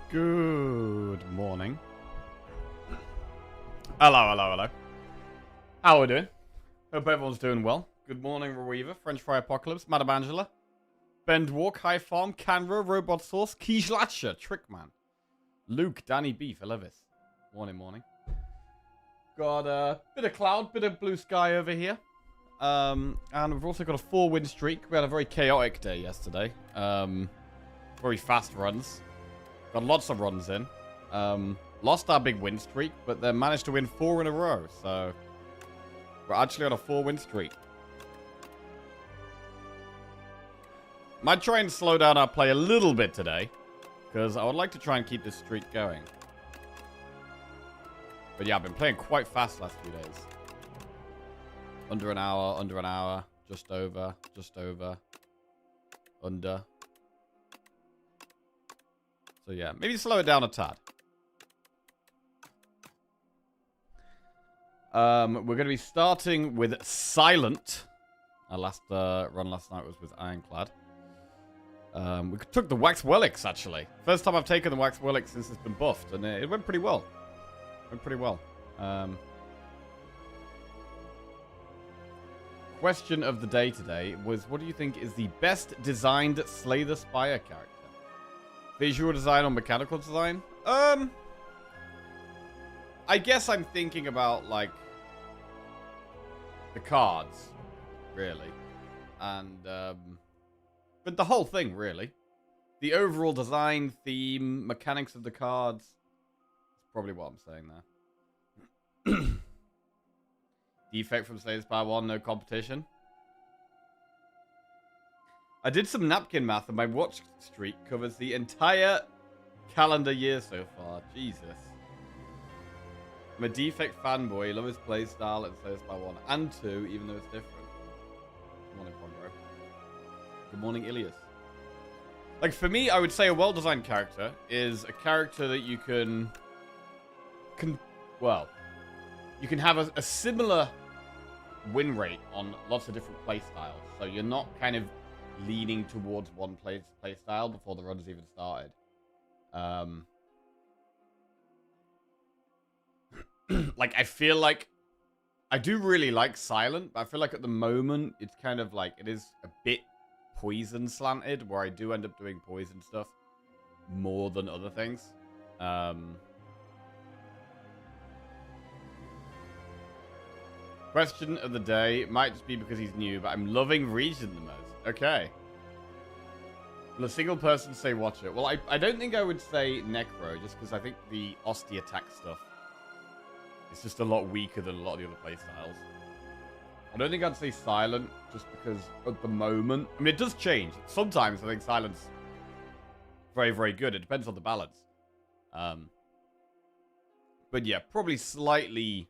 Good morning. Hello. How are we doing? Hope everyone's doing well. Good morning, Reweaver, French Fry Apocalypse, Madame Angela, Bendwalk, High Farm, Canra, Robot Source, Kijlacha, Trickman, Luke, Danny Beef, Elevis. Morning. Got a bit of cloud, bit of blue sky over here. And we've also got a 4-win streak. We had a very chaotic day yesterday. Very fast runs. Got lots of runs in. Lost our big win streak, but then managed to win 4 in a row. So we're actually on a 4-win streak. Might try and slow down our play a little bit today, because I would like to try and keep this streak going. But yeah, I've been playing quite fast last few days. Under an hour, just over, under. So yeah, maybe slow it down a tad. We're going to be starting with Silent. Our last run last night was with Ironclad. We took the Wax Relics, actually. First time I've taken the Wax Relics since it's been buffed, and it went pretty well. Question of the day today was, what do you think is the best designed Slay the Spire character? Visual design or mechanical design? I guess I'm thinking about, like, the cards, really. And, but the whole thing, really. The overall design, theme, mechanics of the cards. That's probably what I'm saying there. Defect from Slay the Spire 1, no competition. I did some napkin math and my watch streak covers the entire calendar year so far. Jesus. I'm a Defect fanboy. Love his playstyle and Slay the Spire 1 and 2, even though it's different. Good morning, Conbro. Good morning, Ilias. Like, for me, I would say a well-designed character is a character that you can you can have a similar win rate on lots of different playstyles. So you're not kind of leaning towards one playstyle before the run's even started. Like, I feel like I do really like Silent, but I feel like at the moment it's kind of like it is a bit poison slanted, where I do end up doing poison stuff more than other things. Question of the day might just be because he's new, but I'm loving Region the most. Okay. Will a single person say watch it? Well, I don't think I would say Necro, just because I think the Osti attack stuff is just a lot weaker than a lot of the other playstyles. I don't think I'd say Silent, just because at the moment... I mean, it does change. Sometimes I think Silent's very, very good. It depends on the balance. But yeah, probably slightly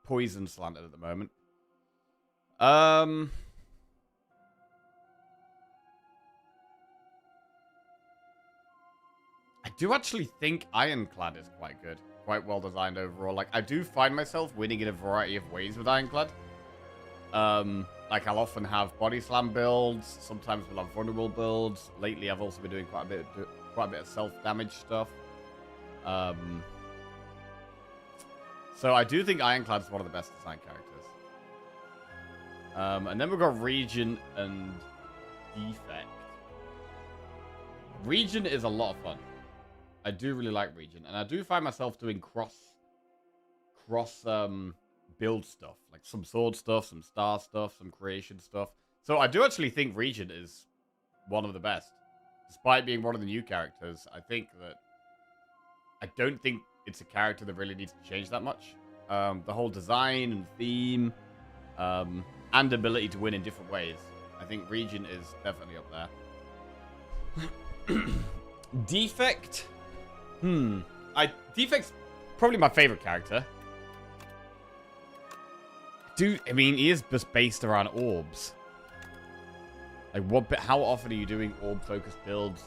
poison slanted at the moment. I do actually think Ironclad is quite good. Quite well designed overall. Like, I do find myself winning in a variety of ways with Ironclad. Like, I'll often have body slam builds. Sometimes we'll have vulnerable builds. Lately, I've also been doing quite a bit of self-damage stuff. So I do think Ironclad is one of the best designed characters. And then we've got Region and Defect. Region is a lot of fun. I do really like Region, and I do find myself doing cross build stuff, like some sword stuff, some star stuff, some creation stuff. So I do actually think Region is one of the best, despite being one of the new characters. I don't think it's a character that really needs to change that much. The whole design and theme, and ability to win in different ways. I think Region is definitely up there. Defect. Defect's probably my favorite character. I mean, he is just based around orbs. Like, how often are you doing orb-focused builds?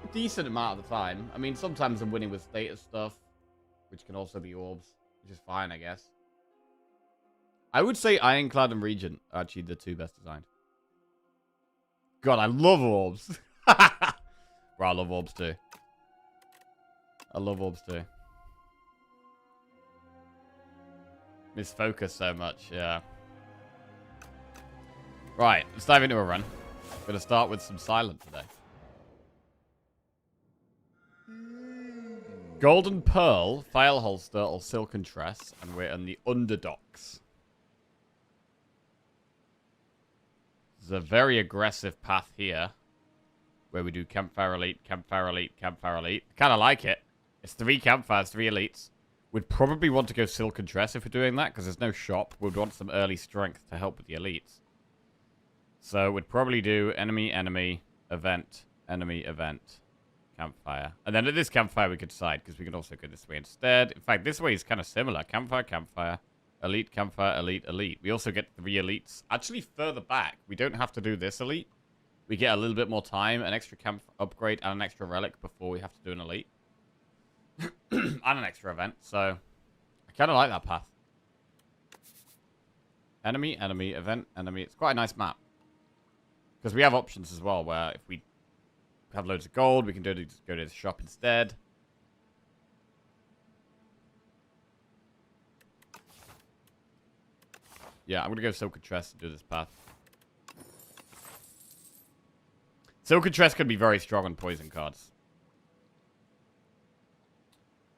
A decent amount of the time. I mean, sometimes I'm winning with status stuff, which can also be orbs, which is fine, I guess. I would say Ironclad and Regent are actually the two best designed. God, I love orbs. Bro, I love orbs too. I love orbs too. Miss focus so much, yeah. Right, let's dive into a run. Gonna start with some silent today. Golden Pearl, File Holster, or Silken Tress, and we're in the Underdocks. There's a very aggressive path here, where we do Campfire Elite, Campfire Elite, Campfire Elite. I kind of like it. It's 3 campfires, 3 elites. We'd probably want to go Silken Tress if we're doing that, because there's no shop. We'd want some early strength to help with the elites. So we'd probably do enemy, enemy, event, campfire. And then at this campfire we could decide, because we could also go this way instead. In fact, this way is kind of similar. Campfire, campfire, elite, campfire, elite, elite. We also get 3 elites. Actually, further back, we don't have to do this elite. We get a little bit more time, an extra camp upgrade, and an extra relic before we have to do an elite. And an extra event, so I kind of like that path. Enemy, enemy, event, enemy. It's quite a nice map. Because we have options as well, where if we have loads of gold, we can just go to the shop instead. Yeah, I'm going to go Silken Tress and do this path. Silken Tress could be very strong on poison cards.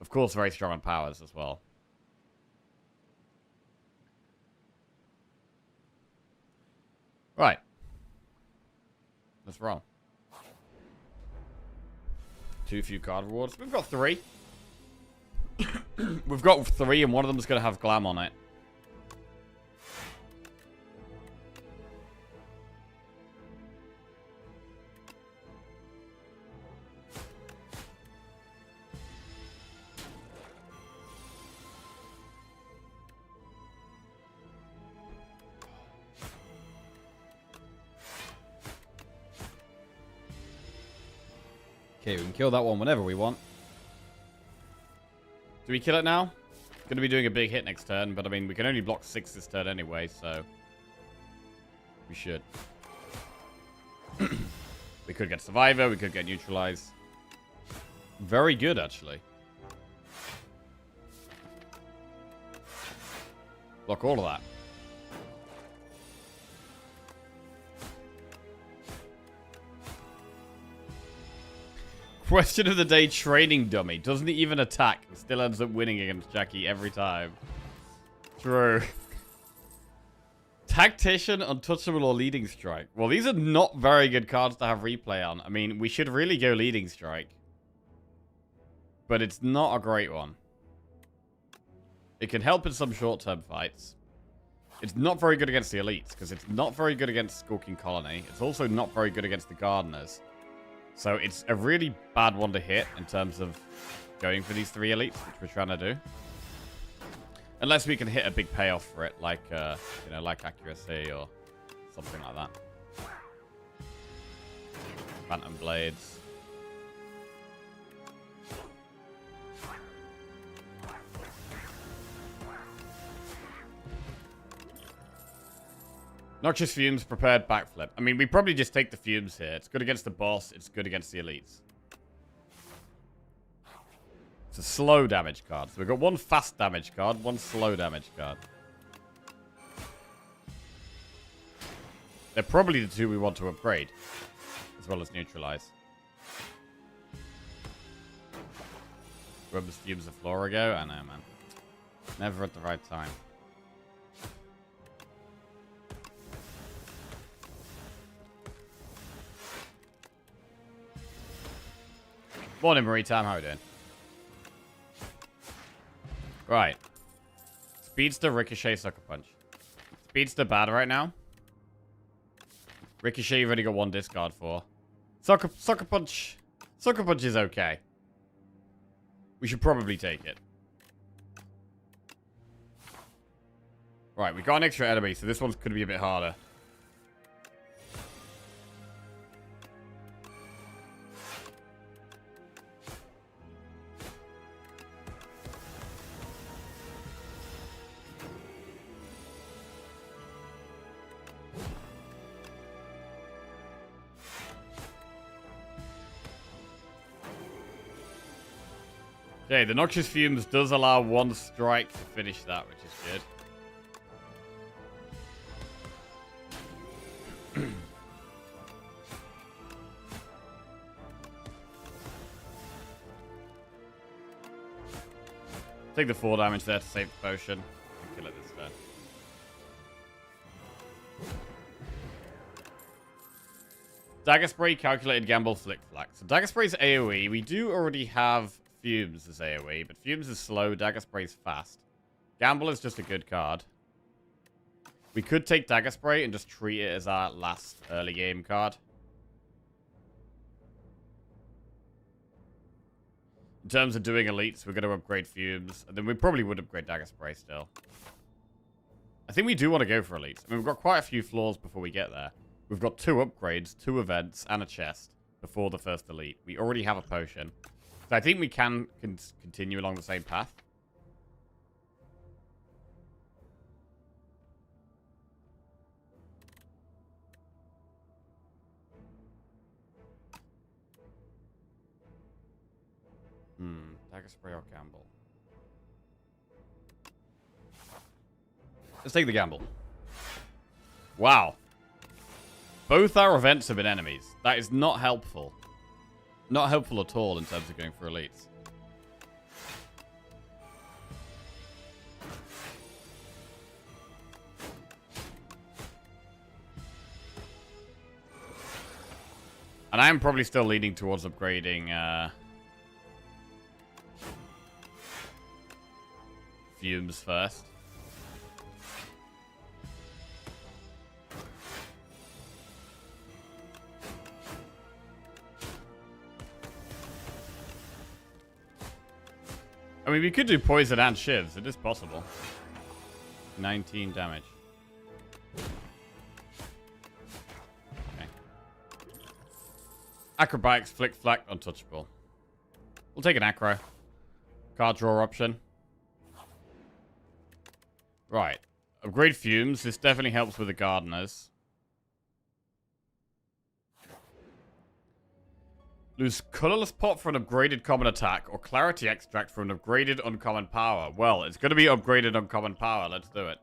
Of course, very strong on powers as well. Right. Let's roll. Too few card rewards. We've got 3. We've got 3, and one of them's going to have glam on it. Okay, we can kill that one whenever we want. Do we kill it now? Going to be doing a big hit next turn, but I mean, we can only block 6 this turn anyway, so we should. We could get Survivor, we could get Neutralize. Very good, actually. Block all of that. Question of the day, training dummy. Doesn't even attack. Still ends up winning against Jackie every time. True. Tactician, Untouchable, or Leading Strike. Well, these are not very good cards to have replay on. I mean, we should really go Leading Strike. But it's not a great one. It can help in some short-term fights. It's not very good against the elites, because it's not very good against Skulking Colony. It's also not very good against the Gardeners. So it's a really bad one to hit in terms of going for these 3 elites, which we're trying to do. Unless we can hit a big payoff for it, like, you know, like accuracy or something like that. Phantom Blades. Noxious Fumes, Prepared Backflip. I mean, we probably just take the Fumes here. It's good against the boss. It's good against the elites. It's a slow damage card. So we've got 1 fast damage card, 1 slow damage card. They're probably the 2 we want to upgrade, as well as neutralize. Rubs Fumes of Florigo? I know, man. Never at the right time. Morning, Maritime. How are we doing? Right. Speedster, Ricochet, Sucker Punch. Speedster bad right now. Ricochet, you've already got 1 discard for. Sucker Punch. Sucker Punch is okay. We should probably take it. Right, we got an extra enemy, so this one's could be a bit harder. Okay, the Noxious Fumes does allow one strike to finish that, which is good. Take the 4 damage there to save the potion. And kill it this turn. Dagger Spray, Calculated Gamble, Flick Flack. So Dagger Spray's AoE. We do already have Fumes as AoE, but Fumes is slow, Dagger Spray's fast. Gamble is just a good card. We could take Dagger Spray and just treat it as our last early game card. In terms of doing elites, we're going to upgrade Fumes. And then we probably would upgrade Dagger Spray still. I think we do want to go for elites. I mean, we've got quite a few floors before we get there. We've got 2 upgrades, 2 events, and a chest before the first elite. We already have a potion. So I think we can continue along the same path. Dagger Spray or Gamble? Let's take the Gamble. Wow. Both our events have been enemies. That is not helpful. Not helpful at all in terms of going for elites. And I am probably still leaning towards upgrading Fumes first. I mean, we could do poison and shivs. It is possible. 19 damage. Okay. Acrobatics, Flick Flack, Untouchable. We'll take an acro. Card draw option. Right. Upgrade Fumes. This definitely helps with the Gardeners. Lose Colorless Pot for an upgraded common attack, or Clarity Extract for an upgraded uncommon power. Well, it's going to be upgraded uncommon power. Let's do it.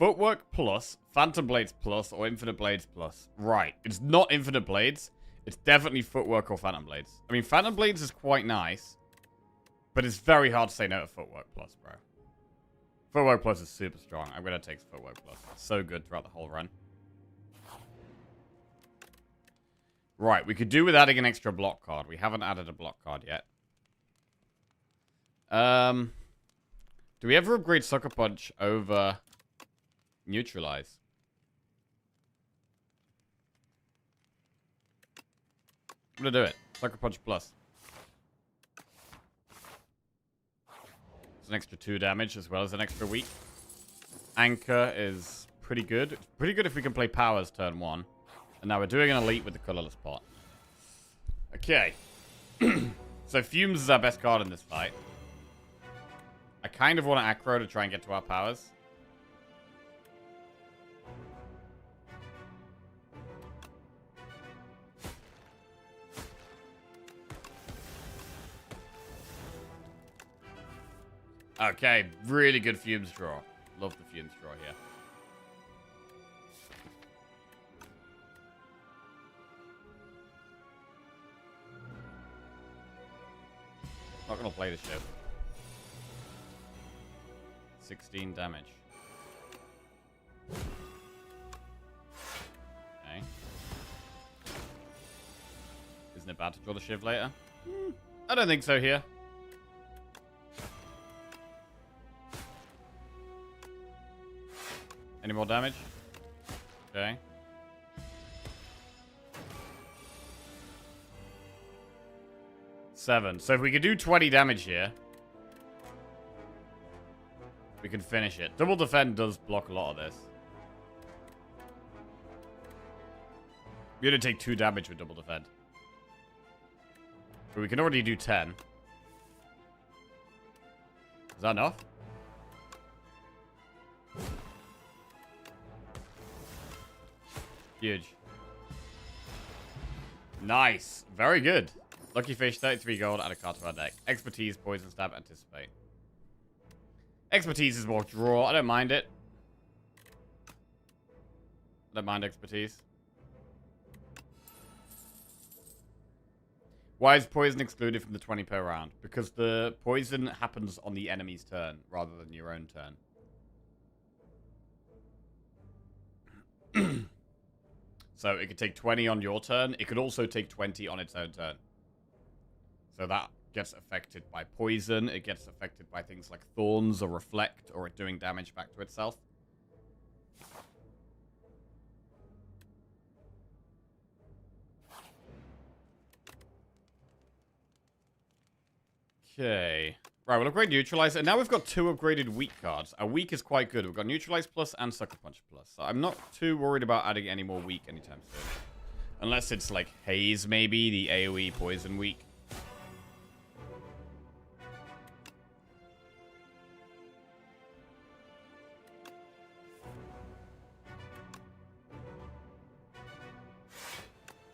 Footwork plus, Phantom Blades plus, or Infinite Blades plus. Right. It's not Infinite Blades. It's definitely Footwork or Phantom Blades. I mean, Phantom Blades is quite nice, but it's very hard to say no to Footwork plus, bro. Footwork plus is super strong. I'm going to take Footwork plus. It's so good throughout the whole run. Right, we could do with adding an extra block card. We haven't added a block card yet. Do we ever upgrade Sucker Punch over Neutralize? I'm gonna do it. Sucker Punch plus. It's an extra 2 damage as well as an extra weak. Anchor is pretty good. It's pretty good if we can play Powers turn 1. And now we're doing an elite with the Colorless Pot. Okay. So Fumes is our best card in this fight. I kind of want to acro to try and get to our powers. Okay, really good Fumes draw. Love the Fumes draw here. Not gonna play the ship. 16 damage. Okay. Isn't it bad to draw the shiv later? I don't think so here. Any more damage? Okay. Seven. So if we could do 20 damage here, we can finish it. Double defend does block a lot of this. We're going to take 2 damage with double defend. But we can already do 10. Is that enough? Huge. Nice. Very good. Lucky Fish, 33 gold, add a card to our deck. Expertise, Poison Stab, Anticipate. Expertise is more draw. I don't mind it. I don't mind Expertise. Why is Poison excluded from the 20 per round? Because the Poison happens on the enemy's turn rather than your own turn. So it could take 20 on your turn. It could also take 20 on its own turn. So that gets affected by poison. It gets affected by things like thorns or reflect or it doing damage back to itself. Okay. Right, we'll upgrade Neutralize. And now we've got 2 upgraded weak cards. Our weak is quite good. We've got Neutralize Plus and Sucker Punch Plus. So I'm not too worried about adding any more weak anytime soon. Unless it's like Haze, maybe, the AoE poison weak.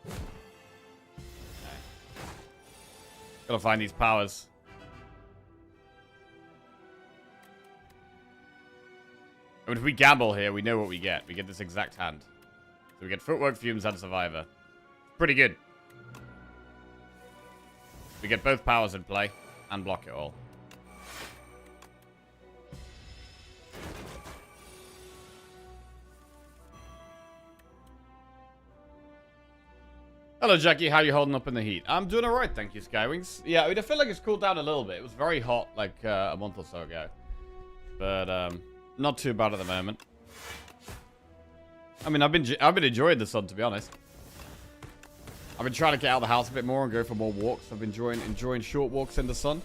Okay. Gotta find these powers. I mean, if we gamble here, we know what we get. We get this exact hand. So we get Footwork, Fumes, and Survivor. Pretty good. We get both powers in play and block it all. Hello, Jackie. How you holding up in the heat? I'm doing alright, thank you, Skywings. Yeah, I mean, I feel like it's cooled down a little bit. It was very hot, like, a month or so ago. But, not too bad at the moment. I mean, I've been enjoying the sun, to be honest. I've been trying to get out of the house a bit more and go for more walks. I've been enjoying short walks in the sun.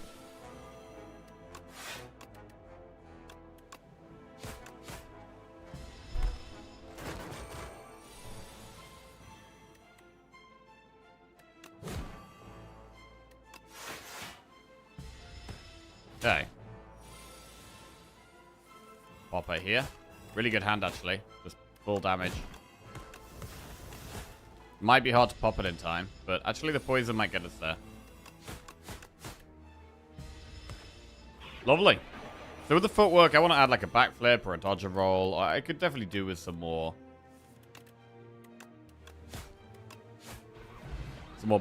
Okay. Popper here. Really good hand, actually. Just full damage. Might be hard to pop it in time, but actually the poison might get us there. Lovely. So with the footwork, I want to add like a backflip or a dodger roll. Or I could definitely do with some more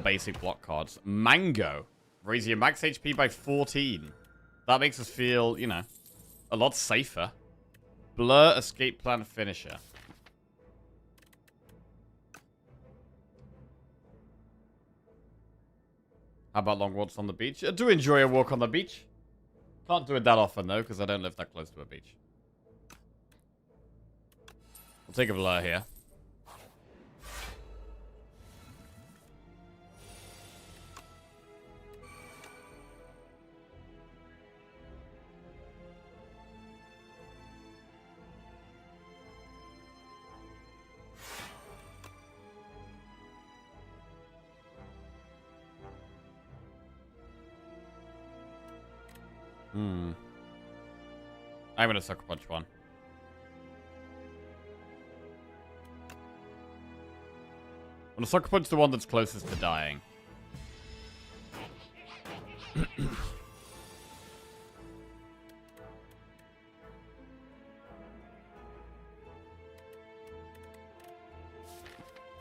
basic block cards. Mango. Raise your max HP by 14. That makes us feel, you know, a lot safer. Blur, Escape Plan, Finisher. How about long walks on the beach? I do enjoy a walk on the beach. Can't do it that often, though, because I don't live that close to a beach. We'll take a blur here. I'm gonna Sucker Punch one. I'm gonna Sucker Punch the one that's closest to dying.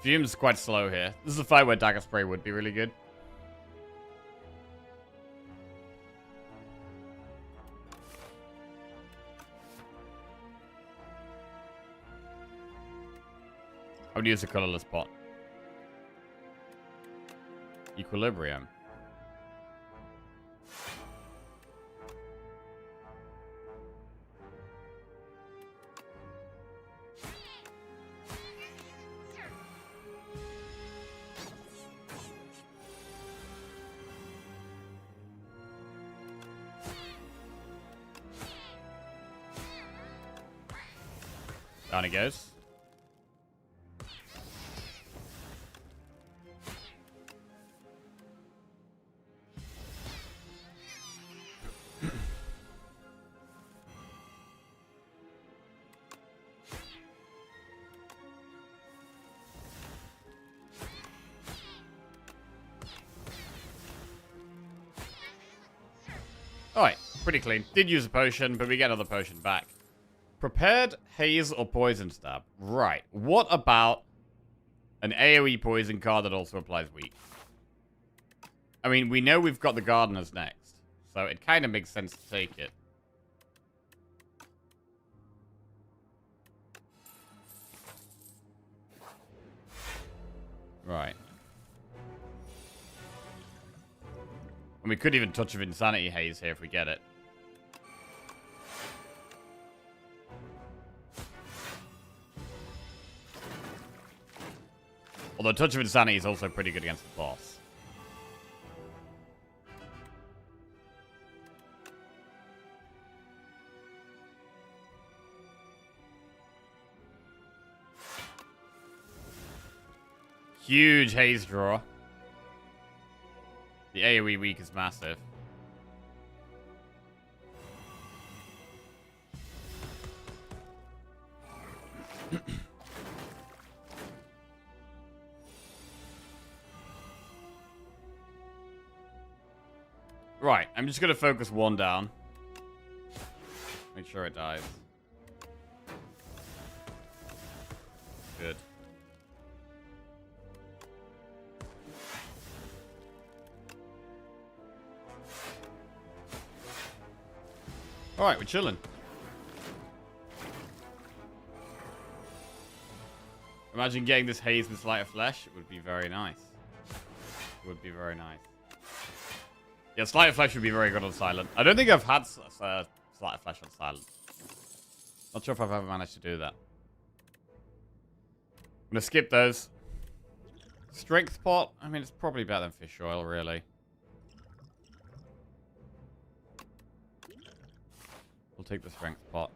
Fume's quite slow here. This is a fight where Dagger Spray would be really good. I would use a colorless pot. Equilibrium. Down he goes. Alright, pretty clean. Did use a potion, but we get another potion back. Prepared haze or poison stab. Right. What about an AoE poison card that also applies weak? I mean, we know we've got the gardeners next, so it kind of makes sense to take it. Right. And we could even touch of Insanity Haze here if we get it. Although Touch of Insanity is also pretty good against the boss. Huge haze draw. The AoE weak is massive. Right, I'm just gonna focus one down. Make sure it dies. Good. Alright, we're chilling. Imagine getting this haze with Sleight of Flesh. It would be very nice. It would be very nice. Yeah, Sleight of Flesh would be very good on Silent. I don't think I've had Sleight of Flesh on Silent. Not sure if I've ever managed to do that. I'm gonna skip those. Strength pot. I mean, it's probably better than fish oil, really. We'll take the strength pot.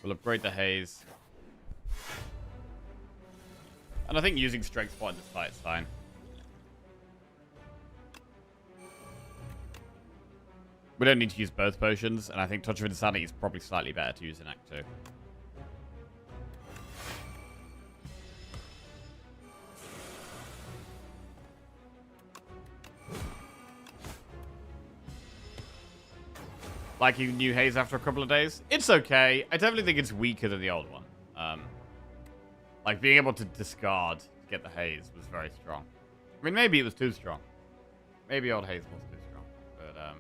We'll upgrade the haze. And I think using strength pot in this fight is fine. We don't need to use both potions, and I think Touch of Insanity is probably slightly better to use in Act 2. Liking new haze after a couple of days? It's okay. I definitely think it's weaker than the old one. Like, being able to discard to get the haze was very strong. I mean, maybe it was too strong. Maybe old haze was too strong. But,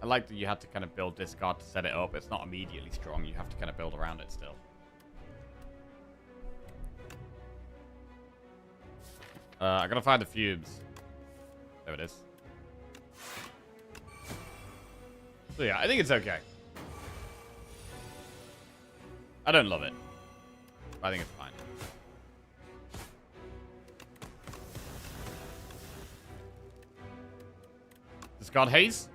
I like that you had to kind of build discard to set it up. It's not immediately strong. You have to kind of build around it still. I gotta find the fumes. There it is. So yeah, I think it's okay. I don't love it. I think it's fine. Discard haze?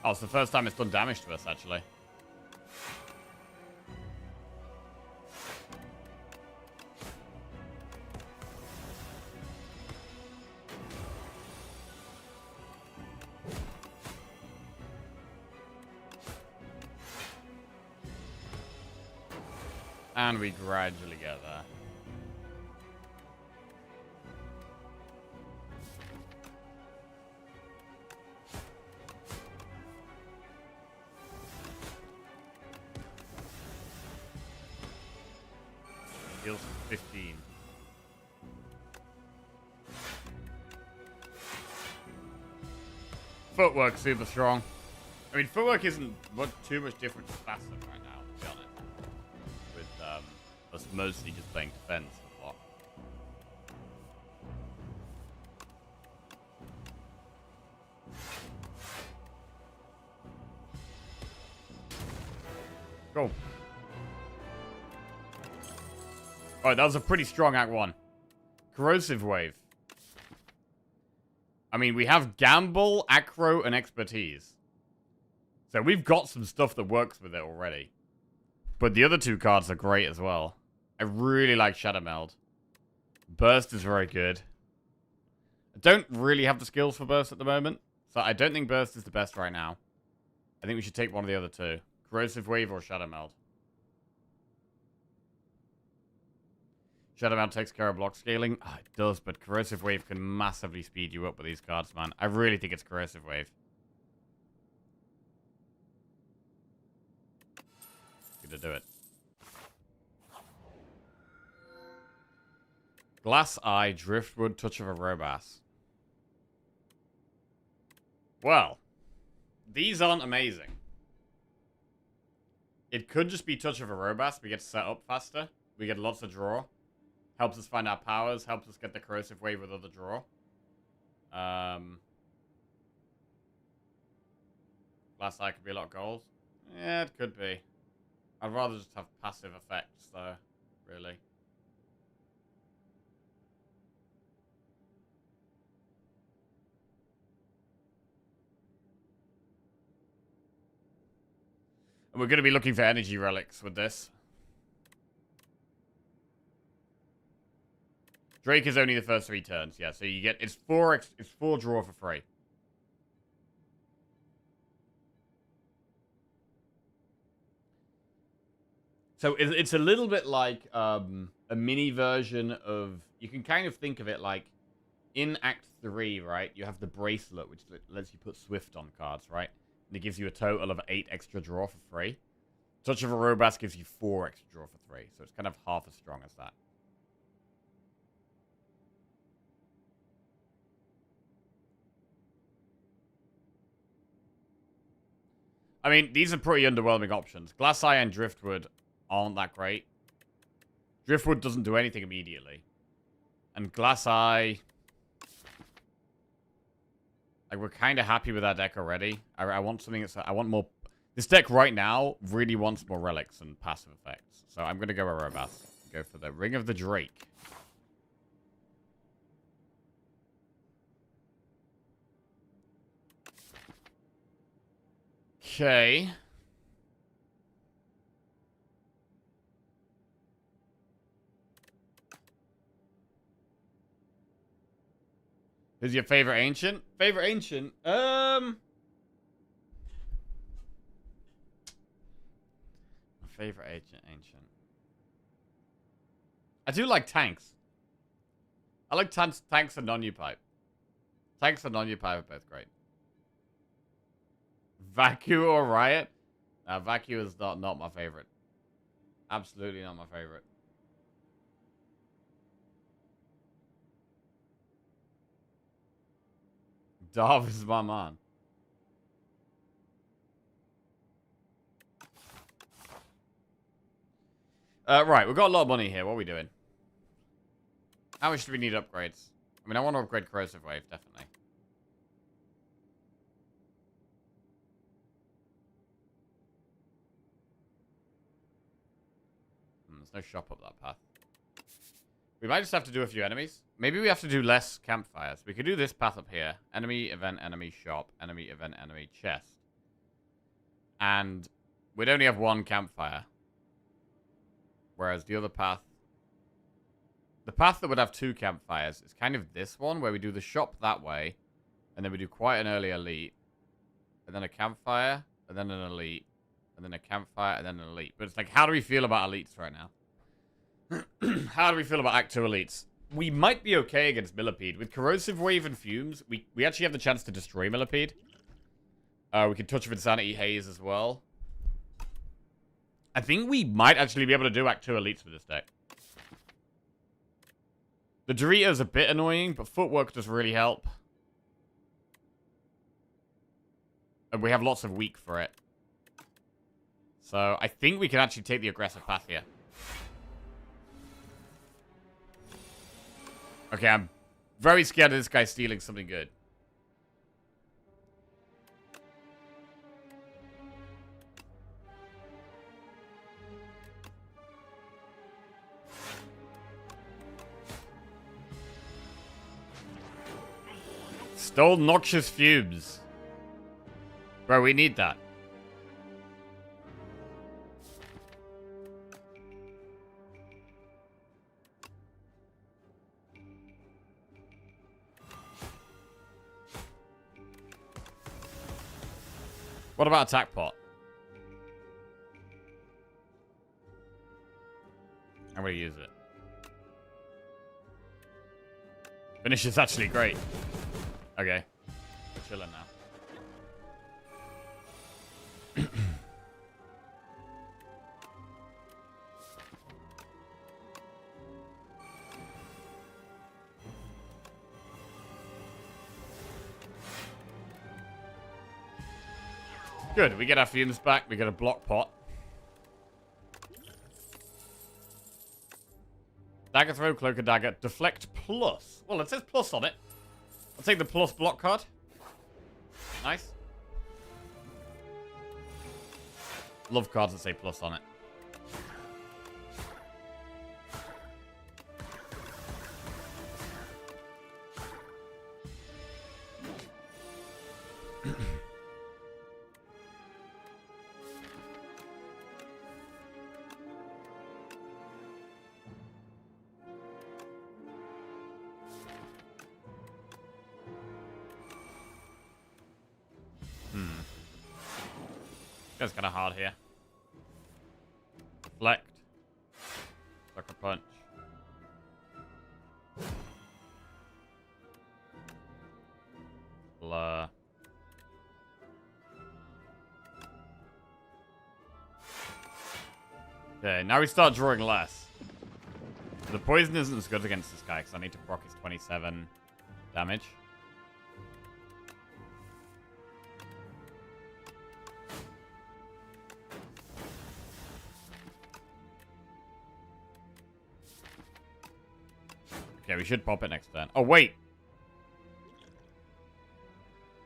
Oh, it's the first time it's done damage to us, actually. And we gradually get there. Heals 15. Footwork super strong. I mean, footwork isn't too much different to passive right now, to be honest. With us mostly just playing defense a lot. Go. Alright, that was a pretty strong Act 1. Corrosive Wave. I mean, we have Gamble, Acro, and Expertise. So we've got some stuff that works with it already. But the other two cards are great as well. I really like Shadow Meld. Burst is very good. I don't really have the skills for Burst at the moment, so I don't think Burst is the best right now. I think we should take one of the other two. Corrosive Wave or Shadow Meld. Shadow Meld takes care of block scaling. Oh, it does, but Corrosive Wave can massively speed you up with these cards, man. I really think it's Corrosive Wave. Gonna do it. Glass Eye, Driftwood, Touch of a Robass. Well, these aren't amazing. It could just be Touch of a Robass. We get set up faster. We get lots of draw. Helps us find our powers. Helps us get the Corrosive Wave with other draw. Glass Eye could be a lot of gold. Yeah, it could be. I'd rather just have passive effects, though, really. And we're going to be looking for energy relics with this. Drake is only the first 3 turns, yeah. So you get it's 4 draw for free. So it's a little bit like a mini version of, you can kind of think of it like in Act 3, right? You have the bracelet, which lets you put Swift on cards, right? And it gives you a total of 8 extra draw for free. Touch of a Robass gives you 4 extra draw for 3. So it's kind of half as strong as that. I mean, these are pretty underwhelming options. Glass Eye and Driftwood aren't that great. Driftwood doesn't do anything immediately. And Glass Eye... like, we're kind of happy with our deck already. I want something that's... I want more... This deck right now really wants more relics and passive effects. So I'm going to go with Robass. Go for the Ring of the Drake. Okay. Who's your favorite ancient? Favorite ancient? My favorite ancient. I do like tanks. I like tanks and non-U-pipe. Tanks and non-U-pipe are both great. Vacu or Riot? Vacu is not my favorite. Absolutely not my favorite. Darv is my man. Right, we've got a lot of money here. What are we doing? How much do we need upgrades? I mean, I want to upgrade Corrosive Wave, definitely. There's no shop up that path. We might just have to do a few enemies. Maybe we have to do less campfires. We could do this path up here. Enemy, event, enemy, shop. Enemy, event, enemy, chest. And we'd only have 1 campfire. Whereas the other path... the path that would have 2 campfires is kind of this one, where we do the shop that way. And then we do quite an early elite. And then a campfire. And then an elite. And then a campfire. And then an elite. But it's like, how do we feel about elites right now? How do we feel about Act 2 elites? We might be okay against Millipede. With Corrosive Wave and Fumes, we actually have the chance to destroy Millipede. We can Touch of Insanity Haze as well. I think we might actually be able to do Act 2 elites with this deck. The Dorito's a bit annoying, but Footwork does really help. And we have lots of weak for it. So I think we can actually take the aggressive path here. Okay, I'm very scared of this guy stealing something good. Stole Noxious Fumes. Bro, we need that. What about attack pot? I'm gonna use it. Finish is actually great. Okay. We're chilling now. Good, we get our fumes back, we get a block pot. Dagger throw, cloak and dagger, deflect plus. Well, it says plus on it. I'll take the plus block card. Nice. Love cards that say plus on it. That's kind of hard here. Deflect. Sucker punch. Blur. Okay, now we start drawing less. The poison isn't as good against this guy because I need to proc his 27 damage. Okay, we should pop it next turn. Oh, wait!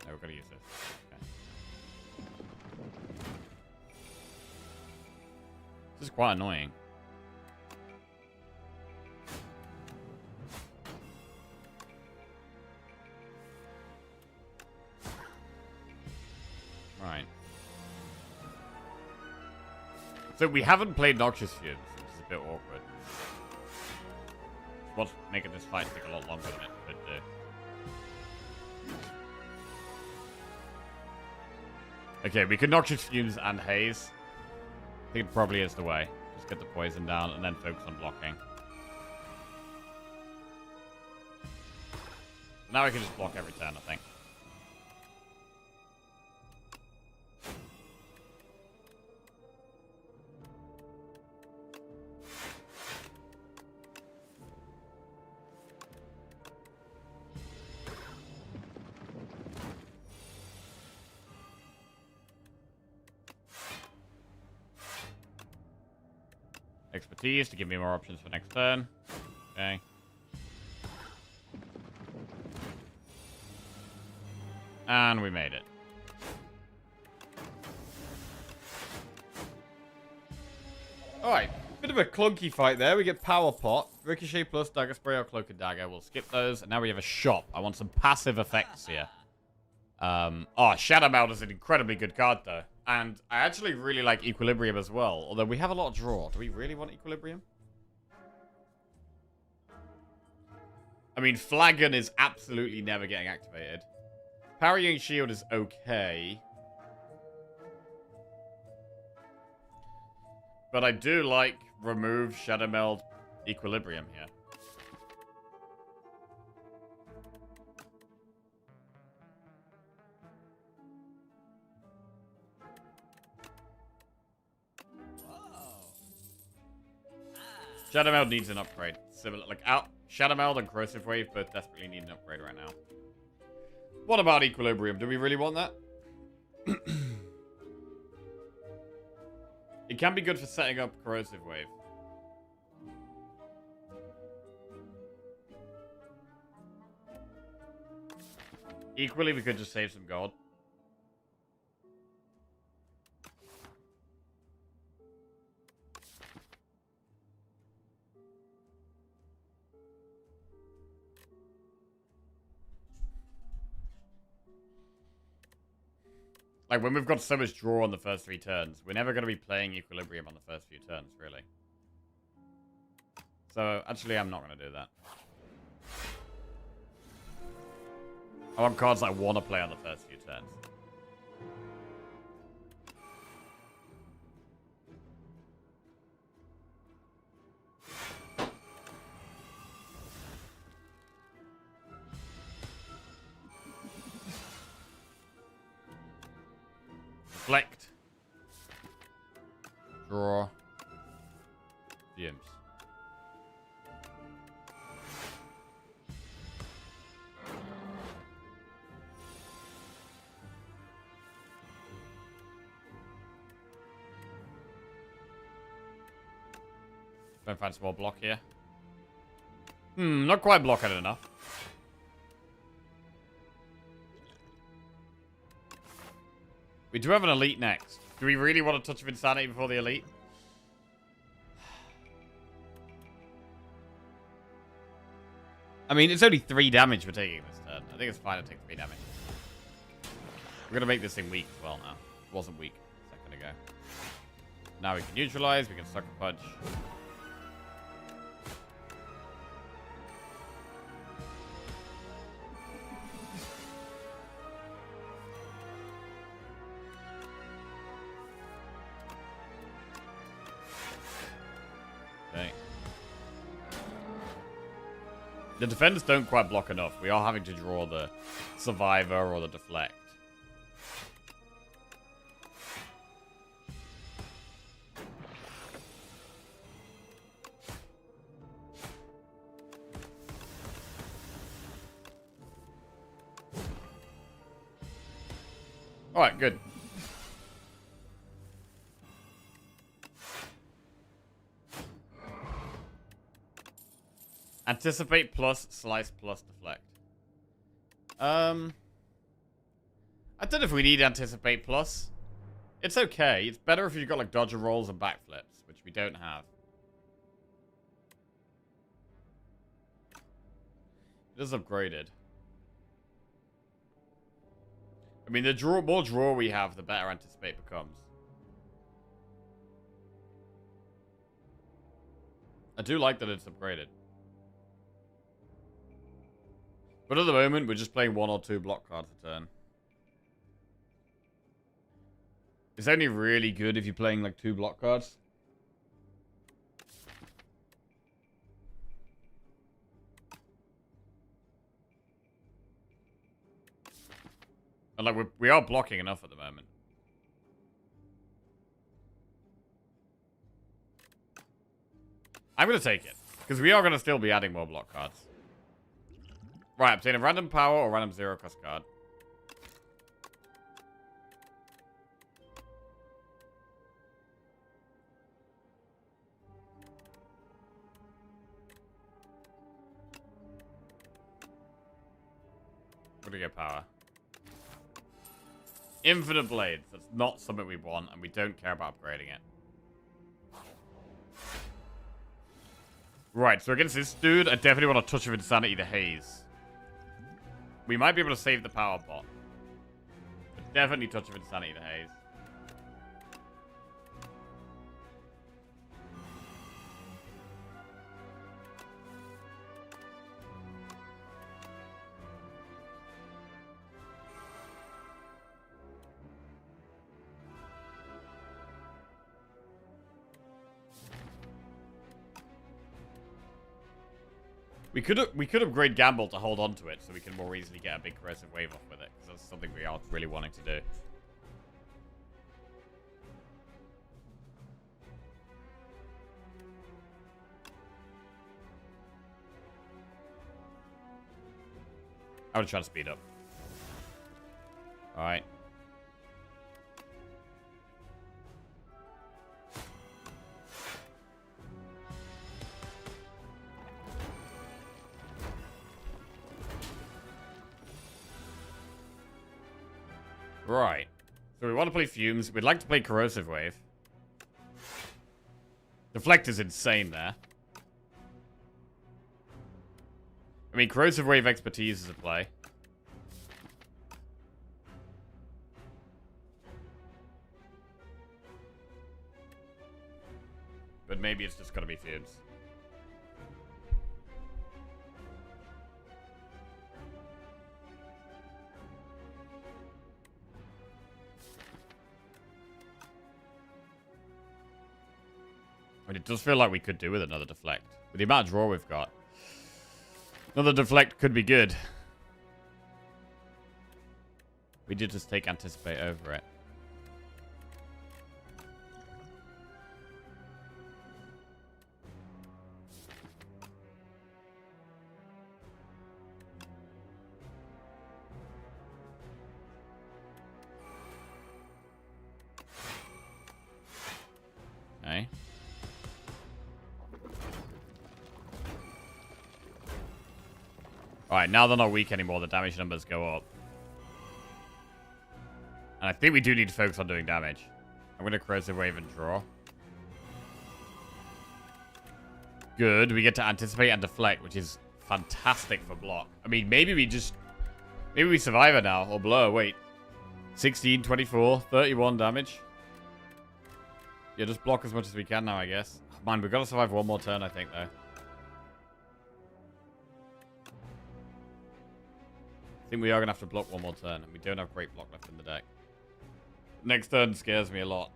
No, we're gonna use this. Okay. This is quite annoying. Right. So we haven't played Noxious Fumes, which is a bit awkward. What's making this fight take a lot longer than it could do. Okay, we could Noxious Fumes and Haze. I think it probably is the way. Just get the poison down and then focus on blocking. Now I can just block every turn, I think. Expertise to give me more options for next turn. Okay. And we made it. Alright, bit of a clunky fight there. We get Power Pot, Ricochet plus, Dagger Spray or Cloak and Dagger. We'll skip those. And now we have a shop. I want some passive effects here. Shadow Meld is an incredibly good card though. And I actually really like Equilibrium as well. Although we have a lot of draw. Do we really want Equilibrium? I mean, Flagon is absolutely never getting activated. Parrying Shield is okay. But I do like remove Shadow Meld Equilibrium here. Shadow Meld needs an upgrade. Similar, like Shadow Meld and Corrosive Wave both desperately need an upgrade right now. What about Equilibrium? Do we really want that? It can be good for setting up Corrosive Wave. Equally, we could just save some gold. Like, when we've got so much draw on the first 3 turns, we're never going to be playing Equilibrium on the first few turns, really. So, actually, I'm not going to do that. I want cards I want to play on the first few turns. Deflect. Draw. Fumes. Don't find some more block here. Not quite blocking it enough. We do have an elite next. Do we really want a touch of insanity before the elite? I mean, it's only 3 damage we're taking this turn. I think it's fine to take 3 damage. We're going to make this thing weak as well now. It wasn't weak a second ago. Now we can neutralize. We can sucker punch. Okay. The defenders don't quite block enough. We are having to draw the survivor or the deflect. Alright, good. Anticipate plus, slice plus, deflect. I don't know if we need anticipate plus. It's okay. It's better if you've got like dodger rolls and backflips, which we don't have. It is upgraded. I mean, the more draw we have, the better anticipate becomes. I do like that it's upgraded. But at the moment, we're just playing 1 or 2 block cards a turn. It's only really good if you're playing like 2 block cards. And like we are blocking enough at the moment. I'm going to take it. Because we are going to still be adding more block cards. Right, obtain a random power or random 0 cost card. We're gonna get power. Infinite blades. That's not something we want, and we don't care about upgrading it. Right, so against this dude, I definitely want a touch of insanity to haze. We might be able to save the power pot. But definitely touch of insanity to haze. We could upgrade Gamble to hold on to it so we can more easily get a big corrosive wave off with it. Because that's something we are really wanting to do. I'm gonna try to speed up. Alright. Right. So we want to play Fumes. We'd like to play Corrosive Wave. Deflect is insane there. I mean, Corrosive Wave Expertise is a play. But maybe it's just gotta be Fumes. I mean, it does feel like we could do with another deflect. With the amount of draw we've got. Another deflect could be good. We did just take anticipate over it. me. Alright, now they're not weak anymore. The damage numbers go up. And I think we do need to focus on doing damage. I'm going to Corrosive Wave and draw. Good. We get to anticipate and deflect, which is fantastic for block. I mean, maybe we survive it now. Or blur. Wait. 16, 24, 31 damage. Yeah, just block as much as we can now, I guess. Man, we've got to survive one more turn, I think, though. I think we are going to have to block one more turn, and we don't have great block left in the deck. Next turn scares me a lot.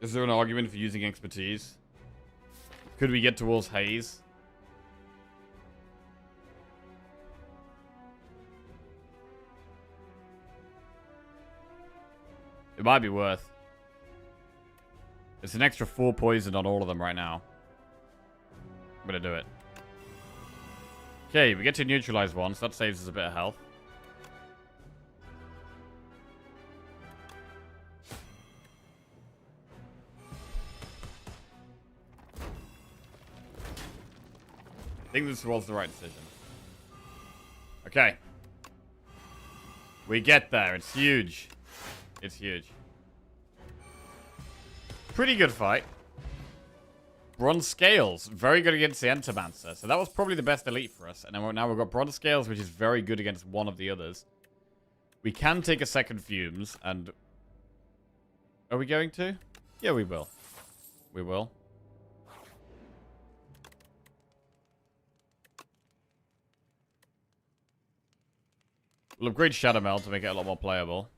Is there an argument for using expertise? Could we get towards haze? It might be worth. It's an extra 4 poison on all of them right now. I'm going to do it. Okay, we get to neutralize one, so that saves us a bit of health. I think this was the right decision. Okay. We get there. It's huge. It's huge. Pretty good fight. Bronze Scales. Very good against the Entomancer. So that was probably the best elite for us. And then now we've got Bronze Scales, which is very good against one of the others. We can take a second Fumes. And... Are we going to? Yeah, we will. We will. We'll upgrade Shadow Meld to make it a lot more playable.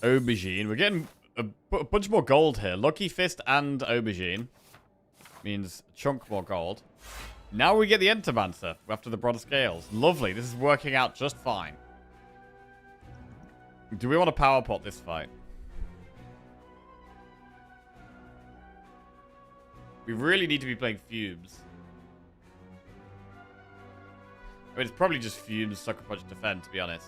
Aubergine. We're getting a bunch more gold here. Lucky Fist and Aubergine. Means a chunk more gold. Now we get the Entomancer after the Bronze Scales. Lovely. This is working out just fine. Do we want to power pot this fight? We really need to be playing Fumes. I mean, it's probably just Fumes, Sucker Punch, Defend, to be honest.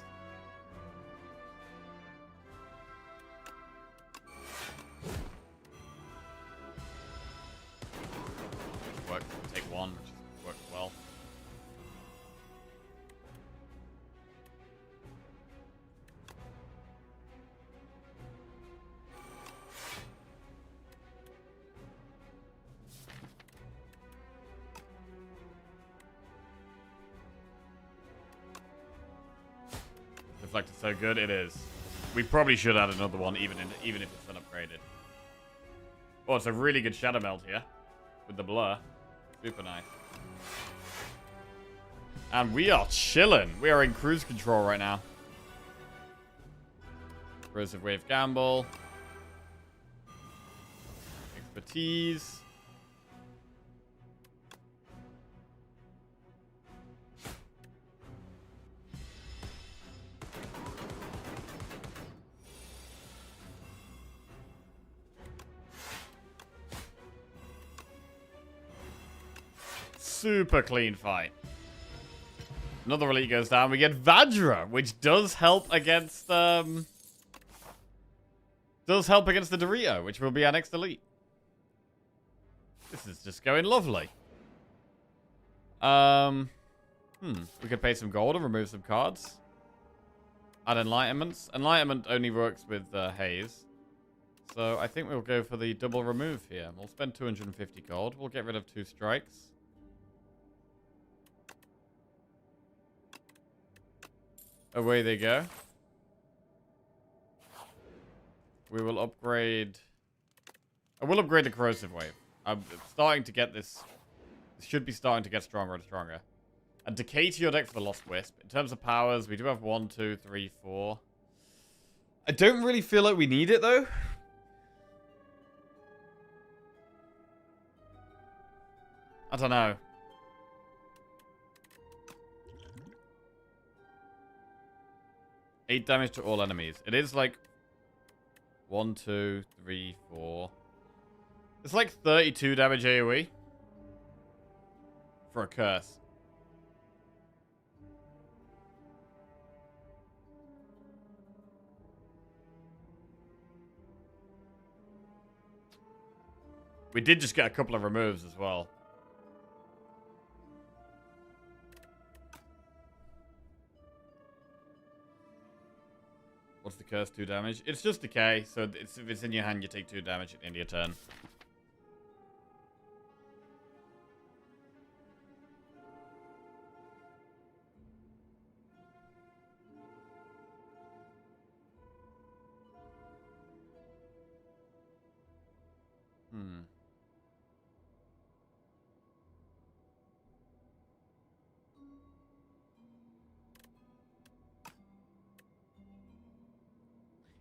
Work. Take one, which worked well. Deflect is so good, it is. We probably should add another one, even if it's unupgraded. Oh, it's a really good Shadow Meld here with the blur. Super nice. And we are chilling. We are in cruise control right now. Corrosive Wave Gamble. Expertise. Super clean fight. Another elite goes down. We get Vajra, which does help against the Dorito, which will be our next elite. This is just going lovely. We could pay some gold and remove some cards. Add enlightenments. Enlightenment only works with haze. So I think we'll go for the double remove here. We'll spend 250 gold. We'll get rid of 2 strikes. Away they go. We will upgrade... I will upgrade the Corrosive Wave. I'm starting to get this... This should be starting to get stronger and stronger. And decay to your deck for the Lost Wisp. In terms of powers, we do have 1, 2, 3, 4. I don't really feel like we need it, though. I don't know. 8 damage to all enemies. It is like 1, 2, 3, 4. It's like 32 damage AoE for a curse. We did just get a couple of removes as well. What's the curse? 2 damage? It's just decay, so if it's in your hand, you take 2 damage at the end of your turn.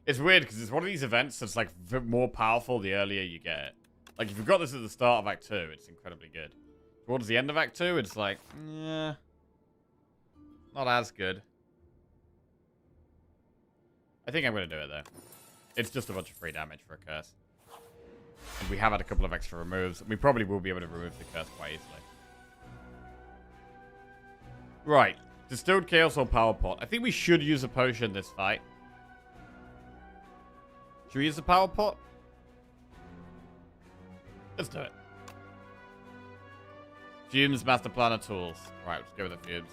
It's weird because it's one of these events that's like more powerful the earlier you get it. Like if you've got this at the start of Act 2, it's incredibly good. Towards the end of Act 2, it's like, yeah, not as good. I think I'm going to do it though. It's just a bunch of free damage for a curse. And we have had a couple of extra removes. We probably will be able to remove the curse quite easily. Right. Distilled Chaos or Power Pot. I think we should use a potion this fight. Should we use the Power Pot? Let's do it. Fumes, Master Planner Tools. Right, let's go with the Fumes.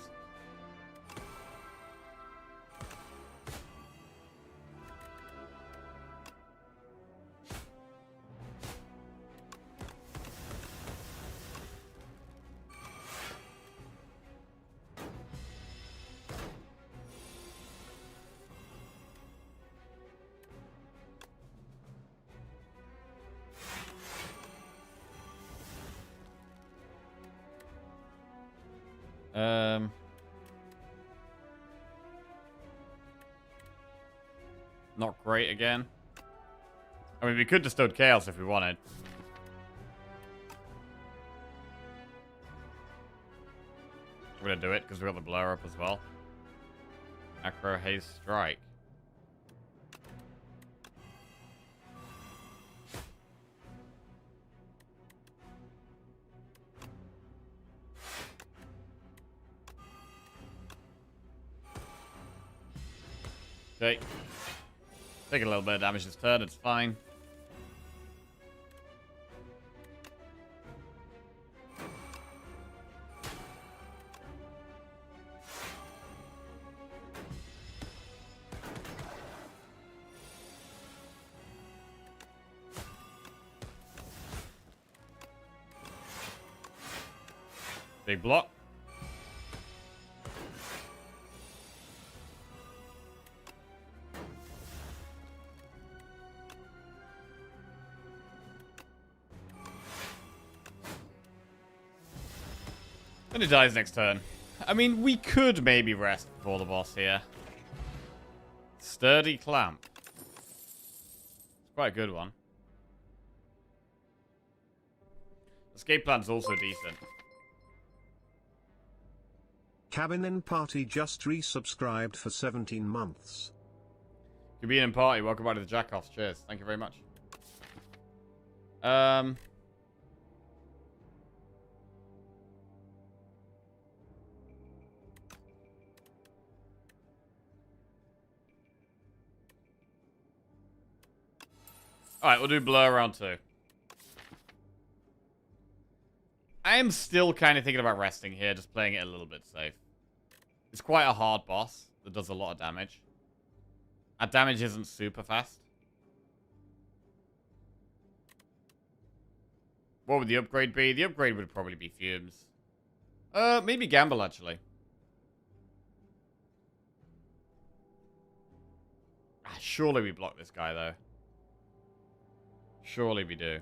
Not great again. I mean, we could Distilled Chaos if we wanted. We're gonna do it because we got the blower up as well. Acro Haze Strike. Okay. Take a little bit of damage this turn, it's fine. Big block. And it dies next turn. I mean, we could maybe rest before the boss here. Sturdy Clamp. It's quite a good one. Escape Plan's also decent. Cabin and Party just resubscribed for 17 months. Cabin and Party, welcome back to the Jackoffs. Cheers. Thank you very much. Alright, we'll do Blur round 2. I am still kind of thinking about resting here, just playing it a little bit safe. It's quite a hard boss that does a lot of damage. Our damage isn't super fast. What would the upgrade be? The upgrade would probably be Fumes. Maybe Gamble, actually. Surely we block this guy, though. Surely we do.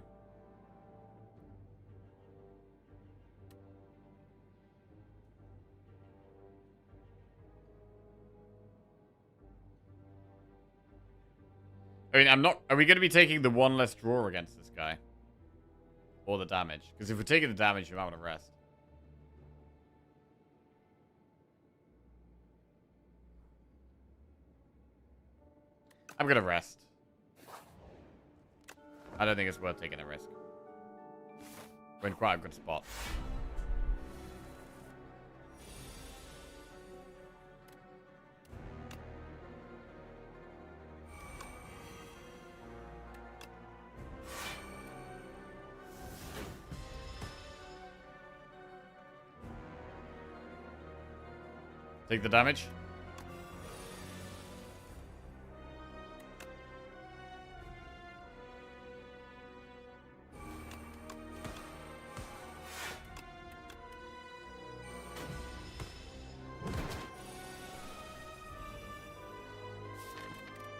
I mean, I'm not... Are we going to be taking the one less draw against this guy? Or the damage? Because if we're taking the damage, we might want to rest. I'm going to rest. I don't think it's worth taking a risk. We're in quite a good spot. Take the damage.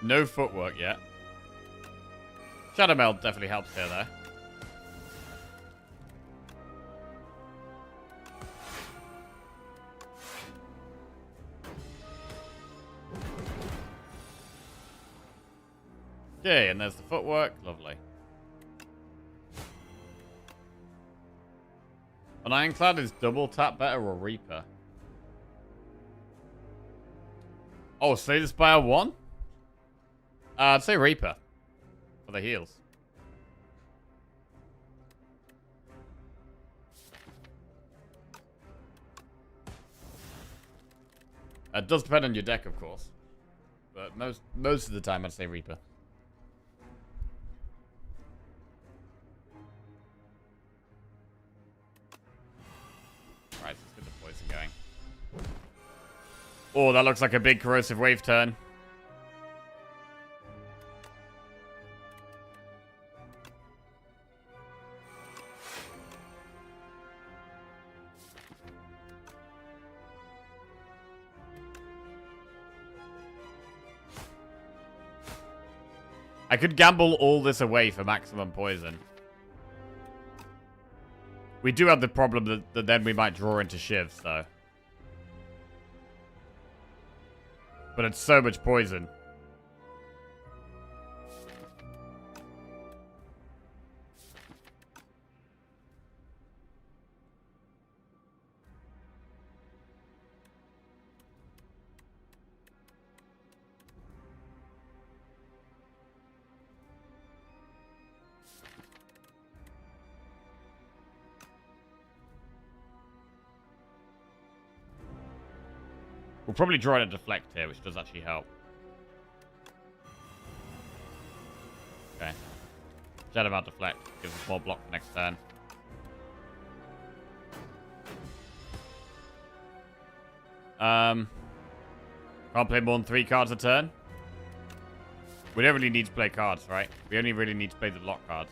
No footwork yet. Shadow Meld definitely helps here, though. Okay, and there's the footwork. Lovely. An Ironclad is double tap better or Reaper? Oh, Slay the Spire 1? I'd say Reaper. For the heals. It does depend on your deck, of course. But most of the time, I'd say Reaper. Right, let's get the poison going. Oh, that looks like a big corrosive wave turn. I could gamble all this away for maximum poison. We do have the problem that then we might draw into shivs, though. But it's so much poison. We'll probably draw in a deflect here, which does actually help. Okay. Shadow Mount deflect. Gives us more block for next turn. Can't play more than 3 cards a turn. We don't really need to play cards, right? We only really need to play the lock cards.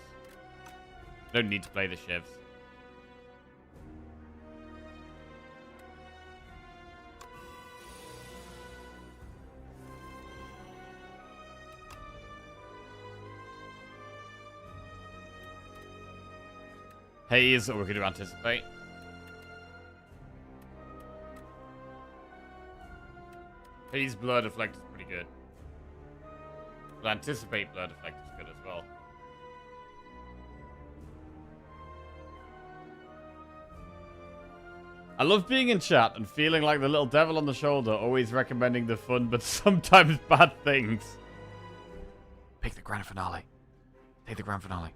Don't need to play the shivs. Haze, or we could do Anticipate. Haze Blur Deflect is pretty good. But Anticipate Blur Deflect is good as well. I love being in chat and feeling like the little devil on the shoulder, always recommending the fun but sometimes bad things. Pick the grand finale. Take the grand finale.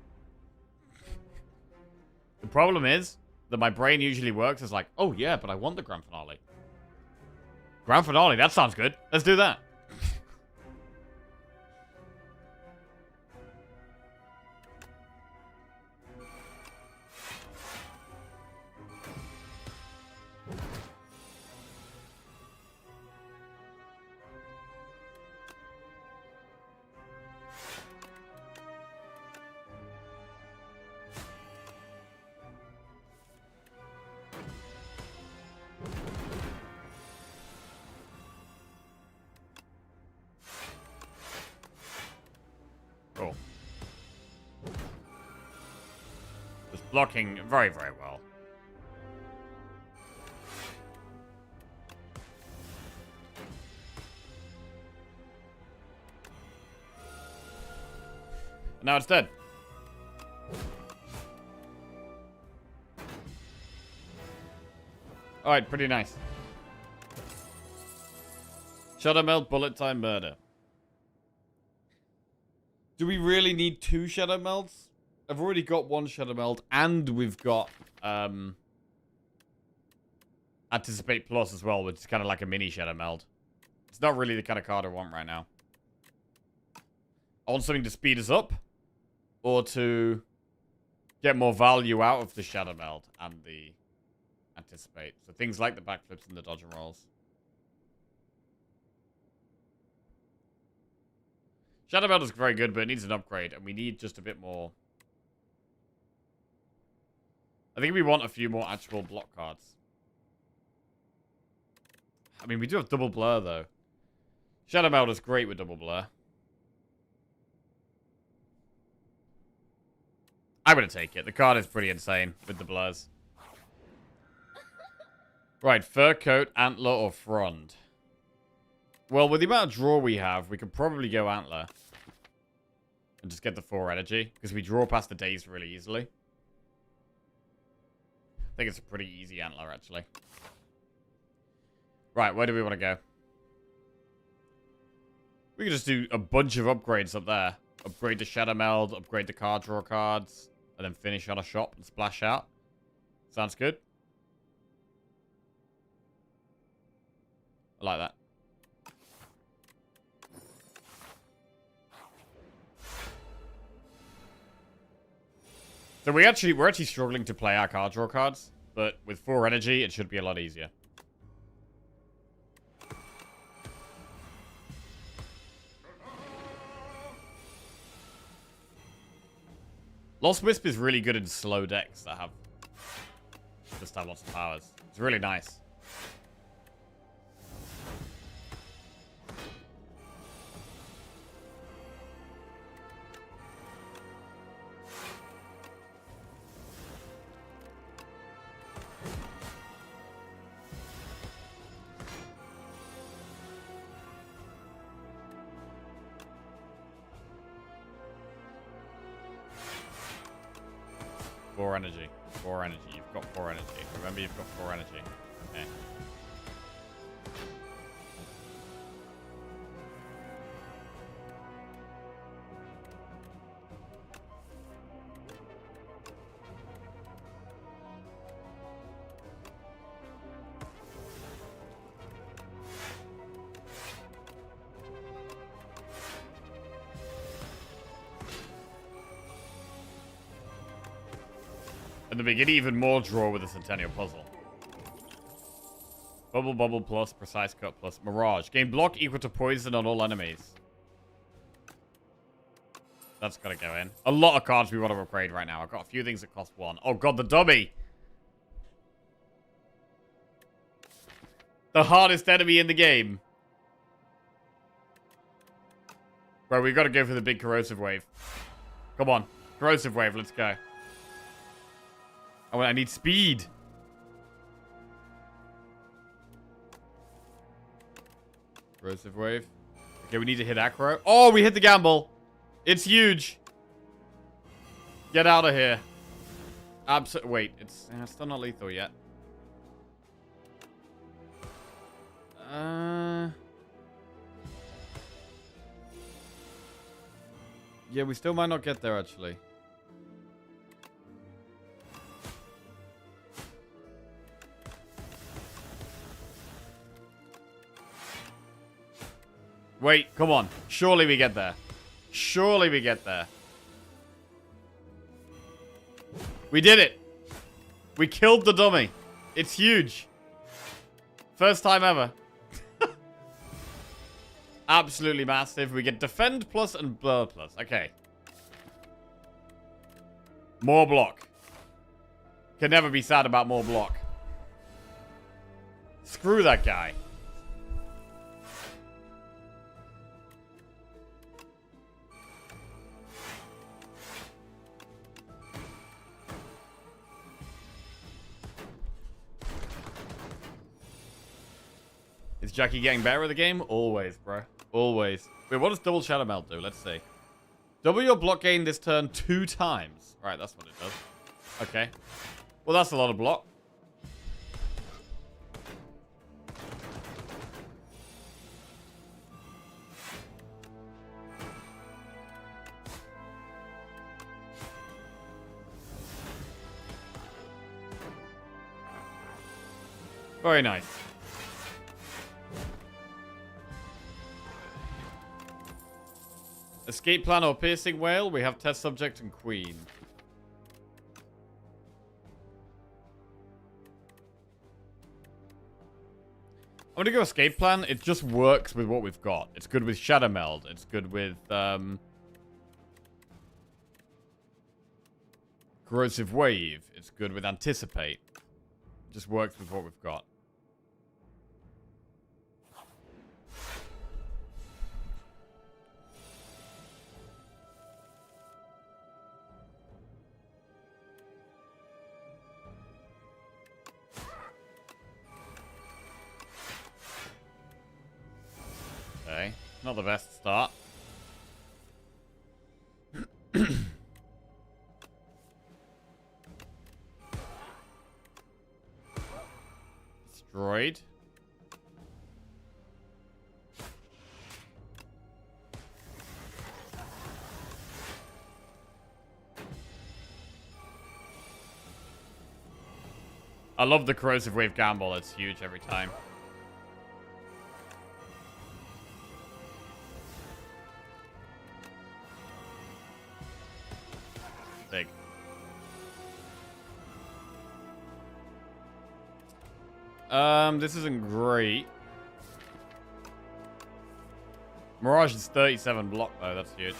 The problem is that my brain usually works as like, oh yeah, but I want the grand finale. Grand finale, that sounds good. Let's do that. Cool. Just blocking very, very well. Now it's dead. Alright, pretty nice. Shadow Meld, Bullet Time, Murder. Do we really need 2 Shadow Melds? I've already got 1 Shadow Meld, and we've got Anticipate Plus as well, which is kind of like a mini Shadow Meld. It's not really the kind of card I want right now. I want something to speed us up, or to get more value out of the Shadow Meld and the Anticipate. So things like the backflips and the dodge and rolls. Shadow Belder's very good, but it needs an upgrade, and we need just a bit more. I think we want a few more actual block cards. I mean, we do have double blur, though. Shadow Belder's great with double blur. I'm going to take it. The card is pretty insane with the blurs. Right, fur coat, antler, or frond. Well, with the amount of draw we have, we could probably go antler. And just get the 4 energy. Because we draw past the days really easily. I think it's a pretty easy antler, actually. Right, where do we want to go? We could just do a bunch of upgrades up there. Upgrade the Shadow Meld, upgrade the card draw cards, and then finish on a shop and splash out. Sounds good. I like that. So we're actually struggling to play our card draw cards, but with 4 energy, it should be a lot easier. Lost Wisp is really good in slow decks that have lots of powers. It's really nice. Four energy. 4 energy. You've got 4 energy. Remember, you've got 4 energy. Okay. And then we get even more draw with the Centennial Puzzle. Bubble Bubble plus, Precise Cut plus, Mirage. Gain block equal to poison on all enemies. That's gotta go in. A lot of cards we want to upgrade right now. I've got a few things that cost 1. Oh god, the dummy! The hardest enemy in the game. Bro, we've got to go for the big Corrosive Wave. Come on. Corrosive Wave, let's go. Oh, I need speed. Corrosive Wave. Okay, we need to hit Acro. Oh, we hit the gamble. It's huge. Get out of here. Wait, it's still not lethal yet. Yeah, we still might not get there, actually. Wait, come on. Surely we get there. Surely we get there. We did it. We killed the dummy. It's huge. First time ever. Absolutely massive. We get Defend plus and Blur plus. Okay. More block. Can never be sad about more block. Screw that guy. Is Jackie getting better at the game? Always, bro. Always. Wait, what does double Shadow Melt do? Let's see. Double your block gain this turn 2 times. Right, that's what it does. Okay. Well, that's a lot of block. Very nice. Escape plan or piercing whale. We have test subject and queen. I'm gonna go escape plan. It just works with what we've got. It's good with Shadow Meld. It's good with Corrosive Wave. It's good with Anticipate. It just works with what we've got. Okay, not the best start. Destroyed. I love the Corrosive Wave gamble. It's huge every time. Big. This isn't great. Mirage is 37 block though, that's huge.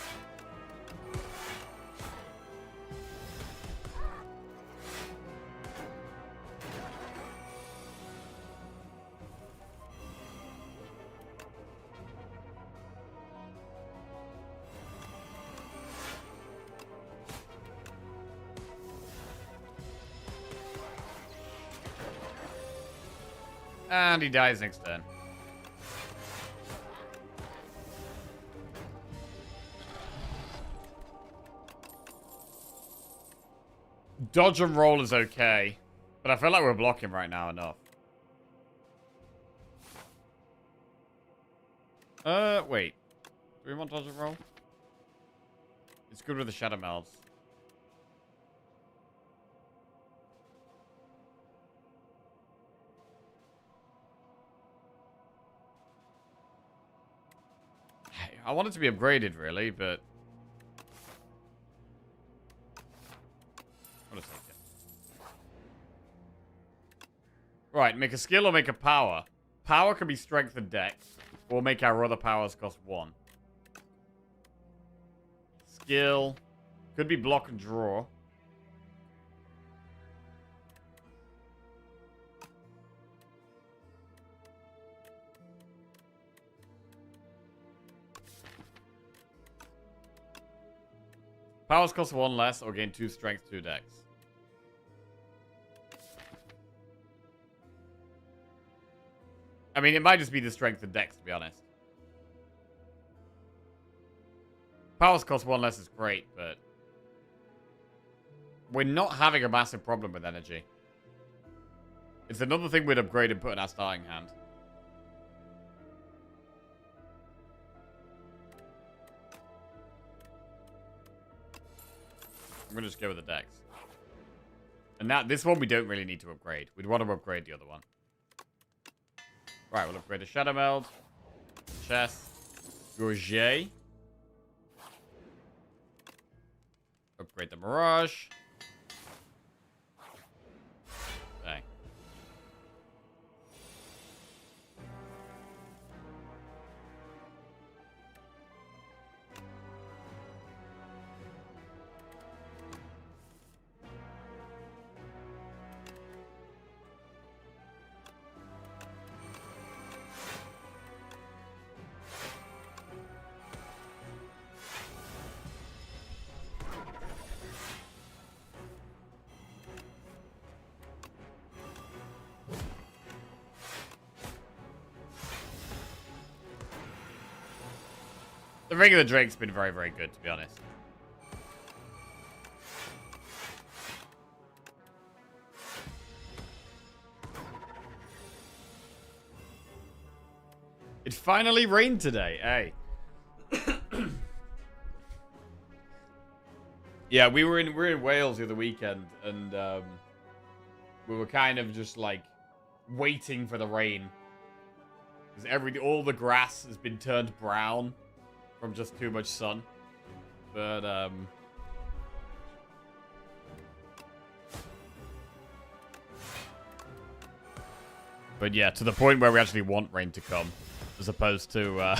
And he dies next turn. Dodge and roll is okay. But I feel like we're blocking right now enough. Wait. Do we want dodge and roll? It's good with the Shadow Melds. I want it to be upgraded, really, but... I'll just take it. Right, make a skill or make a power. Power can be strength and dex, or make our other powers cost 1. Skill. Could be block and draw. Powers cost 1 less or gain 2 strength, 2 dex. I mean, it might just be the strength and dex, to be honest. Powers cost 1 less is great, but... we're not having a massive problem with energy. It's another thing we'd upgrade and put in our starting hand. I'm gonna just go with the dex. And now, this one we don't really need to upgrade. We'd want to upgrade the other one. Right, we'll upgrade the Shadow Meld. Chest. Gorget. Upgrade the Mirage. Dang. The regular Drake's been very, very good, to be honest. It finally rained today, hey. Yeah, we were in Wales the other weekend, and we were kind of just like waiting for the rain, because all the grass has been turned brown from just too much sun. But But yeah, to the point where we actually want rain to come. As opposed to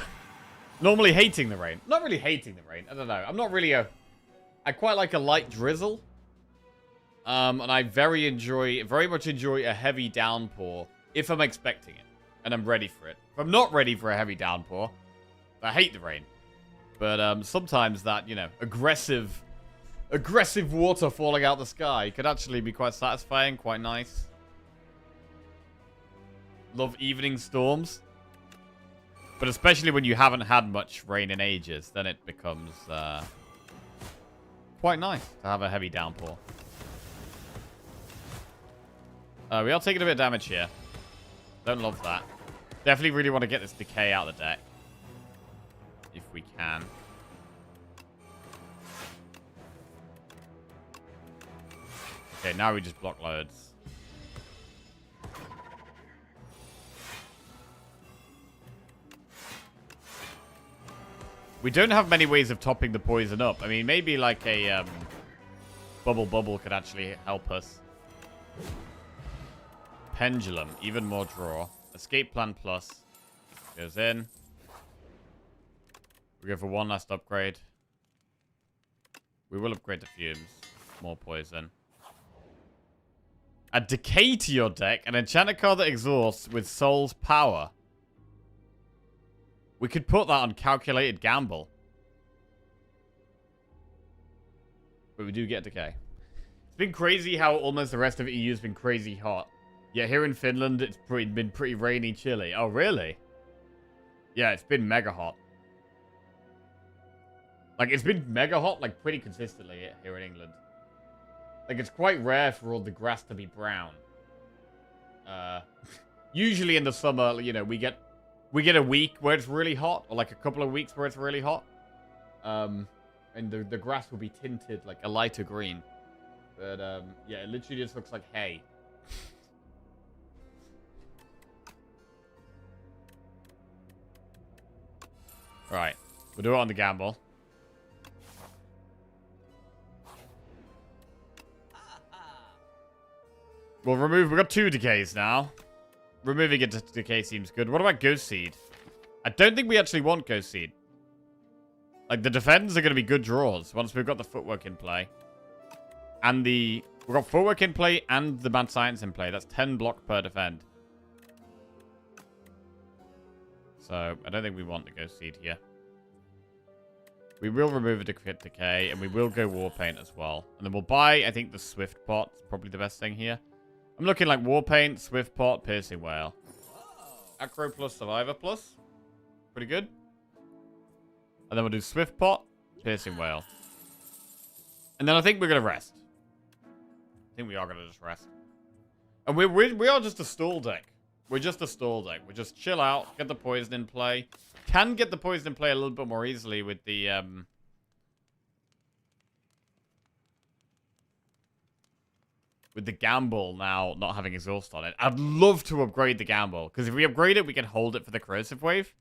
normally hating the rain. Not really hating the rain. I don't know. I'm not really a... I quite like a light drizzle. And I very much enjoy a heavy downpour if I'm expecting it. And I'm ready for it. If I'm not ready for a heavy downpour, I hate the rain. But sometimes that, you know, aggressive water falling out the sky could actually be quite satisfying, quite nice. Love evening storms. But especially when you haven't had much rain in ages, then it becomes quite nice to have a heavy downpour. We are taking a bit of damage here. Don't love that. Definitely really want to get this decay out of the deck. If we can. Okay, now we just block loads. We don't have many ways of topping the poison up. I mean, maybe like a bubble could actually help us. Pendulum, even more draw. Escape plan plus. Goes in. We go for one last upgrade. We will upgrade the fumes. More poison. Add decay to your deck. An enchanted card that exhausts with soul's power. We could put that on calculated gamble. But we do get decay. It's been crazy how almost the rest of EU has been crazy hot. Yeah, here in Finland, it's been pretty rainy, chilly. Oh, really? Yeah, it's been mega hot. Like, it's been mega hot, like, pretty consistently here in England. Like, it's quite rare for all the grass to be brown. Usually in the summer, you know, we get a week where it's really hot, or like a couple of weeks where it's really hot. And the grass will be tinted like a lighter green. But, yeah, it literally just looks like hay. Right. We'll do it on the gamble. We'll remove... We've got 2 decays now. Removing it to decay seems good. What about Ghost Seed? I don't think we actually want Ghost Seed. Like, the defends are going to be good draws once we've got the footwork in play. And the... We've got footwork in play and the mad science in play. That's 10 block per defend. So, I don't think we want the Ghost Seed here. We will remove a decay, and we will go War Paint as well. And then we'll buy, I think, the Swift Pot. It's probably the best thing here. I'm looking like War Paint, Swift Pot, Piercing Whale. Acro plus Survivor plus. Pretty good. And then we'll do Swift Pot, Piercing Whale. And then I think we're going to rest. I think we are going to just rest. And we are just a stall deck. We're just a stall deck. We just chill out, get the poison in play. Can get the poison in play a little bit more easily with the gamble now not having exhaust on it. I'd love to upgrade the gamble, because if we upgrade it, we can hold it for the corrosive wave.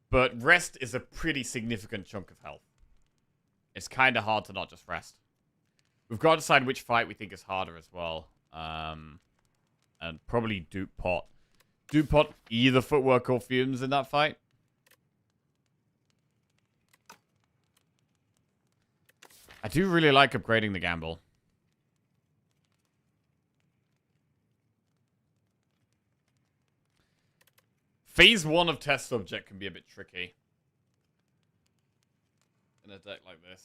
But rest is a pretty significant chunk of health. It's kind of hard to not just rest. We've got to decide which fight we think is harder as well. And probably Dupe Pot. Dupe Pot either footwork or fumes in that fight. I do really like upgrading the gamble. Phase 1 of Test Subject can be a bit tricky. In a deck like this.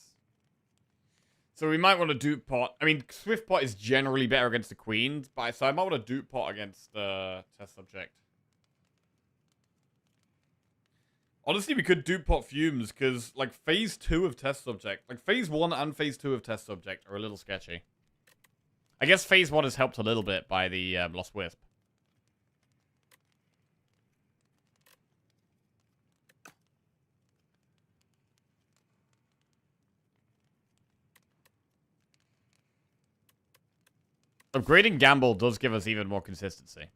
So we might want to Dupe Pot. I mean, Swift Pot is generally better against the Queens, but so I might want to Dupe Pot against Test Subject. Honestly, we could Dupe Pot Fumes, because, like, Phase 2 of Test Subject... Like, Phase 1 and Phase 2 of Test Subject are a little sketchy. I guess Phase 1 is helped a little bit by the Lost Wisp. Upgrading Gamble does give us even more consistency.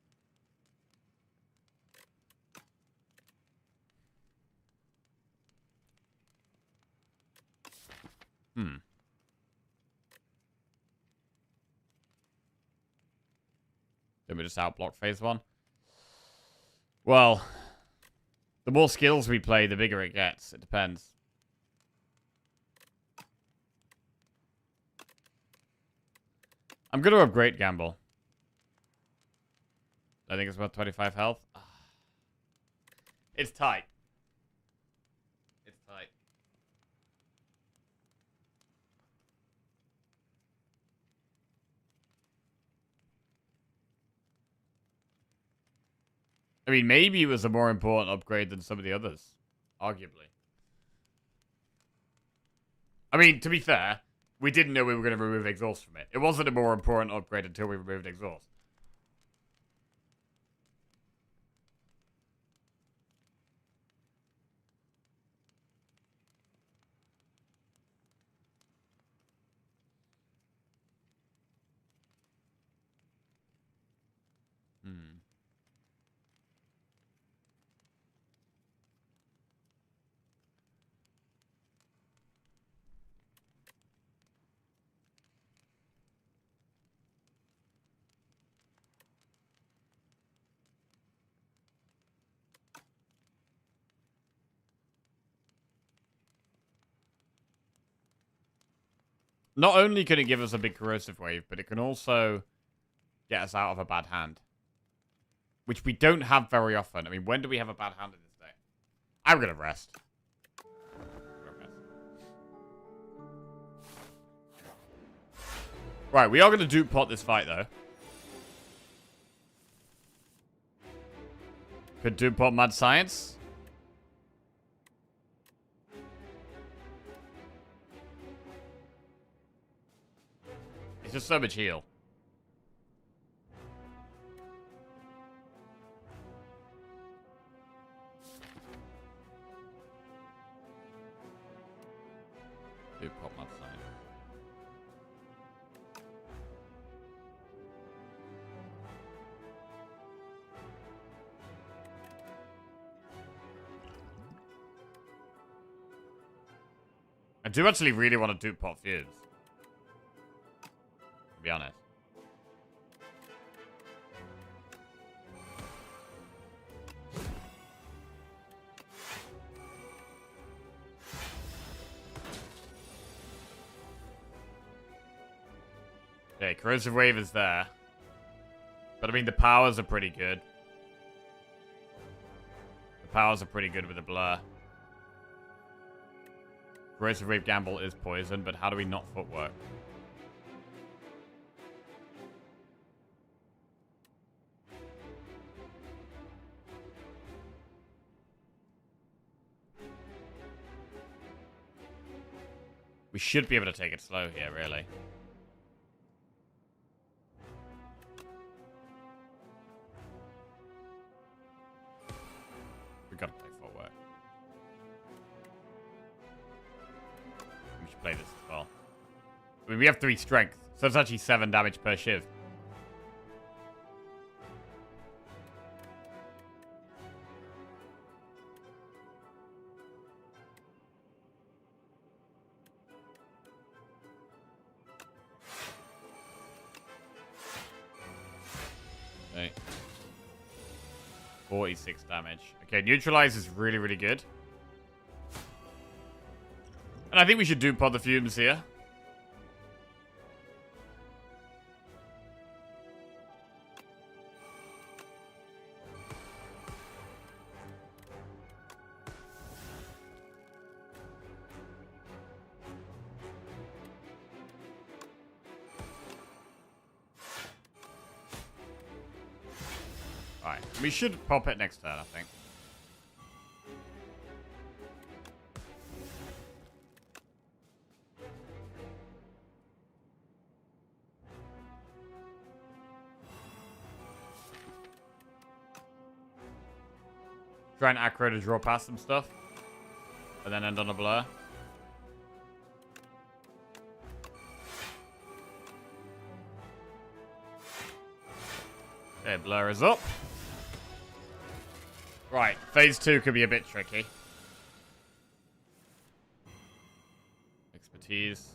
we just outblock phase 1? Well, the more skills we play, the bigger it gets. It depends. I'm going to upgrade Gamble. I think it's about 25 health. It's tight. It's tight. I mean, maybe it was a more important upgrade than some of the others. Arguably. I mean, to be fair, we didn't know we were going to remove exhaust from it. It wasn't a more important upgrade until we removed exhaust. Not only can it give us a big corrosive wave, but it can also get us out of a bad hand. Which we don't have very often. I mean, when do we have a bad hand in this day? I'm going to rest. Right, we are going to dupe pot this fight, though. Could dupe pot Mad Science. It's just so much heal. Dupe pot Mad Science. I do actually really want to dupe pot Fuse. To be honest. Okay, corrosive wave is there. But I mean, the powers are pretty good. The powers are pretty good with the blur. Corrosive wave gamble is poison, but how do we not footwork? We should be able to take it slow here, really. We've got to play footwork. We should play this as well. I mean, we have 3 strength, so it's actually 7 damage per shiv. Okay. 46 damage. Okay, neutralize is really, really good. And I think we should do pod the fumes here. Alright, we should pop it next turn, I think. Try and acro to draw past some stuff. And then end on a blur. Okay, blur is up. Right, phase 2 could be a bit tricky. Expertise.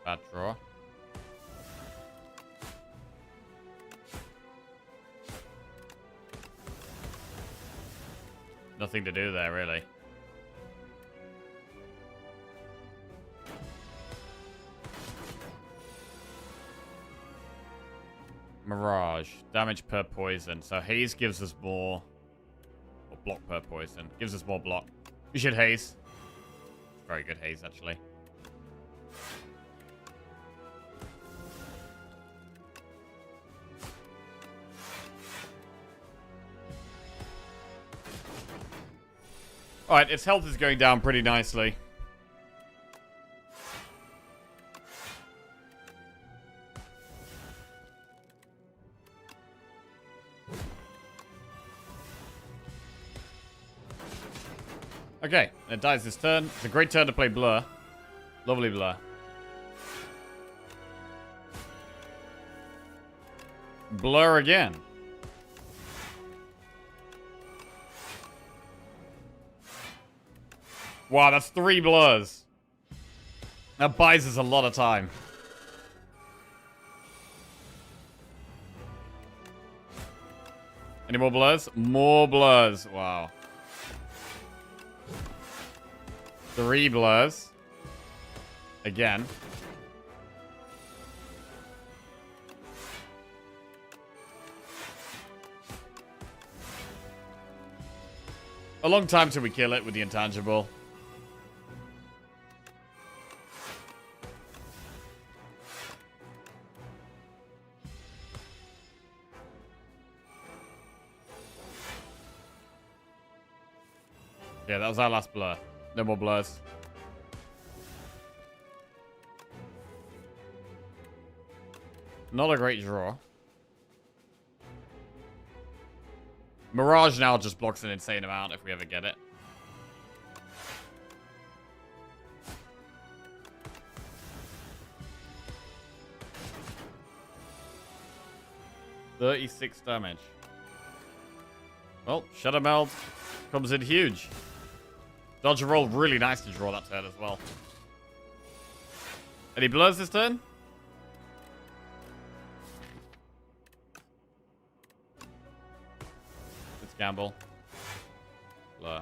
Bad draw. Nothing to do there, really. Mirage. Damage per poison. So haze gives us more... Or block per poison. Gives us more block. We should haze. Very good haze, actually. Alright, its health is going down pretty nicely. Okay, it dies this turn. It's a great turn to play Blur. Lovely Blur. Blur again. Wow, that's 3 blurs. That buys us a lot of time. Any more blurs? More blurs. Wow. 3 blurs. Again. A long time till we kill it with the intangible. Yeah, that was our last blur. No more blurs. Not a great draw. Mirage now just blocks an insane amount if we ever get it. $36 damage. Well, Shadow Meld comes in huge. Dodge rolled really nice to draw that turn as well. Any blurs this turn? Let's gamble. Blur.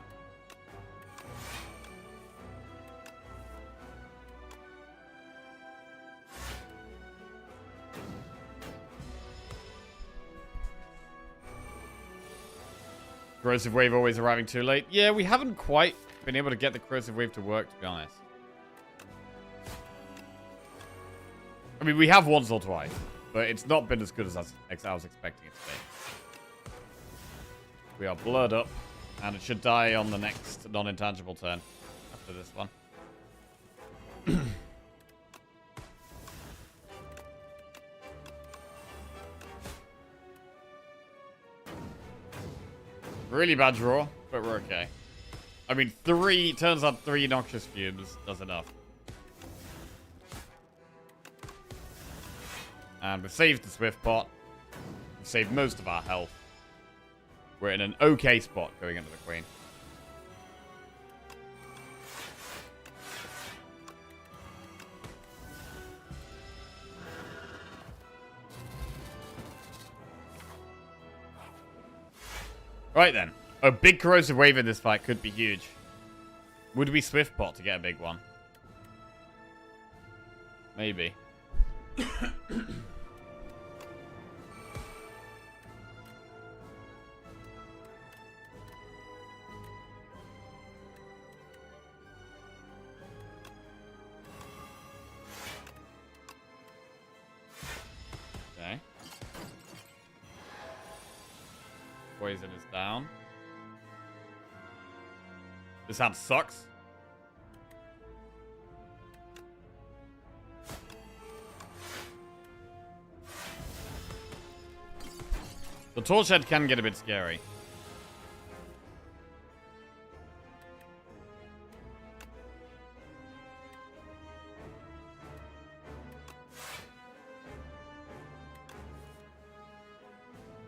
Corrosive Wave always arriving too late. Yeah, we haven't quite been able to get the Corrosive Wave to work, to be honest. I mean, we have once or twice, but it's not been as good as I was expecting it to be. We are blurred up, and it should die on the next non-intangible turn after this one. Really bad draw, but we're okay. I mean, turns out 3 Noxious Fumes does enough. And we've saved the Swift Pot. We've saved most of our health. We're in an okay spot going into the Queen. Right then. A big Corrosive Wave in this fight could be huge. Would we Swift Pot to get a big one? Maybe. Okay. Poison is down. This hand sucks. The Torch Head can get a bit scary.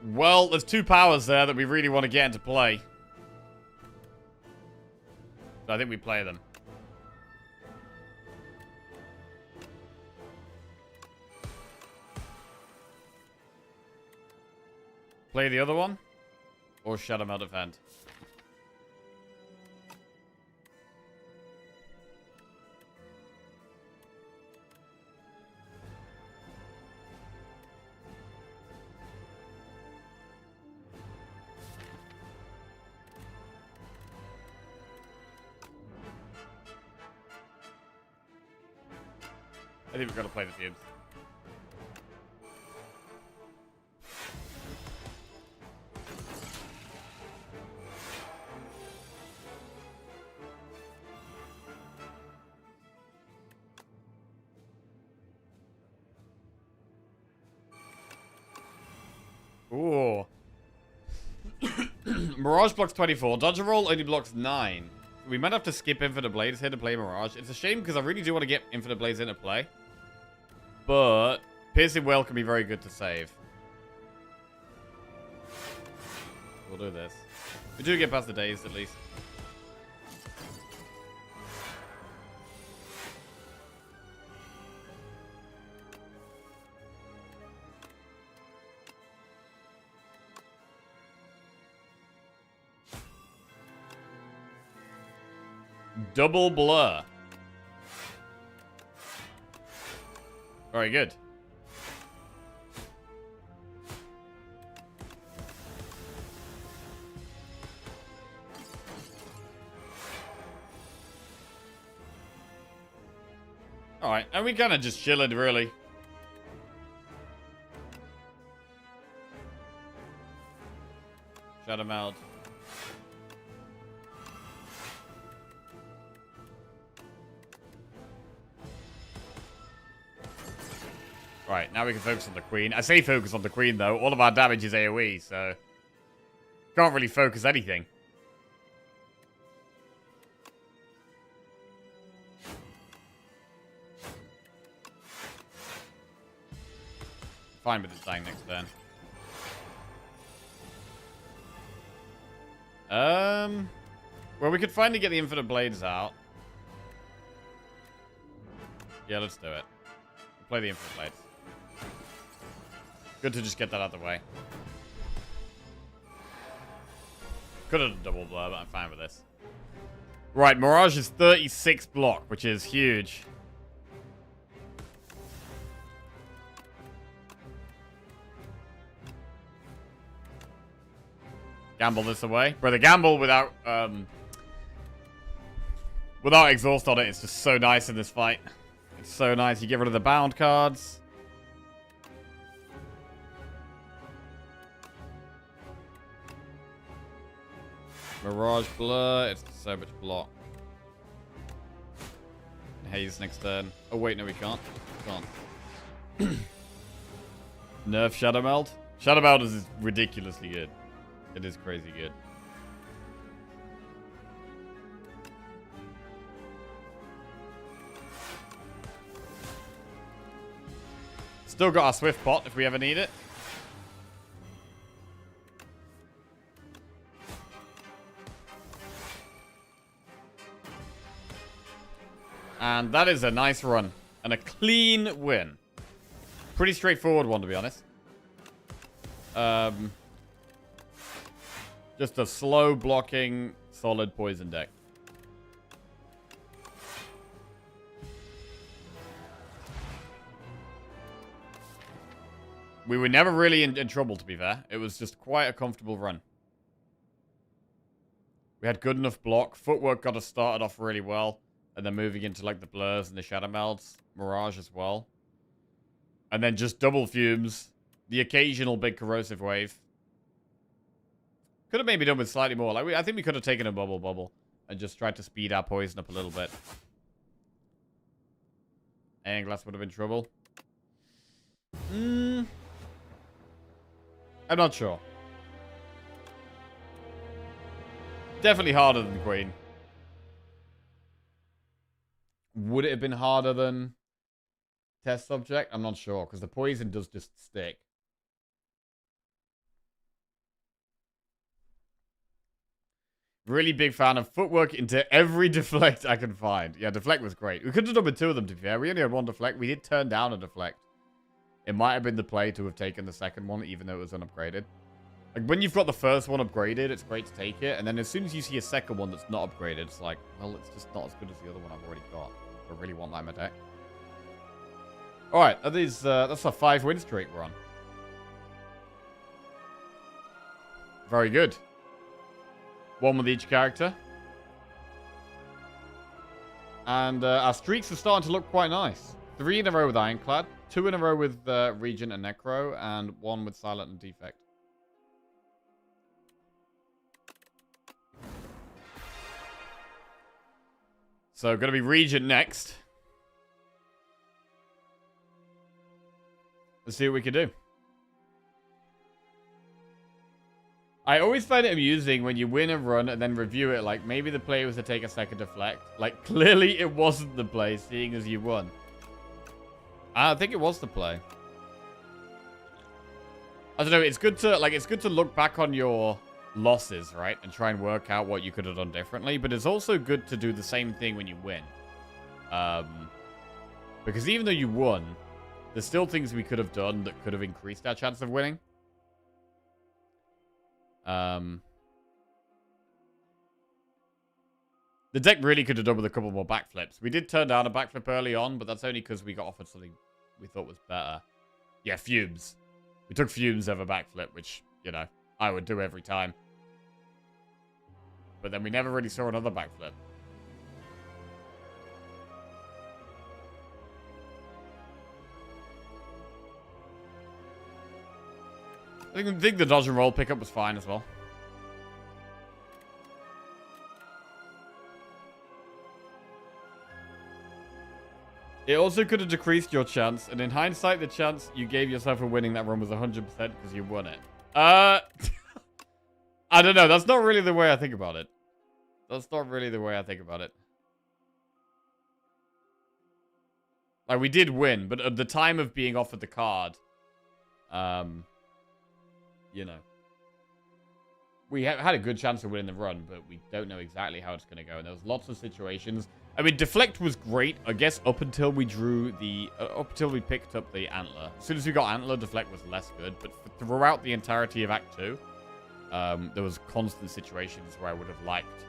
Well, there's 2 powers there that we really want to get into play. So I think we play them. Play the other one? Or Shadow Meld Defend? I think we've got to play the fumes. Ooh. Mirage blocks 24. Dodge and roll only blocks 9. We might have to skip Infinite Blades here to play Mirage. It's a shame because I really do want to get Infinite Blades into play. But Piercing Wail can be very good to save. We'll do this. We do get past the days at least. Double blur. Very good. Alright, and we kind of just chilling, really. Shadow Meld. Right, now we can focus on the Queen. I say focus on the Queen, though. All of our damage is AoE, so... Can't really focus anything. Fine with this dying next turn. Well, we could finally get the Infinite Blades out. Yeah, let's do it. We'll play the Infinite Blades. Good to just get that out of the way. Could have done double blur, but I'm fine with this. Right, Mirage is 36 block, which is huge. Gamble this away. Brother, gamble without exhaust on it. It's just so nice in this fight. It's so nice. You get rid of the bound cards. Mirage blur. It's so much block. Haze next turn. Oh wait, no we can't. Can't. Nerf Shadow Meld. Shadow Meld is ridiculously good. It is crazy good. Still got our Swift Pot if we ever need it. And that is a nice run. And a clean win. Pretty straightforward one, to be honest. Just a slow blocking, solid poison deck. We were never really in trouble, to be fair. It was just quite a comfortable run. We had good enough block. Footwork got us started off really well. And then moving into like the blurs and the shadow melds. Mirage as well. And then just double fumes. The occasional big corrosive wave. Could have maybe done with slightly more. Like I think we could have taken a bubble and just tried to speed our poison up a little bit. Iron Glass would have been trouble. I'm not sure. Definitely harder than Queen. Would it have been harder than Test Subject? I'm not sure, because the poison does just stick. Really big fan of footwork into every deflect I can find. Yeah, deflect was great. We could have done with 2 of them, to be fair. We only had 1 deflect. We did turn down a deflect. It might have been the play to have taken the second one, even though it was unupgraded. Like, when you've got the first one upgraded, it's great to take it. And then as soon as you see a second one that's not upgraded, it's like, well, it's just not as good as the other one I've already got. I really want that in my deck. Alright, are these, that's a 5-win streak we're on. Very good. 1 with each character. And our streaks are starting to look quite nice. 3 in a row with Ironclad, 2 in a row with Regent and Necro, and 1 with Silent and Defect. So, gonna be Regent next. Let's see what we can do. I always find it amusing when you win a run and then review it, like, maybe the play was to take a second deflect. Like, clearly it wasn't the play, seeing as you won. I think it was the play. I don't know, it's good to look back on your losses, right? And try and work out what you could have done differently. But it's also good to do the same thing when you win. Because even though you won, there's still things we could have done that could have increased our chance of winning. The deck really could have done with a couple more backflips. We did turn down a backflip early on, but that's only because we got offered something we thought was better. Yeah, Fumes. We took Fumes over backflip, which, you know, I would do every time. But then we never really saw another backflip. I think the dodge and roll pickup was fine as well. It also could have decreased your chance, and in hindsight, the chance you gave yourself of winning that run was 100% because you won it. I don't know. That's not really the way I think about it. That's not really the way I think about it. Like, we did win, but at the time of being offered the card, you know, we had a good chance of winning the run, but we don't know exactly how it's going to go. And there was lots of situations. I mean, Deflect was great, I guess, up until we drew the... up until we picked up the Antler. As soon as we got Antler, Deflect was less good. But throughout the entirety of Act 2, there was constant situations where I would have liked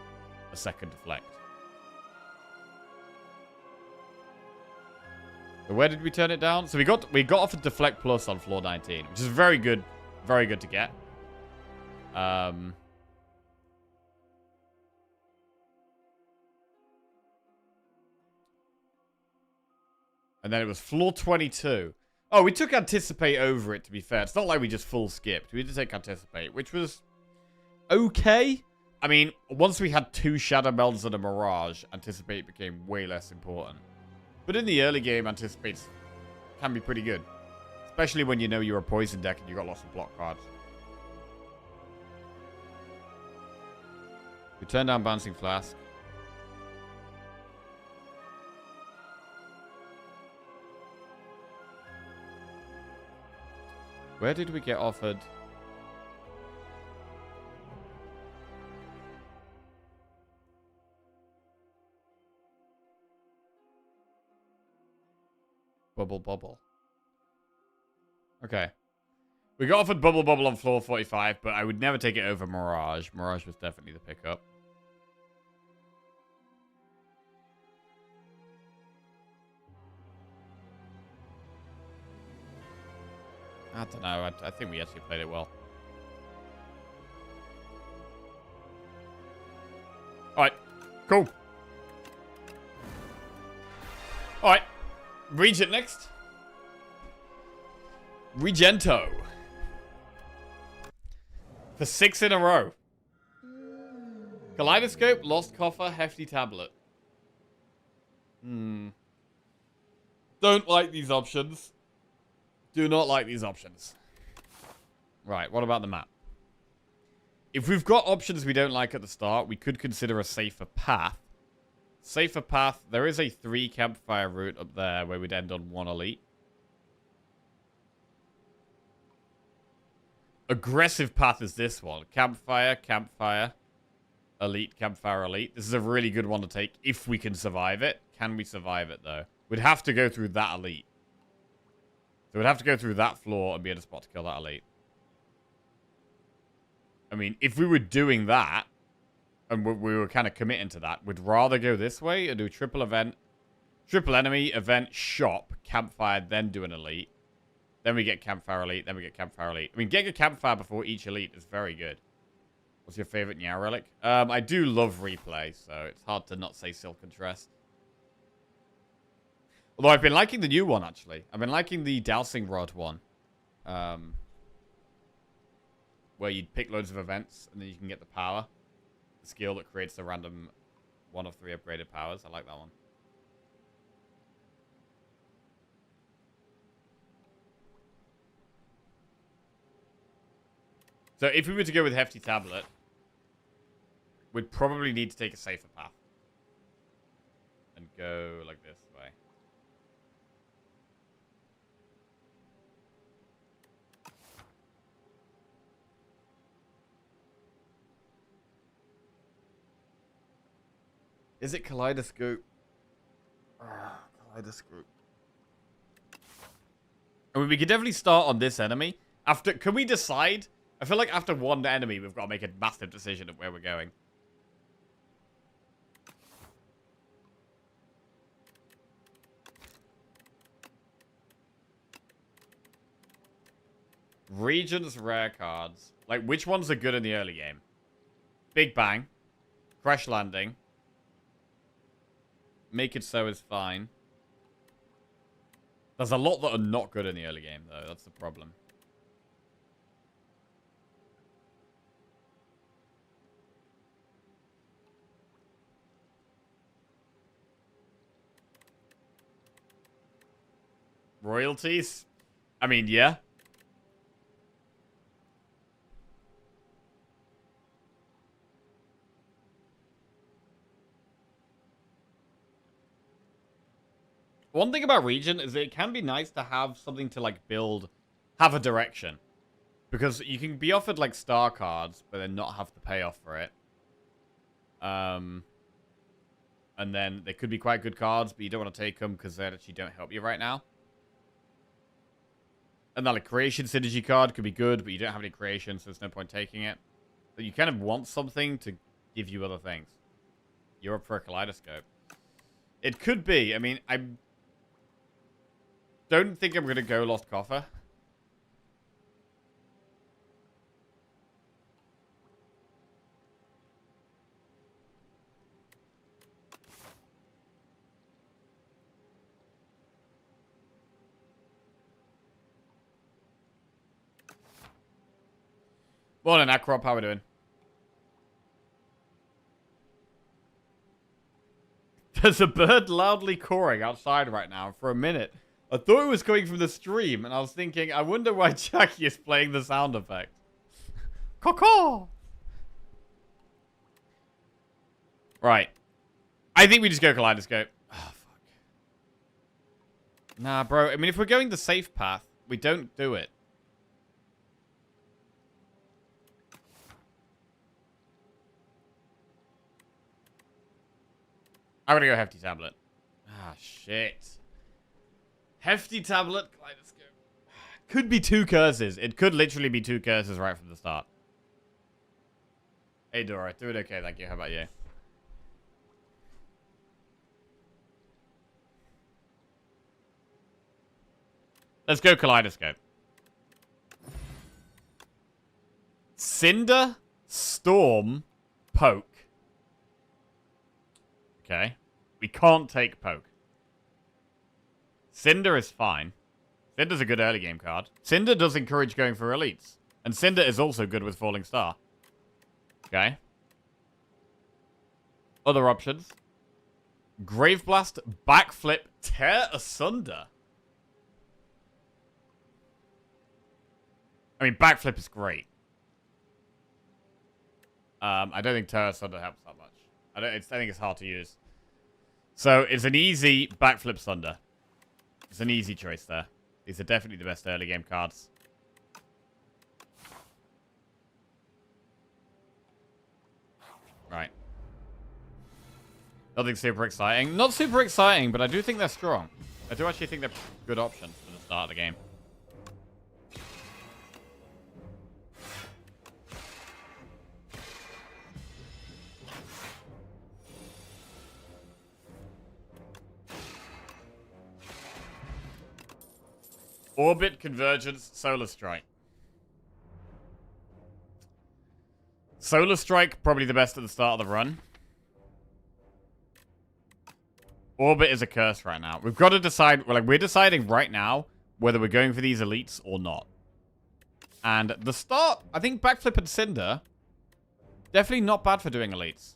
a second Deflect. So where did we turn it down? So we got offered Deflect Plus on floor 19, which is very good to get. And then it was floor 22. Oh, we took Anticipate over it, to be fair. It's not like we just full skipped. We did take Anticipate, which was okay. I mean, once we had 2 Shadow Melds and a Mirage, Anticipate became way less important. But in the early game, Anticipate can be pretty good. Especially when you know you're a poison deck and you got lots of block cards. We turn down Bouncing Flask. Where did we get offered? Bubble. Okay. We got offered Bubble on floor 45, but I would never take it over Mirage. Mirage was definitely the pickup. I don't know. I think we actually played it well. Alright. Cool. Alright. Regent next. Regento. For 6 in a row. Kaleidoscope, Lost Coffer, Hefty Tablet. Don't like these options. Do not like these options. Right, what about the map? If we've got options we don't like at the start, we could consider a safer path. Safer path, there is a 3 campfire route up there where we'd end on 1 elite. Aggressive path is this one. Campfire, elite, campfire, elite. This is a really good one to take if we can survive it. Can we survive it, though? We'd have to go through that elite. So we'd have to go through that floor and be at a spot to kill that elite. I mean, if we were doing that, and we were kind of committing to that, we'd rather go this way and do triple event, triple enemy, event, shop, campfire, then do an elite. Then we get campfire elite, then we get campfire elite. I mean, getting a campfire before each elite is very good. What's your favorite Niao relic? I do love replay, so it's hard to not say Silken Tress. Although I've been liking the new one, actually. I've been liking the dowsing rod one. Where you'd pick loads of events, and then you can get the power. The skill that creates the random 1 of 3 upgraded powers. I like that one. So if we were to go with Hefty Tablet, we'd probably need to take a safer path. And go like this way. Is it Kaleidoscope? Kaleidoscope. I mean, we could definitely start on this enemy. Can we decide? I feel like after one enemy, we've got to make a massive decision of where we're going. Regions, rare cards. Like, which ones are good in the early game? Big Bang. Crash Landing. Make It So is fine. There's a lot that are not good in the early game, though. That's the problem. Royalties? I mean, yeah. One thing about region is it can be nice to have something to, like, have a direction. Because you can be offered, like, star cards, but then not have the payoff for it. And then they could be quite good cards, but you don't want to take them because they actually don't help you right now. And that, like, creation synergy card could be good, but you don't have any creation, so there's no point taking it. But you kind of want something to give you other things. You're up for a Kaleidoscope. It could be. I mean, I don't think I'm going to go Lost Coffer. Morning, Akrop. How we doing? There's a bird loudly cawing outside right now for a minute. I thought it was coming from the stream, and I was thinking, I wonder why Jackie is playing the sound effect. Caw-caw! Right. I think we just go Kaleidoscope. Oh, fuck. Nah, bro. I mean, if we're going the safe path, we don't do it. I'm gonna go Hefty Tablet. Ah, shit. Hefty Tablet, Kaleidoscope. Could be 2 curses. It could literally be 2 curses right from the start. Hey, Dora. Doing okay, thank you. How about you? Let's go Kaleidoscope. Cinder, Storm, Poke. Okay. We can't take Poke. Cinder is fine. Cinder's a good early game card. Cinder does encourage going for elites. And Cinder is also good with Falling Star. Okay. Other options. Grave Blast, Backflip, Tear Asunder. I mean, Backflip is great. I don't think Tear Asunder helps that much. I think it's hard to use. So, it's an easy Backflip Sunder. It's an easy choice there. These are definitely the best early game cards. Right. Nothing super exciting. Not super exciting, but I do think they're strong. I do actually think they're good options for the start of the game. Orbit, Convergence, Solar Strike. Solar Strike, probably the best at the start of the run. Orbit is a curse right now. We've got to decide, we're deciding right now whether we're going for these elites or not. And the start, I think Backflip and Cinder, definitely not bad for doing elites.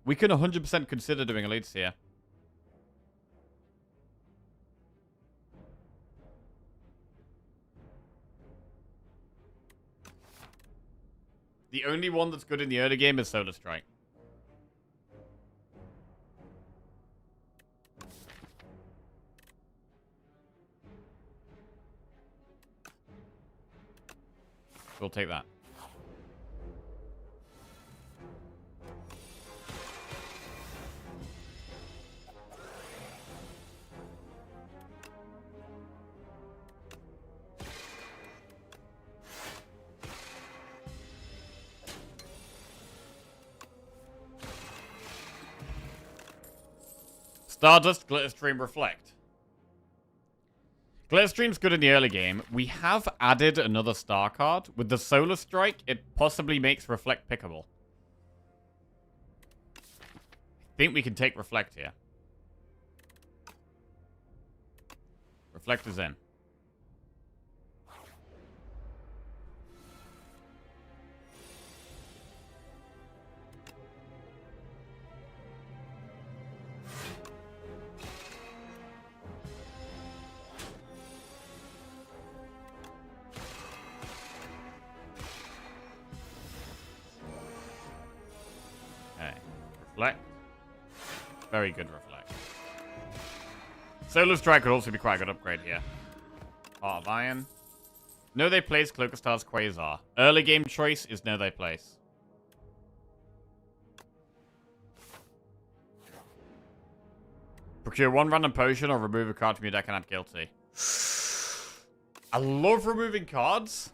We can 100% consider doing elites here. The only one that's good in the early game is Solar Strike. We'll take that. Stardust, Glitterstream, Reflect. Glitterstream's good in the early game. We have added another star card. With the Solar Strike, it possibly makes Reflect pickable. I think we can take Reflect here. Reflect is in. Reflect. Very good Reflect. Solar Strike could also be quite a good upgrade here. Heart of Iron. No They Place, Cloak of Stars, Quasar. Early game choice is No They Place. Procure one random potion or remove a card from your deck and add Guilty. I love removing cards,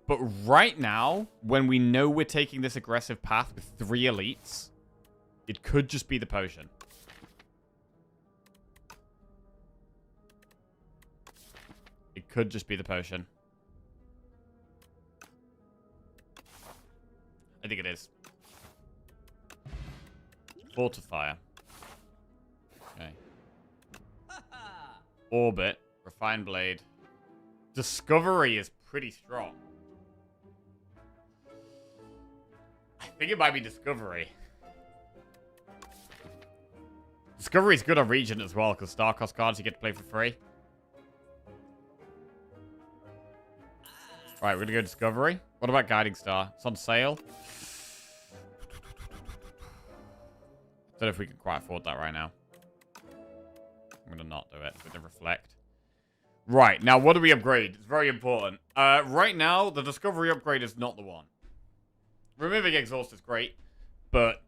but right now, when we know we're taking this aggressive path with 3 elites, it could just be the potion. It could just be the potion. I think it is. Fortifier. Okay. Orbit. Refined Blade. Discovery is pretty strong. I think it might be Discovery. Discovery's good on Regent as well, because star cost cards you get to play for free. Alright, we're gonna go Discovery. What about Guiding Star? It's on sale. Don't know if we can quite afford that right now. I'm gonna not do it. We're gonna Reflect. Right, now what do we upgrade? It's very important. Right now, the Discovery upgrade is not the one. Removing Exhaust is great, but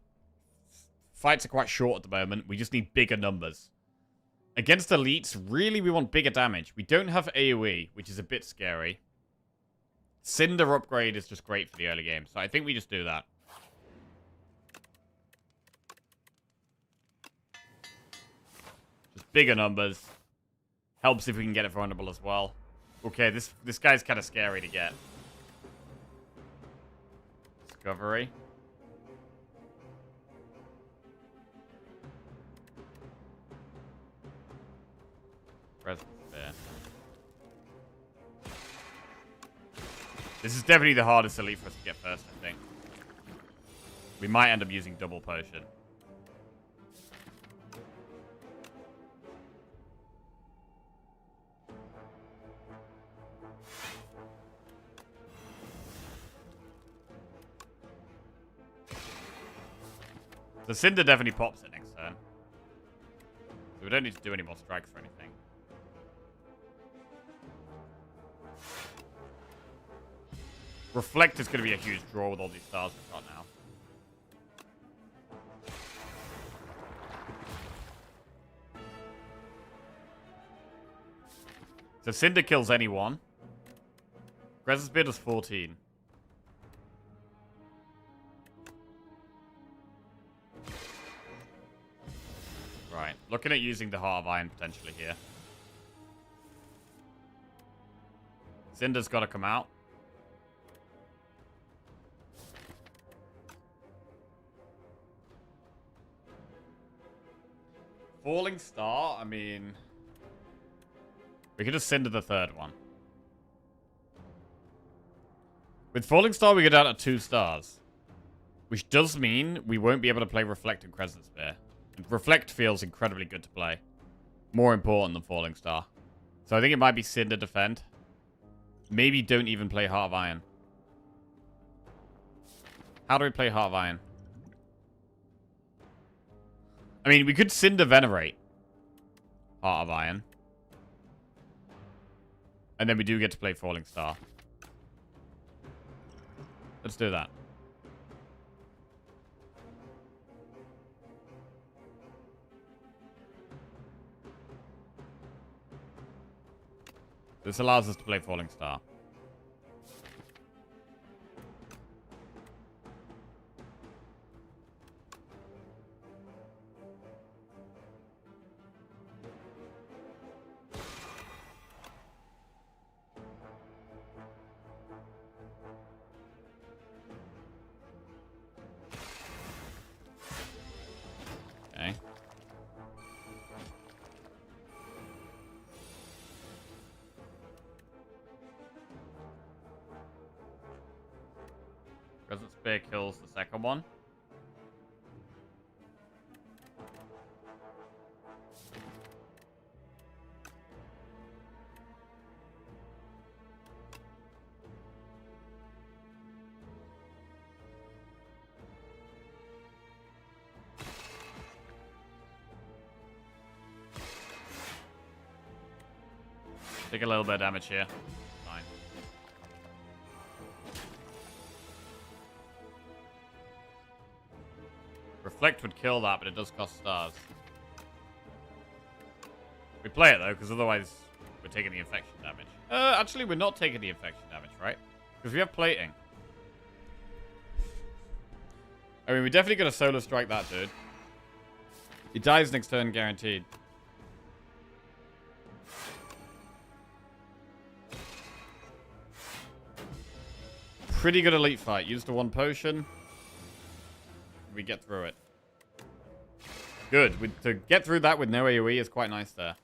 fights are quite short at the moment. We just need bigger numbers. Against elites, really we want bigger damage. We don't have AoE, which is a bit scary. Cinder upgrade is just great for the early game, so I think we just do that. Just bigger numbers. Helps if we can get it vulnerable as well. Okay, this guy's kind of scary to get. Discovery. This is definitely the hardest elite for us to get first, I think. We might end up using double potion. The Cinder definitely pops it next turn. So we don't need to do any more strikes or anything. Reflect is going to be a huge draw with all these stars we've got now. So Cinder kills anyone. Grez's Beard is 14. Right, looking at using the Heart of Iron potentially here. Cinder's got to come out. Falling Star, I mean... We could just cinder the third one. With Falling Star, we go down to 2 stars. Which does mean we won't be able to play Reflect and Crescent Spear. And Reflect feels incredibly good to play. More important than Falling Star. So I think it might be Cinder Defend. Maybe don't even play Heart of Iron. How do we play Heart of Iron? I mean, we could Cinder Venerate Heart of Iron. And then we do get to play Falling Star. Let's do that. This allows us to play Falling Star. Okay. Crescent Spear kills the second one. Take a little bit of damage here. Fine. Reflect would kill that, but it does cost stars. We play it, though, because otherwise we're taking the infection damage. Actually, we're not taking the infection damage, right? Because we have plating. I mean, we're definitely going to solo strike that dude. He dies next turn, guaranteed. Pretty good elite fight. Use the 1 potion. We get through it. Good. To get through that with no AoE is quite nice there.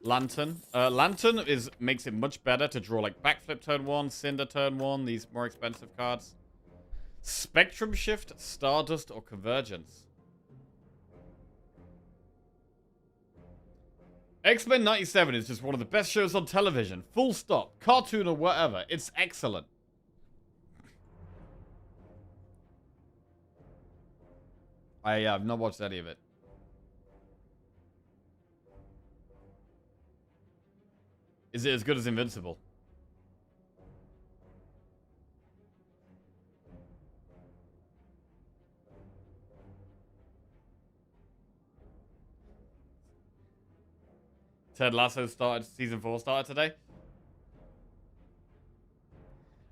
Lantern. Lantern makes it much better to draw like Backflip turn 1, Cinder turn 1, these more expensive cards. Spectrum Shift, Stardust, or Convergence. X-Men 97 is just one of the best shows on television. Full stop. Cartoon or whatever. It's excellent. I have not watched any of it. Is it as good as Invincible? Ted Lasso season 4 started today.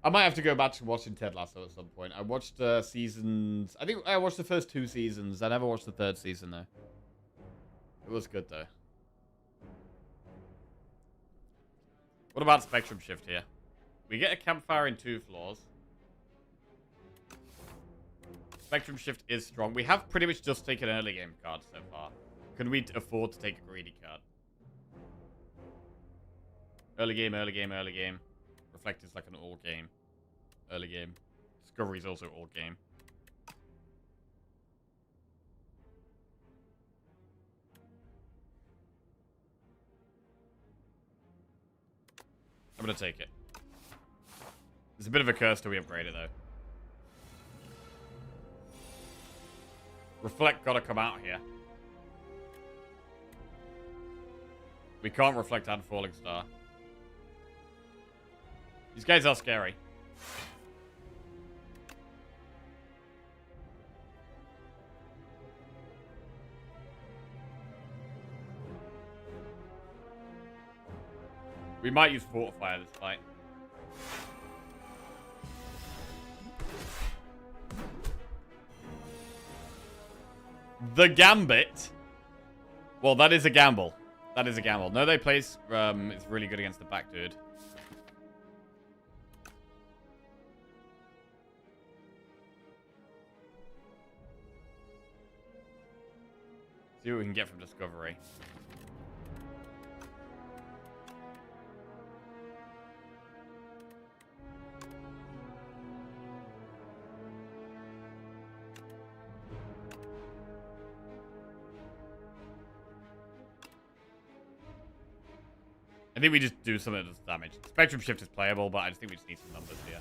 I might have to go back to watching Ted Lasso at some point. I watched seasons... I think I watched the first 2 seasons. I never watched the 3rd season, though. It was good, though. What about Spectrum Shift here? We get a campfire in 2 floors. Spectrum Shift is strong. We have pretty much just taken early game cards so far. Can we afford to take a greedy card? Early game, early game, early game. Reflect is like an all game. Early game. Discovery is also all game. I'm gonna take it. It's a bit of a curse till we upgrade it though. Reflect gotta come out here. We can't reflect and Falling Star. These guys are scary. We might use Fortify this fight. The Gambit. Well, that is a gamble. That is a gamble. No, they place is really good against the back dude. See what we can get from Discovery. I think we just do something that does damage. Spectrum Shift is playable, but I just think we just need some numbers here.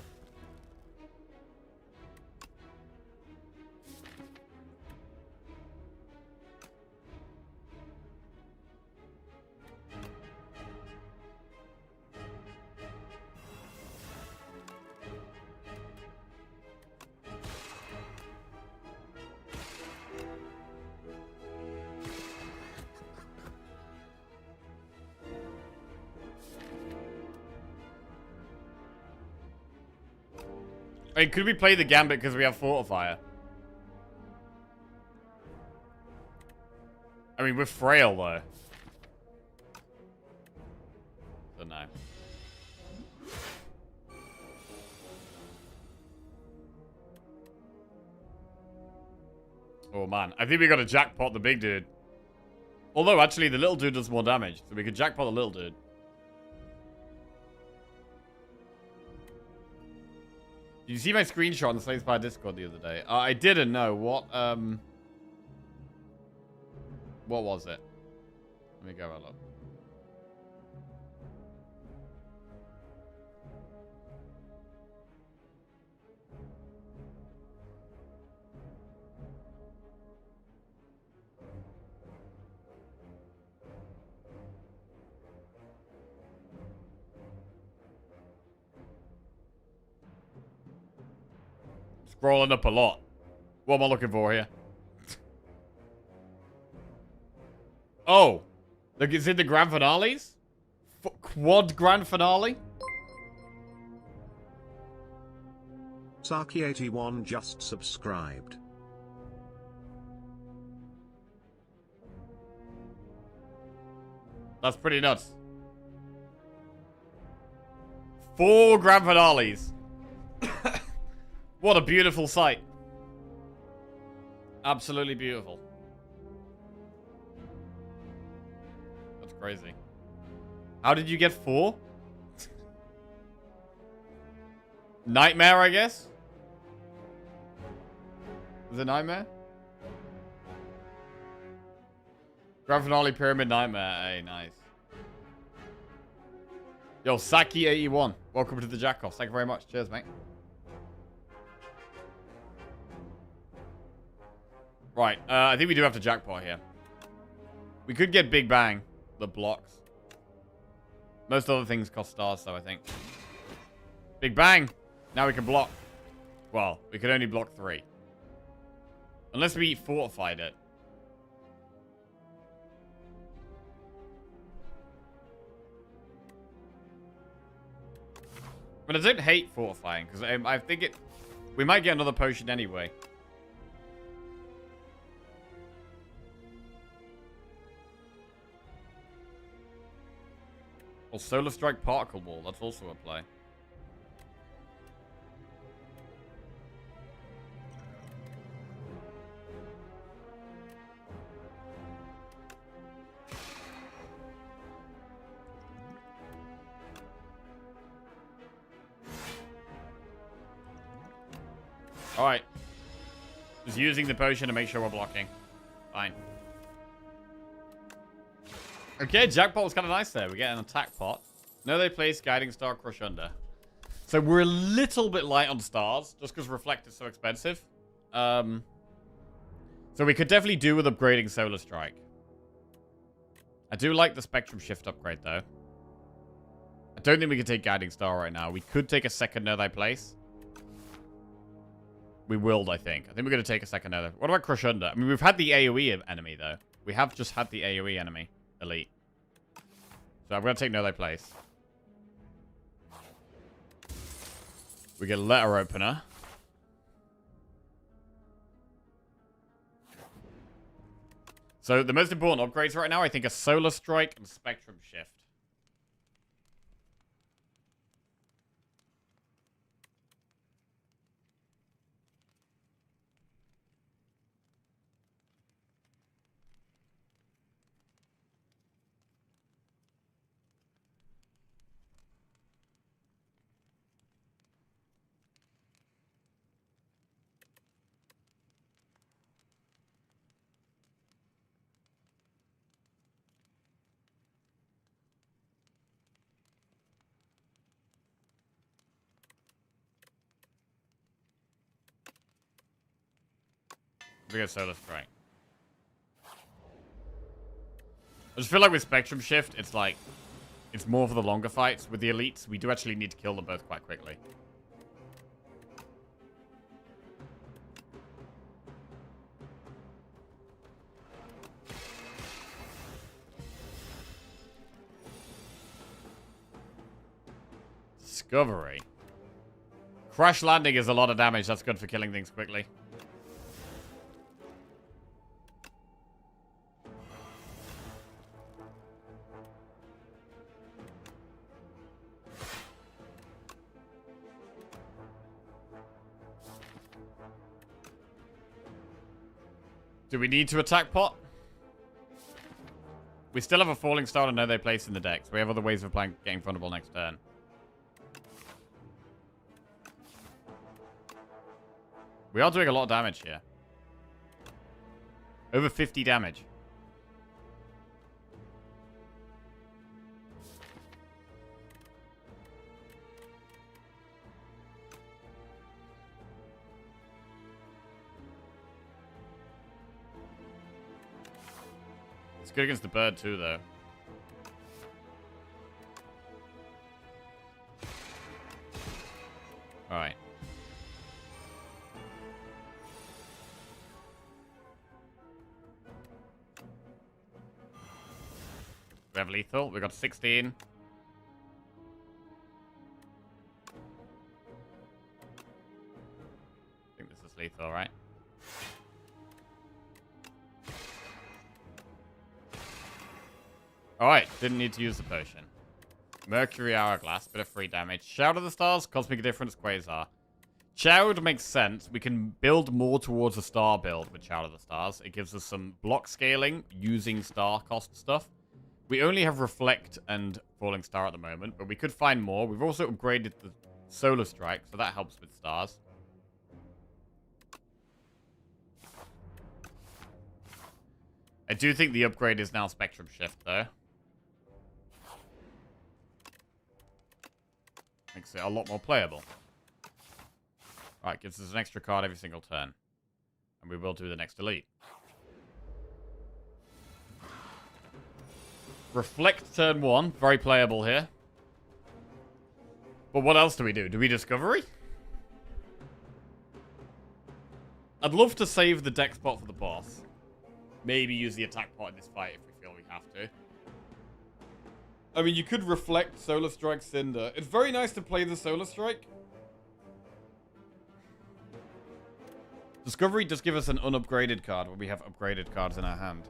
I mean, could we play the Gambit because we have Fortifier? I mean, we're frail, though. So, no. Oh, man. I think we got to jackpot the big dude. Although, actually, the little dude does more damage. So we could jackpot the little dude. Did you see my screenshot on the Slay the Spire Discord the other day? I didn't know. What was it? Let me go have a look. Scrolling up a lot. What am I looking for here? Oh. Look, is it the grand finales? Quad grand finale? Saki81 just subscribed. That's pretty nuts. 4 grand finales. What a beautiful sight. Absolutely beautiful. That's crazy. How did you get 4? Nightmare, I guess? Is it Nightmare? Grand Finale Pyramid Nightmare. Hey, nice. Yo, Saki81. Welcome to the Jackoff. Thank you very much. Cheers, mate. Right, I think we do have to jackpot here. We could get Big Bang, the blocks. Most other things cost stars, though, I think. Big Bang! Now we can block. Well, we could only block 3. Unless we fortified it. But I don't hate fortifying, because I think it... We might get another potion anyway. Or Solar Strike Particle Ball. That's also a play. Alright. Just using the potion to make sure we're blocking. Fine. Okay, jackpot was kind of nice there. We get an attack pot. No, they place Guiding Star, Crush Under. So we're a little bit light on stars, just because Reflect is so expensive. So we could definitely do with upgrading Solar Strike. I do like the Spectrum Shift upgrade, though. I don't think we can take Guiding Star right now. We could take a second Know Thy Place. We willed, I think. I think we're going to take a second Know Thy. What about Crush Under? I mean, we've had the AoE enemy, though. We have just had the AoE enemy. Elite. So I'm going to take Know Thy Place. We get Letter Opener. So the most important upgrades right now, I think, are Solar Strike and Spectrum Shift. We go Solar Strike. I just feel like with Spectrum Shift, it's like... It's more for the longer fights. With the elites, we do actually need to kill them both quite quickly. Discovery. Crash landing is a lot of damage. That's good for killing things quickly. Do we need to attack pot? We still have a falling star and know they place in the deck, so we have other ways of playing, getting frontable next turn. We are doing a lot of damage here. Over 50 damage. It's good against the bird too, though. Alright. We have lethal. We got 16. I think this is lethal, right? Alright, didn't need to use the potion. Mercury Hourglass, bit of free damage. Shout of the Stars, Cosmic Difference, Quasar. Shout makes sense. We can build more towards a star build with Shout of the Stars. It gives us some block scaling using star cost stuff. We only have Reflect and Falling Star at the moment, but we could find more. We've also upgraded the Solar Strike, so that helps with stars. I do think the upgrade is now Spectrum Shift, though. Makes it a lot more playable. Alright, gives us an extra card every single turn. And we will do the next elite. Reflect turn 1. Very playable here. But what else do we do? Do we Discovery? I'd love to save the deck spot for the boss. Maybe use the attack pot in this fight if we feel we have to. I mean, you could Reflect, Solar Strike, Cinder. It's very nice to play the Solar Strike. Discovery does give us an unupgraded card when we have upgraded cards in our hand.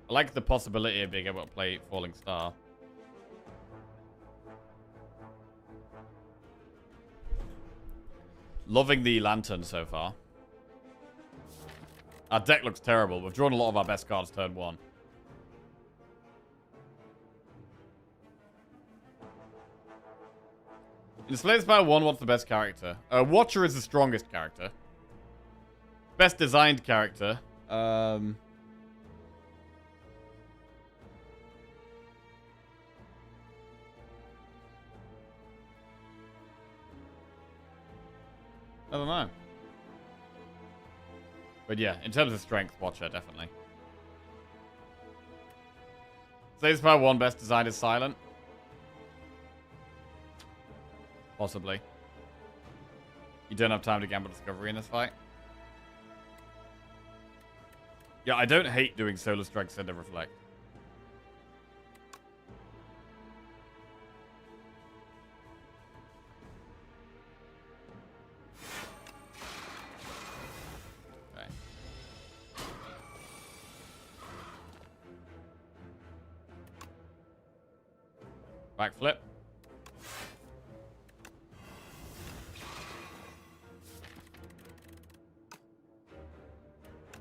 I like the possibility of being able to play Falling Star. Loving the Lantern so far. Our deck looks terrible. We've drawn a lot of our best cards turn 1. In Slay the Spire 1, what's the best character? Watcher is the strongest character. Best designed character. I don't know. But yeah, in terms of strength, Watcher, definitely. Slay the Spire 1, best designed is Silent. Possibly. You don't have time to gamble Discovery in this fight. Yeah, I don't hate doing Solar Strike, Cinder, Reflect. Backflip.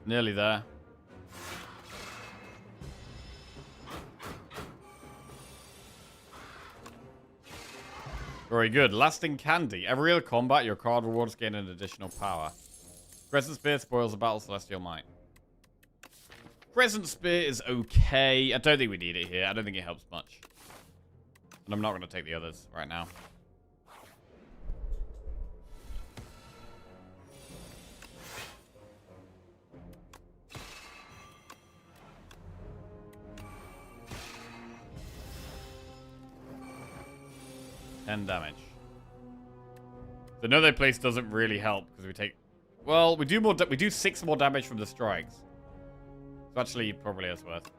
Nearly there. Very good. Lasting Candy. Every other combat, your card rewards gain an additional power. Crescent Spear spoils the battle Celestial Might. Crescent Spear is okay. I don't think we need it here. I don't think it helps much. And I'm not going to take the others right now. 10 damage. So no, their place doesn't really help because we take... Well, we do 6 more damage from the strikes. So actually, probably is worth.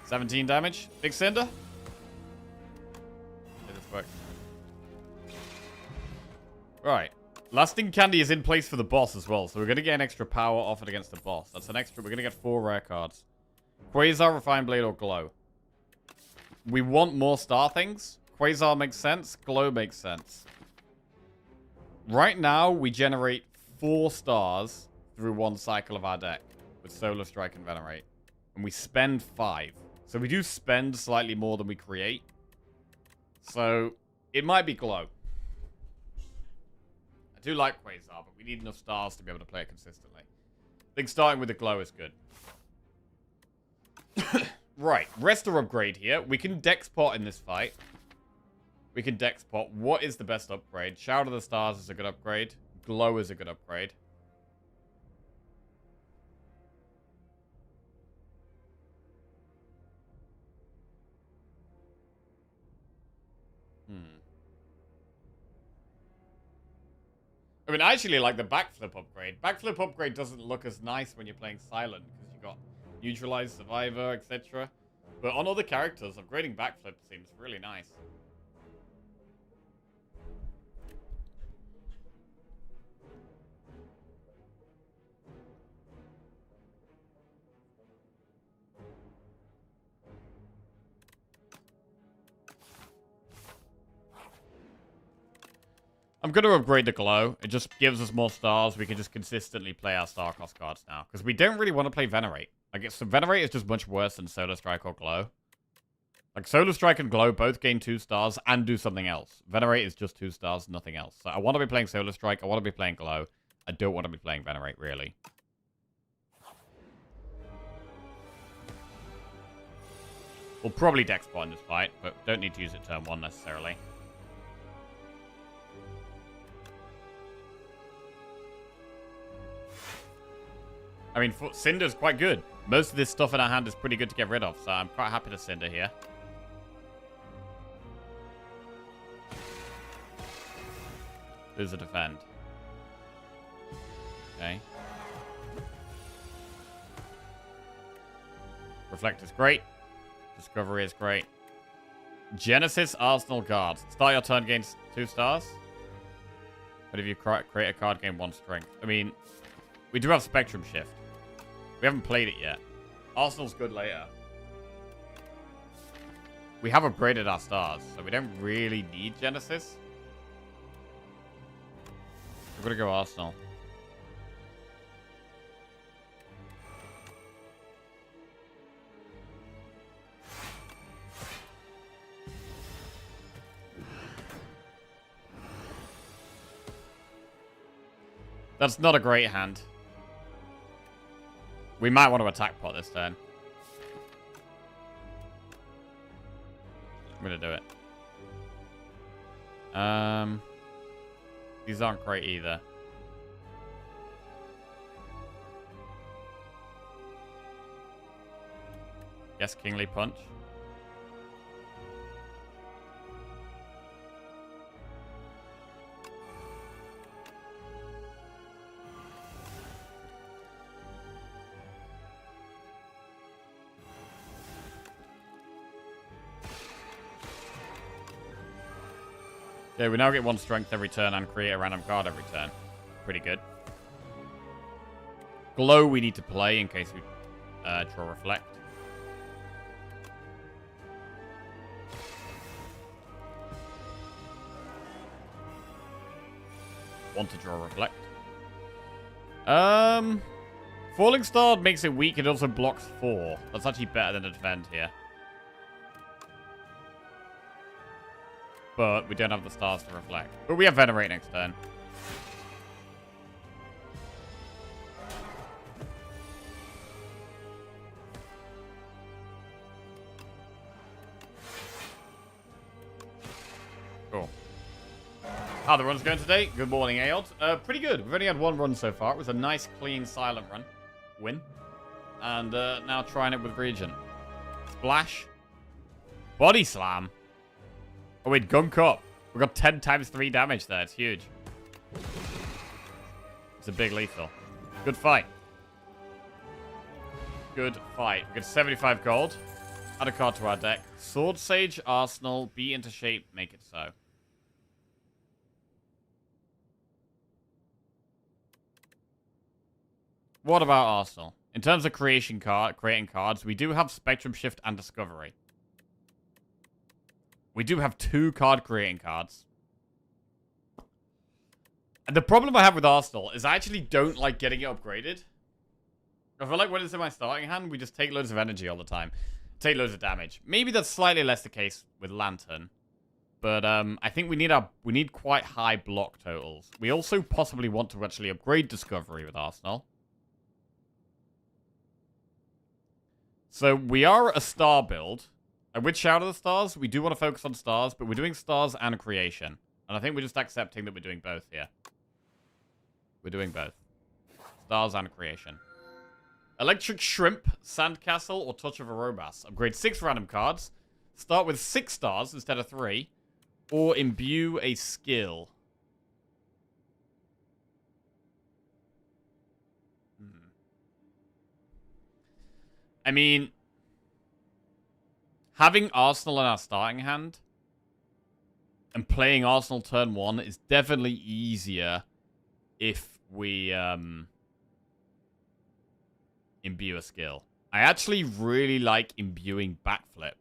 $17 damage. Big Cinder. Yeah, this works. Right. Lasting Candy is in place for the boss as well, so we're going to get an extra power offered against the boss. That's an extra... We're going to get 4 rare cards. Quasar, Refined Blade, or Glow. We want more star things. Quasar makes sense. Glow makes sense. Right now, we generate 4 stars through 1 cycle of our deck with Solar Strike and Venerate. And we spend 5. So we do spend slightly more than we create. So it might be Glow. I do like Quasar, but we need enough stars to be able to play it consistently. I think starting with the Glow is good. Right, Rester upgrade here. We can Dex pot in this fight. We can Dex pot. What is the best upgrade? Shout of the Stars is a good upgrade. Glow is a good upgrade. I mean, I actually like the backflip upgrade. Backflip upgrade doesn't look as nice when you're playing silent because you got neutralized survivor, etc. But on other characters, upgrading backflip seems really nice. I'm going to upgrade the Glow. It just gives us more stars. We can just consistently play our star cost cards now. Because we don't really want to play Venerate. I guess so Venerate is just much worse than Solar Strike or Glow. Like, Solar Strike and Glow both gain 2 stars and do something else. Venerate is just 2 stars, nothing else. So I want to be playing Solar Strike. I want to be playing Glow. I don't want to be playing Venerate, really. We'll probably Dex pot in this fight, but don't need to use it turn 1 necessarily. I mean, Cinder's quite good. Most of this stuff in our hand is pretty good to get rid of, so I'm quite happy to Cinder here. There's a defend. Okay. Reflect is great. Discovery is great. Genesis, Arsenal, Guard. Start your turn, gains 2 stars. But if you create a card, gain 1 strength. I mean, we do have Spectrum Shift. We haven't played it yet. Arsenal's good later. We have upgraded our stars, so we don't really need Genesis. We're going to go Arsenal. That's not a great hand. We might want to attack pot this turn. I'm going to do it. These aren't great either. Yes, Kingly Punch. Yeah, we now get 1 strength every turn and create a random card every turn. Pretty good. Glow we need to play in case we draw Reflect. Want to draw Reflect. Falling Star makes it weak. It also blocks 4. That's actually better than a defend here. But we don't have the stars to reflect. But we have Venerate next turn. Cool. How are the runs going today? Good morning, Aod. Pretty good. We've only had 1 run so far. It was a nice, clean, silent run. win. And now trying it with Regent. Splash. Body Slam. Oh, wait, Gunk up. We got 10 times 3 damage there. It's huge. It's a big lethal. Good fight. Good fight. We get 75 gold. Add a card to our deck. Sword Sage, Arsenal, be into shape, make it so. What about Arsenal? In terms of creating cards, we do have Spectrum Shift and Discovery. We do have 2 card creating cards. And the problem I have with Arsenal is I actually don't like getting it upgraded. I feel like when it's in my starting hand, we just take loads of energy all the time. Take loads of damage. Maybe that's slightly less the case with Lantern. But I think we need quite high block totals. We also possibly want to actually upgrade Discovery with Arsenal. So we are a star build. And with Shout of the Stars, we do want to focus on stars, but we're doing stars and creation. And I think we're just accepting that we're doing both here. We're doing both. Stars and creation. Electric Shrimp, Sandcastle, or Touch of a Robas. Upgrade 6 random cards. Start with 6 stars instead of 3. Or imbue a skill. I mean, having Arsenal in our starting hand and playing Arsenal turn 1 is definitely easier if we imbue a skill. I actually really like imbuing Backflip.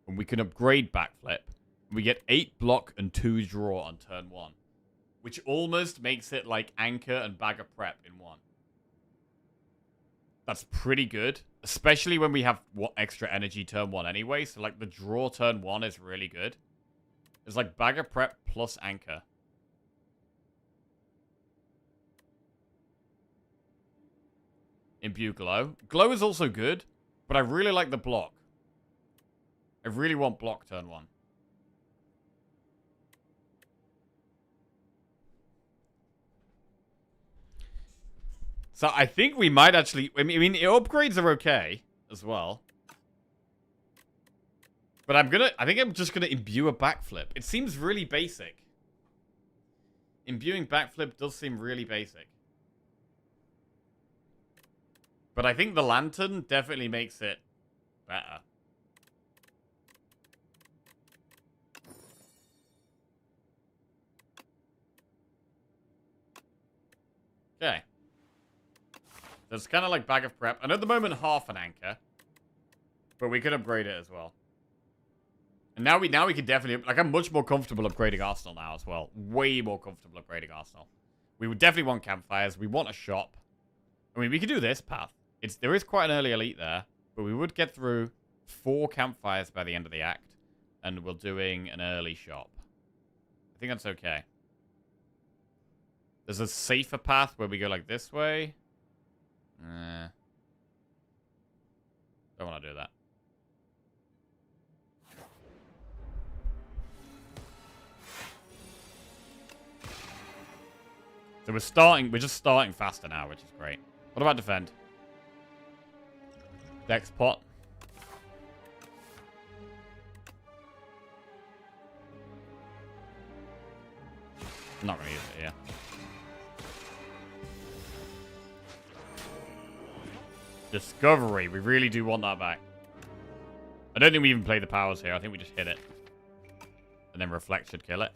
When we can upgrade Backflip, we get 8 block and 2 draw on turn 1. Which almost makes it like Anchor and Bag of Prep in one. That's pretty good. Especially when we have extra energy turn 1 anyway. So like the draw turn 1 is really good. It's like Bag of Prep plus Anchor. Imbue Glow. Glow is also good, but I really like the block. I really want block turn 1. So I think we might actually... I mean, upgrades are okay as well. But I think I'm just gonna imbue a Backflip. It seems really basic. Imbuing Backflip does seem really basic. But I think the Lantern definitely makes it better. Okay. So it's kind of like Bag of Prep. And at the moment, half an Anchor. But we could upgrade it as well. And now we can definitely... Like, I'm much more comfortable upgrading Arsenal now as well. Way more comfortable upgrading Arsenal. We would definitely want campfires. We want a shop. I mean, we could do this path. There is quite an early elite there. But we would get through 4 campfires by the end of the act. And we're doing an early shop. I think that's okay. There's a safer path where we go like this way. Don't want to do that. So we're just starting faster now, which is great. What about defend? Dex pot. I'm not going to use it here. Discovery. We really do want that back. I don't think we even play the powers here. I think we just hit it. And then Reflect should kill it.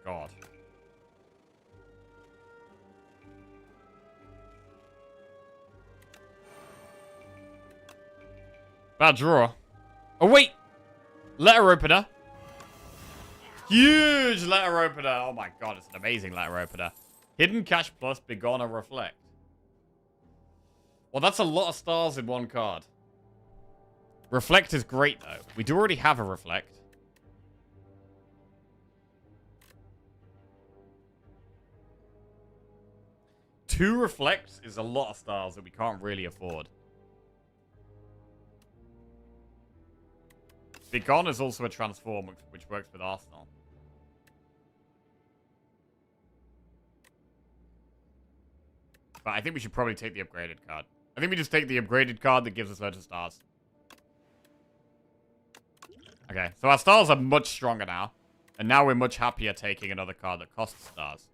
God. Bad draw. Oh, wait! Letter opener. Huge letter opener. Oh my god, it's an amazing letter opener. Hidden Cash plus Begone or Reflect. Well, that's a lot of stars in one card. Reflect is great, though. We do already have a Reflect. Two Reflects is a lot of stars that we can't really afford. Begone is also a transform, which works with Arsenal. But I think we should probably take the upgraded card. I think we just take the upgraded card that gives us loads of stars. Okay, so our stars are much stronger now. And now we're much happier taking another card that costs stars.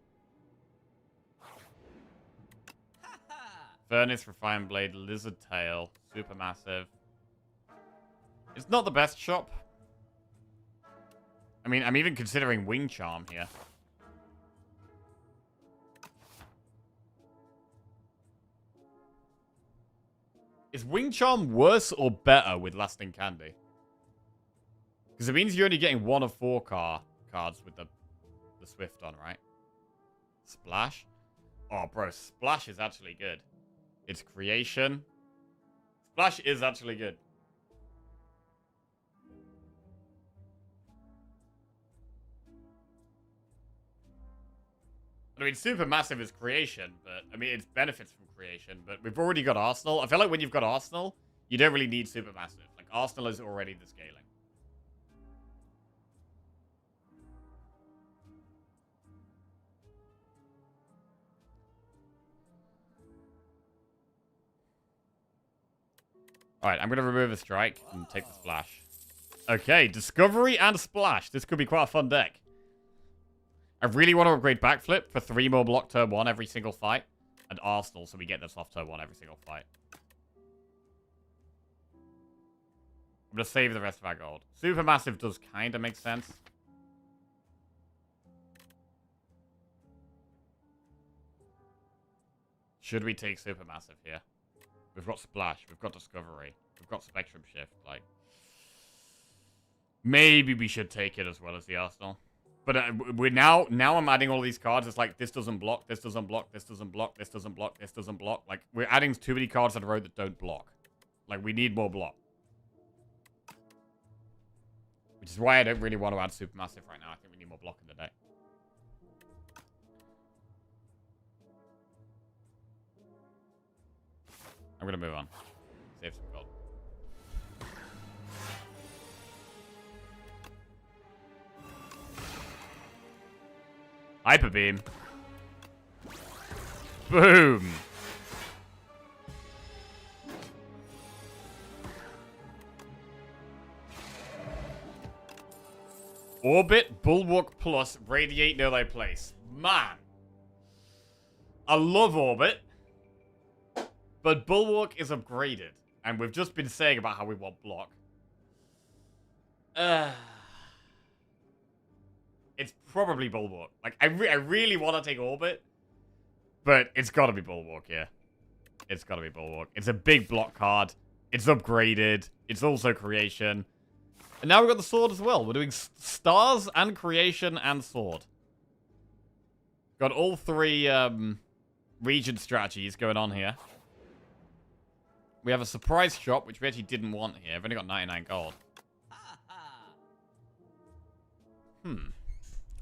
Furnace, Refined Blade, Lizard Tail, Supermassive. It's not the best shop. I mean, I'm even considering Wing Charm here. Is Wing Charm worse or better with Lasting Candy? Because it means you're only getting 1 of 4 cards with the Swift on, right? Splash? Oh, bro, Splash is actually good. It's creation. Splash is actually good. I mean, Supermassive is creation, but, I mean, it's benefits from creation, but we've already got Arsenal. I feel like when you've got Arsenal, you don't really need Supermassive. Like, Arsenal is already the scaling. Alright, I'm going to remove a strike and take the splash. Okay, Discovery and Splash. This could be quite a fun deck. I really want to upgrade Backflip for 3 more block turn 1 every single fight. And Arsenal, so we get this off turn 1 every single fight. I'm going to save the rest of our gold. Supermassive does kind of make sense. Should we take Supermassive here? We've got Splash. We've got Discovery. We've got Spectrum Shift. Like, maybe we should take it as well as the Arsenal. But we're now I'm adding all these cards. It's like, this doesn't block, this doesn't block, this doesn't block, this doesn't block, this doesn't block. Like, we're adding too many cards in a row that don't block. Like, we need more block. Which is why I don't really want to add Supermassive right now. I think we need more block in the deck. I'm going to move on. Save some gold. Hyper Beam. Boom. Orbit, Bulwark Plus, Radiate, Know Thy Place. Man. I love Orbit. But Bulwark is upgraded. And we've just been saying about how we want block. It's probably Bulwark. Like, I really want to take Orbit. But it's got to be Bulwark, yeah. It's got to be Bulwark. It's a big block card. It's upgraded. It's also creation. And now we've got the sword as well. We're doing stars and creation and sword. Got all 3 region strategies going on here. We have a surprise shop, which we actually didn't want here. I've only got 99 gold.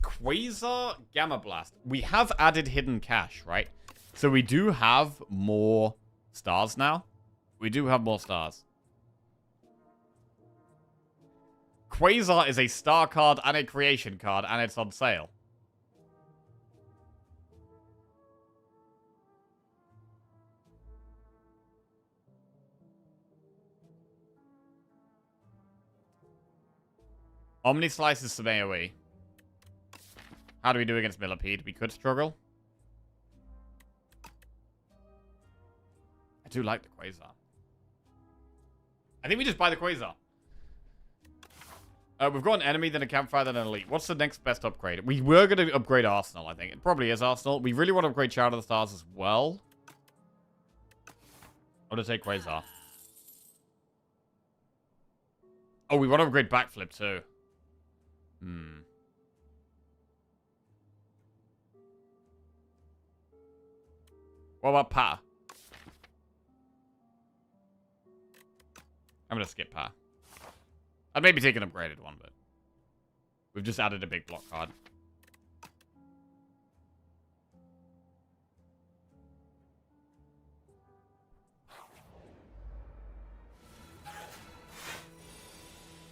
Quasar Gamma Blast. We have added hidden cash, right? So we do have more stars now. We do have more stars. Quasar is a star card and a creation card, and it's on sale. Omni slices some AoE. How do we do against Millipede? We could struggle. I do like the Quasar. I think we just buy the Quasar. We've got an enemy, then a campfire, then an elite. What's the next best upgrade? We were going to upgrade Arsenal, I think. It probably is Arsenal. We really want to upgrade Child of the Stars as well. I'm going to take Quasar. Oh, we want to upgrade Backflip too. What about Pa? I'm going to skip Pa. I'd maybe take an upgraded one, but we've just added a big block card.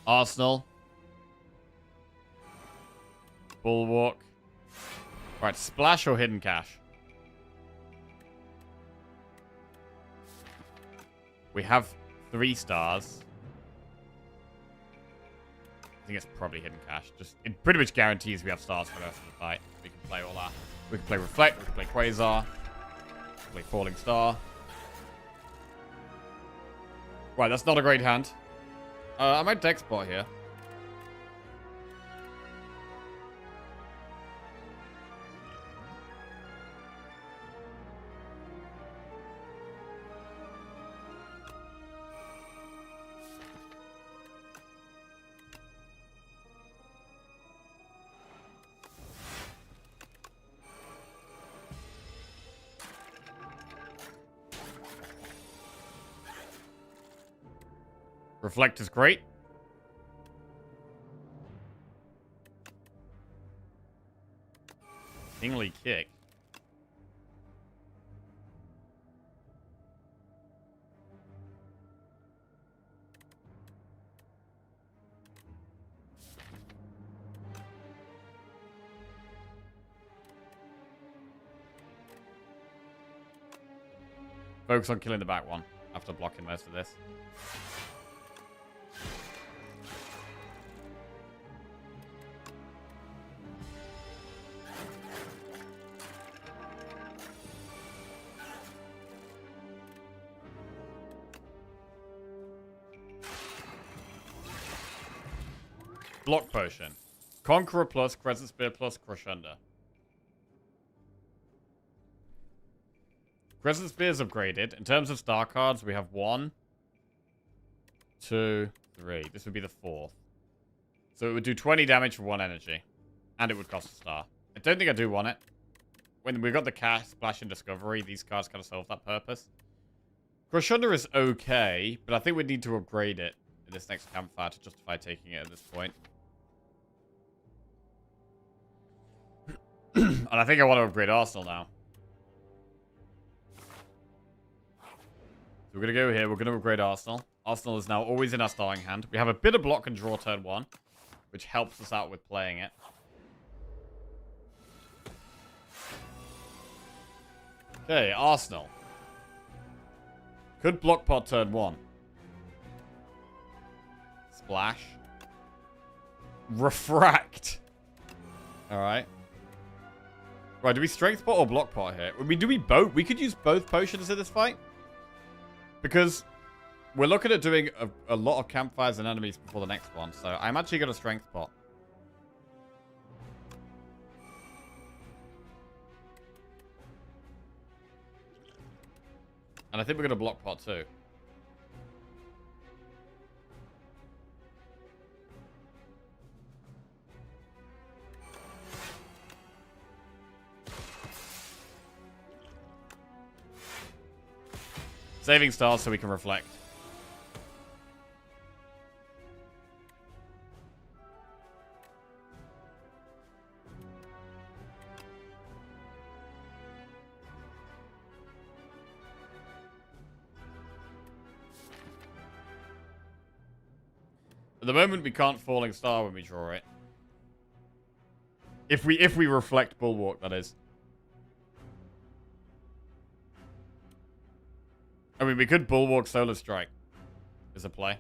Arsenal. Bulwark. Right, splash or hidden cache? We have 3 stars. I think it's probably hidden cache. Just it pretty much guarantees we have stars for the rest of the fight. We can play all that. We can play Reflect, we can play Quasar, we can play Falling Star. Right, that's not a great hand. I might deck spot here. Reflect is great. Kingly Kick. Focus on killing the back one after blocking most of this. Block Potion. Conqueror plus, Crescent Spear plus, Crush Under. Crescent Spear is upgraded. In terms of star cards, we have 1, 2, 3. This would be the 4th. So it would do 20 damage for 1 energy. And it would cost a star. I don't think I do want it. When we've got the Cash, Splash, and Discovery, these cards kind of solve that purpose. Crush Under is okay, but I think we need to upgrade it in this next campfire to justify taking it at this point. And I think I want to upgrade Arsenal now. So we're going to go here. We're going to upgrade Arsenal. Arsenal is now always in our starting hand. We have a bit of block and draw turn 1, which helps us out with playing it. Okay, Arsenal. Could block pot turn 1. Splash. Refract. Alright. Right, do we strength pot or block pot here? Do we both? We could use both potions in this fight. Because we're looking at doing a lot of campfires and enemies before the next one. So I'm actually going to strength pot. And I think we're going to block pot too. Saving stars so we can reflect. At the moment, we can't Falling Star when we draw it. If we reflect Bulwark, that is. I mean, we could Bulwark Solar Strike as a play.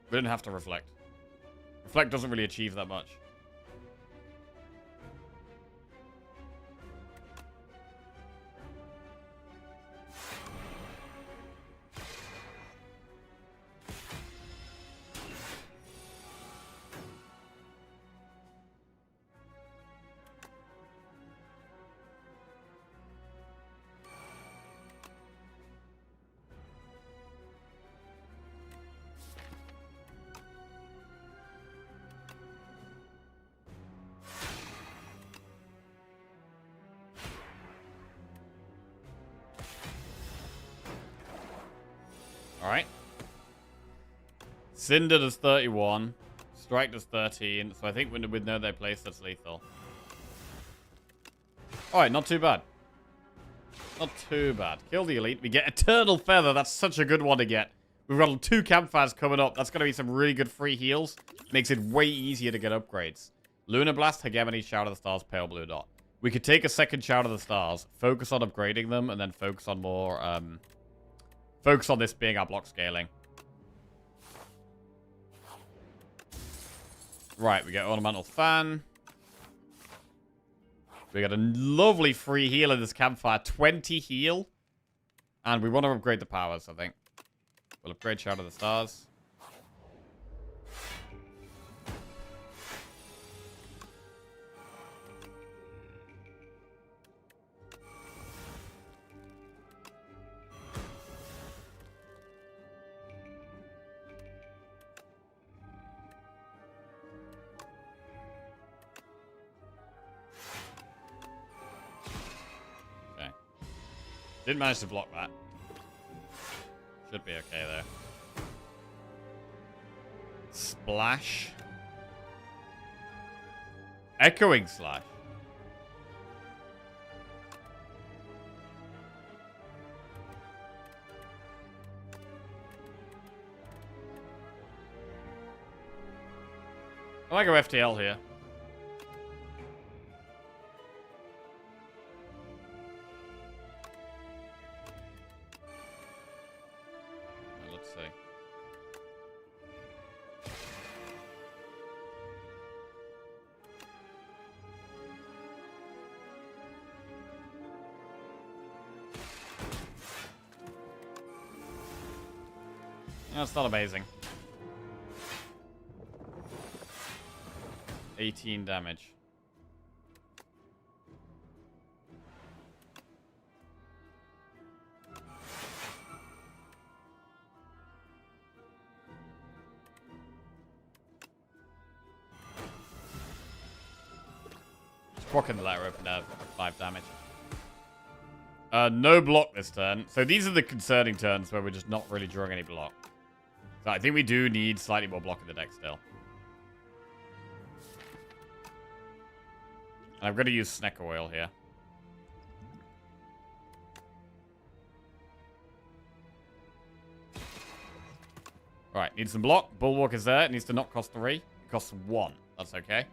We didn't have to Reflect. Reflect doesn't really achieve that much. Alright. Cinder does 31. Strike does 13. So I think with no their place, that's lethal. Alright, not too bad. Not too bad. Kill the elite. We get Eternal Feather. That's such a good one to get. We've got 2 campfires coming up. That's going to be some really good free heals. Makes it way easier to get upgrades. Lunar Blast, Hegemony, Shout of the Stars, Pale Blue Dot. We could take a second Shout of the Stars, focus on upgrading them, and then focus on more, focus on this being our block scaling. Right, we get Ornamental Fan. We got a lovely free heal in this campfire. 20 heal. And we want to upgrade the powers, I think. We'll upgrade Shout of the Stars. Okay. Didn't manage to block that. Should be okay there. Splash. Echoing Slash. I might go FTL here. Let's see. That's not amazing. 18 damage. Just blocking the letter open there, 5 damage. No block this turn. So these are the concerning turns where we're just not really drawing any block. So I think we do need slightly more block in the deck still. And I'm going to use Snecker Oil here. Alright, need some block. Bulwark is there. It needs to not cost 3. It costs 1. That's okay.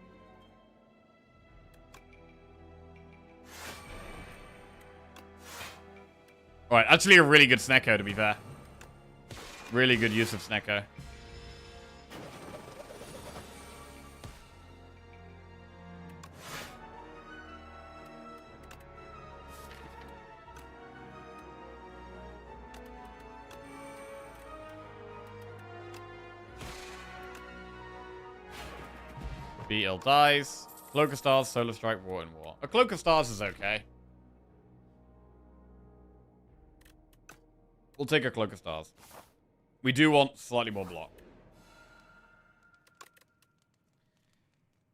Alright, actually a really good Snecko, to be fair. Really good use of Snecko. BL dies. Cloak of Stars, Solar Strike, War and War. A Cloak of Stars is okay. We'll take a Cloak of Stars. We do want slightly more block.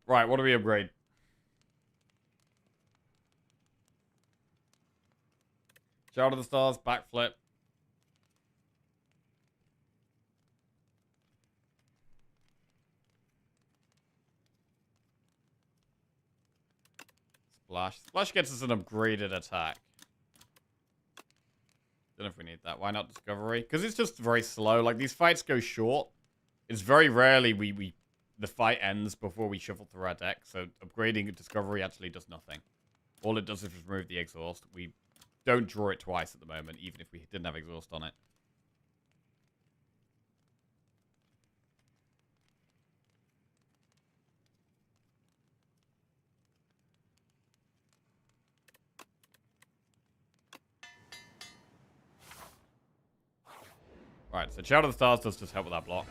Right, what do we upgrade? Shout of the Stars, Backflip. Splash. Splash gets us an upgraded attack. Don't know if we need that. Why not Discovery? Because it's just very slow. Like, these fights go short. It's very rarely the fight ends before we shuffle through our deck. So upgrading Discovery actually does nothing. All it does is remove the exhaust. We don't draw it twice at the moment, even if we didn't have exhaust on it. Right, so Shadow of the Stars does just help with that block.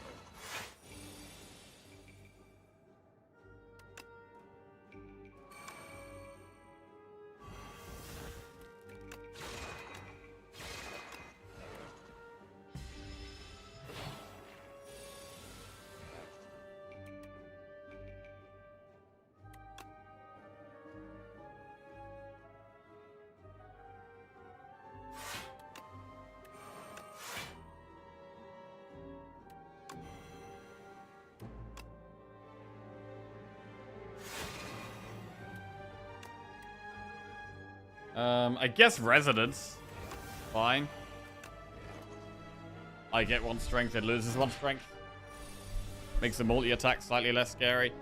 I guess Resonance. Fine. I get 1 strength, it loses 1 strength. Makes the multi-attack slightly less scary.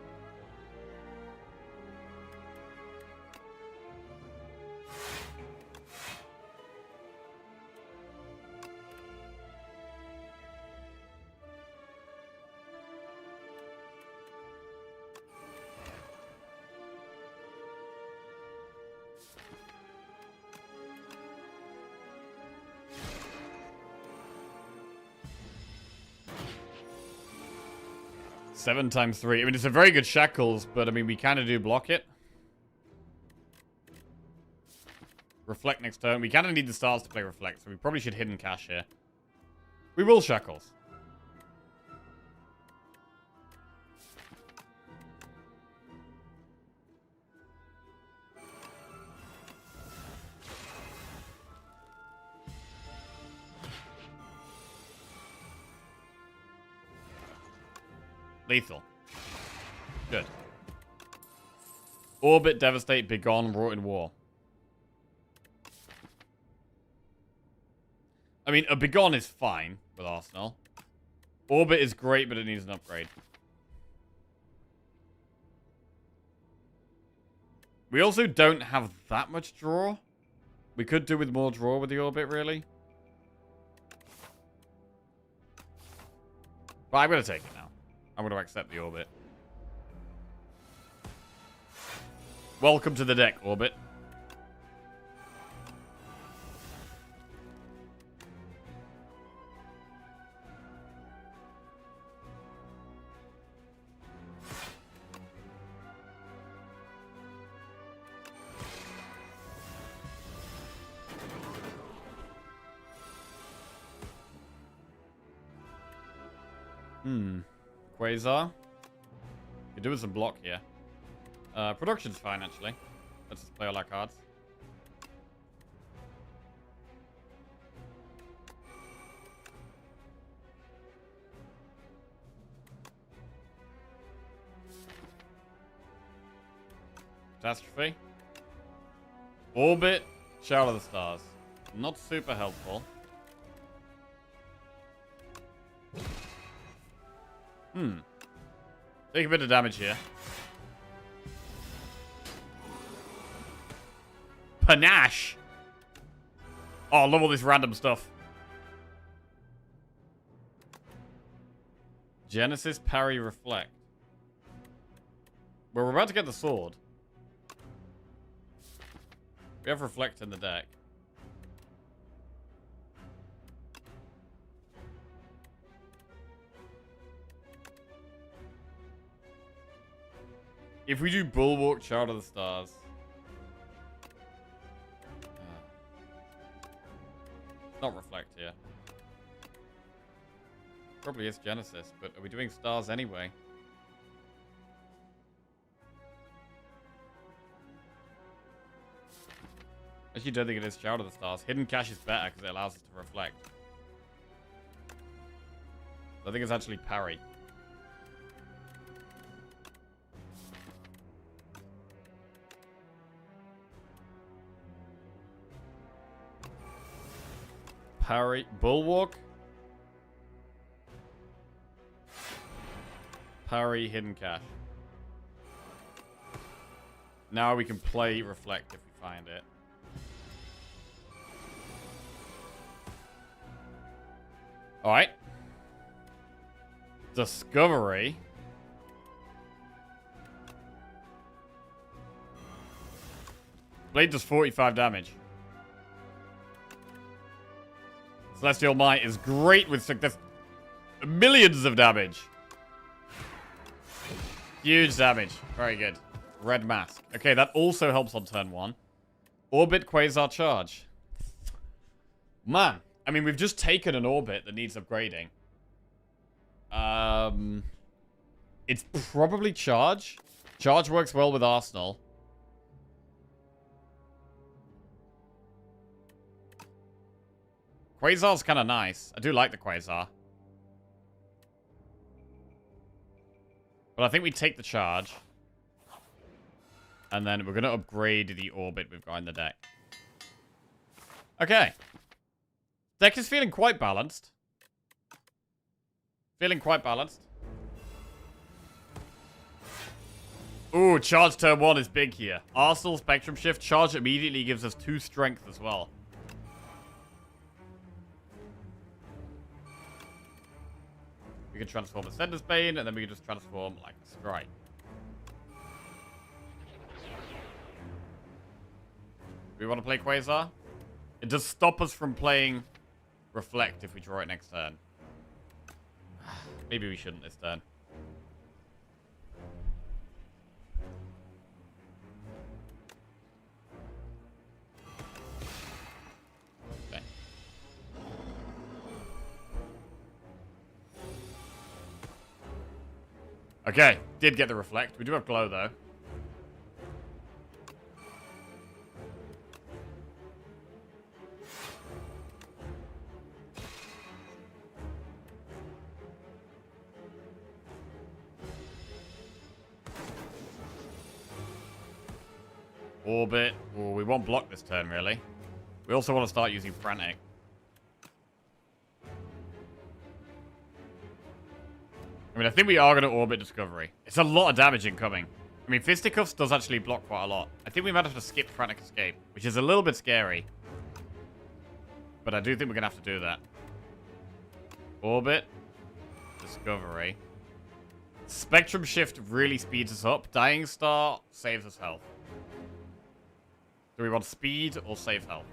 Seven times 3. I mean, it's a very good shackles, but I mean, we kind of do block it. Reflect next turn. We kind of need the stars to play reflect, so we probably should hidden cash here. We will shackles. Lethal. Good. Orbit, Devastate, Begone, Wrought in War. I mean, a Begone is fine with Arsenal. Orbit is great, but it needs an upgrade. We also don't have that much draw. We could do with more draw with the Orbit, really. But I'm going to take it now. I'm going to accept the Orbit. Welcome to the deck, Orbit. Quasar. Could do with some block here. Production's fine, actually. Let's just play all our cards. Catastrophe. Orbit. Shower of the Stars. Not super helpful. Take a bit of damage here. Panache! Oh, I love all this random stuff. Genesis, Parry, Reflect. Well, we're about to get the sword. We have Reflect in the deck. If we do Bulwark, Child of the Stars. Not Reflect here. Probably is Genesis, but are we doing Stars anyway? Actually, don't think it is Child of the Stars. Hidden Cash is better because it allows us to reflect. I think it's actually Parry. Parry, Bulwark. Parry, Hidden Cash. Now we can play Reflect if we find it. Alright. Discovery. Blade does 45 damage. Celestial Might is great with there's millions of damage. Huge damage. Very good. Red Mask. Okay, that also helps on turn 1. Orbit, Quasar, Charge. Man, I mean, we've just taken an Orbit that needs upgrading. It's probably Charge. Charge works well with Arsenal. Quasar's kind of nice. I do like the Quasar. But I think we take the Charge. And then we're going to upgrade the Orbit we've got in the deck. Okay. Deck is feeling quite balanced. Feeling quite balanced. Ooh, charge turn 1 is big here. Arsenal, Spectrum Shift, charge immediately gives us 2 strength as well. We can transform a Sender's Bane, and then we can just transform like a Strike. Do we want to play Quasar? It does stop us from playing Reflect if we draw it next turn. Maybe we shouldn't this turn. Okay. Okay, did get the Reflect. We do have Glow though. Orbit. Oh, we won't block this turn, really. We also want to start using Frantic. I mean, I think we are going to Orbit Discovery. It's a lot of damage incoming. I mean, Fisticuffs does actually block quite a lot. I think we might have to skip Frantic Escape, which is a little bit scary. But I do think we're going to have to do that. Orbit. Discovery. Spectrum Shift really speeds us up. Dying Star saves us health. Do we want speed or save health?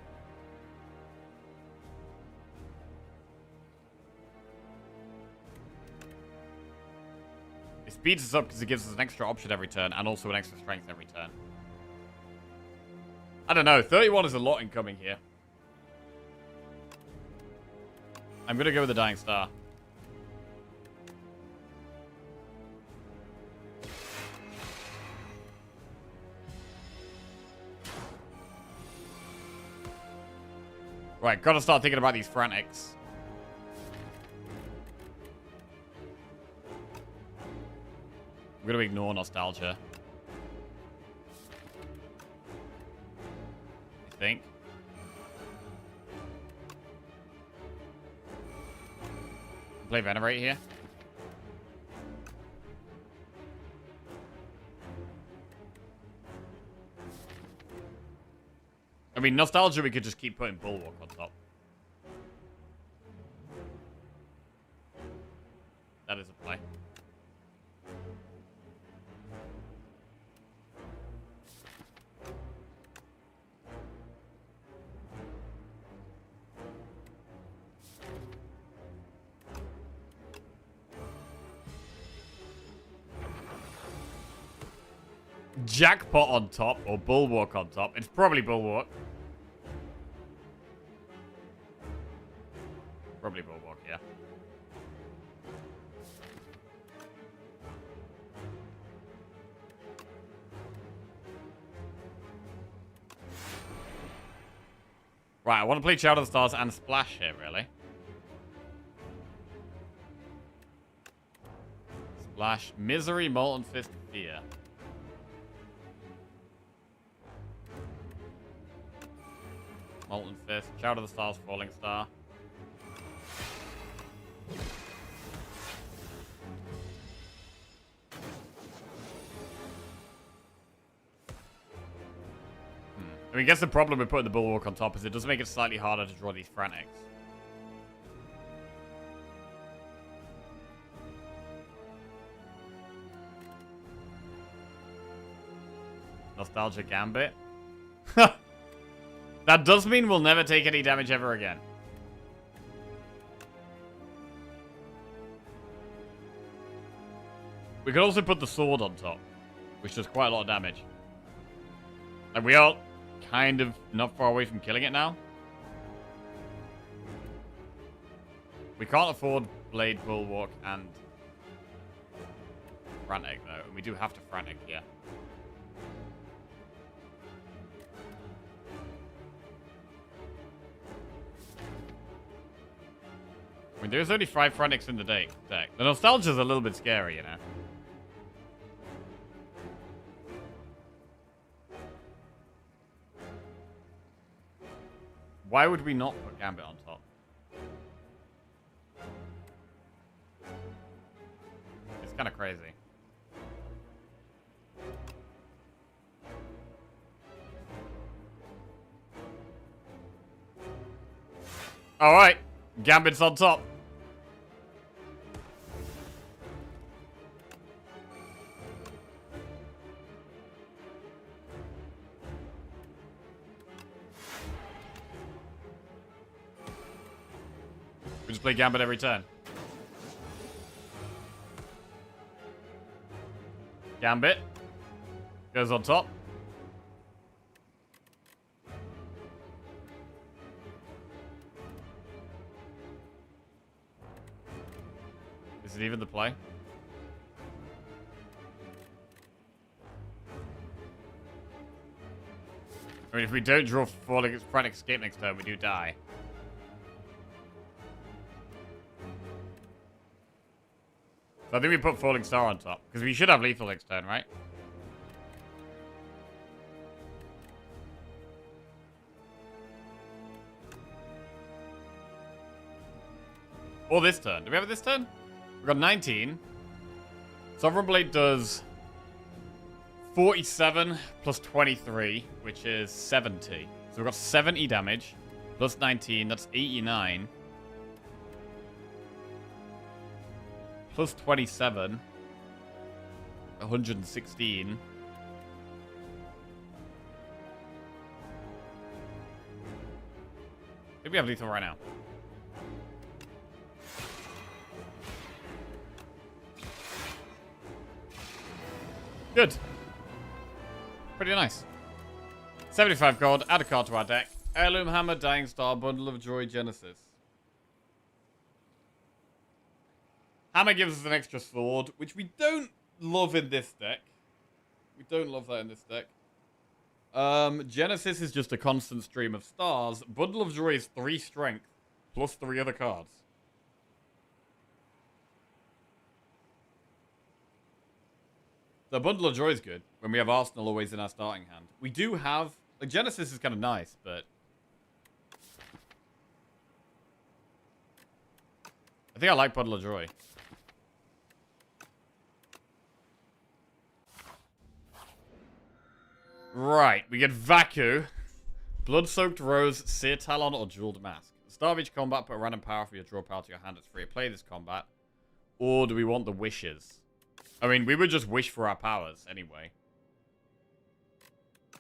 It speeds us up because it gives us an extra option every turn and also an extra strength every turn. I don't know. 31 is a lot incoming here. I'm going to go with the Dying Star. Right, gotta start thinking about these Frantics. I'm gonna ignore Nostalgia. I think. Play Venerate here. I mean, Nostalgia, we could just keep putting Bulwark on top. That is a play. Jackpot on top or Bulwark on top. It's probably Bulwark. Probably Bulwark, yeah. Right, I want to play Shadow of the Stars and Splash here, really. Splash, Misery, Molten Fist, Fear. Molten Fist, Shadow of the Stars, Falling Star. I mean, I guess the problem with putting the Bulwark on top is it does make it slightly harder to draw these Frantics. Nostalgia Gambit. That does mean we'll never take any damage ever again. We could also put the sword on top, which does quite a lot of damage. And we are kind of not far away from killing it now. We can't afford Blade, Bulwark, and Frantic, though. And we do have to Frantic here. I mean, there's only 5 Frantics in the deck. The Nostalgia's a little bit scary, you know. Why would we not put Gambit on top? kind of crazy. Alright. Gambit's on top. We just play Gambit every turn. Gambit goes on top. Is it even the play? I mean, if we don't draw Frantic Escape next turn, we do die. So I think we put Falling Star on top, because we should have lethal next turn, right? Or this turn. Do we have it this turn? We've got 19. Sovereign Blade does 47 plus 23, which is 70. So we've got 70 damage, plus 19, that's 89. Plus 27, 116. Maybe we have lethal right now. Good. Pretty nice. 75 gold, add a card to our deck. Heirloom Hammer, Dying Star, Bundle of Joy, Genesis. Hammer gives us an extra sword, which we don't love in this deck. We don't love that in this deck. Genesis is just a constant stream of stars. Bundle of Joy is 3 strength, plus 3 other cards. The Bundle of Joy is good when we have Arsenal always in our starting hand. We do have... Like, Genesis is kind of nice, but... I think I like Bundle of Joy. Right, we get Vaku, Blood-Soaked Rose, Seer Talon, or Jeweled Mask. Start of each combat, put a random power for your draw power to your hand. It's free to play this combat. Or do we want the wishes? I mean, we would just wish for our powers anyway.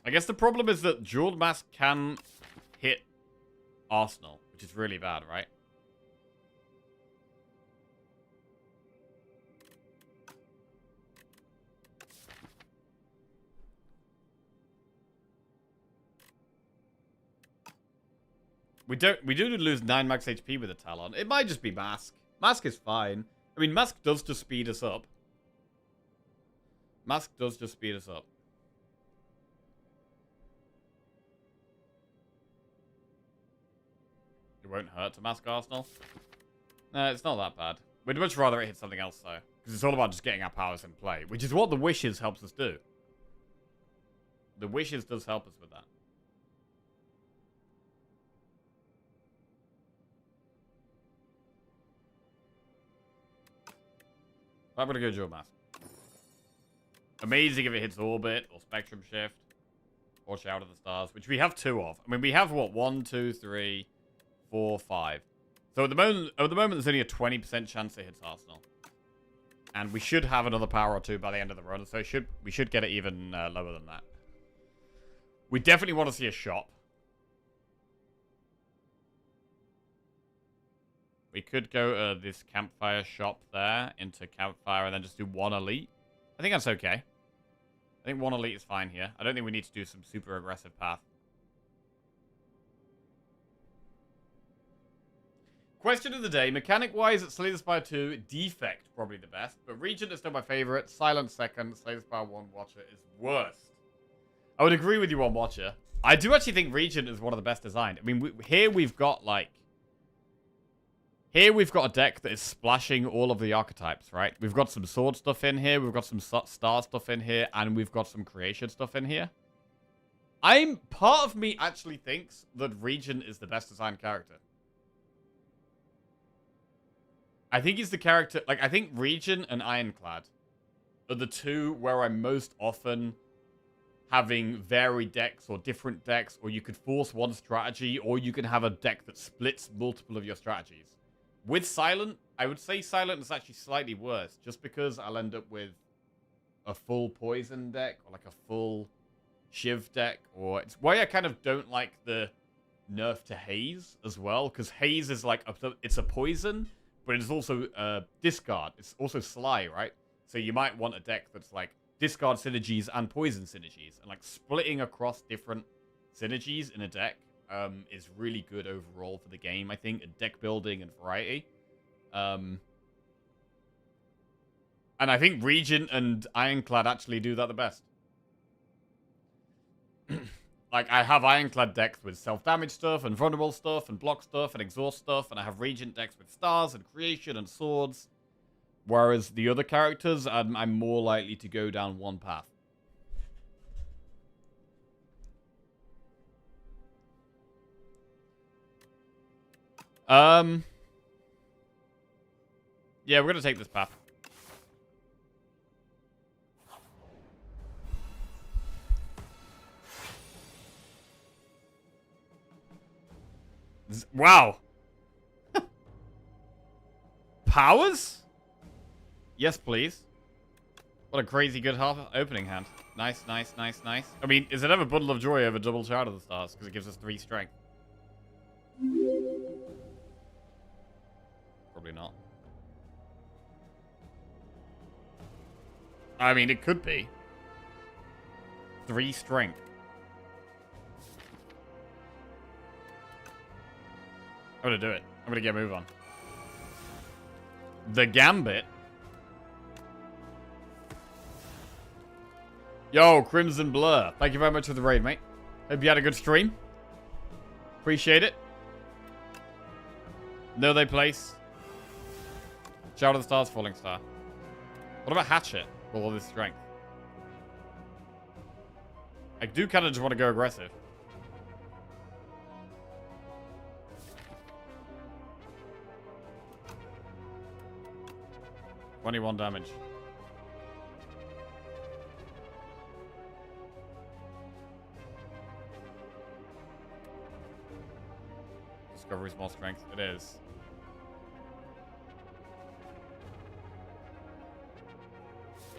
I guess the problem is that Jeweled Mask can hit Arsenal, which is really bad, right? We do lose 9 max HP with a Talon. It might just be Mask. Mask is fine. I mean, Mask does just speed us up. Mask does just speed us up. It won't hurt to Mask Arsenal. No, it's not that bad. We'd much rather it hit something else, though. Because it's all about just getting our powers in play. Which is what the Wishes helps us do. The Wishes does help us with that. I'm gonna go Jewel Mask. Amazing if it hits Orbit, or Spectrum Shift, or Shout of the Stars, which we have 2 of. I mean, we have, what, 1, 2, 3, 4, 5. So at the moment, there's only a 20% chance it hits Arsenal. And we should have another power or 2 by the end of the run, so we should get it even lower than that. We definitely want to see a shop. We could go this Campfire shop there into Campfire and then just do 1 Elite. I think that's okay. I think 1 Elite is fine here. I don't think we need to do some super aggressive path. Question of the day. Mechanic-wise, Slay the Spire 2, Defect, probably the best. But Regent is still my favorite. Silent second. Slay the Spire 1 Watcher is worst. I would agree with you on Watcher. I do actually think Regent is one of the best designed. I mean, here we've got, like... Here we've got a deck that is splashing all of the archetypes, right? We've got some sword stuff in here, we've got some star stuff in here, and we've got some creation stuff in here. Part of me actually thinks that Regent is the best designed character. I think he's the character... Like, I think Regent and Ironclad are the two where I'm most often having varied decks or different decks, or you could force one strategy, or you can have a deck that splits multiple of your strategies. With Silent, I would say Silent is actually slightly worse, just because I'll end up with a full poison deck, or like a full Shiv deck, or it's why I kind of don't like the nerf to Haze as well, because Haze is like, it's a poison, but it's also discard. It's also Sly, right? So you might want a deck that's like discard synergies and poison synergies, and like splitting across different synergies in a deck is really good overall for the game, I think, and deck building and variety. And I think Regent and Ironclad actually do that the best. Like, I have Ironclad decks with self-damage stuff, and vulnerable stuff, and block stuff, and exhaust stuff, and I have Regent decks with stars, and creation, and swords. Whereas the other characters, I'm more likely to go down one path. Yeah, we're gonna take this path. Wow. Powers? Yes, please. What a crazy good half opening hand. Nice, nice, nice, nice. I mean, is it ever Bundle of Joy over double Shroud of the Stars? Because it gives us 3 strength. Probably not. I mean, it could be. 3 strength. I'm gonna do it. I'm gonna get a move on. The Gambit. Yo, Crimson Blur. Thank you very much for the raid, mate. Hope you had a good stream. Appreciate it. Know they place. Shout of the Stars, Falling Star. What about Hatchet? With all this strength. I do kind of just want to go aggressive. $21 damage. Discovery's more strength. It is.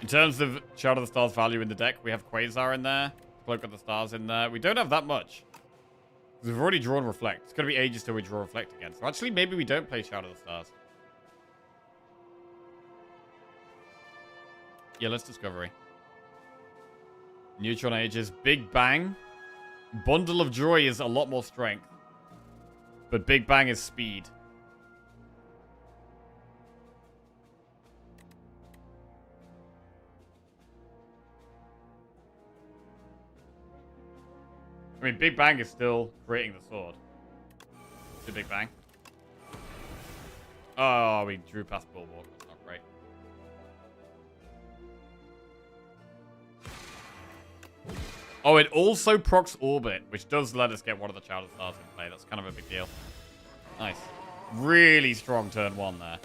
In terms of Shadow of the Stars value in the deck, we have Quasar in there. Cloak of the Stars in there. We don't have that much. Because we've already drawn Reflect. It's going to be ages till we draw Reflect again. So actually, maybe we don't play Shadow of the Stars. Yeah, let's Discovery. Neutron Ages. Big Bang. Bundle of Joy is a lot more strength. But Big Bang is speed. I mean, Big Bang is still creating the sword. To Big Bang. Oh, we drew past Bulwark. That's not great. Oh, it also procs Orbit, which does let us get one of the Child of Stars in play. That's kind of a big deal. Nice. Really strong turn 1 there.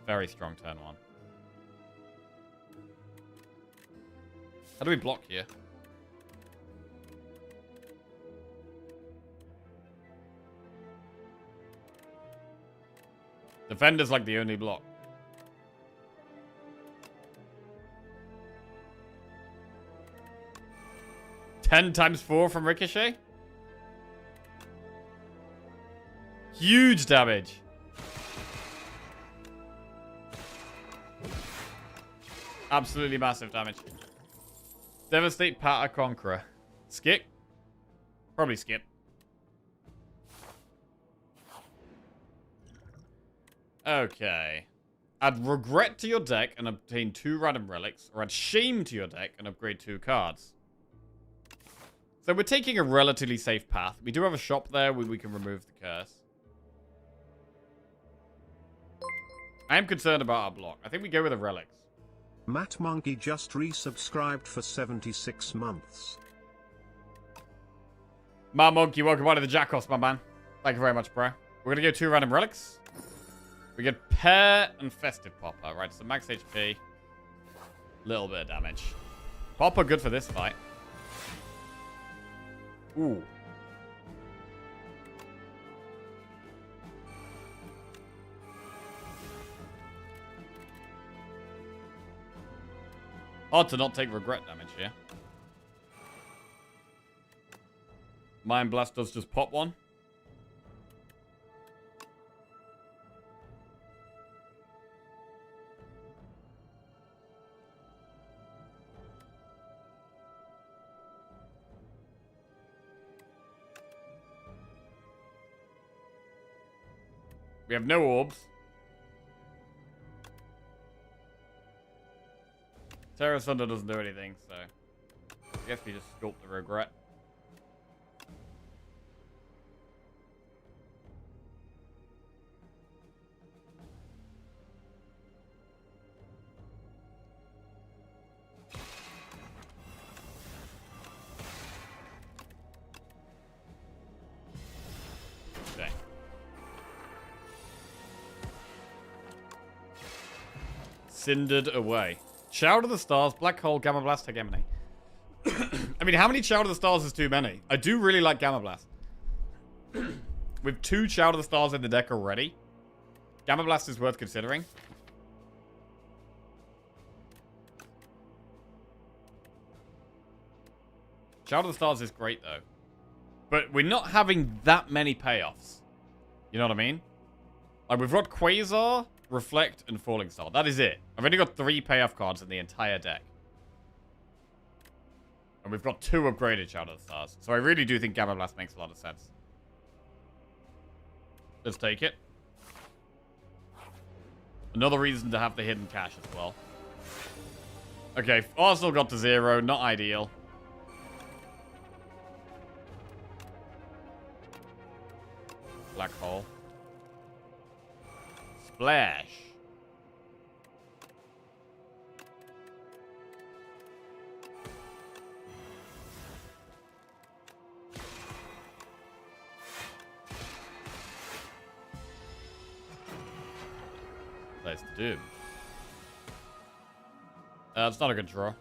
Very strong turn 1. How do we block here? Defender's like the only block. Ten times 4 from Ricochet? Huge damage. Absolutely massive damage. Devastate Patter Conqueror. Skip? Probably skip. Okay. Add Regret to your deck and obtain 2 random relics, or add Shame to your deck and upgrade 2 cards. So we're taking a relatively safe path. We do have a shop there where we can remove the curse. I am concerned about our block. I think we go with the relics. Matt Monkey just resubscribed for 76 months. Matt Monkey, welcome on to the Jackos, my man. Thank you very much, bro. We're going to go 2 random relics. We get Pear and Festive Popper. Right, so max HP. Little bit of damage. Popper good for this fight. Ooh. Hard to not take regret damage here. Mind Blast does just pop one. We have no orbs. Terra Thunder doesn't do anything, so I guess we just sculpt the regret. Okay. Cindered away. Shout of the Stars, Black Hole, Gamma Blast, Hegemony. I mean, how many Shout of the Stars is too many? I do really like Gamma Blast. With 2 Shout of the Stars in the deck already, Gamma Blast is worth considering. Shout of the Stars is great, though. But we're not having that many payoffs. You know what I mean? Like, we've got Quasar, Reflect, and Falling Star. That is it. I've only got 3 payoff cards in the entire deck. And we've got 2 upgraded Shadow of the Stars. So I really do think Gamma Blast makes a lot of sense. Let's take it. Another reason to have the hidden cash as well. Okay, Arsenal got to 0. Not ideal. Black Hole. Splash. Place to do. It's not a good draw.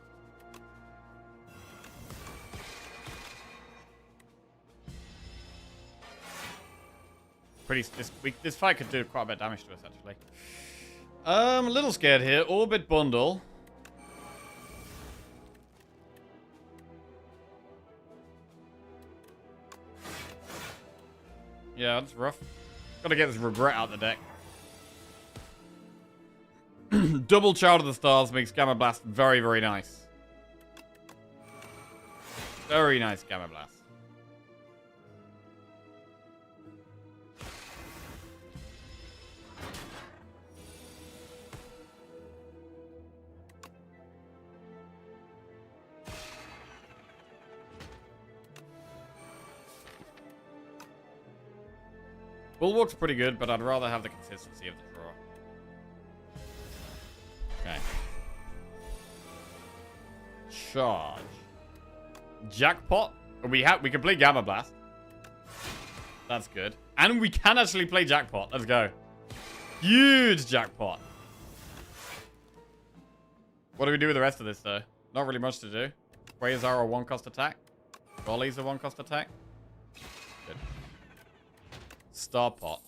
This fight could do quite a bit of damage to us, actually. I'm a little scared here. Orbit Bundle. Yeah, that's rough. Gotta get this regret out of the deck. Double Child of the Stars makes Gamma Blast very, very nice. Very nice Gamma Blast. Bulwark's pretty good, but I'd rather have the consistency of the draw. Okay. Charge. Jackpot. We can play Gamma Blast. That's good. And we can actually play Jackpot. Let's go. Huge Jackpot. What do we do with the rest of this, though? Not really much to do. Quasar a 1-cost attack. Volley's a 1-cost attack. Good. Star Pot.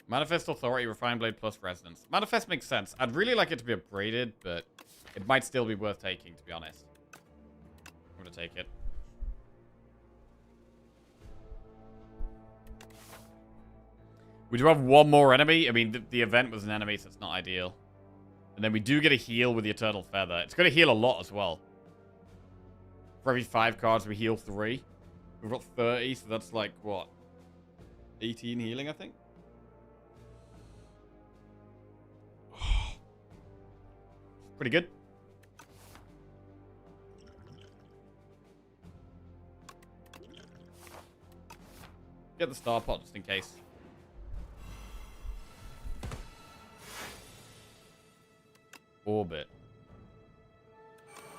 Manifest Authority, Refined Blade plus Resonance. Manifest makes sense. I'd really like it to be upgraded, but it might still be worth taking, to be honest. I'm going to take it. We do have one more enemy. I mean, the event was an enemy, so it's not ideal. And then we do get a heal with the Eternal Feather. It's going to heal a lot as well. For every 5 cards, we heal 3. We've got 30, so that's like, what? 18 healing, I think? Pretty good. Get the Star Pot just in case. Orbit.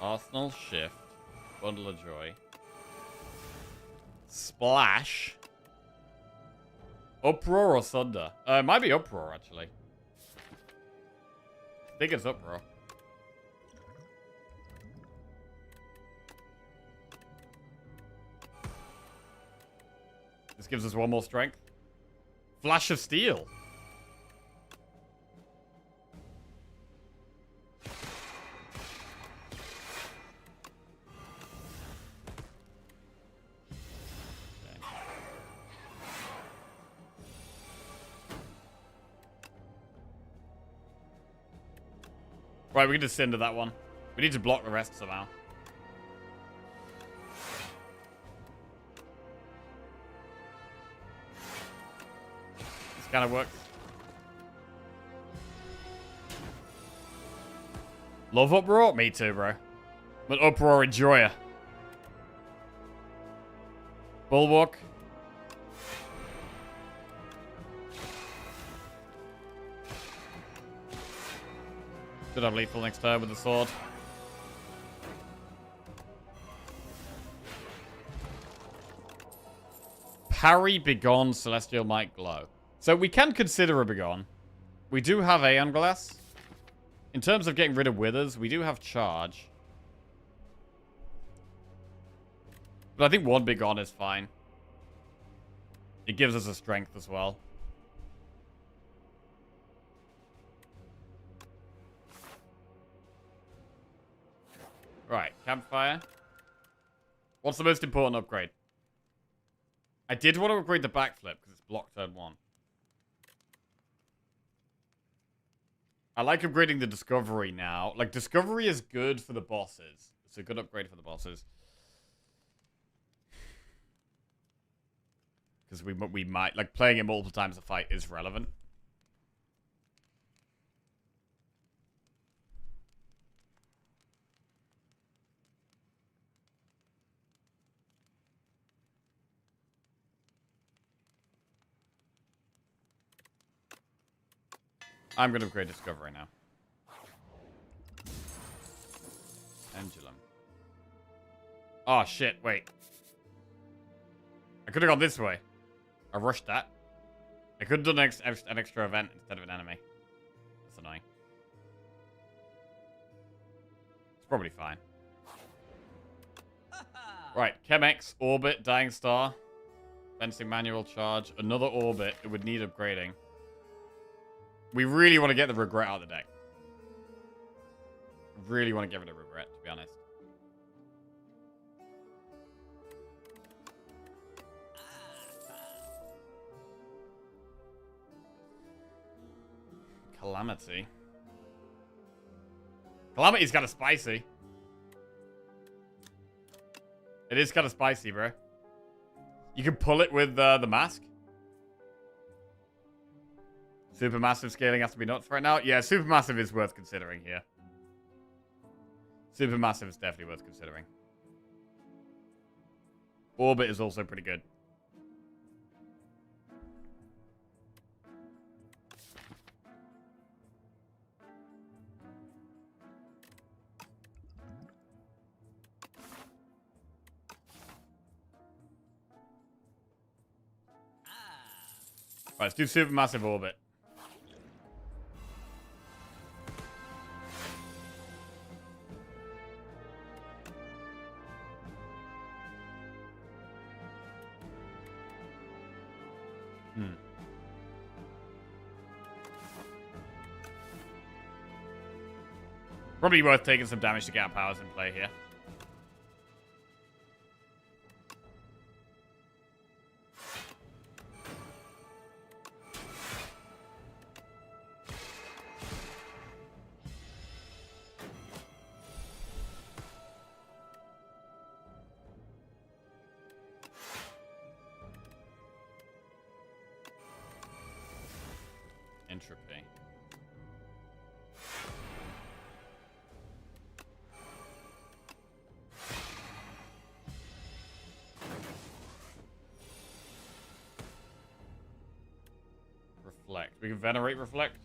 Arsenal Shift. Bundle of Joy. Splash. Uproar or Thunder? It might be Uproar, actually. I think it's Uproar. This gives us one more strength. Flash of Steel. Right, we can just cinder that one. We need to block the rest somehow. This kind of works. Love Uproar? Me too, bro. But Uproar enjoyer. Bulwark. Should have lethal next turn with the sword. Parry, Begone, Celestial Might, Glow. So we can consider a Begone. We do have Aeon Glass. In terms of getting rid of Withers, we do have Charge. But I think one Begone is fine. It gives us a strength as well. Right, Campfire. What's the most important upgrade? I did want to upgrade the backflip because it's blocked turn 1. I like upgrading the Discovery now. Like, Discovery is good for the bosses. It's a good upgrade for the bosses. Because we might... Like, playing it multiple times a fight is relevant. I'm going to upgrade Discovery now. Pendulum. Oh, shit. Wait. I could have gone this way. I rushed that. I could have done an extra event instead of an enemy. That's annoying. It's probably fine. Right. Chemex, Orbit, Dying Star. Fencing Manual, Charge. Another Orbit. It would need upgrading. We really want to get the Regret out of the deck. Really want to get rid of Regret, to be honest. Calamity. Calamity's kind of spicy. It is kind of spicy, bro. You can pull it with the mask. Supermassive scaling has to be nuts right now. Yeah, Supermassive is worth considering here. Supermassive is definitely worth considering. Orbit is also pretty good. Right, let's do Supermassive Orbit. Probably worth taking some damage to get our powers in play here. Entropy. Reflect. We can Venerate Reflect.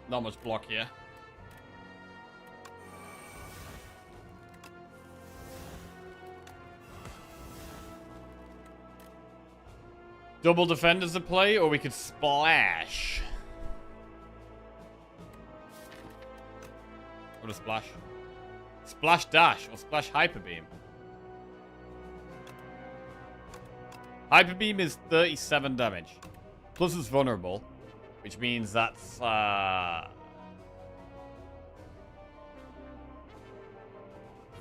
Not much block here. Double defenders to play, or we could splash. What a splash. Splash dash, or splash hyper beam. Hyper beam is 37 damage. Plus it's vulnerable, which means that's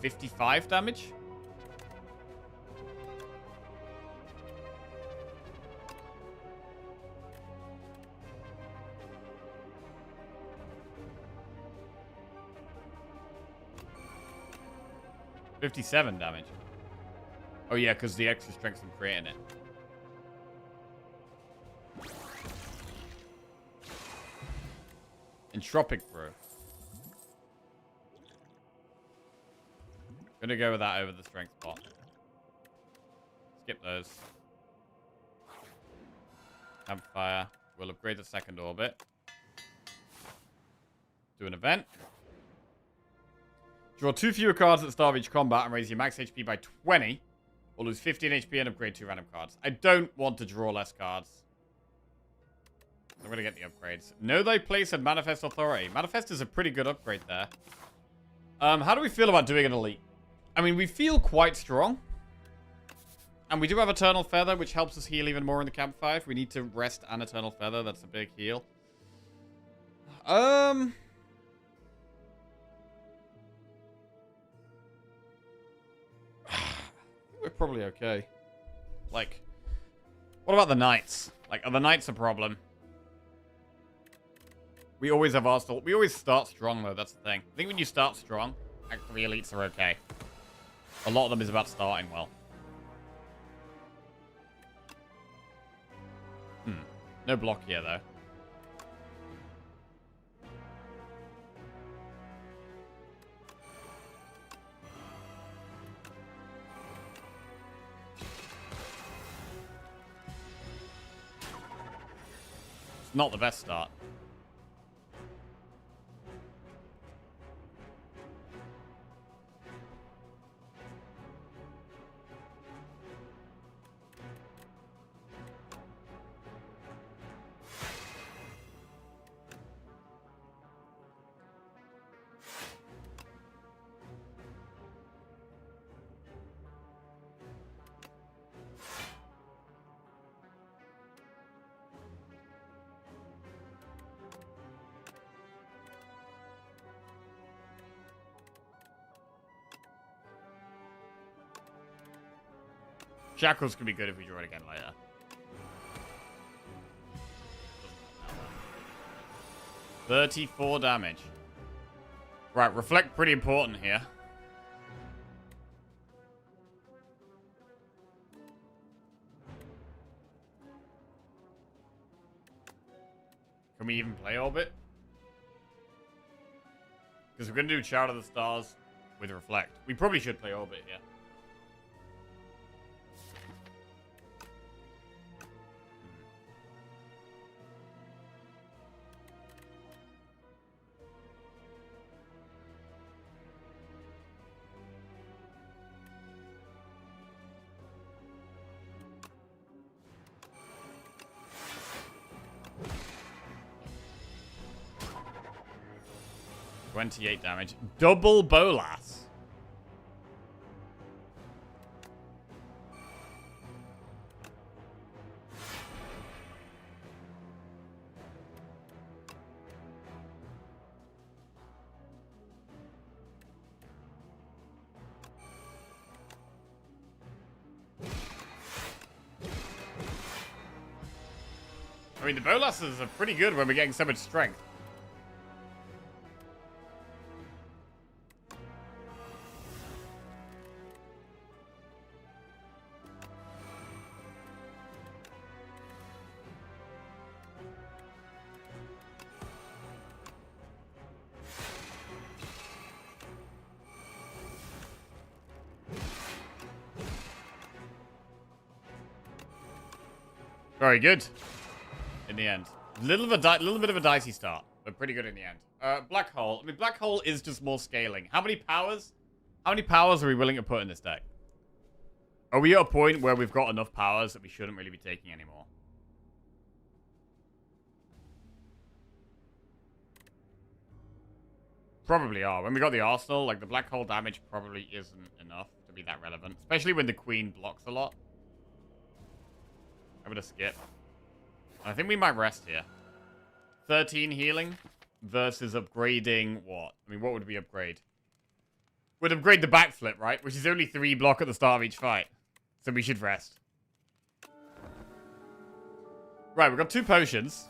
55 damage. $57 damage. Oh yeah, because the extra strength from creating it. Entropic Brew. Gonna go with that over the strength pot. Skip those. Campfire. We'll upgrade the second orbit. Do an event. Draw 2 fewer cards at the start of each combat and raise your max HP by 20. Or lose 15 HP and upgrade 2 random cards. I don't want to draw less cards. I'm going to get the upgrades. Know thy place and Manifest Authority. Manifest is a pretty good upgrade there. How do we feel about doing an elite? I mean, we feel quite strong. And we do have Eternal Feather, which helps us heal even more in the campfire. If we need to rest an Eternal Feather, that's a big heal. We're probably okay. Like, what about the Knights? Like, are the Knights a problem? We always have Arsenal. We always start strong, though. That's the thing. I think when you start strong, actually, elites are okay. A lot of them is about starting well. No block here, though. It's not the best start. Shackles could be good if we draw it again later. 34 damage. Right, Reflect pretty important here. Can we even play Orbit? Because we're going to do Shout of the Stars with Reflect. We probably should play Orbit here. $28 damage. Double Bolas. I mean, the Bolas's are pretty good when we're getting so much strength. Very good. In the end, little bit of a dicey start. but pretty good in the end. Black Hole. I mean, Black Hole is just more scaling. How many powers? How many powers are we willing to put in this deck? Are we at a point where we've got enough powers that we shouldn't really be taking anymore? Probably are. When we got the Arsenal, like, the Black Hole damage probably isn't enough to be that relevant. Especially when the Queen blocks a lot. I'm gonna skip. I think we might rest here. 13 healing versus upgrading what? I mean, what would we upgrade? We'd upgrade the backflip, right? Which is only 3 block at the start of each fight. So we should rest. Right, we've got 2 potions.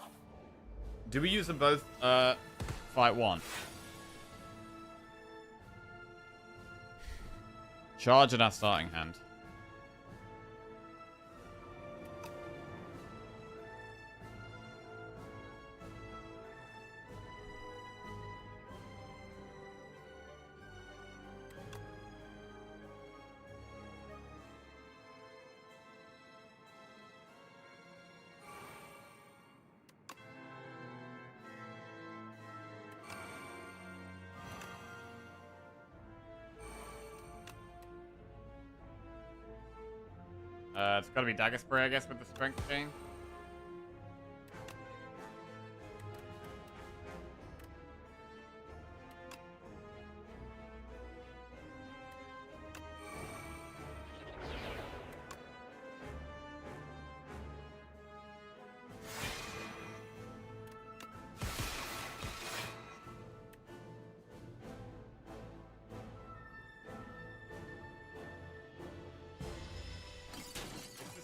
Do we use them both, fight 1? Charge in our starting hand. It's gotta be Dagger Spray, I guess, with the strength thing.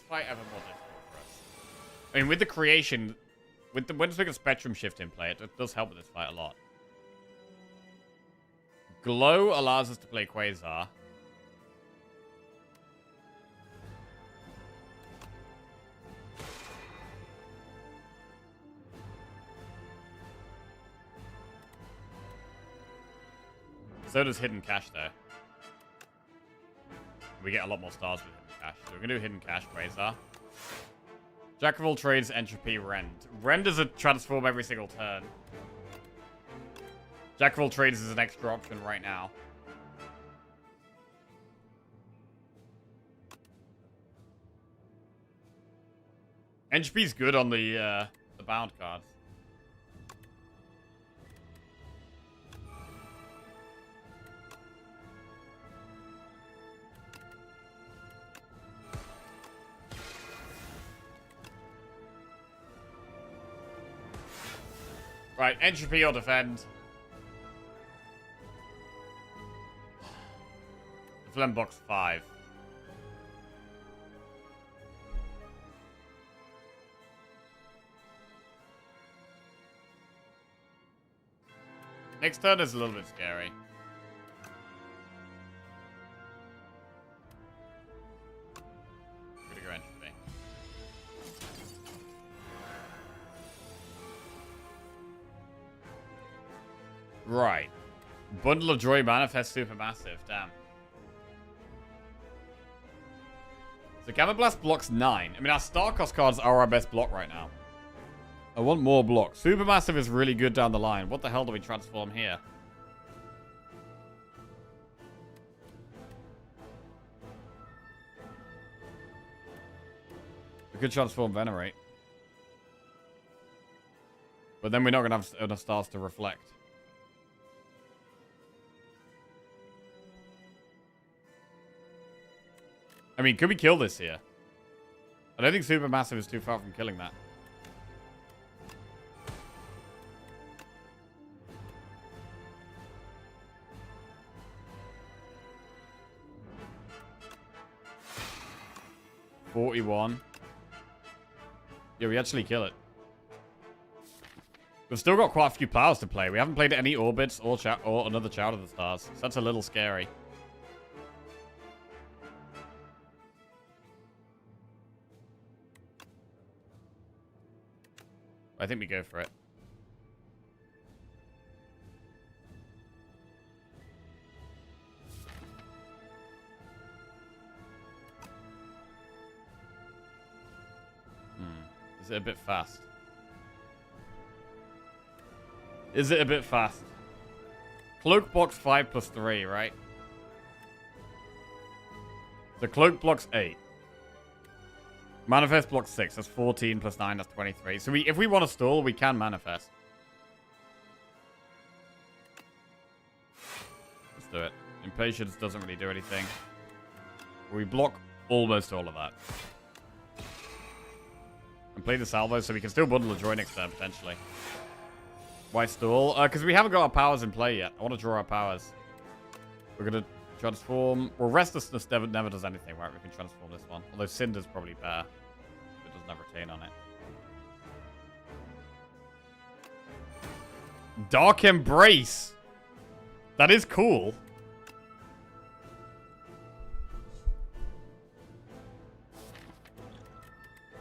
Fight ever more difficult for us. I mean, with the creation, once we get Spectrum Shift in play, it does help with this fight a lot. Glow allows us to play Quasar. So does Hidden Cash, though. We get a lot more stars with Hidden Cash. So we're going to do Hidden Cash, Quasar. Jack of all trades, Entropy, Rend. Rend is a transform every single turn. Jack of all trades is an extra option right now. Entropy's good on the bound cards. Right, Entropy or defend. Phlegm box 5. Next turn is a little bit scary. I'm gonna go Entropy. Right. Bundle of Joy Manifest Supermassive. Damn. So Gamma Blast blocks 9. I mean, our star cost cards are our best block right now. I want more block. Supermassive is really good down the line. What the hell do we transform here? We could transform Venerate. But then we're not going to have enough stars to reflect. I mean, could we kill this here? I don't think Supermassive is too far from killing that. $41. Yeah, we actually kill it. We've still got quite a few powers to play. We haven't played any Orbits or another Child of the Stars. So that's a little scary. I think we go for it. Is it a bit fast? Is it a bit fast? Cloak blocks 5 plus 3, right? The cloak blocks 8. Manifest blocks 6. That's 14 plus 9. That's 23. So if we want to stall, we can manifest. Let's do it. Impatience doesn't really do anything. We block almost all of that. And play the salvo so we can still bundle a joy next turn, potentially. Why stall? Because we haven't got our powers in play yet. I want to draw our powers. We're going to transform. Well, Restlessness never does anything, right? We can transform this one. Although Cinder's probably better. It doesn't have retain on it. Dark Embrace. That is cool.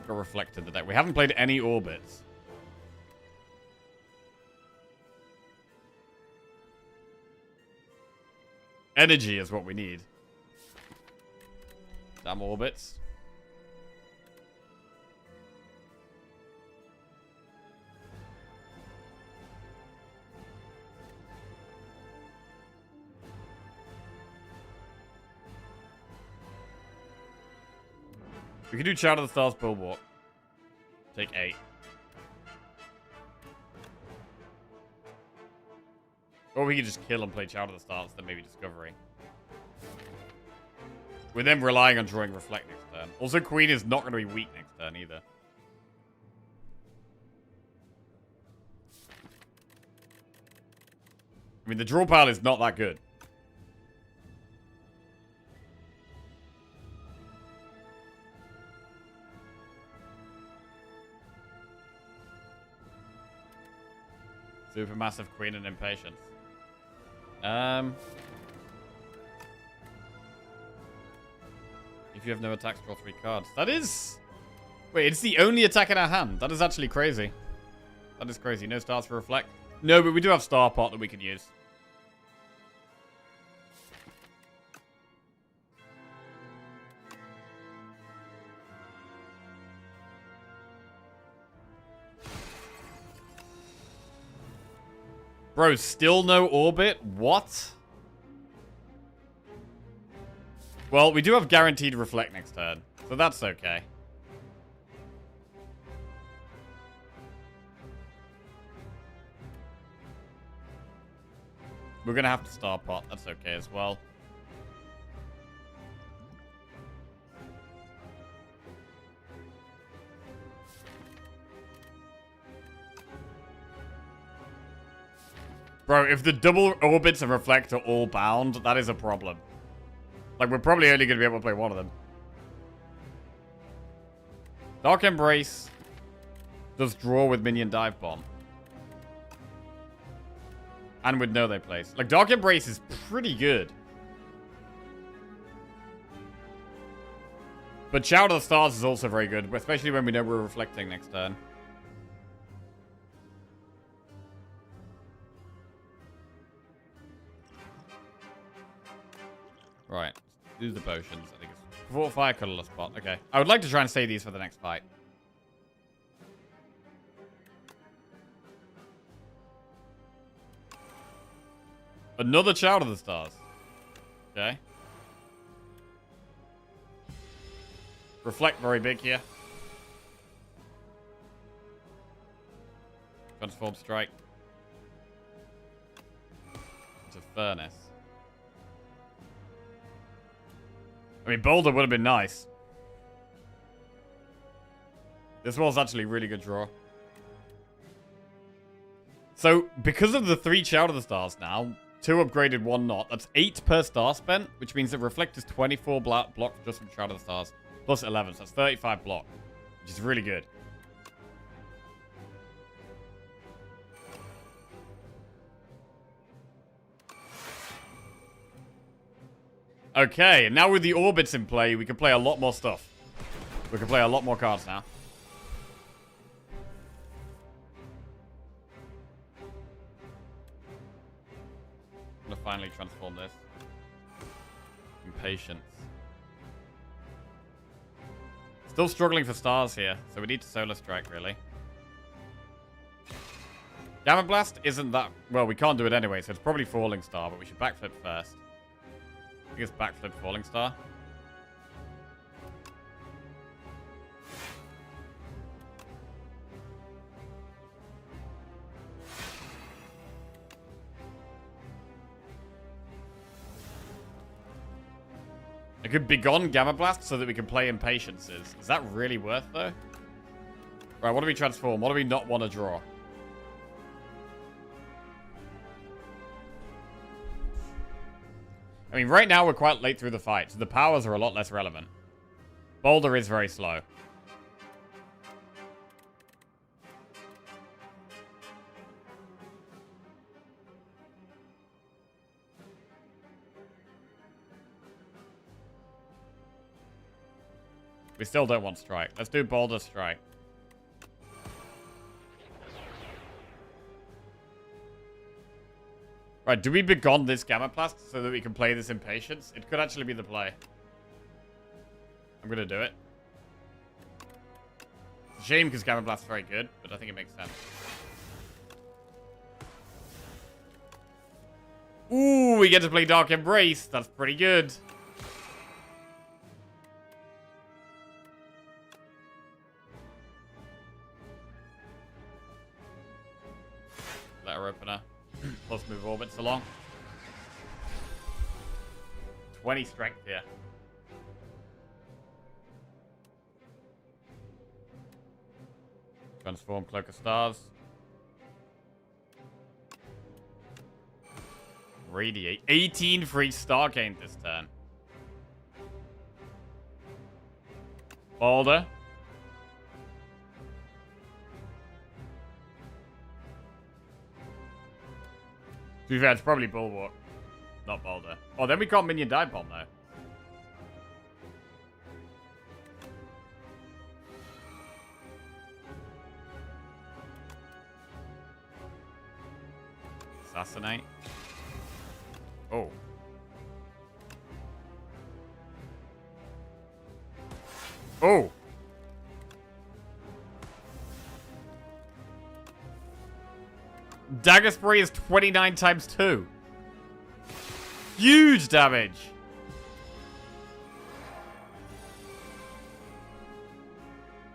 Got reflected the deck. We haven't played any orbits. Energy is what we need. Damn orbits. We can do Child of the Stars Bulwark. Take 8. Or we can just kill and play Child of the Stars, then maybe Discovery. We're then relying on drawing Reflect next turn. Also, Queen is not going to be weak next turn either. I mean, the draw pile is not that good. Supermassive Queen and Impatience. If you have no attacks, draw 3 cards. That is... Wait, it's the only attack in our hand. That is actually crazy. That is crazy. No stars for Reflect. No, but we do have Star Pot that we can use. Bro, still no orbit? What? Well, we do have guaranteed Reflect next turn, so that's okay. We're going to have to Star Pot. That's okay as well. Bro, if the double orbits and Reflect are all bound, that is a problem. Like, we're probably only going to be able to play one of them. Dark Embrace does draw with Minion Dive Bomb. And with No They Place. Like, Dark Embrace is pretty good. But Shout of the Stars is also very good, especially when we know we're reflecting next turn. Right. Do the potions. I think it's Fortify, Colorless Spot. Okay. I would like to try and save these for the next fight. Another Child of the Stars. Okay. Reflect very big here. Transform Strike. Into Furnace. I mean, Boulder would have been nice. This was actually a really good draw. So, because of the 3 Child of the Stars now, 2 upgraded, 1 not. That's 8 per star spent, which means that Reflect is 24 block just from Child of the Stars. Plus 11, so that's 35 block. Which is really good. Okay, and now with the orbits in play, we can play a lot more stuff. We can play a lot more cards now. I'm gonna finally transform this. Impatience. Still struggling for stars here, so we need to Solar Strike, really. Gamma Blast isn't that... Well, we can't do it anyway, so it's probably Falling Star, but we should backflip first. I think it's backflip Falling Star. I could Begone Gamma Blast so that we can play Impatiences. Is that really worth, though? Right, what do we transform? What do we not want to draw? I mean, right now we're quite late through the fight, so the powers are a lot less relevant. Boulder is very slow. We still don't want Strike. Let's do Boulder Strike. Right, do we Begone this Gamma Blast so that we can play this Impatience? It could actually be the play. I'm gonna do it. It's a shame because Gamma Blast's very good, but I think it makes sense. Ooh, we get to play Dark Embrace. That's pretty good. Letter opener. Plus move orbits along. 20 strength here. Transform Cloak of Stars. Radiate. 18 free star gain this turn. Boulder. To be fair, it's probably Bulwark, not Boulder. Oh, then we can't Minion Dive Bomb, though. Assassinate. Oh. Oh! Dagger Spray is 29 times 2. Huge damage.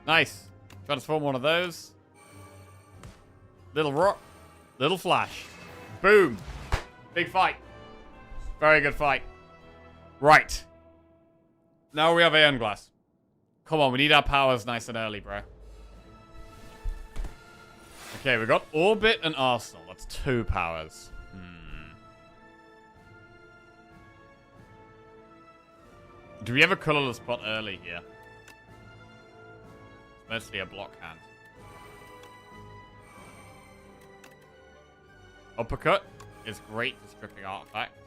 Nice. Transform one of those. Little rock. Little flash. Boom. Big fight. Very good fight. Right. Now we have Aeon Glass. Come on, we need our powers nice and early, bro. Okay, we got Orbit and Arsenal. That's 2 powers. Do we have a colorless spot early here? It's mostly a block hand. Uppercut is great for stripping artifact.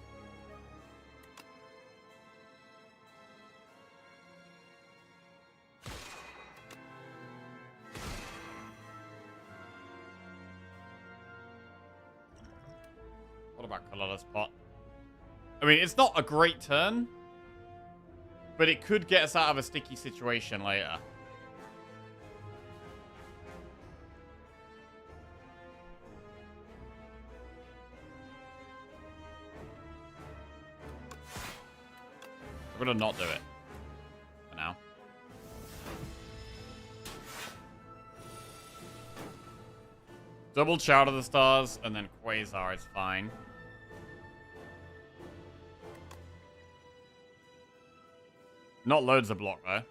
What about colorless spot? I mean, it's not a great turn, but it could get us out of a sticky situation later. I'm gonna not do it for now. Double Shout of the Stars and then Quasar is fine. Not loads of block though.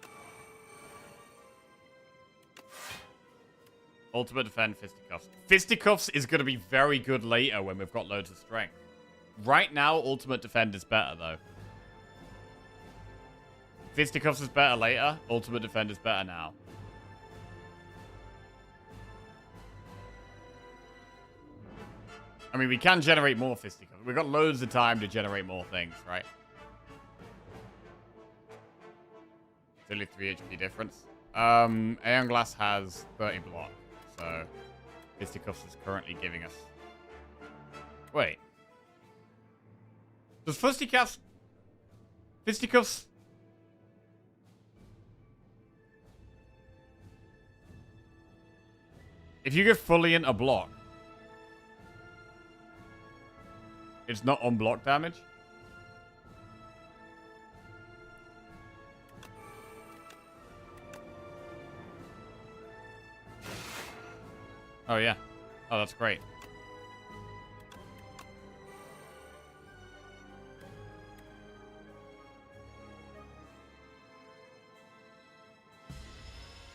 Ultimate Defend, Fisticuffs. Fisticuffs is going to be very good later when we've got loads of strength. Right now, Ultimate Defend is better though. Fisticuffs is better later. Ultimate Defend is better now. I mean, we can generate more Fisticuffs. We've got loads of time to generate more things, right? It's only 3 HP difference. Aeon Glass has 30 block, so Fisticuffs is currently giving us... Wait. Does Fisticuffs... If you give Fulliant a block, It's not on block damage. Oh, yeah. Oh, that's great.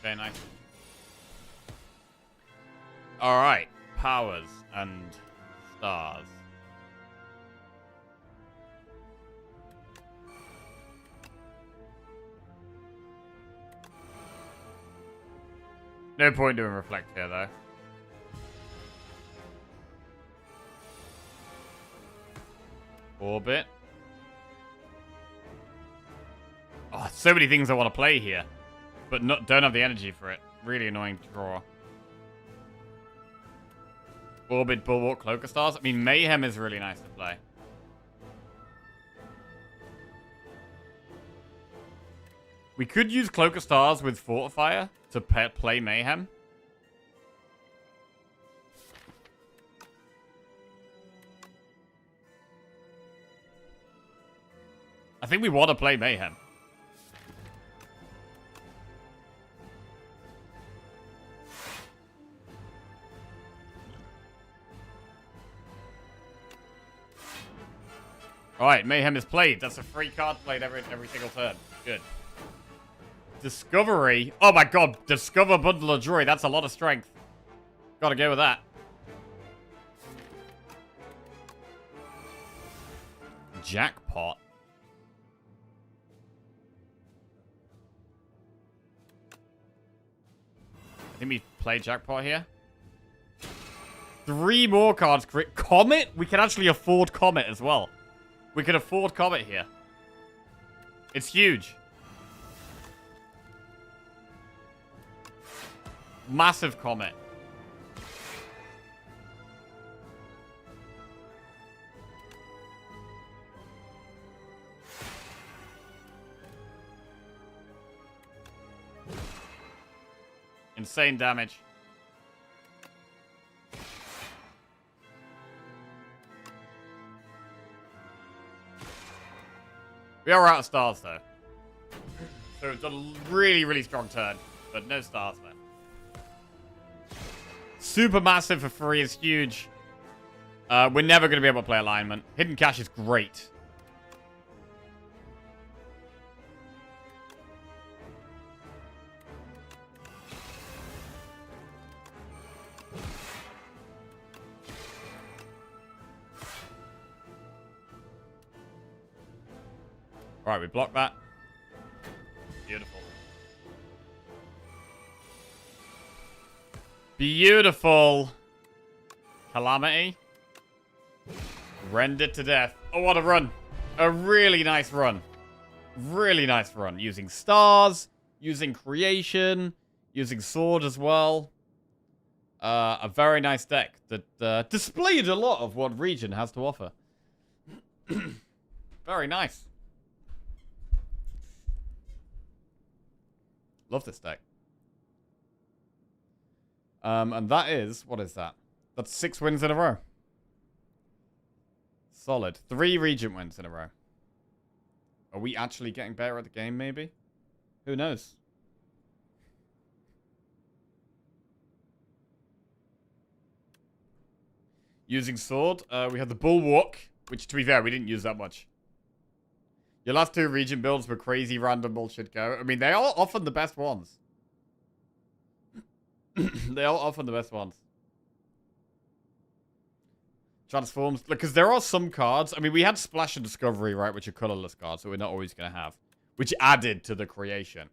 Okay, nice. Alright. Powers and stars. No point doing reflect here, though. Orbit. Oh, so many things I want to play here. But don't have the energy for it. Really annoying to draw. Orbit, Bulwark, Cloak of Stars. I mean, Mayhem is really nice to play. We could use Cloak of Stars with Fortifier to play Mayhem. I think we want to play Mayhem. Alright, Mayhem is played. That's a free card played every single turn. Good. Discovery. Oh my god. Discover Bundle of Joy. That's a lot of strength. Gotta go with that. Jackpot. I think we play Jackpot here. 3 more cards. Comet? We can actually afford Comet as well. We can afford Comet here. It's huge. Massive Comet. Insane damage. We are out of stars, though. So it's a really, really strong turn. But no stars, though. Super massive for free is huge. We're never going to be able to play alignment. Hidden Cache is great. Alright, we block that. Beautiful. Beautiful. Calamity. Rend it to death. Oh, what a run. A really nice run. Really nice run. Using stars. Using creation. Using sword as well. A very nice deck that displayed a lot of what Region has to offer. Very nice. Love this deck. And that is... What is that? That's 6 wins in a row. Solid. 3 Regent wins in a row. Are we actually getting better at the game, maybe? Who knows? Using sword. We have the Bulwark, which, to be fair, we didn't use that much. Your last 2 Regent builds were crazy random bullshit go. I mean, they are often the best ones. They are often the best ones. Transforms. Because there are some cards. I mean, we had Splash and Discovery, right? Which are colorless cards, so we're not always going to have. Which added to the creation.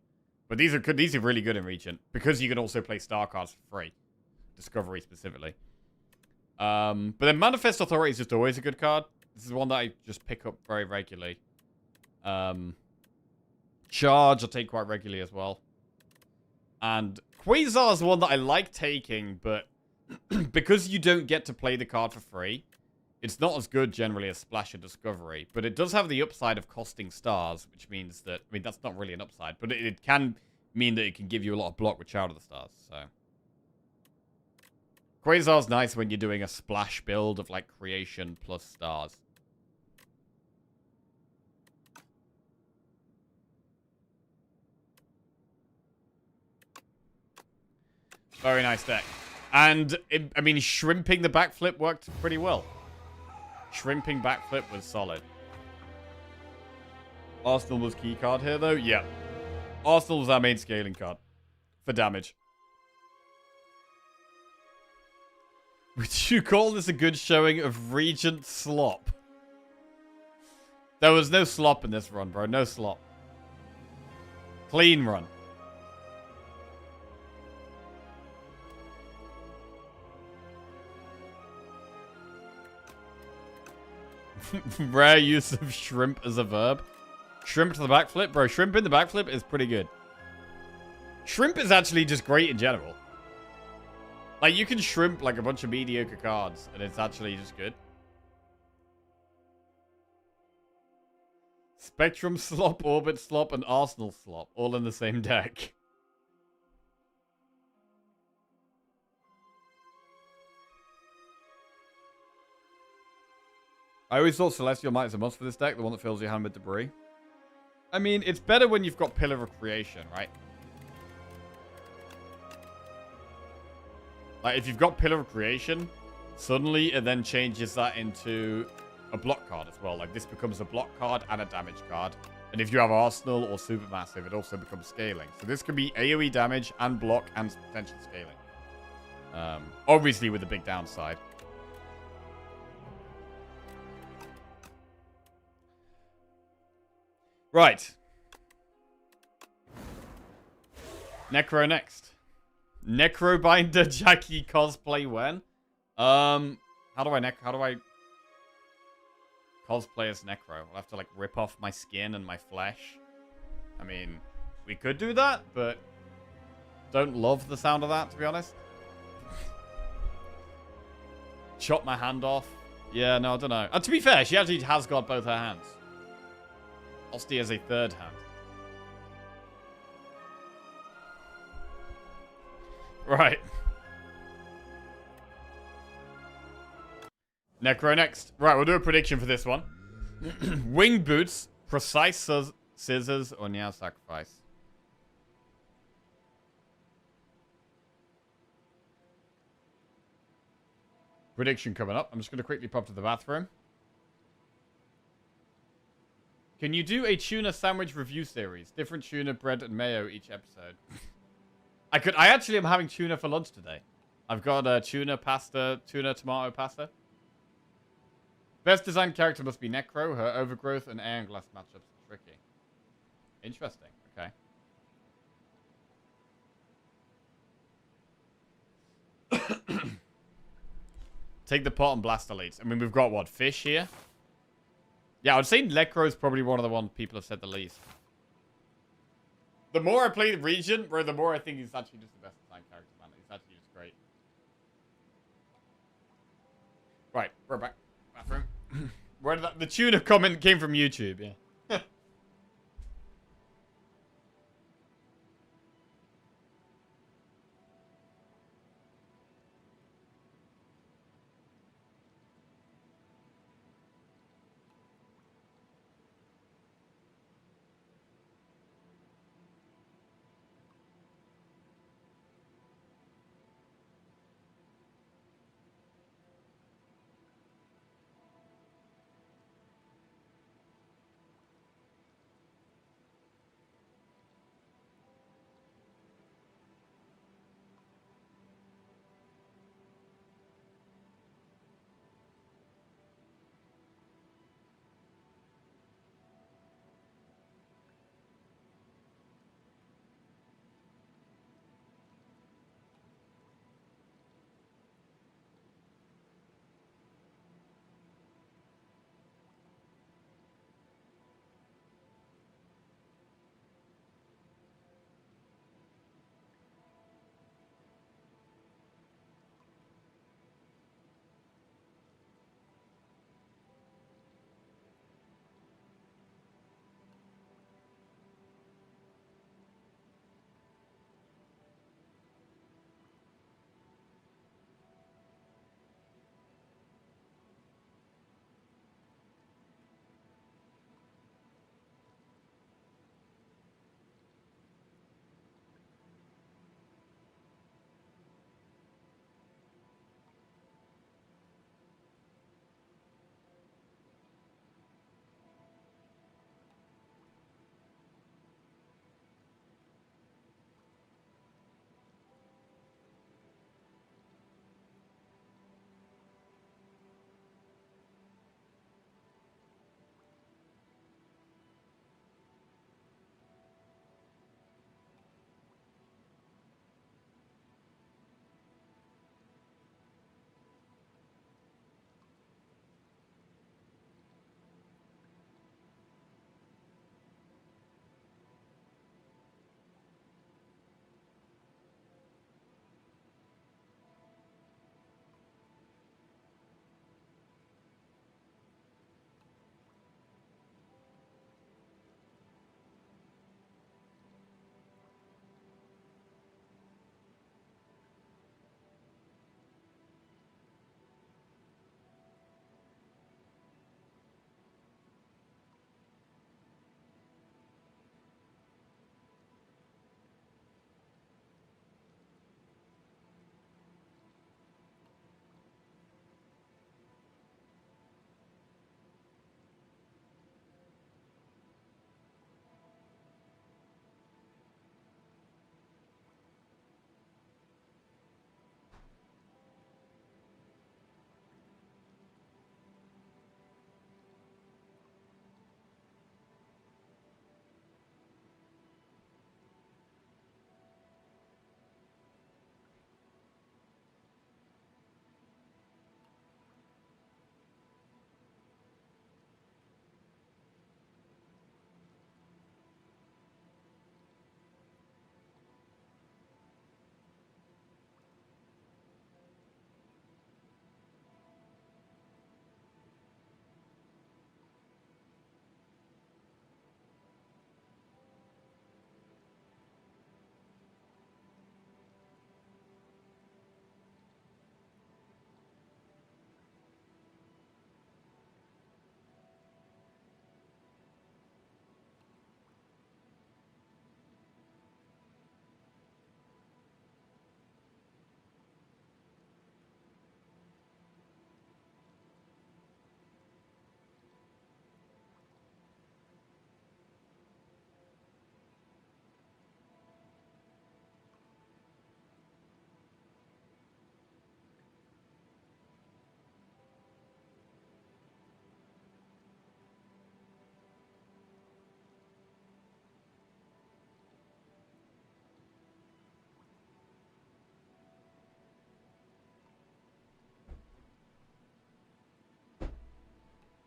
But these are good. These are really good in Regent. Because you can also play star cards for free. Discovery specifically. But then Manifest Authority is just always a good card. This is one that I just pick up very regularly. Charge I take quite regularly as well. And Quasar is one that I like taking, but because you don't get to play the card for free, it's not as good generally as Splash or Discovery. But it does have the upside of costing stars, which means that, I mean, that's not really an upside, but it can mean that it can give you a lot of block with Child of the Stars, so. Quasar's nice when you're doing a Splash build of, like, creation plus stars. Very nice deck. And, I mean, shrimping the backflip worked pretty well. Shrimping backflip was solid. Arsenal was key card here, though? Yeah. Arsenal was our main scaling card. For damage. Would you call this a good showing of Regent slop? There was no slop in this run, bro. No slop. Clean run. Rare use of shrimp as a verb. Shrimp to the backflip? Bro, shrimp in the backflip is pretty good. Shrimp is actually just great in general. Like, you can shrimp, like, a bunch of mediocre cards, and it's actually just good. Spectrum slop, Orbit slop, and Arsenal slop, all in the same deck. I always thought Celestial Might is a must for this deck, the one that fills your hand with debris. I mean, it's better when you've got Pillar of Creation, right? Like, if you've got Pillar of Creation, suddenly it then changes that into a block card as well. Like, this becomes a block card and a damage card. And if you have Arsenal or Supermassive, it also becomes scaling. So this can be AoE damage and block and potential scaling. Obviously with a big downside. Right. Necro next. Necrobinder Jackie cosplay when? How do I cosplay as Necro? I'll have to like rip off my skin and my flesh. I mean, we could do that, but don't love the sound of that, to be honest. Chop my hand off. Yeah, no, I don't know. To be fair, she actually has got both her hands. Osti has a third hand. Right. Necro next. Right, we'll do a prediction for this one. Wing boots, precise scissors, or Niao sacrifice. Prediction coming up. I'm just going to quickly pop to the bathroom. Can you do a tuna sandwich review series? Different tuna, bread, and mayo each episode. I actually am having tuna for lunch today. I've got a tuna pasta, tuna tomato pasta. Best designed character must be Necro. Her overgrowth and Aeon Glass matchups are tricky. Interesting. Okay. Take the pot and blast elites. I mean, we've got what? Fish here? Yeah, I would say Necro is probably one of the ones people have said the least. The more I play the Regent, bro, the more I think he's actually just the best designed character, man. He's actually just great. Right, we're back. Bathroom. Where did the tuna comment came from YouTube, yeah.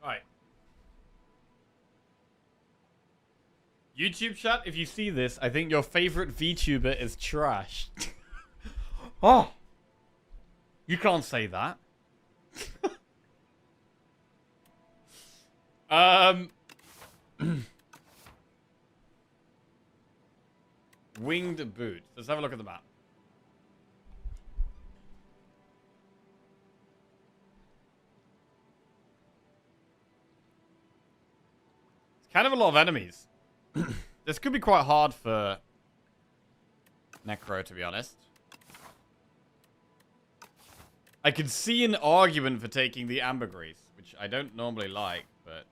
Right. YouTube chat, if you see this, I think your favorite VTuber is trash. Oh! You can't say that. Winged boot. Let's have a look at the map. It's kind of a lot of enemies. This could be quite hard for Necro, to be honest. I can see an argument for taking the ambergris, which I don't normally like, but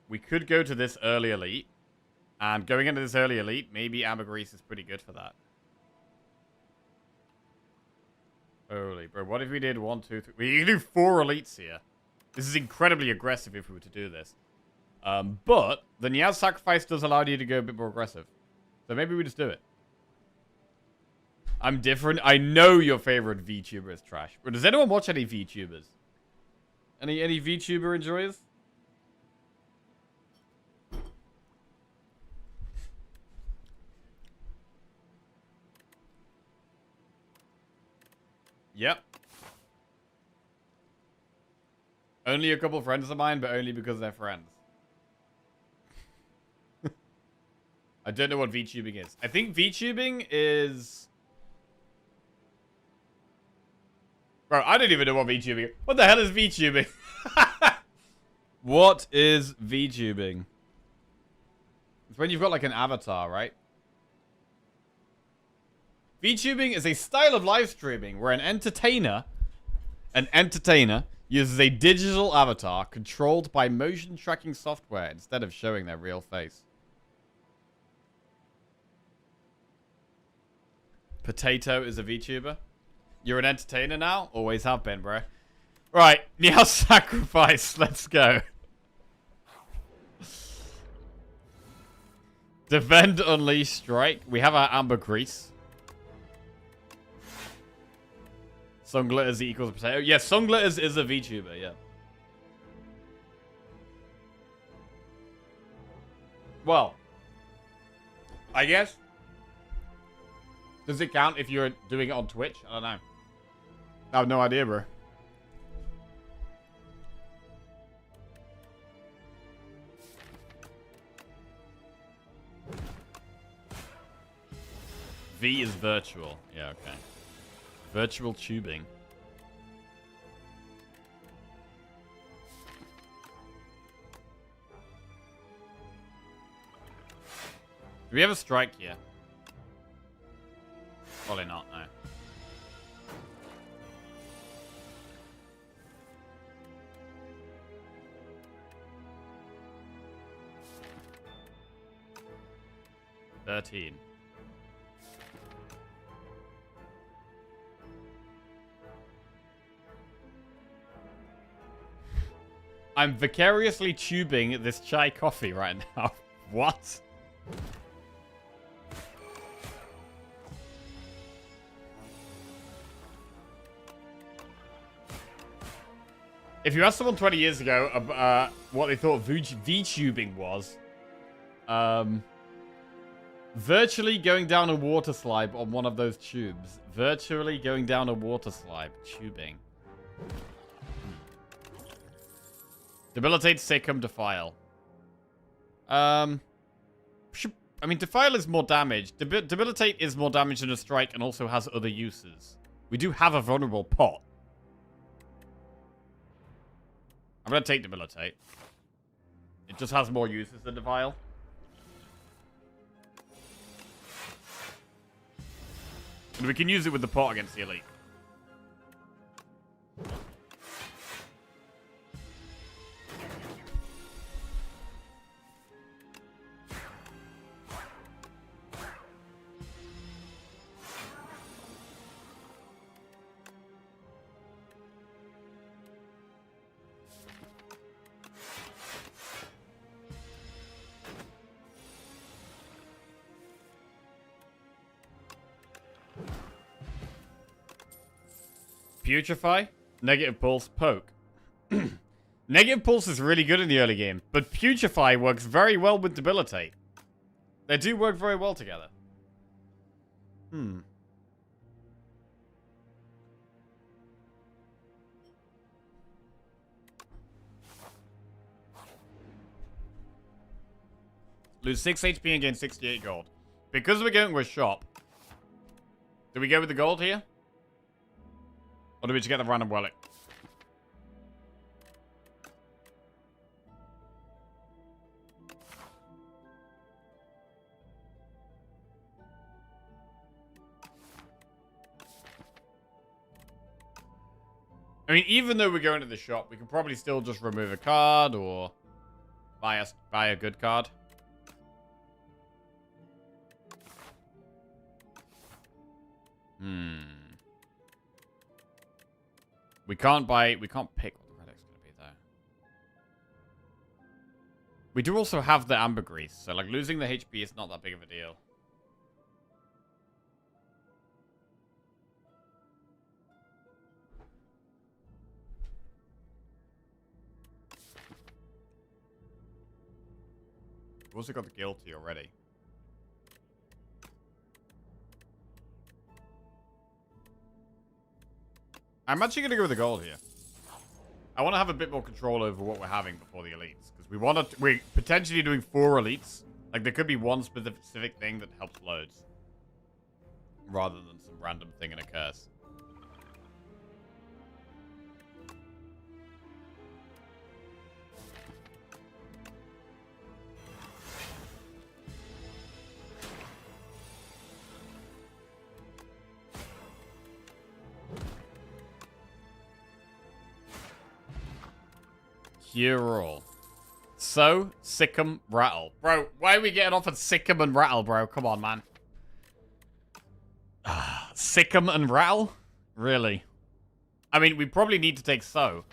we could go to this early elite. And going into this early elite, maybe ambergris is pretty good for that. Holy bro, what if we did 1, 2, 3? We can do 4 elites here. This is incredibly aggressive if we were to do this. But the Niaz sacrifice does allow you to go a bit more aggressive. So maybe we just do it. I'm different. I know your favorite VTuber is trash. But does anyone watch any VTubers? Any VTuber enjoyers? Yep. Only a couple of friends of mine, but only because they're friends. I don't know what VTubing is. I think VTubing is... Bro, I don't even know what VTubing is. What the hell is VTubing? What is VTubing? It's when you've got like an avatar, right? VTubing is a style of live streaming where an entertainer uses a digital avatar controlled by motion tracking software instead of showing their real face. Potato is a VTuber. You're an entertainer now? Always have been, bro. Right, now sacrifice. Let's go. Defend, unleash, strike. We have our ambergris. Sunglitters equals potato. Yeah, Sunglitters is a VTuber, yeah. Well, I guess. Does it count if you're doing it on Twitch? I don't know. I have no idea, bro. V is virtual. Yeah, okay. Virtual tubing. Do we have a strike here? Probably not, no. $13. I'm vicariously tubing this chai coffee right now. What? If you asked someone 20 years ago what they thought VTubing was, virtually going down a water slide on one of those tubes. Virtually going down a water slide. Tubing. Debilitate, Secum, Defile. I mean, Defile is more damage. Debilitate is more damage than a strike and also has other uses. We do have a vulnerable pot. I'm going to take Debilitate. It just has more uses than Defile. And we can use it with the pot against the elite. Putrefy, negative pulse, poke. Negative Pulse is really good in the early game, but Putrefy works very well with Debilitate. They do work very well together. Lose 6 HP and gain 68 gold. Because we're going with shop, do we go with the gold here? Or do we just get the random relic? I mean, even though we're going to the shop, we can probably still just remove a card or buy a good card. We can't pick what the relic's going to be, though. We do also have the ambergris, so, like, losing the HP is not that big of a deal. We've also got the guilty already. I'm actually going to go with the gold here. I want to have a bit more control over what we're having before the elites. Because we're potentially doing 4 elites. Like, there could be one specific thing that helps loads. Rather than some random thing in a curse. Cure all. So, Sick'em, Rattle. Bro, why are we getting off at Sick'em and Rattle, bro? Come on, man. Sick'em and Rattle? Really? I mean, we probably need to take So.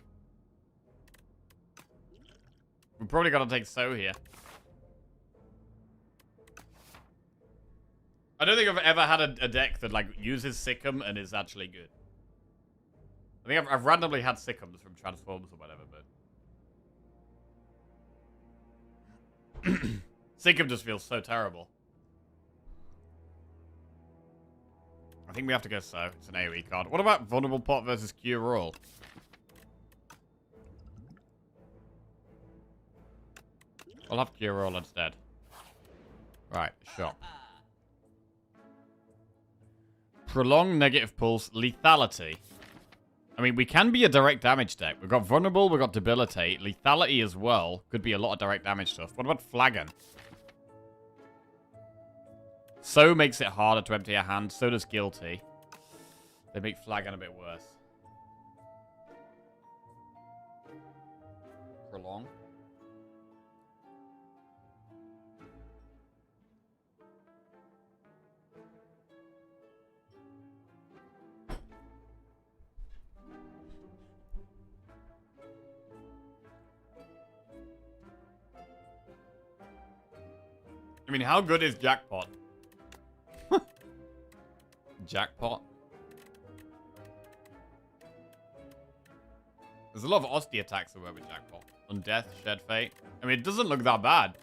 We probably gotta take So here. I don't think I've ever had a deck that, like, uses Sick'em and is actually good. I think I've randomly had Sick'ems from Transformers or whatever, but... Sick'em just feels so terrible. I think we have to go So. It's an AoE card. What about Vulnerable Pot versus Cure All? I'll have Cure All instead. Right, shop. Prolonged Negative Pulse, Lethality. I mean, we can be a direct damage deck. We've got Vulnerable, we've got Debilitate. Lethality as well. Could be a lot of direct damage stuff. What about Flagon? So makes it harder to empty your hand. So does Guilty. They make Flagon a bit worse. Prolong. I mean, how good is Jackpot? Jackpot? There's a lot of Osti attacks that work with Jackpot. Undeath, Shed Fate. I mean, it doesn't look that bad.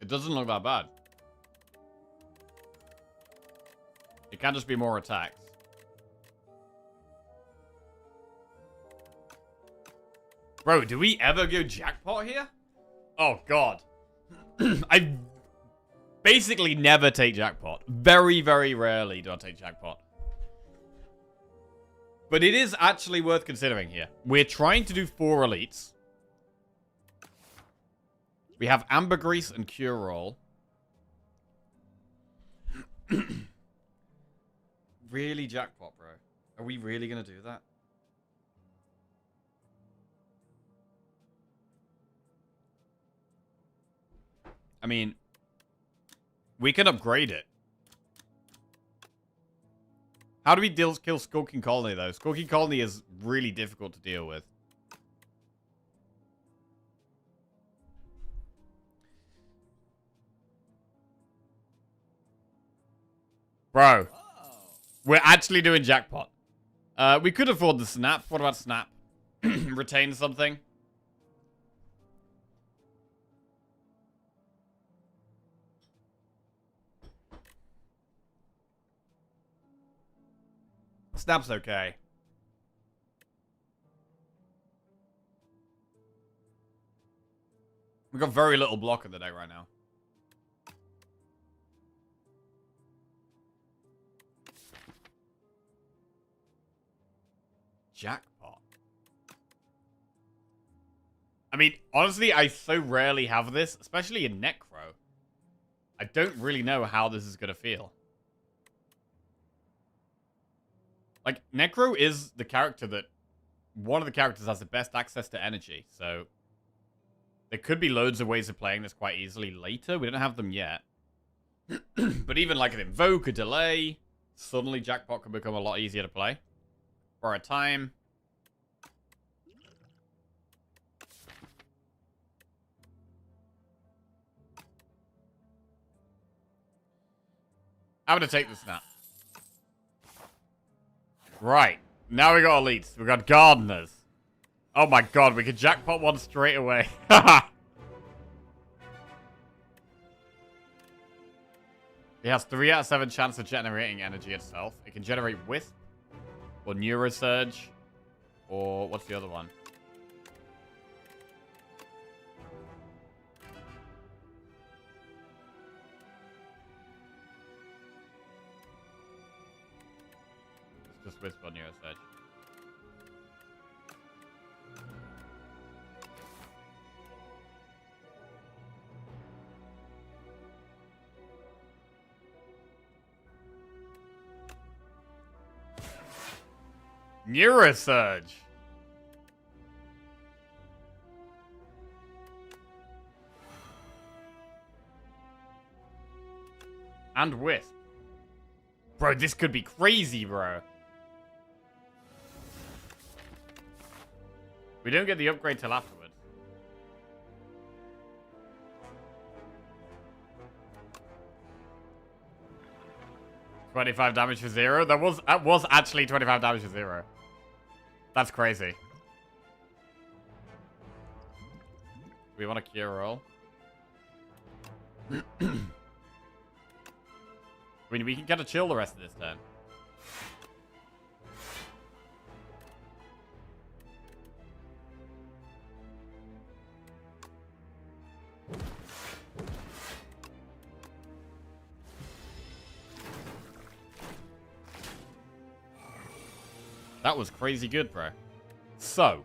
It doesn't look that bad. It can just be more attacks. Bro, do we ever go Jackpot here? Oh, God. I basically never take Jackpot. Very, very rarely do I take Jackpot. But it is actually worth considering here. We're trying to do 4 elites. We have Ambergris and Cure All. Really, Jackpot, bro? Are we really going to do that? I mean, we can upgrade it. How do we kill Skulking Colony, though? Skulking Colony is really difficult to deal with. Bro. We're actually doing Jackpot. We could afford the snap. What about snap? Retain something. Snap's okay. We've got very little block in the deck right now. Jackpot. I mean, honestly, I so rarely have this, especially in Necro. I don't really know how this is going to feel. Like, Necro is the character that... One of the characters has the best access to energy, so... There could be loads of ways of playing this quite easily later. We don't have them yet. But even like an Invoke, a Delay, suddenly Jackpot can become a lot easier to play. For a time. I'm gonna take the snap. Right. Now we got elites. We got gardeners. Oh my god, we could jackpot one straight away. It has 3 out of 7 chance of generating energy itself. It can generate Wisp, or Neurosurge, or what's the other one? It's just Wisp or Neurosurge. Neurosurge. And Wisp. Bro, this could be crazy, bro. We don't get the upgrade till afterwards. $25 damage for 0? That was actually 25 damage for 0. That's crazy. We want a cure roll. I mean, we can get a chill the rest of this turn. That was crazy good, bro. So.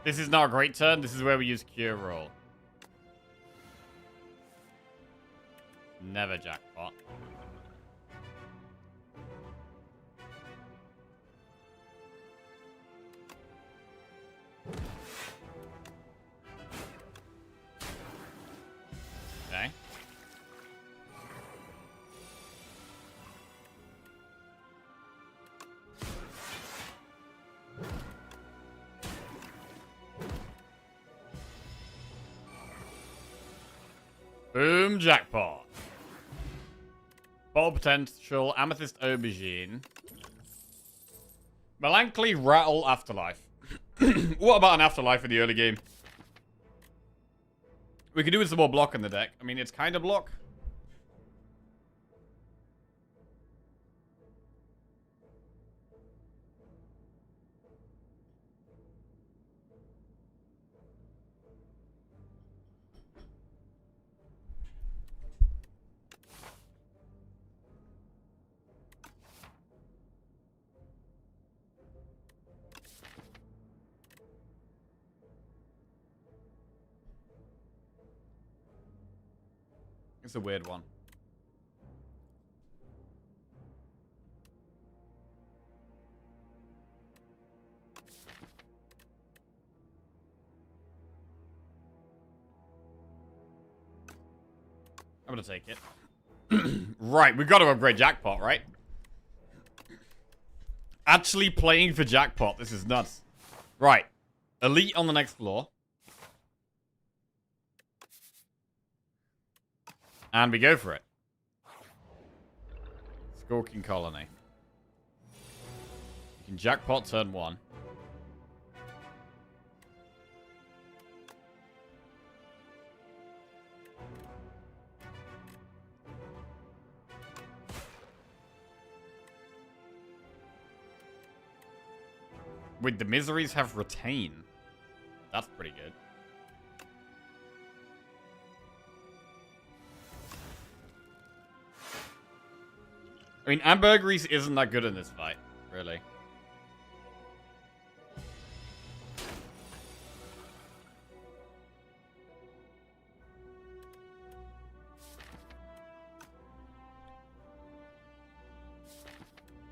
This is not a great turn. This is where we use Cure Roll. Never jackpot. Okay. Boom, jackpot. Bottle potential, Amethyst Aubergine. Melancholy Rattle Afterlife. What about an Afterlife in the early game? We could do with some more block in the deck. I mean, it's kind of block. It's a weird one. I'm gonna take it. Right, we've got to upgrade Jackpot, right? Actually playing for Jackpot. This is nuts. Right. Elite on the next floor. And we go for it. Skulking Colony. You can Jackpot turn 1. Wait, the Miseries have Retain. That's pretty good. I mean, Ambergris isn't that good in this fight, really.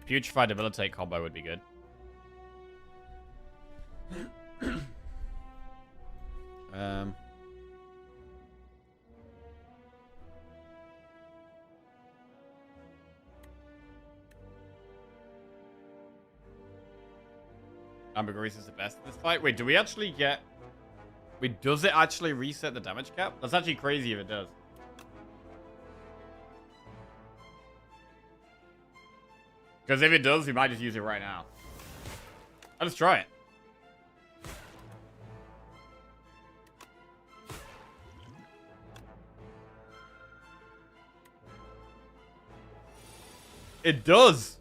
Putrefy Debilitate combo would be good. Ambergris is the best in this fight. Wait, do we actually get... Wait, does it actually reset the damage cap? That's actually crazy if it does. Because if it does, we might just use it right now. Let's try it. It does!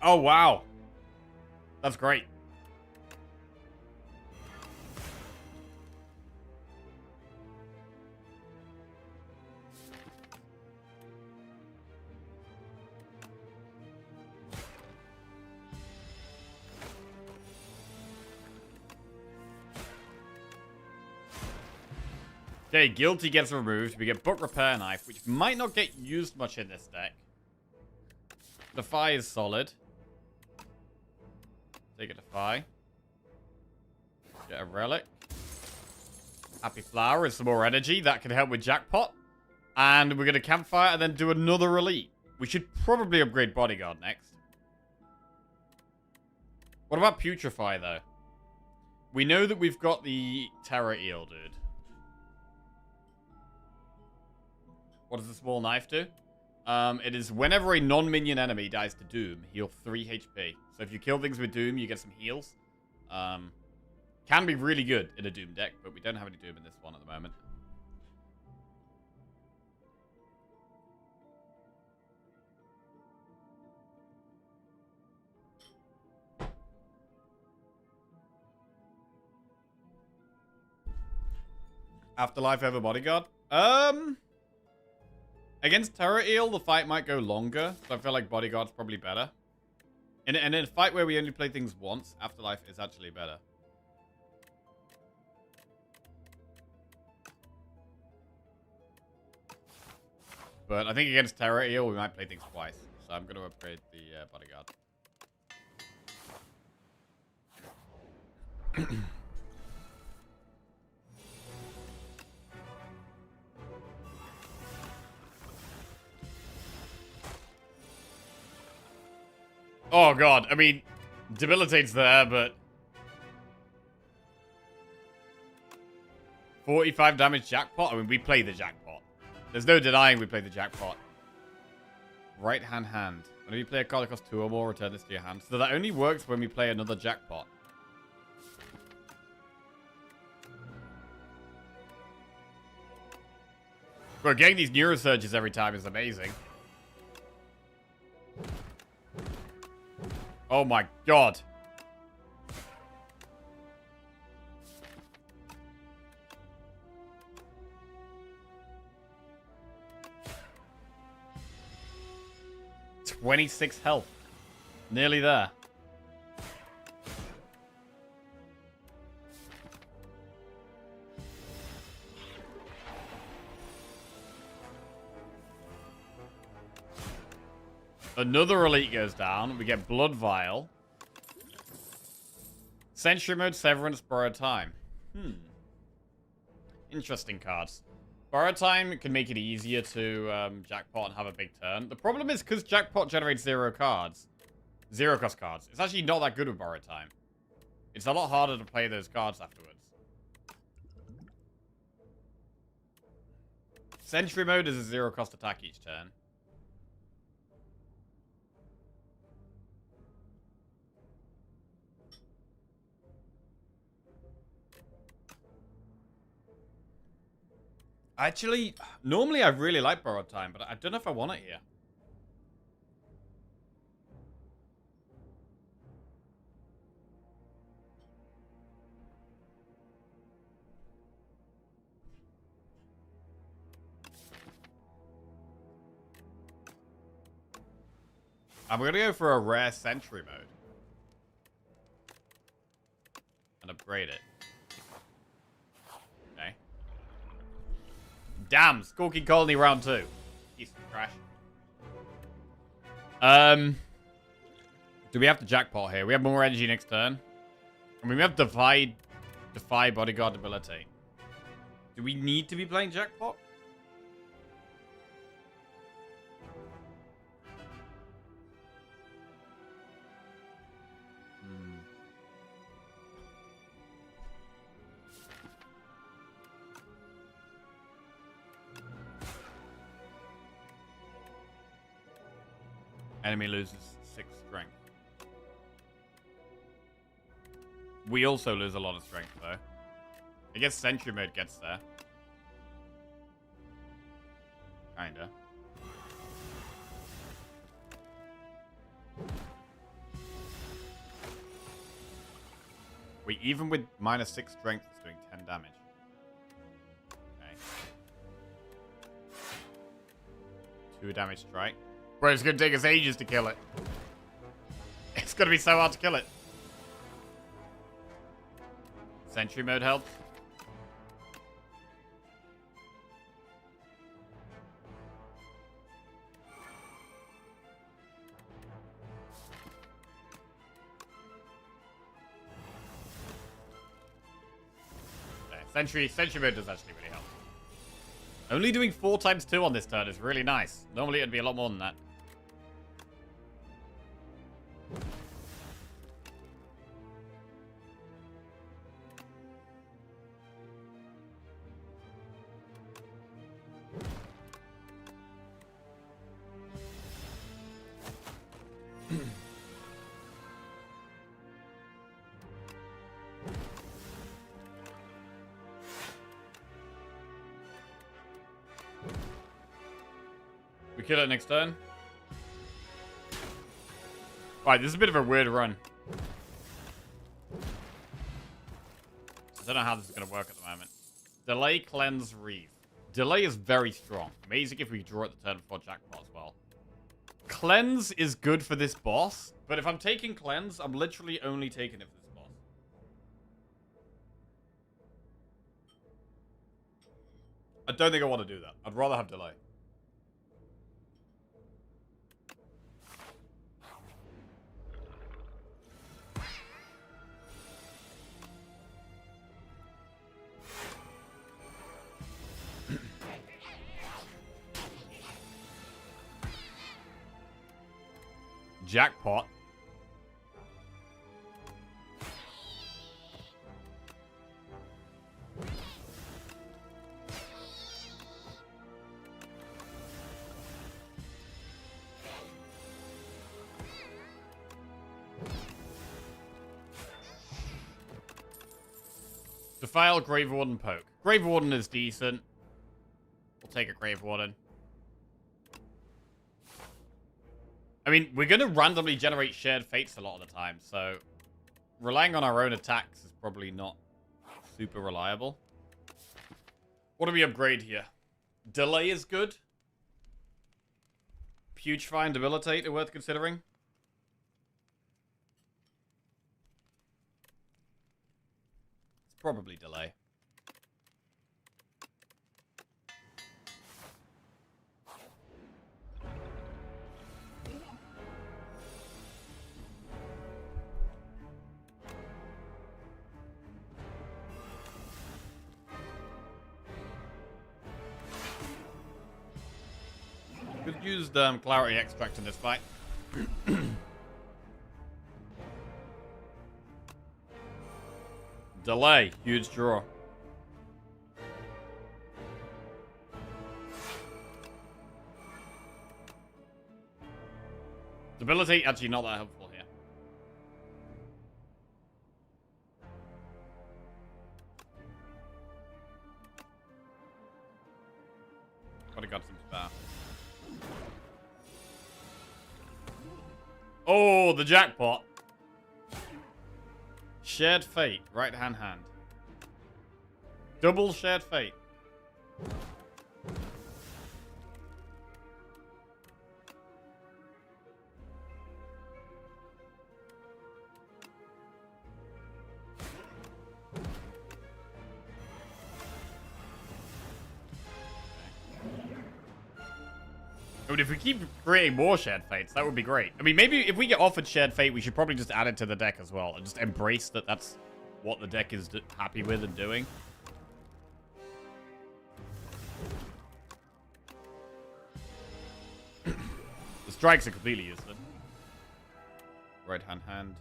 Oh, wow. That's great. Okay, Guilty gets removed. We get Book Repair Knife, which might not get used much in this deck. Defy is solid. Take a Defy. Get a Relic. Happy Flower is some more energy. That can help with Jackpot. And we're going to Campfire and then do another Elite. We should probably upgrade Bodyguard next. What about Putrefy, though? We know that we've got the Terror Eel, dude. What does the Small Knife do? It is whenever a non-minion enemy dies to Doom, heal 3 HP. So if you kill things with Doom, you get some heals. Can be really good in a Doom deck, but we don't have any Doom in this one at the moment. Afterlife over Bodyguard? Against Terror Eel, the fight might go longer, so I feel like Bodyguard's probably better. And in a fight where we only play things once, Afterlife is actually better. But I think against Terror Eel, we might play things twice. So I'm going to upgrade the Bodyguard. Oh god, I mean, Debilitate's there, but 45 damage Jackpot? I mean, we play the Jackpot. There's no denying we play the Jackpot. Right-hand hand. Whenever you play a card that costs 2 or more, return this to your hand. So that only works when we play another Jackpot. Bro, getting these Neurosurges every time is amazing. Oh my god. $26 health. Nearly there. Another Elite goes down. We get Blood Vial. Sentry Mode, Severance, Borrow Time. Interesting cards. Borrow time can make it easier to jackpot and have a big turn. The problem is because jackpot generates 0 cards. 0 cost cards. It's actually not that good with borrow time. It's a lot harder to play those cards afterwards. Sentry mode is a 0 cost attack each turn. Actually, normally I really like borrowed time, but I don't know if I want it here. I'm going to go for a rare sentry mode. And upgrade it. Okay. Damn, Skulking Colony round 2. Piece of trash. Do we have to jackpot here? We have more energy next turn. I mean, we have Defy Bodyguard ability. Do we need to be playing jackpot? Enemy loses 6 strength. We also lose a lot of strength, though. I guess Sentry Mode gets there. Kinda. Wait, even with minus 6 strength, it's doing 10 damage. Okay. 2 damage strike. Bro, it's gonna take us ages to kill it. It's gonna be so hard to kill it. Sentry mode helps. Okay, Sentry mode does actually really help. Only doing 4 times 2 on this turn is really nice. Normally it'd be a lot more than that. We kill it next turn. Right, this is a bit of a weird run. I don't know how this is going to work at the moment. Delay, Cleanse, Wreath. Delay is very strong. Amazing if we draw at the turn before jackpot as well. Cleanse is good for this boss, but if I'm taking Cleanse, I'm literally only taking it for this boss. I don't think I want to do that. I'd rather have Delay. Jackpot. Defile, Grave Warden, Poke. Grave Warden is decent. We'll take a Grave Warden. I mean, we're going to randomly generate shared fates a lot of the time, so relying on our own attacks is probably not super reliable. What do we upgrade here? Delay is good. Putrefy and Debilitate are worth considering. It's probably Delay. Could have used clarity extract in this fight. Delay, huge draw. Stability, actually not that helpful here. Could have got some spare. Oh, the jackpot. Shared fate, right hand. Double shared fate. I mean, if we keep creating more shared fates, that would be great. I mean, maybe if we get offered shared fate, we should probably just add it to the deck as well. And just embrace that that's what the deck is happy with and doing. The strikes are completely useless. Right hand.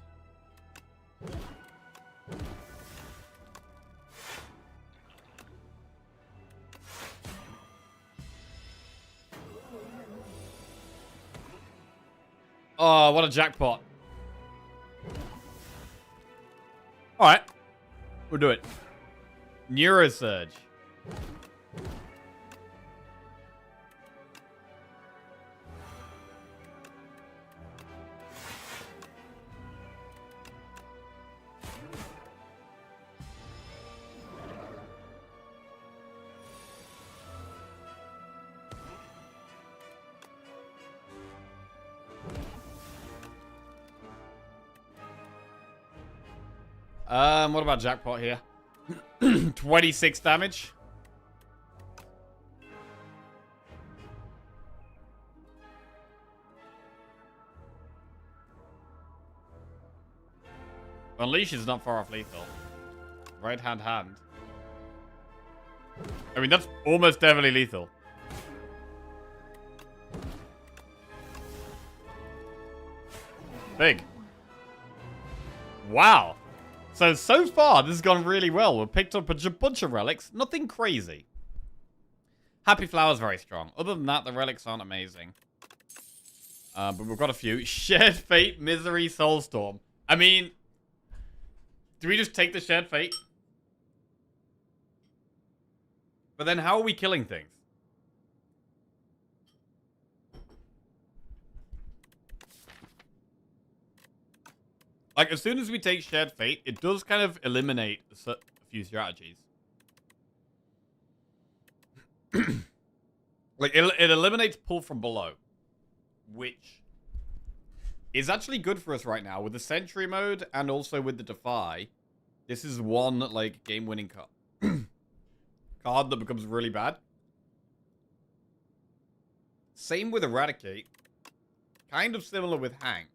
Oh, what a jackpot. Alright. We'll do it. Neurosurge. What about jackpot here? 26 damage. Unleash is not far off lethal. Right hand. I mean, that's almost definitely lethal. Big. Wow. So far, this has gone really well. We've picked up a bunch of relics. Nothing crazy. Happy Flower's very strong. Other than that, the relics aren't amazing. But we've got a few. Shared Fate, Misery, Soulstorm. I mean, do we just take the Shared Fate? But then how are we killing things? Like, as soon as we take Shared Fate, it does kind of eliminate a few strategies. Like, it eliminates pull from below. Which is actually good for us right now. With the Sentry mode and also with the Defy, this is one, like, game-winning card that becomes really bad. Same with Eradicate. Kind of similar with Hang.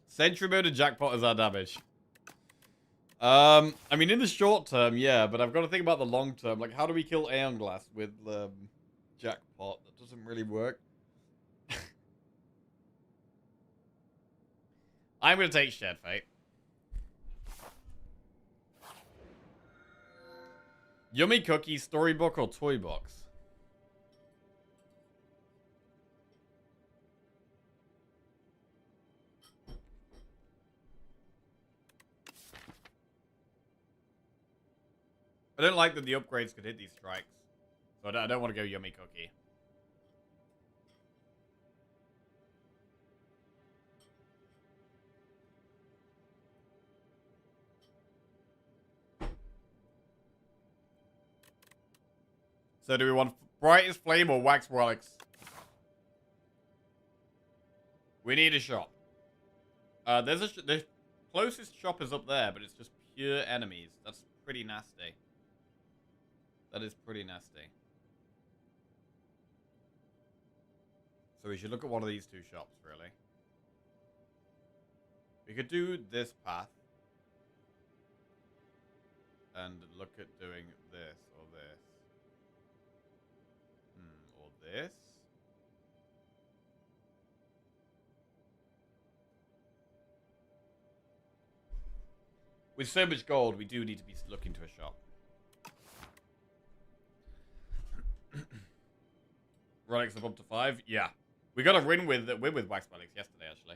Sentry mode and jackpot is our damage. I mean, in the short term, yeah, but I've got to think about the long term. Like, how do we kill Aeon Glass with jackpot? That doesn't really work. I'm going to take Shared Fate. Yummy Cookie, Storybook, or Toy Box? I don't like that the upgrades could hit these strikes. So I don't want to go Yummy Cookie. So do we want Brightest Flame or Wax Relics? We need a shop. The closest shop is up there, but it's just pure enemies. That's pretty nasty. That is pretty nasty. So we should look at one of these two shops, really. We could do this path. And look at doing this or this. this. With so much gold, we do need to be looking to a shop. Relics up to 5? Yeah. We got a win with Wax Relics yesterday, actually.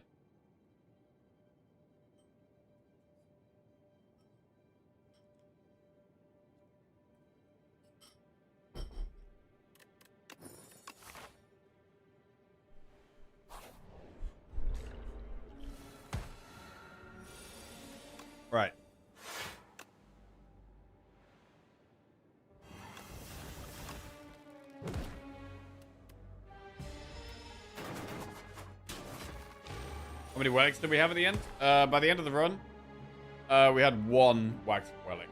Right. How many relics did we have at the end? By the end of the run, we had 1 wax relic.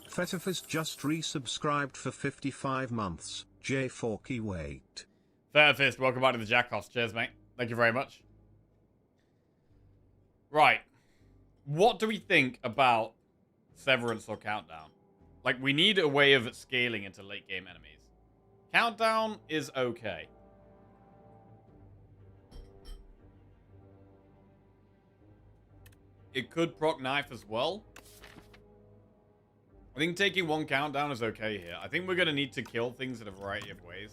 Fetifist just resubscribed for 55 months. J4 wait. Fairfist, welcome back to the Jackoffs. Cheers, mate. Thank you very much. Right. What do we think about Severance or Countdown? Like, we need a way of scaling into late game enemies. Countdown is okay. It could proc knife as well. I think taking 1 countdown is okay here. I think we're going to need to kill things in a variety of ways.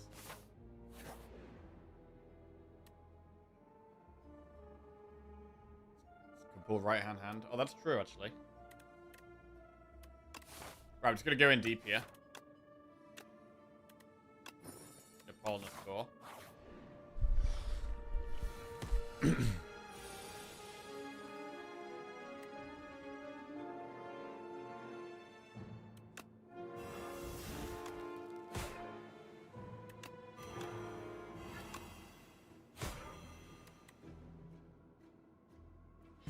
Can pull right-hand hand. Oh, that's true, actually. Right, I'm just going to go in deep here. Pull the score.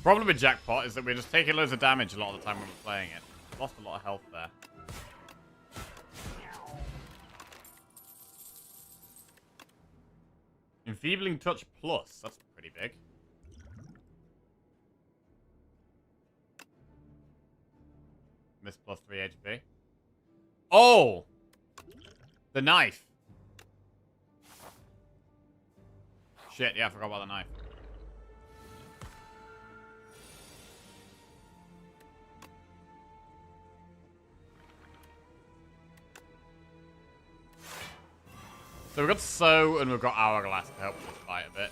Problem with Jackpot is that we're just taking loads of damage a lot of the time when we're playing it. Lost a lot of health there. Enfeebling Touch Plus. That's pretty big. Miss plus 3 HP. Oh! The knife. Shit, yeah, I forgot about the knife. So we've got So and we've got Hourglass to help with this fight a bit.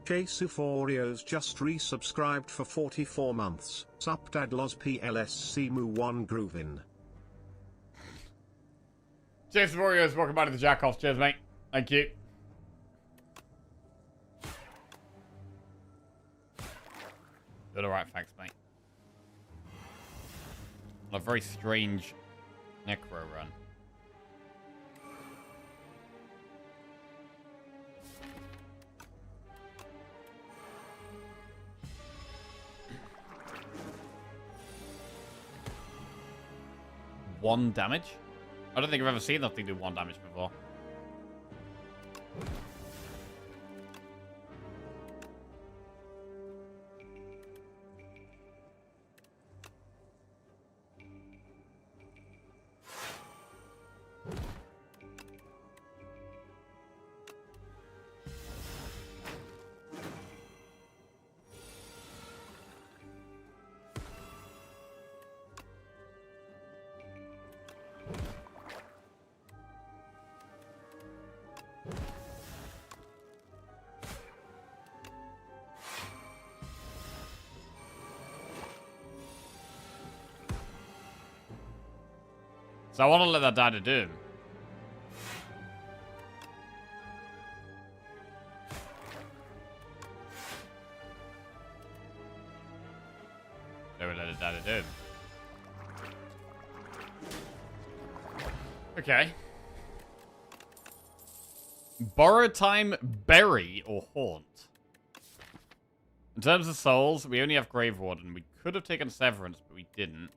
J4Oreos just resubscribed for 44 months. Sup Dadlos PLS Simu 1 Groovin. Jason Warriors, welcome back to the Jackoffs. Cheers, mate. Thank you. Doing alright, thanks, mate. A very strange Necro run. One damage? I don't think I've ever seen that thing do 1 damage before. So I want to let that die to doom. Never let it die to doom. Okay. Borrow time, bury, or haunt. In terms of souls, we only have Grave Warden. We could have taken Severance, but we didn't.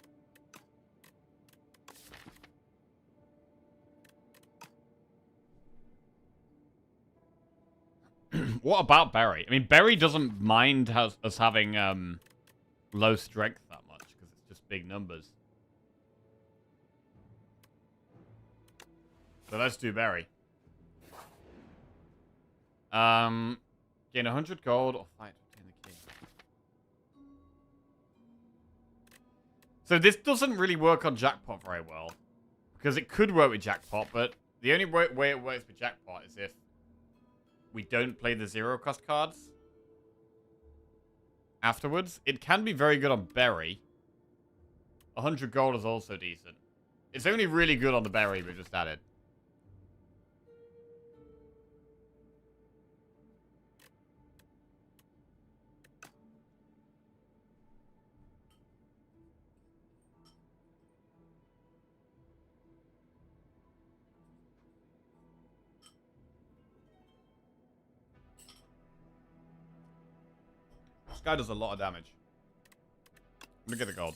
What about Berry? I mean, Berry doesn't mind us having low strength that much, because it's just big numbers. So let's do Berry. Gain 100 gold or fight to obtain the key. So this doesn't really work on Jackpot very well. Because it could work with Jackpot, but the only way it works with Jackpot is if we don't play the zero cost cards afterwards. It can be very good on Berry. 100 gold is also decent. It's only really good on the Berry we just added. This guy does a lot of damage. Look at the gold.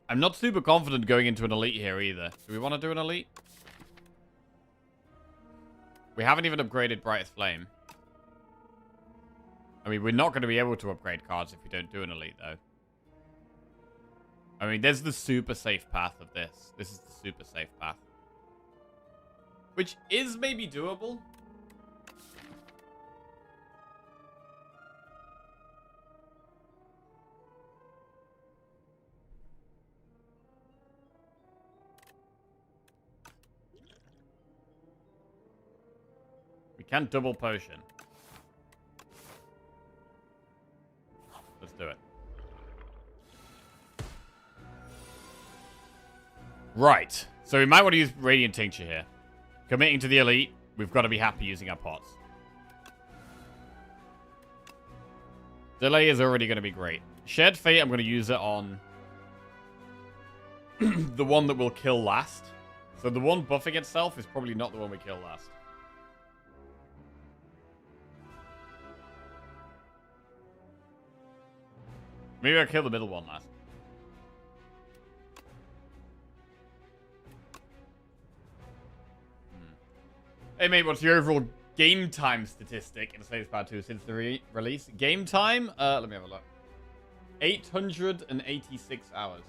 I'm not super confident going into an elite here either. Do we want to do an elite? We haven't even upgraded Brightest Flame. I mean, we're not going to be able to upgrade cards if we don't do an elite, though. I mean, there's the super safe path of this. This is the super safe path. Which is maybe doable. We can double potion. Let's do it. Right. So we might want to use Radiant Tincture here. Committing to the elite, we've got to be happy using our pots. Delay is already going to be great. Shared Fate, I'm going to use it on the one that will kill last. So the one buffing itself is probably not the one we kill last. Maybe I'll kill the middle one last. Hey mate, what's your overall game time statistic in Slay the Spire 2 since the release? Game time? Let me have a look. 886 hours.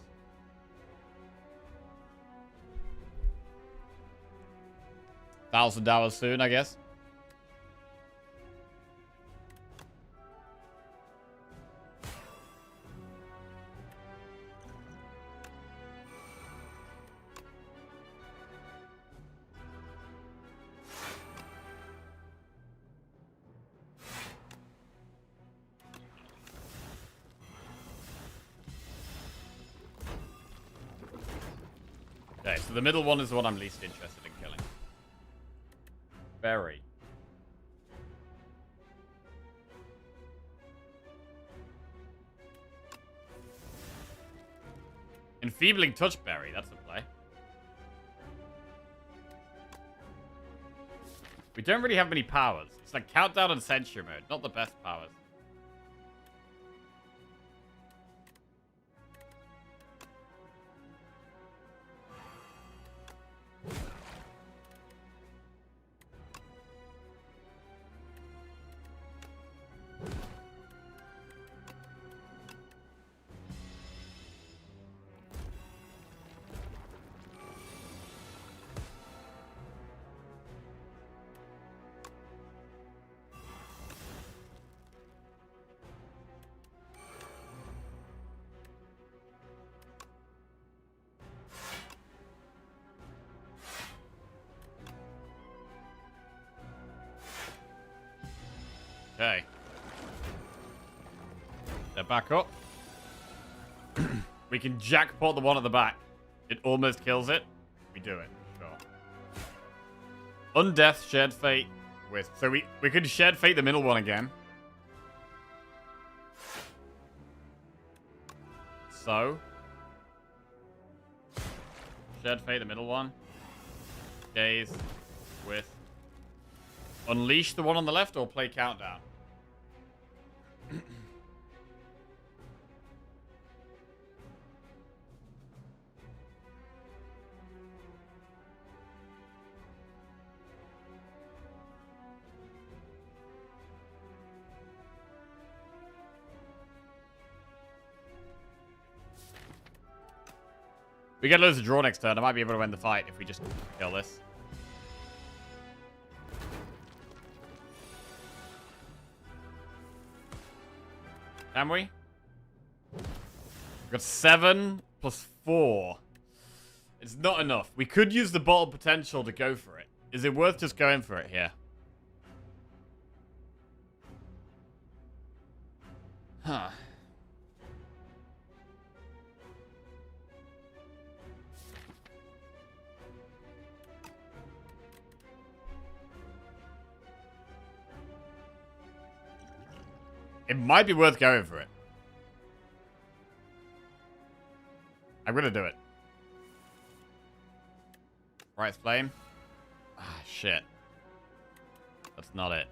$1,000 soon, I guess. Okay, so the middle one is the one I'm least interested in killing. Berry. Enfeebling Touch Berry, that's a play. We don't really have many powers. It's like Countdown and Censure mode, not the best powers. Okay. They're back up. We can jackpot the one at the back. It almost kills it. We do it. Sure. Undeath, Shared Fate, Wisp. So we could Shared Fate the middle one again. So. Shared Fate the middle one. Gaze. Wisp. Unleash the one on the left or play Countdown? We get loads of draw next turn. I might be able to win the fight if we just kill this. Can we? We've got 7 plus 4. It's not enough. We could use the bottle potential to go for it. Is it worth just going for it here? Huh. It might be worth going for it. I'm gonna do it. Right, flame. Ah, shit. That's not it.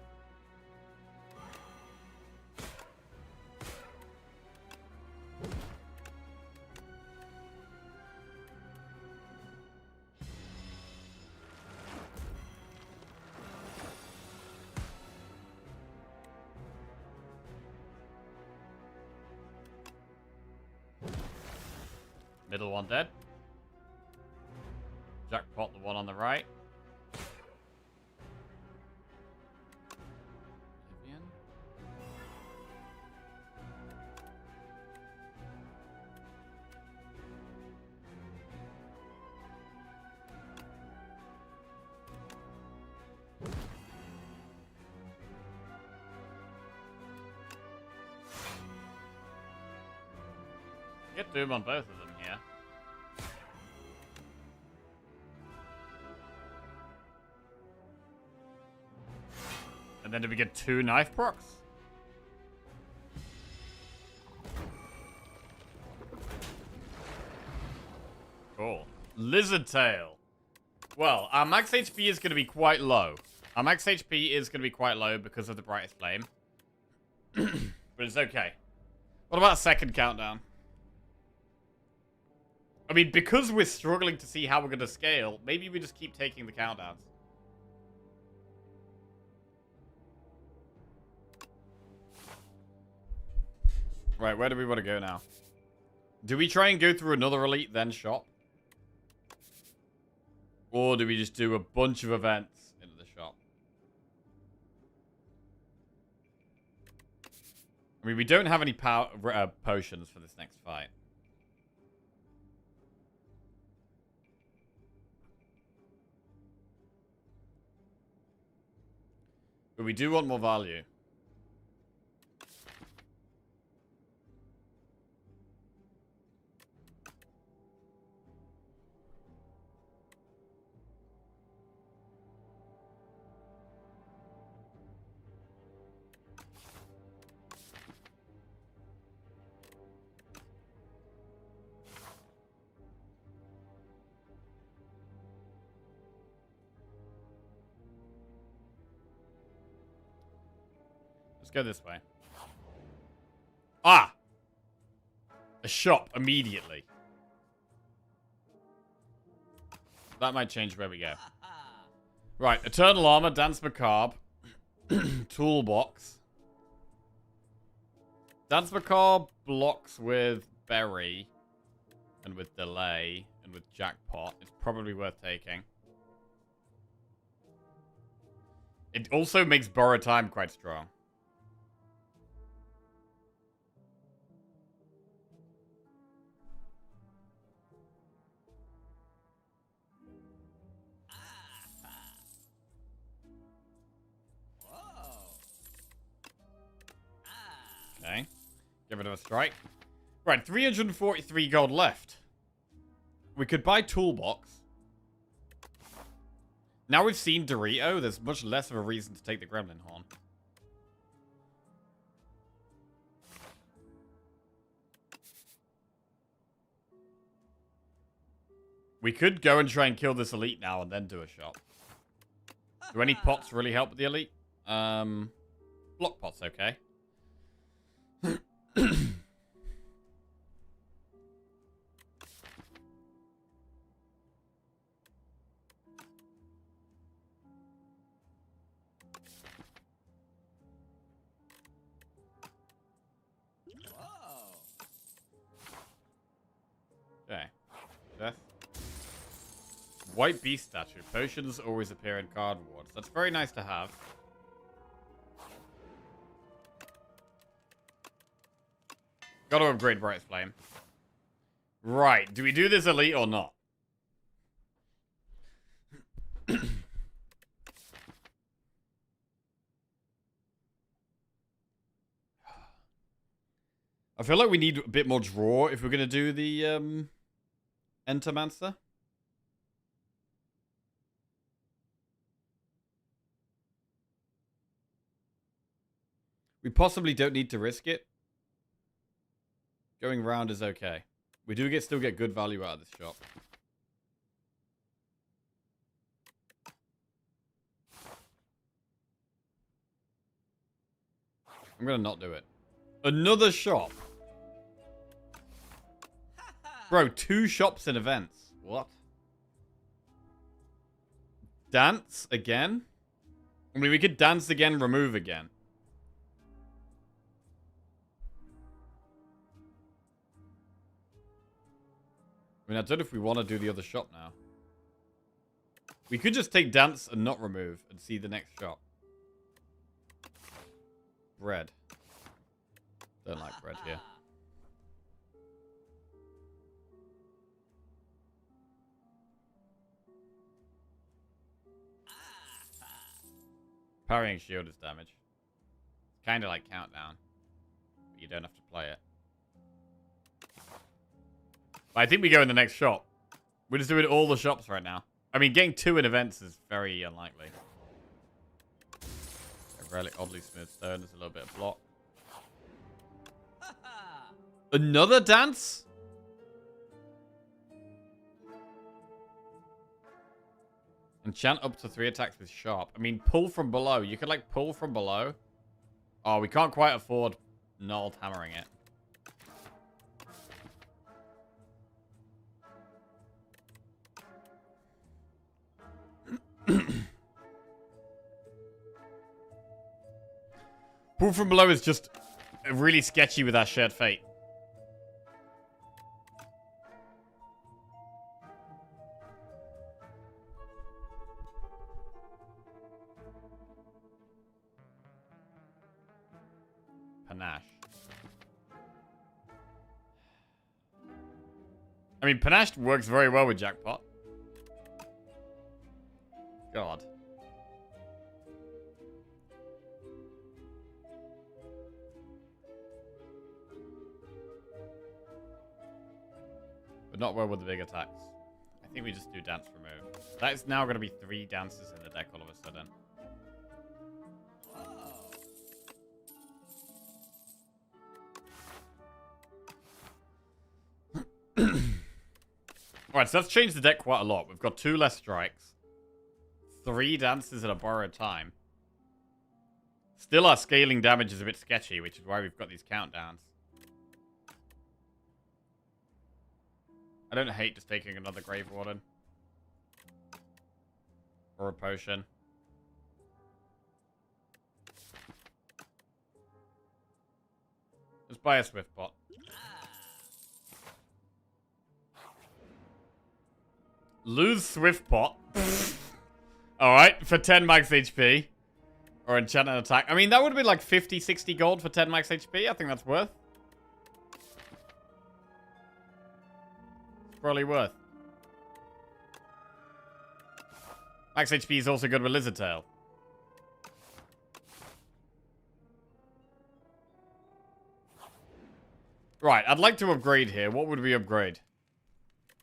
Middle one dead. Jackpot the one on the right. Vivian. Get Doom on both of them here. And then do we get 2 knife procs? Cool. Lizard Tail. Well, our max HP is going to be quite low. Our max HP is going to be quite low because of the brightest flame. But it's okay. What about a second countdown? I mean, because we're struggling to see how we're going to scale, maybe we just keep taking the countdowns. Right, where do we want to go now? Do we try and go through another elite, then shop? Or do we just do a bunch of events into the shop? I mean, we don't have any potions for this next fight. But we do want more value. Go this way. Ah! A shop immediately. That might change where we go. Right, Eternal Armor, Dance Macabre, Toolbox. Dance Macabre blocks with Berry and with Delay and with Jackpot. It's probably worth taking. It also makes Borrow Time quite strong. Okay. Give it a strike. Right, 343 gold left. We could buy Toolbox. Now we've seen Dorito, there's much less of a reason to take the Gremlin Horn. We could go and try and kill this elite now and then do a shop. Do any pots really help with the elite? Block pots, okay. Okay. Death. White beast statue. Potions always appear in card wards. That's very nice to have. Gotta upgrade Bright Flame. Right. Do we do this elite or not? I feel like we need a bit more draw if we're gonna do the Entermancer. We possibly don't need to risk it. Going round is okay. We do still get good value out of this shop. I'm gonna not do it. Another shop. Bro, 2 shops in events. What? Dance again? I mean, we could dance again, remove again. I mean, I don't know if we want to do the other shop now. We could just take dance and not remove and see the next shop. Bread. Don't like bread here. Parrying shield is damage. It's kind of like Countdown. But you don't have to play it. But I think we go in the next shop. We're just doing all the shops right now. I mean, getting 2 in events is very unlikely. A relic, oddly smooth stone. There's a little bit of block. Another dance? Enchant up to 3 attacks with sharp. I mean, pull from below. You could, like, pull from below. Oh, we can't quite afford gnarled hammering it. Pull from below is just really sketchy with our shared fate. Panache. I mean, Panache works very well with Jackpot. God. But not well with the big attacks. I think we just do dance remove. That is now going to be 3 dances in the deck all of a sudden. Alright, so that's changed the deck quite a lot. We've got 2 less strikes. 3 dances at a borrowed time. Still, our scaling damage is a bit sketchy, which is why we've got these countdowns. I don't hate just taking another Grave Warden. Or a potion. Just buy a Swift Pot. Lose Swift Pot. Alright, for 10 max HP. Or enchant an attack. I mean, that would be like 50, 60 gold for 10 max HP. I think that's worth. It's probably worth. Max HP is also good with Lizard Tail. Right, I'd like to upgrade here. What would we upgrade?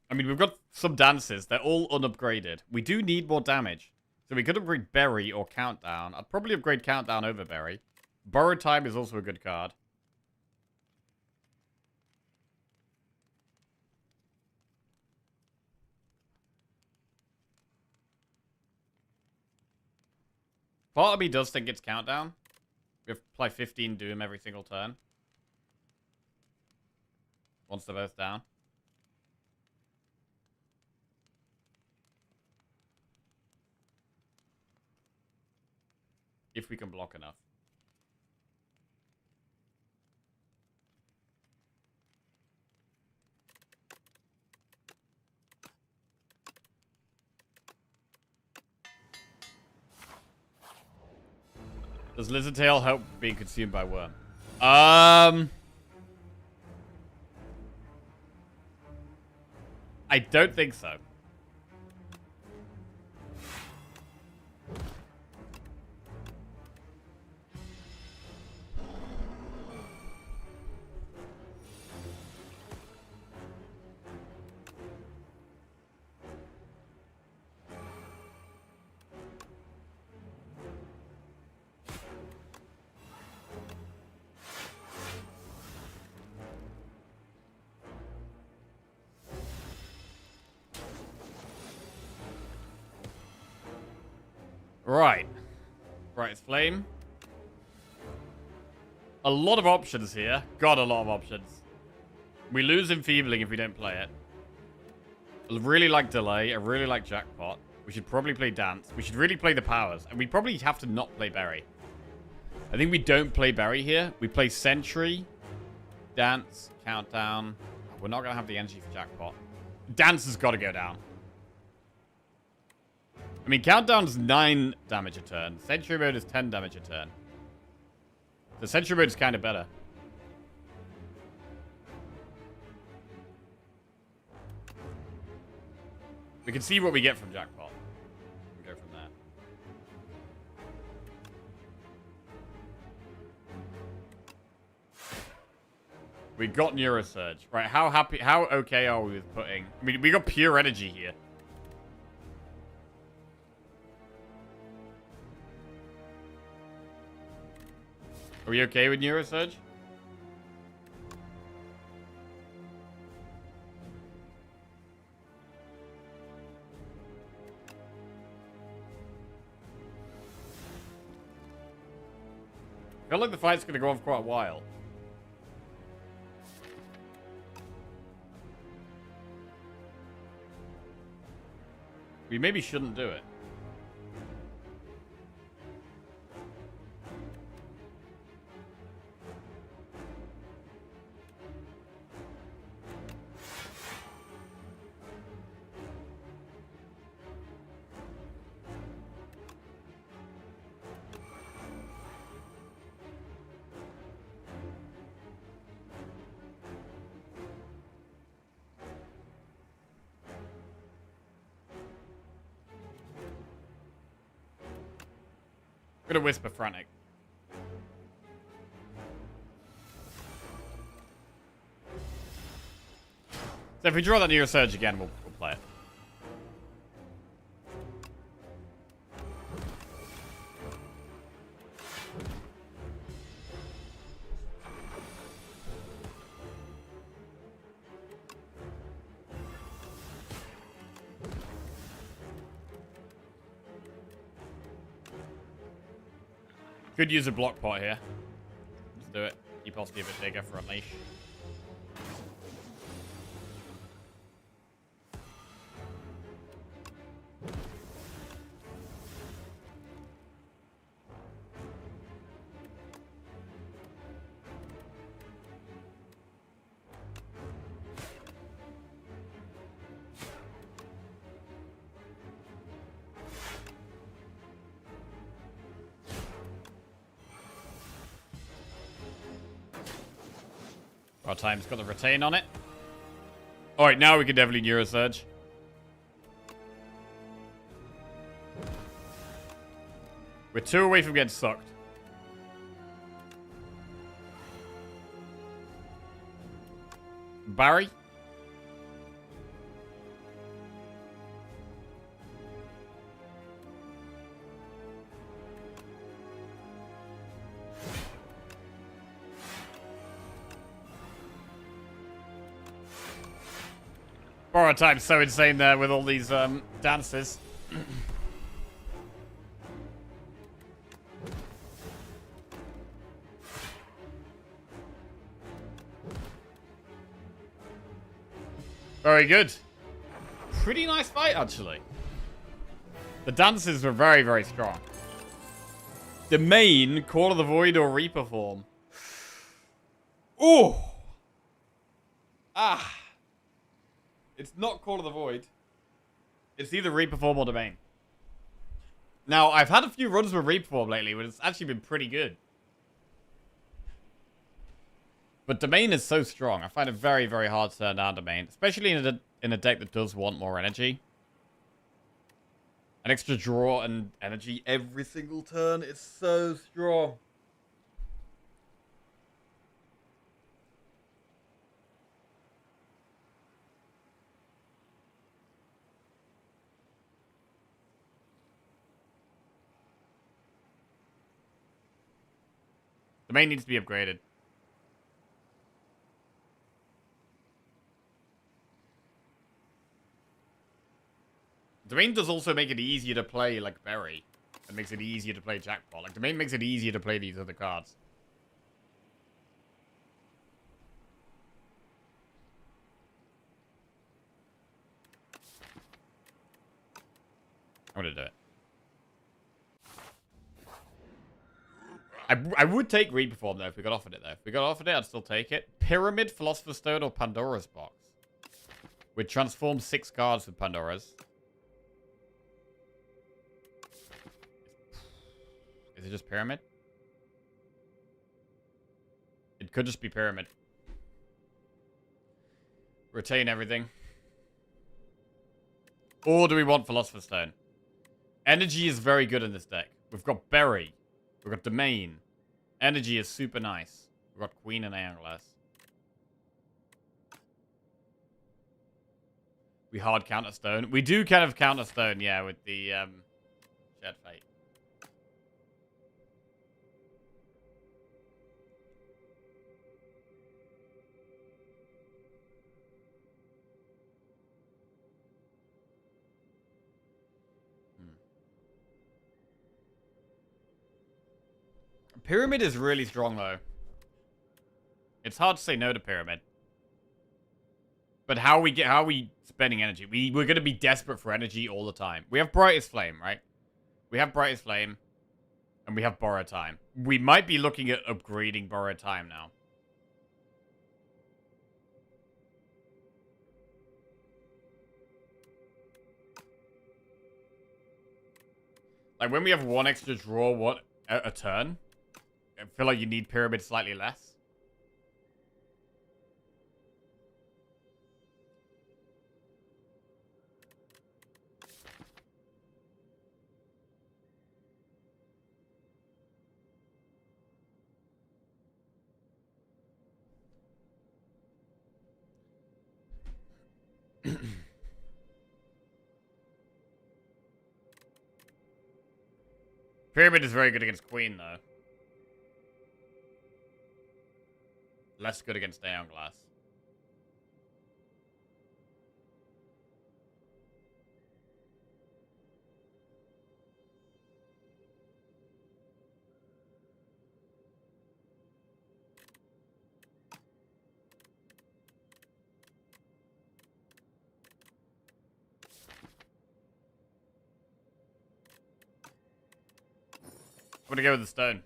I mean, we've got some dances. They're all unupgraded. We do need more damage. So we could upgrade Berry or Countdown. I'd probably upgrade Countdown over Berry. Borrowed Time is also a good card. Part of me does think it's Countdown. We have to play 15 Doom every single turn. Once they're both down. If we can block enough. Does Lizard Tail help being consumed by Worm? I don't think so. Right. Right, it's Flame. A lot of options here. Got a lot of options. We lose Enfeebling if we don't play it. I really like Delay. I really like Jackpot. We should probably play Dance. We should really play the powers. And we probably have to not play Berry. I think we don't play Berry here. We play Sentry, Dance, Countdown. We're not going to have the energy for Jackpot. Dance has got to go down. I mean, Countdown's 9 damage a turn. Sentry Mode is 10 damage a turn. The Sentry Mode is kind of better. We can see what we get from Jackpot. We can go from there. We got Neurosurge. Right, how okay are we with putting... I mean, we got pure energy here. Are we okay with Neurosurge? I feel like the fight's going to go on for quite a while. We maybe shouldn't do it. I'm gonna Whisper Frantic. So if we draw that Neurosurge again, we'll play it. Could use a block pot here. Let's do it. You possibly a bit bigger for Unleash. Our time's got the retain on it. Alright, now we can definitely Neurosurge. We're 2 away from getting sucked. Barry? Borrow time's so insane there with all these dances. Very good. Pretty nice fight, actually. The dances were very, very strong. The main, Call of the Void or Reaper form. Ooh! Ah! It's not Call of the Void. It's either Reaper form or Domain. Now, I've had a few runs with Reaper form lately, but it's actually been pretty good. But Domain is so strong. I find it very, very hard to turn down Domain. Especially in a deck that does want more energy. An extra draw and energy every single turn is so strong. Domain needs to be upgraded. Domain does also make it easier to play, like, Berry. It makes it easier to play Jackpot. Like, Domain makes it easier to play these other cards. I'm gonna do it. I would take Reaper form, though, if we got offered it, though. If we got offered it, I'd still take it. Pyramid, Philosopher's Stone, or Pandora's Box. We'd transform 6 cards with Pandora's. Is it just Pyramid? It could just be Pyramid. Retain everything. Or do we want Philosopher's Stone? Energy is very good in this deck. We've got Berry. We've got Domain. Energy is super nice. We've got Queen and Aeon Glass. We hard counter Stone. We do kind of counter Stone, yeah, with the Shed Fate. Pyramid is really strong, though. It's hard to say no to Pyramid. But how are we spending energy? We're going to be desperate for energy all the time. We have Brightest Flame, right? We have Brightest Flame. And we have Borrow Time. We might be looking at upgrading Borrow Time now. Like, when we have one extra draw a turn, I feel like you need Pyramid slightly less. Pyramid is very good against Queen, though. Less good against Aeon Glass. I'm gonna go with the Stone.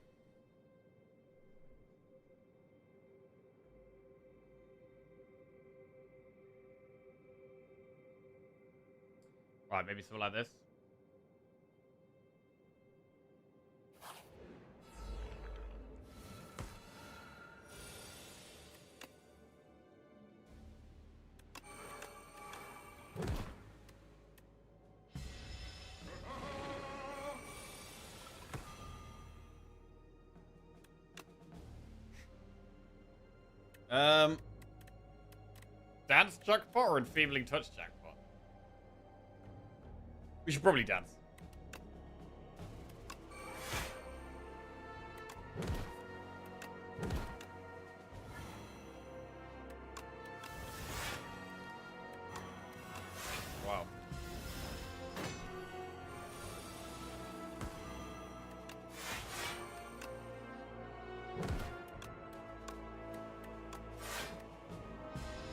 Right, maybe something like this. Dance jackpot or enfeebling touch jackpot? We should probably dance. Wow.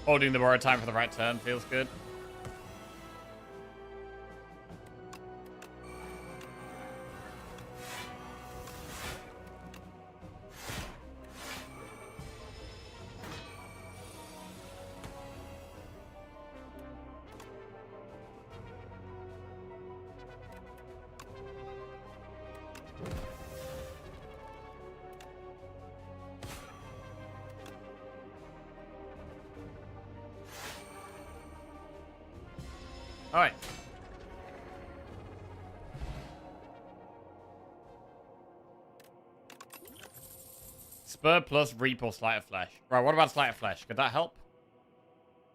Holding the borrowed time for the right turn feels good. Alright. Spur plus Reap or Sleight of Flesh. Right, what about Sleight of Flesh? Could that help?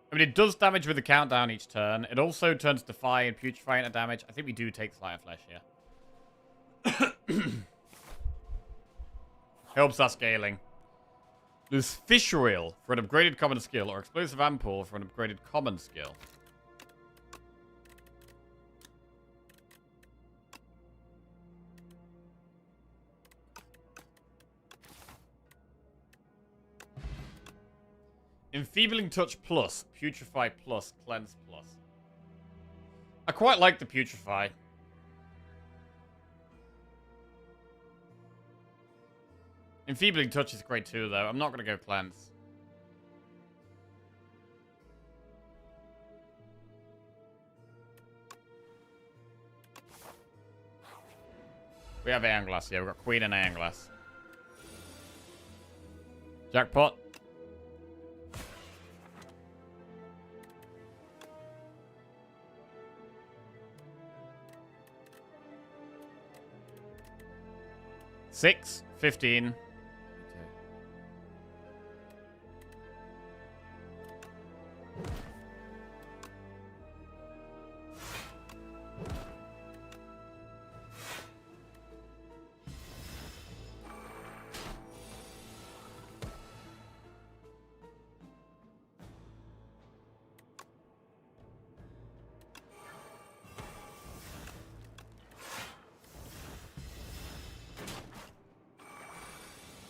I mean, it does damage with the countdown each turn. It also turns Defy and Putrefy into damage. I think we do take Sleight of Flesh here. Helps our scaling. There's Fish Oil for an upgraded common skill or Explosive Ampoule for an upgraded common skill. Enfeebling Touch plus, Putrefy plus, Cleanse plus. I quite like the Putrefy. Enfeebling Touch is great too, though. I'm not going to go Cleanse. We have Aeon Glass, yeah. We've got Queen and Aeon Glass. Jackpot. Six, 15.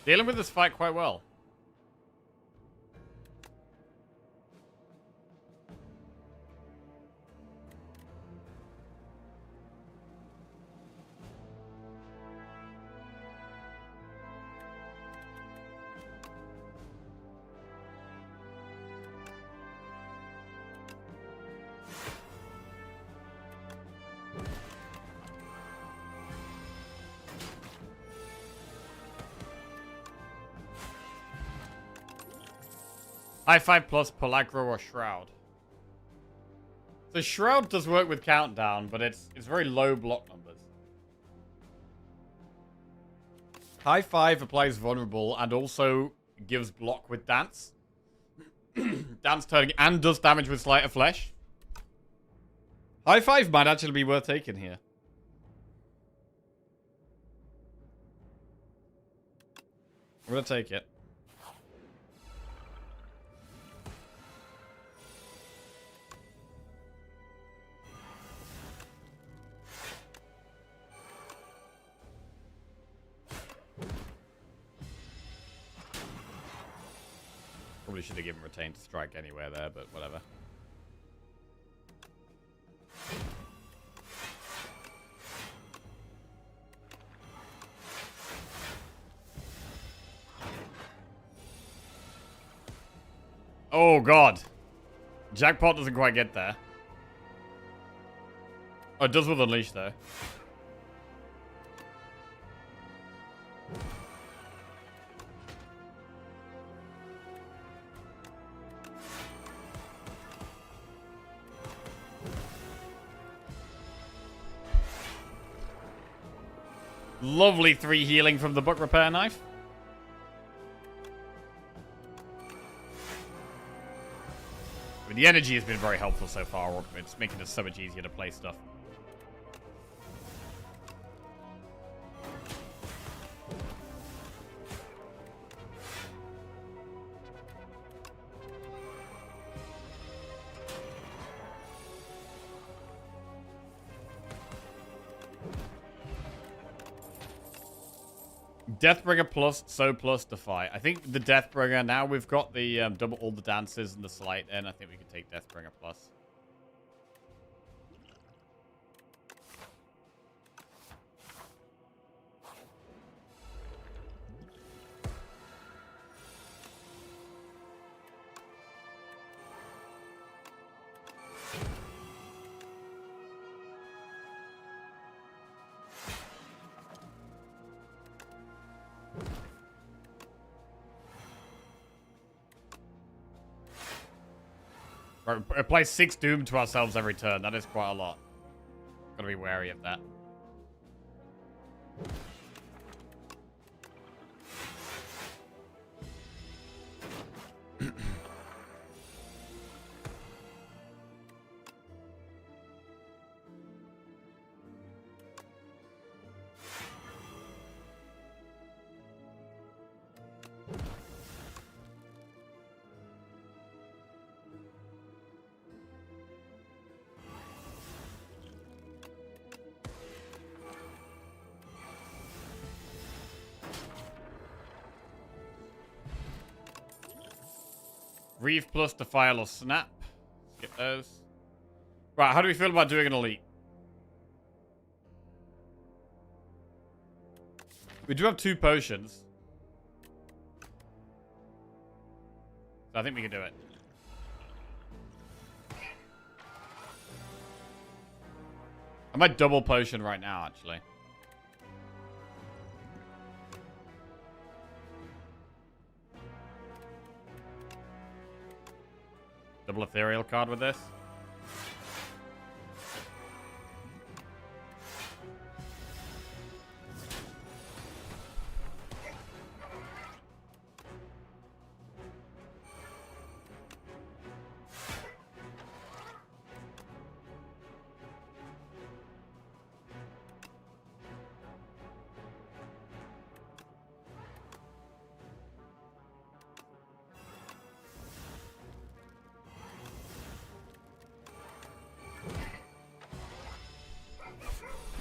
Dealing with this fight quite well. High 5 plus Pellagra or Shroud. The Shroud does work with countdown, but it's very low block numbers. High 5 applies vulnerable and also gives block with dance. Dance turning and does damage with Sleight of Flesh. High 5 might actually be worth taking here. I'm gonna take it. Probably should have given Retain to strike anywhere there, but whatever. Oh god. Jackpot doesn't quite get there. Oh, it does with Unleash though. Lovely 3 healing from the Book Repair Knife. I mean, the energy has been very helpful so far. It's making it so much easier to play stuff. Deathbringer plus, so plus Defy. I think the Deathbringer, now we've got the double all the dances and the sleight in, I think we could take Deathbringer plus. Right, apply 6 Doom to ourselves every turn. That is quite a lot. Gotta be wary of that. Reeve plus Defile or Snap. Skip those. Right, how do we feel about doing an Elite? We do have 2 potions. So I think we can do it. I might double potion right now, actually. Double ethereal card with this.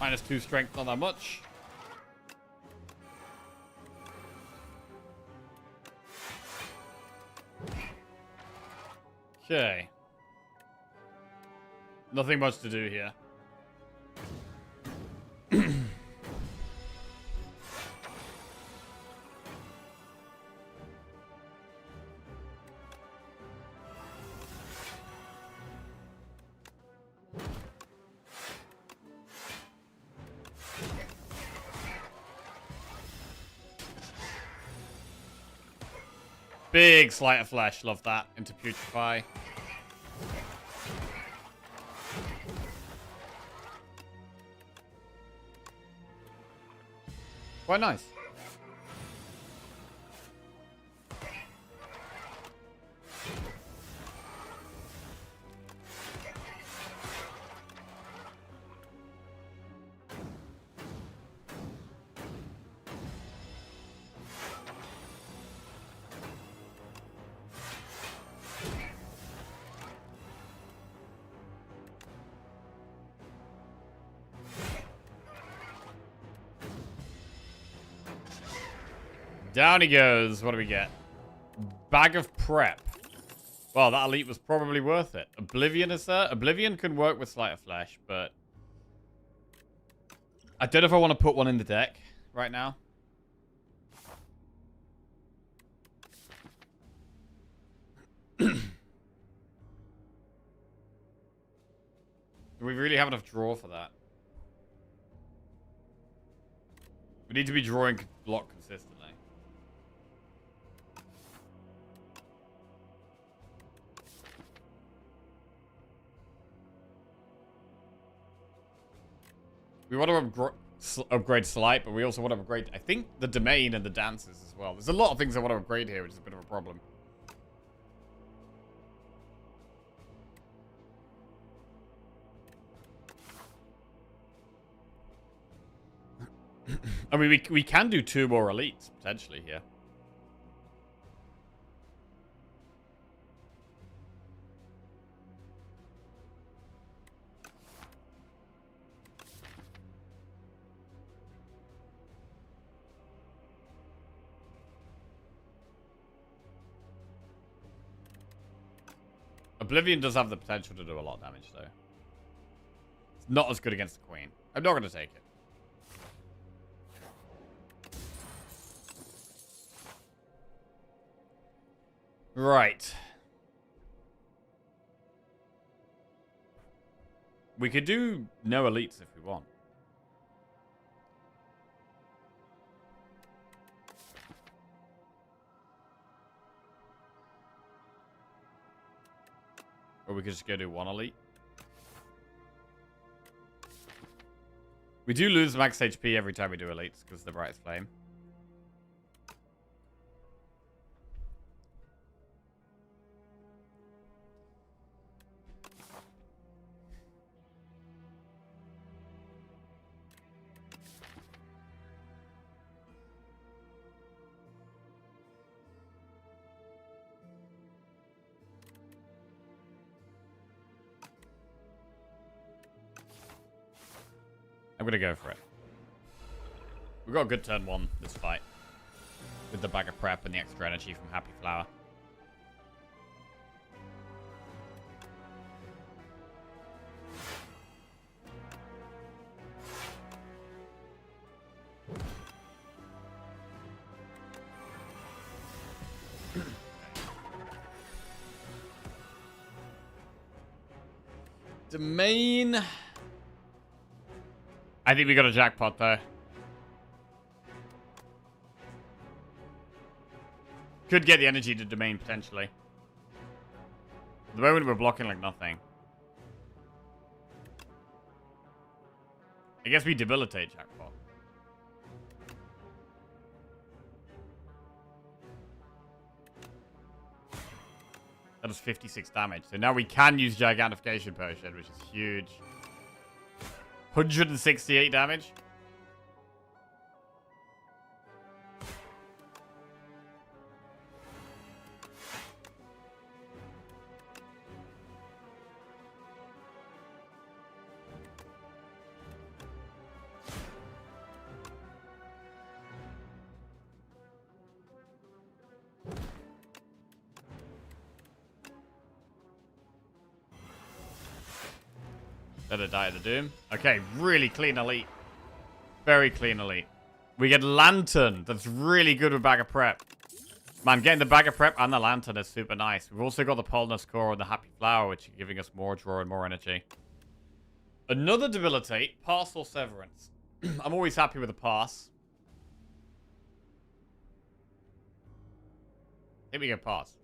-2 strength, not that much. Okay. Nothing much to do here. Big Sleight of Flesh, love that. Into Putrefy. Quite nice. Down he goes. What do we get? Bag of Prep. Well, that Elite was probably worth it. Oblivion is there. Oblivion can work with Sleight of Flesh, but I don't know if I want to put one in the deck right now. Do we really have enough draw for that? We need to be drawing block consistently. We want to upgrade Slight, but we also want to upgrade, I think, the Domain and the Dances as well. There's a lot of things I want to upgrade here, which is a bit of a problem. I mean, we can do 2 more elites, potentially, here. Oblivion does have the potential to do a lot of damage, though. It's not as good against the Queen. I'm not going to take it. Right. We could do no elites if we want. Or we could just go do 1 elite. We do lose max HP every time we do elites because of the brightest flame. I'm gonna go for it. We got a good turn 1 this fight. With the bag of prep and the extra energy from Happy Flower. Domain. I think we got a jackpot, though. Could get the energy to domain, potentially. At the moment, we're blocking like nothing. I guess we debilitate jackpot. That does 56 damage. So now we can use Gigantification Potion, which is huge. 168 damage. Let her die of the Doom. Okay, really clean elite. Very clean elite. We get Lantern. That's really good with Bag of Prep. Man, getting the Bag of Prep and the Lantern is super nice. We've also got the Polnus Core and the Happy Flower, which are giving us more draw and more energy. Another Debilitate. Pass or Severance. I'm always happy with a pass. Here we go, pass.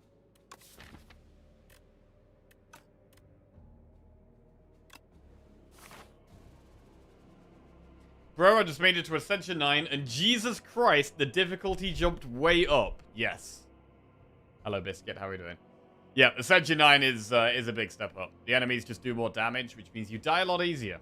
Bro, I just made it to Ascension 9, and Jesus Christ, the difficulty jumped way up. Yes. Hello, Biscuit. How are we doing? Yeah, Ascension 9 is a big step up. The enemies just do more damage, which means you die a lot easier.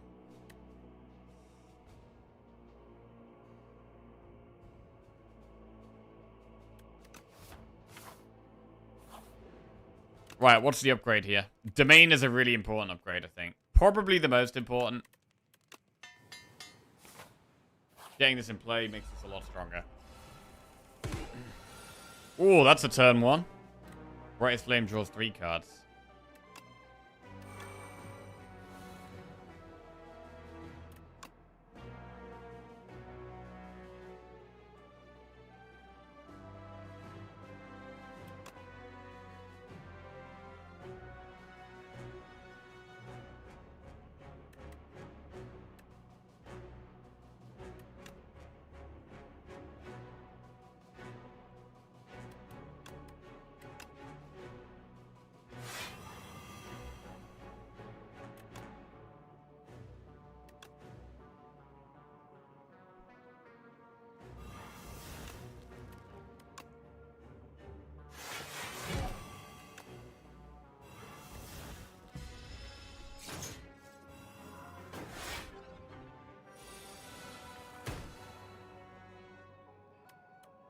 Right, what's the upgrade here? Domain is a really important upgrade, I think. Probably the most important. Getting this in play makes us a lot stronger. Oh, that's a turn 1. Brightest Flame draws 3 cards.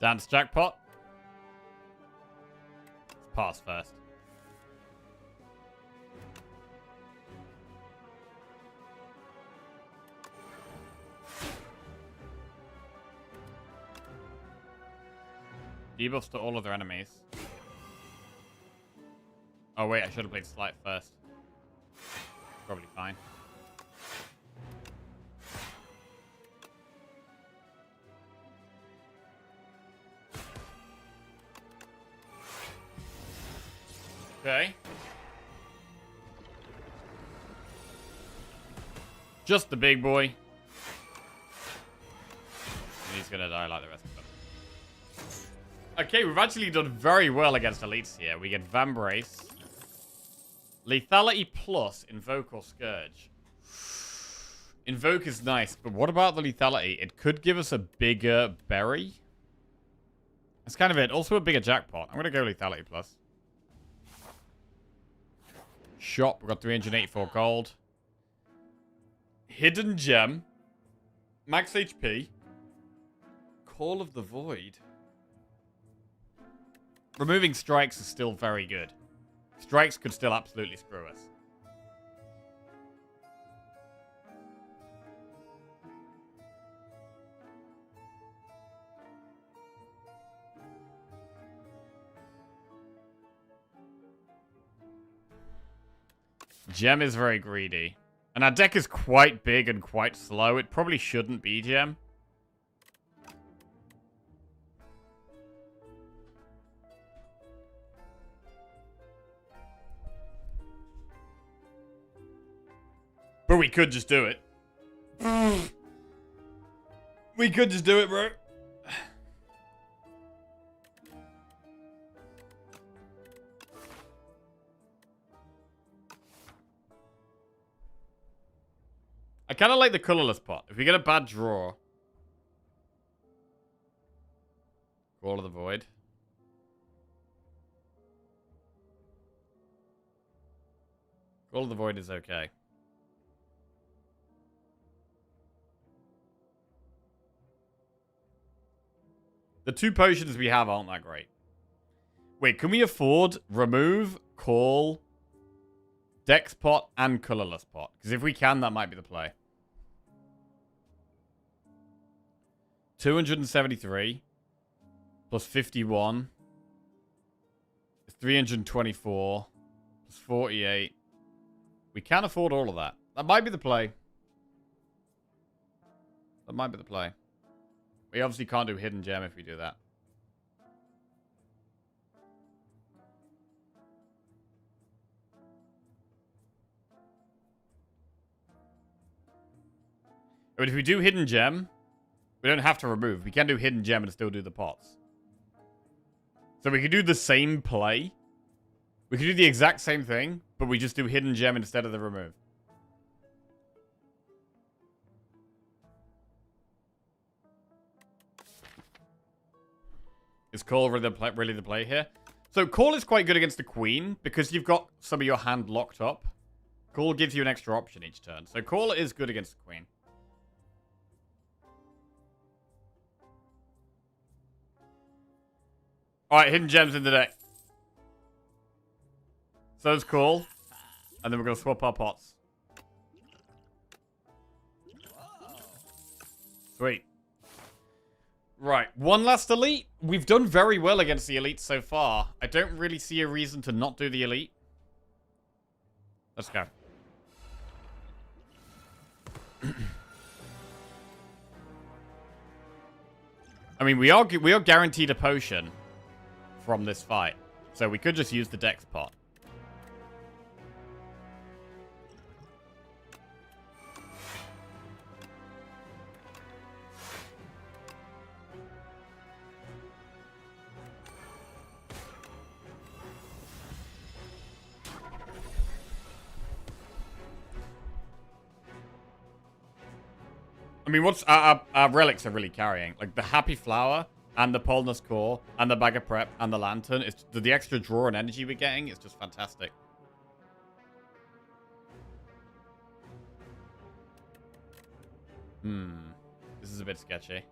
Dance jackpot. Let's pass first. Debuffs to all of their enemies. Oh wait, I should have played Slight first. Probably fine. Okay. Just the big boy. And he's gonna die like the rest of them. Okay, we've actually done very well against elites here. We get Vambrace. Lethality plus Invoke or Scourge. Invoke is nice, but what about the lethality? It could give us a bigger berry. That's kind of it. Also a bigger jackpot. I'm gonna go lethality plus. Shop, we've got 384 gold. Hidden gem. Max HP. Call of the Void. Removing strikes is still very good. Strikes could still absolutely screw us. Gem is very greedy. And our deck is quite big and quite slow. It probably shouldn't be Gem. But we could just do it. We could just do it, bro. I kind of like the colorless pot. If we get a bad draw. Call of the Void. Call of the Void is okay. The two potions we have aren't that great. Wait, can we afford remove, call, dex pot, and colorless pot? Because if we can, that might be the play. 273 plus 51 is 324 plus 48. We can afford all of that. That might be the play. That might be the play. We obviously can't do Hidden Gem if we do that. But if we do Hidden Gem, we don't have to remove. We can do Hidden Gem and still do the pots. So we could do the same play. We could do the exact same thing, but we just do Hidden Gem instead of the remove. Is Call really the play here? So Call is quite good against the Queen because you've got some of your hand locked up. Call gives you an extra option each turn. So Call is good against the Queen. Alright, Hidden Gems in the deck. So it's Call. And then we're going to swap our pots. Sweet. Right, one last elite. We've done very well against the elite so far. I don't really see a reason to not do the elite. Let's go. I mean, we are guaranteed a potion from this fight. So we could just use the dex pot. I mean, what's our relics are really carrying? Like the Happy Flower and the Polnus Core and the Bag of Prep and the Lantern. It's the extra draw and energy we're getting is just fantastic. This is a bit sketchy.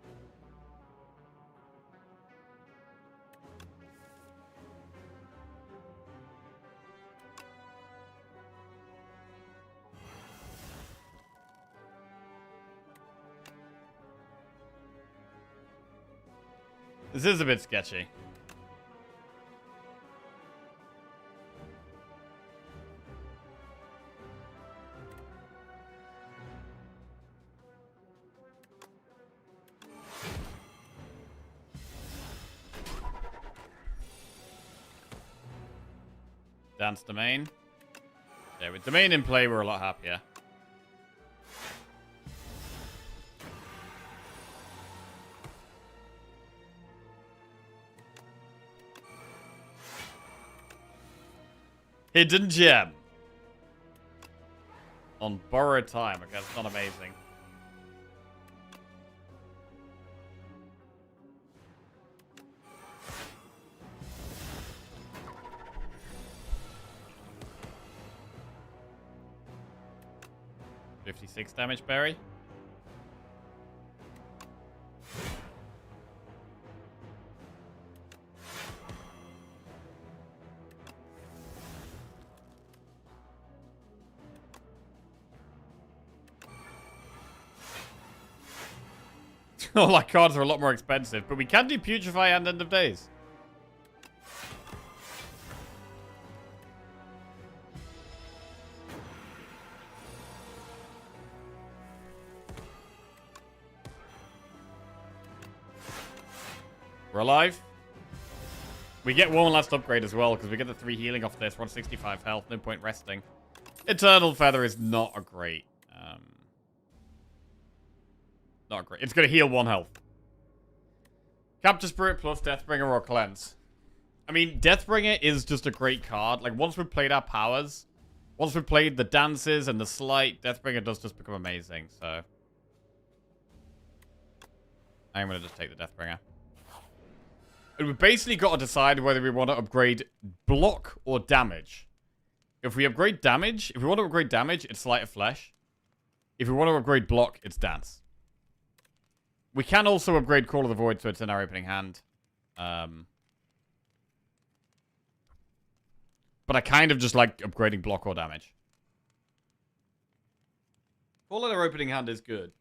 This is a bit sketchy. Dance domain. Yeah, with domain in play, we're a lot happier. Hidden gem. On borrowed time. Okay, that's not amazing. $56 damage, Barry. All our cards are a lot more expensive, but we can do Putrefy and End of Days. We're alive. We get one last upgrade as well, because we get the 3 healing off this. We're on 65 health, no point resting. Eternal Feather is not a great... not great. It's going to heal 1 health. Capture Spirit plus Deathbringer or Cleanse. I mean, Deathbringer is just a great card. Like, once we've played our powers, once we've played the dances and the sleight, Deathbringer does just become amazing, so... I'm going to just take the Deathbringer. And we've basically got to decide whether we want to upgrade block or damage. If we upgrade damage, if we want to upgrade damage, it's Sleight of Flesh. If we want to upgrade block, it's Dance. We can also upgrade Call of the Void, so it's in our opening hand. But I kind of just like upgrading block or damage. Call in our opening hand is good.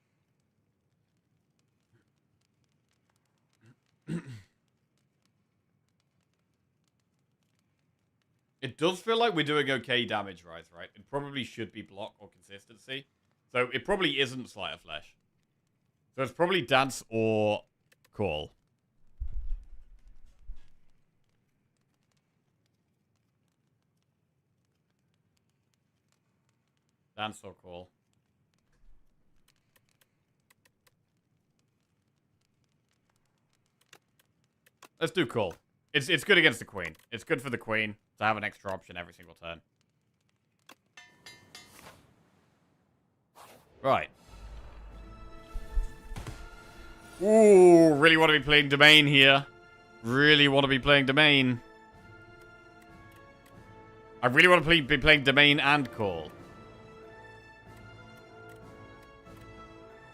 It does feel like we're doing okay damage-wise, right? It probably should be block or consistency. So it probably isn't Sleight of Flesh. So it's probably Dance or Call. Dance or Call. Let's do Call. It's good against the Queen. It's good for the Queen to have an extra option every single turn. Right. Ooh, really want to be playing Domain here. Really want to be playing Domain. I really want to be playing Domain and Call.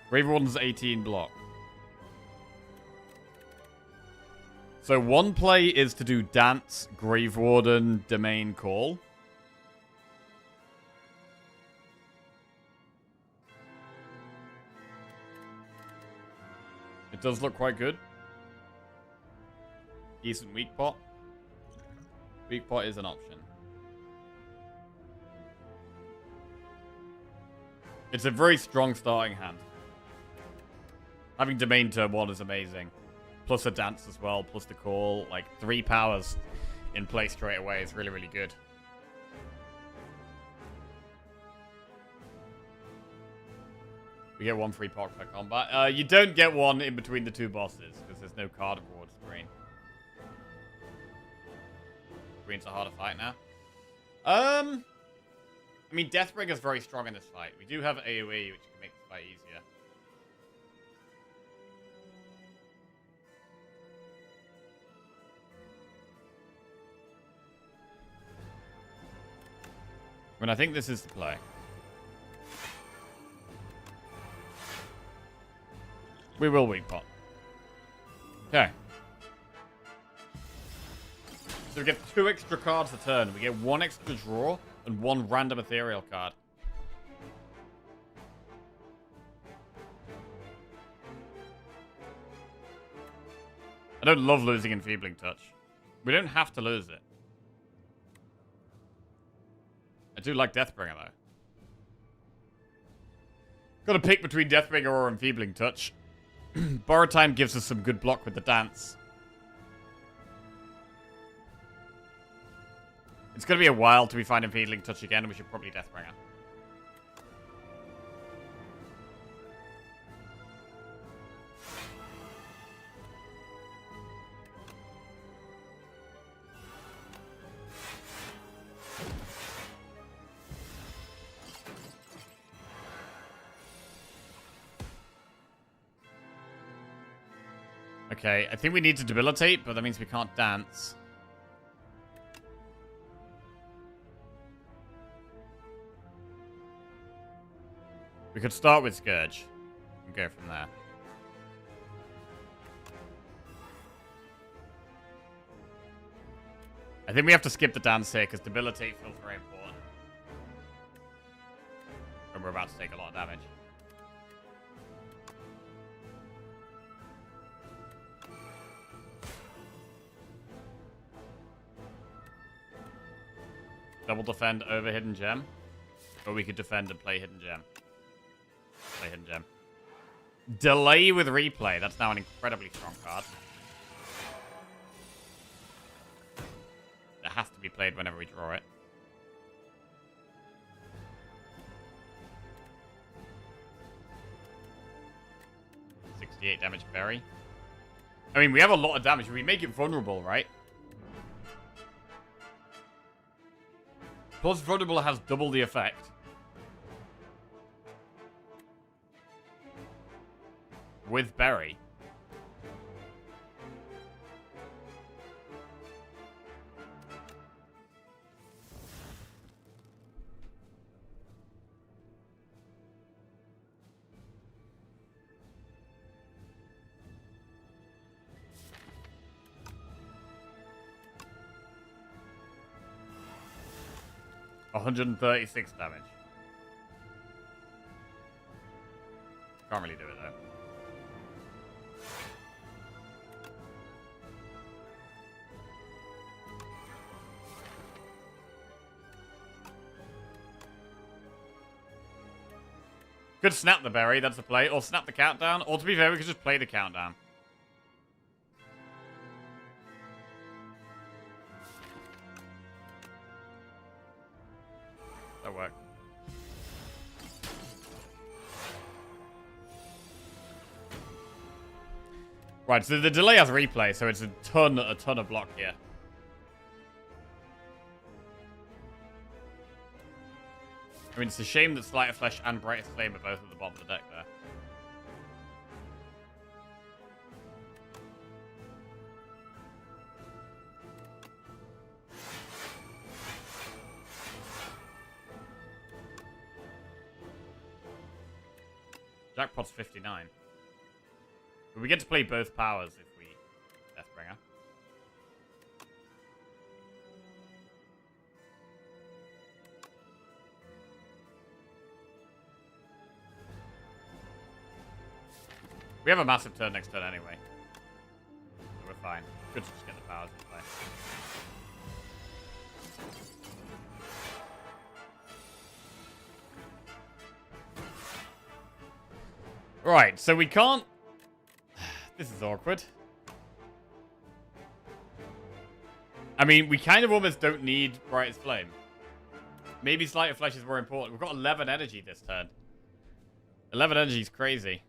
Grave Warden's 18 block. So one play is to do Dance, Grave Warden, Domain, Call. It does look quite good. Decent weak pot. Weak pot is an option. It's a very strong starting hand. Having Domain turn 1 is amazing. Plus a Dance as well, plus the Call. Like, 3 powers in play straight away is really, really good. We get 1 free pock per combat. You don't get 1 in between the 2 bosses, because there's no card reward screen. Green's a harder fight now. I mean, Deathbringer's very strong in this fight. We do have AoE, which can make this fight easier. I mean, I think this is the play. We will weak pot. Okay. So we get 2 extra cards a turn. We get 1 extra draw and 1 random ethereal card. I don't love losing Enfeebling Touch. We don't have to lose it. I do like Deathbringer, though. Got to pick between Deathbringer or Enfeebling Touch. Borrow Time gives us some good block with the dance. It's going to be a while till we find Enfeebling Touch again, and we should probably Deathbringer. Okay, I think we need to debilitate, but that means we can't dance. We could start with Scourge and go from there. I think we have to skip the dance here because debilitate feels very important. And we're about to take a lot of damage. Double defend over Hidden Gem. Or we could defend and play Hidden Gem. Play Hidden Gem. Delay with Replay. That's now an incredibly strong card. It has to be played whenever we draw it. .68 damage Berry. I mean, we have a lot of damage. We make it vulnerable, right? Plus, vulnerable has double the effect. With Berry. $136 damage. Can't really do it though. Could snap the berry, that's the play, or snap the countdown, or to be fair, we could just play the countdown. That worked. Right, so the delay has replay, so it's a ton of block here. I mean, it's a shame that Sleight of Flesh and Brightest Flame are both at the bottom of the deck there. Jackpot's 59. But we get to play both powers if we Deathbringer. We have a massive turn next turn anyway. So we're fine. Good to just get the powers in play. Right, so we can't... This is awkward. I mean, we kind of almost don't need Brightest Flame. Maybe Sleight of Flesh is more important. We've got 11 energy this turn. 11 energy is crazy.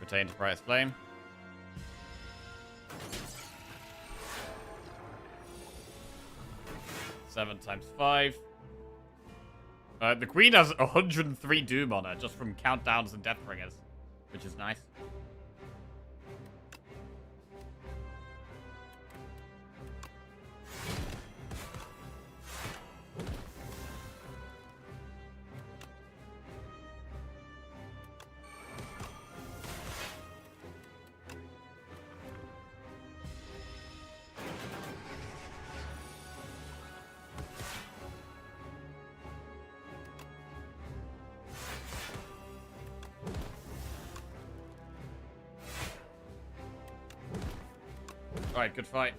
Retain to Brightest Flame. Seven times 5. The Queen has 103 Doom on her just from countdowns and Deathbringers, which is nice. Alright, good fight.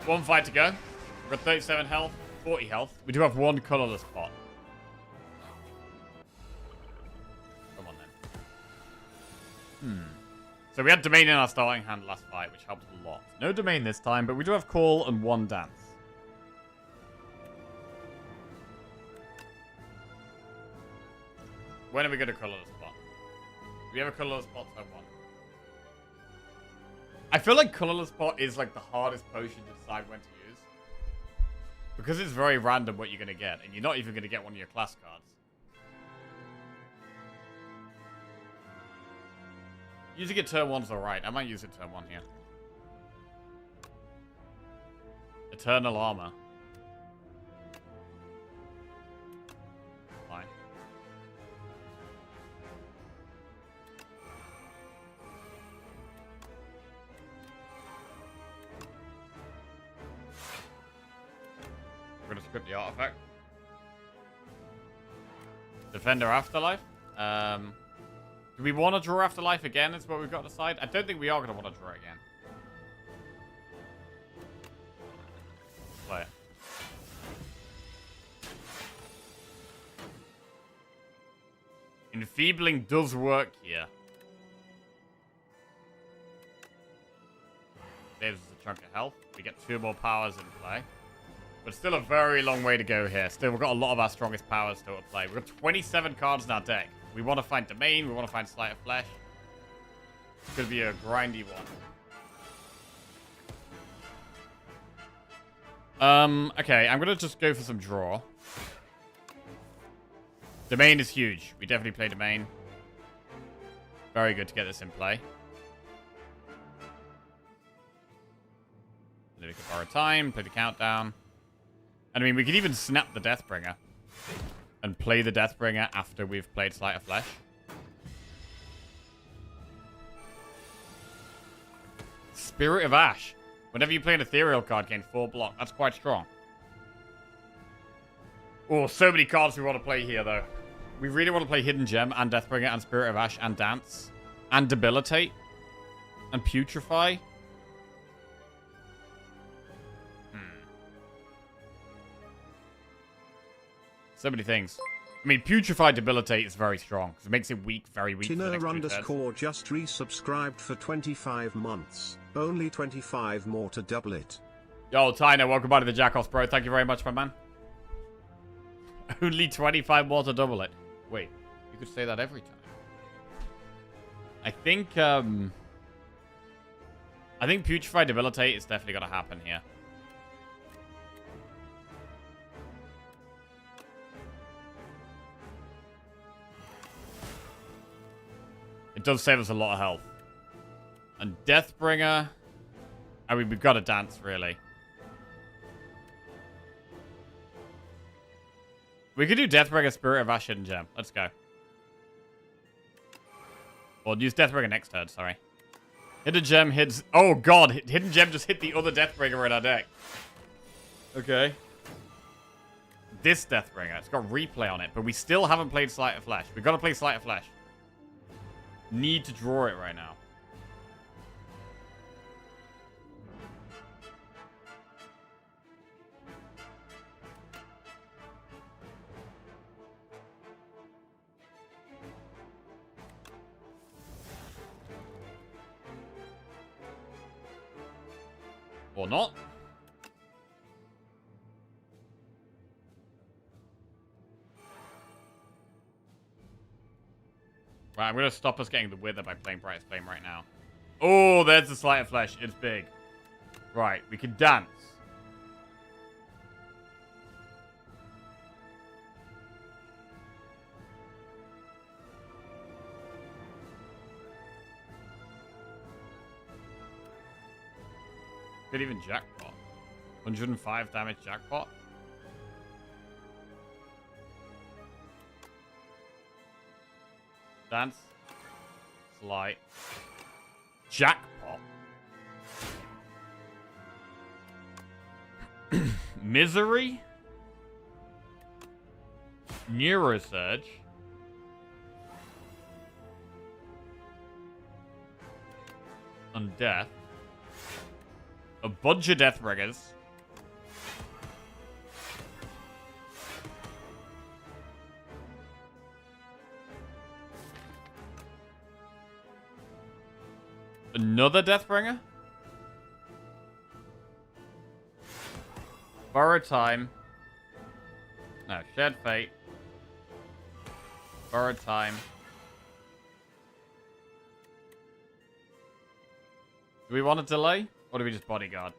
One fight to go. We've got 37 health, 40 health. We do have one colorless pot. Come on then. So we had Domain in our starting hand last fight, which helped a lot. No Domain this time, but we do have Call and one Dance. When are we going to colorless pot? We have a colorless pot turn 1. I feel like colorless pot is like the hardest potion to decide when to use. Because it's very random what you're going to get. And you're not even going to get one of your class cards. Using it turn 1's alright. I might use it turn 1 here. Eternal Armor. Fine. We're going to script the artifact. Defender Afterlife. Do we want to draw Afterlife again? Is what we've got to decide. I don't think we are going to want to draw it again. Play it. Enfeebling does work here. Saves us a chunk of health. We get 2 more powers in play. But still a very long way to go here. Still, we've got a lot of our strongest powers still to play. We've got 27 cards in our deck. We want to find Domain. We want to find Slay of Flesh. It's going to be a grindy one. Okay, I'm going to just go for some draw. Domain is huge. We definitely play Domain. Very good to get this in play. And then we can borrow time, play the countdown. And I mean, we could even snap the Deathbringer. And play the Deathbringer after we've played Slay of Flesh. Spirit of Ash. Whenever you play an ethereal card, gain 4 block. That's quite strong. Oh, so many cards we want to play here, though. We really want to play Hidden Gem and Deathbringer and Spirit of Ash and Dance. And Debilitate. And Putrefy. So many things. I mean, Putrefy Debilitate is very strong, because it makes it weak, very weak. Tina_ just resubscribed for 25 months. Only 25 more to double it. Yo, Tina, welcome back to the Jackos, bro. Thank you very much, my man. Only 25 more to double it. Wait, you could say that every time. I think Putrefy Debilitate is definitely going to happen here. It does save us a lot of health. And Deathbringer... I mean, we've got to Dance, really. We could do Deathbringer, Spirit of Ash, Hidden Gem. Let's go. Or use Deathbringer next turn, sorry. Hidden Gem hits... Oh, God. Hidden Gem just hit the other Deathbringer in our deck. Okay. This Deathbringer. It's got replay on it, but we still haven't played Slay of Flesh. We've got to play Slay of Flesh. Need to draw it right now. Or not. Right, I'm going to stop us getting the Wither by playing Brightest Flame right now. Oh, there's the Sleight of Flesh. It's big. Right, we can dance. Could even jackpot. 105 damage jackpot. Dance. Slight. Jackpot. Misery. Neurosurge. Undeath. A bunch of Deathbringers. Another Deathbringer? Borrow Time. No, Shed Fate. Borrow Time. Do we want to delay? Or do we just bodyguard?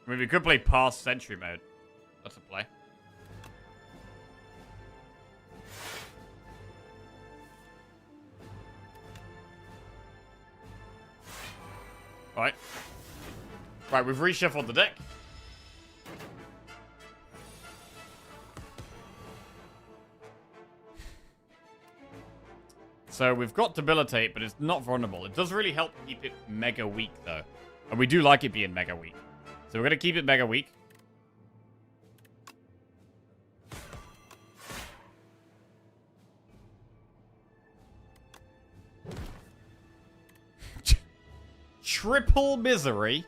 I mean, we could play past Sentry mode. That's a play. Right. Right, we've reshuffled the deck. So we've got Debilitate, but it's not vulnerable. It does really help keep it mega weak, though. And we do like it being mega weak. So we're going to keep it mega weak. Triple Misery.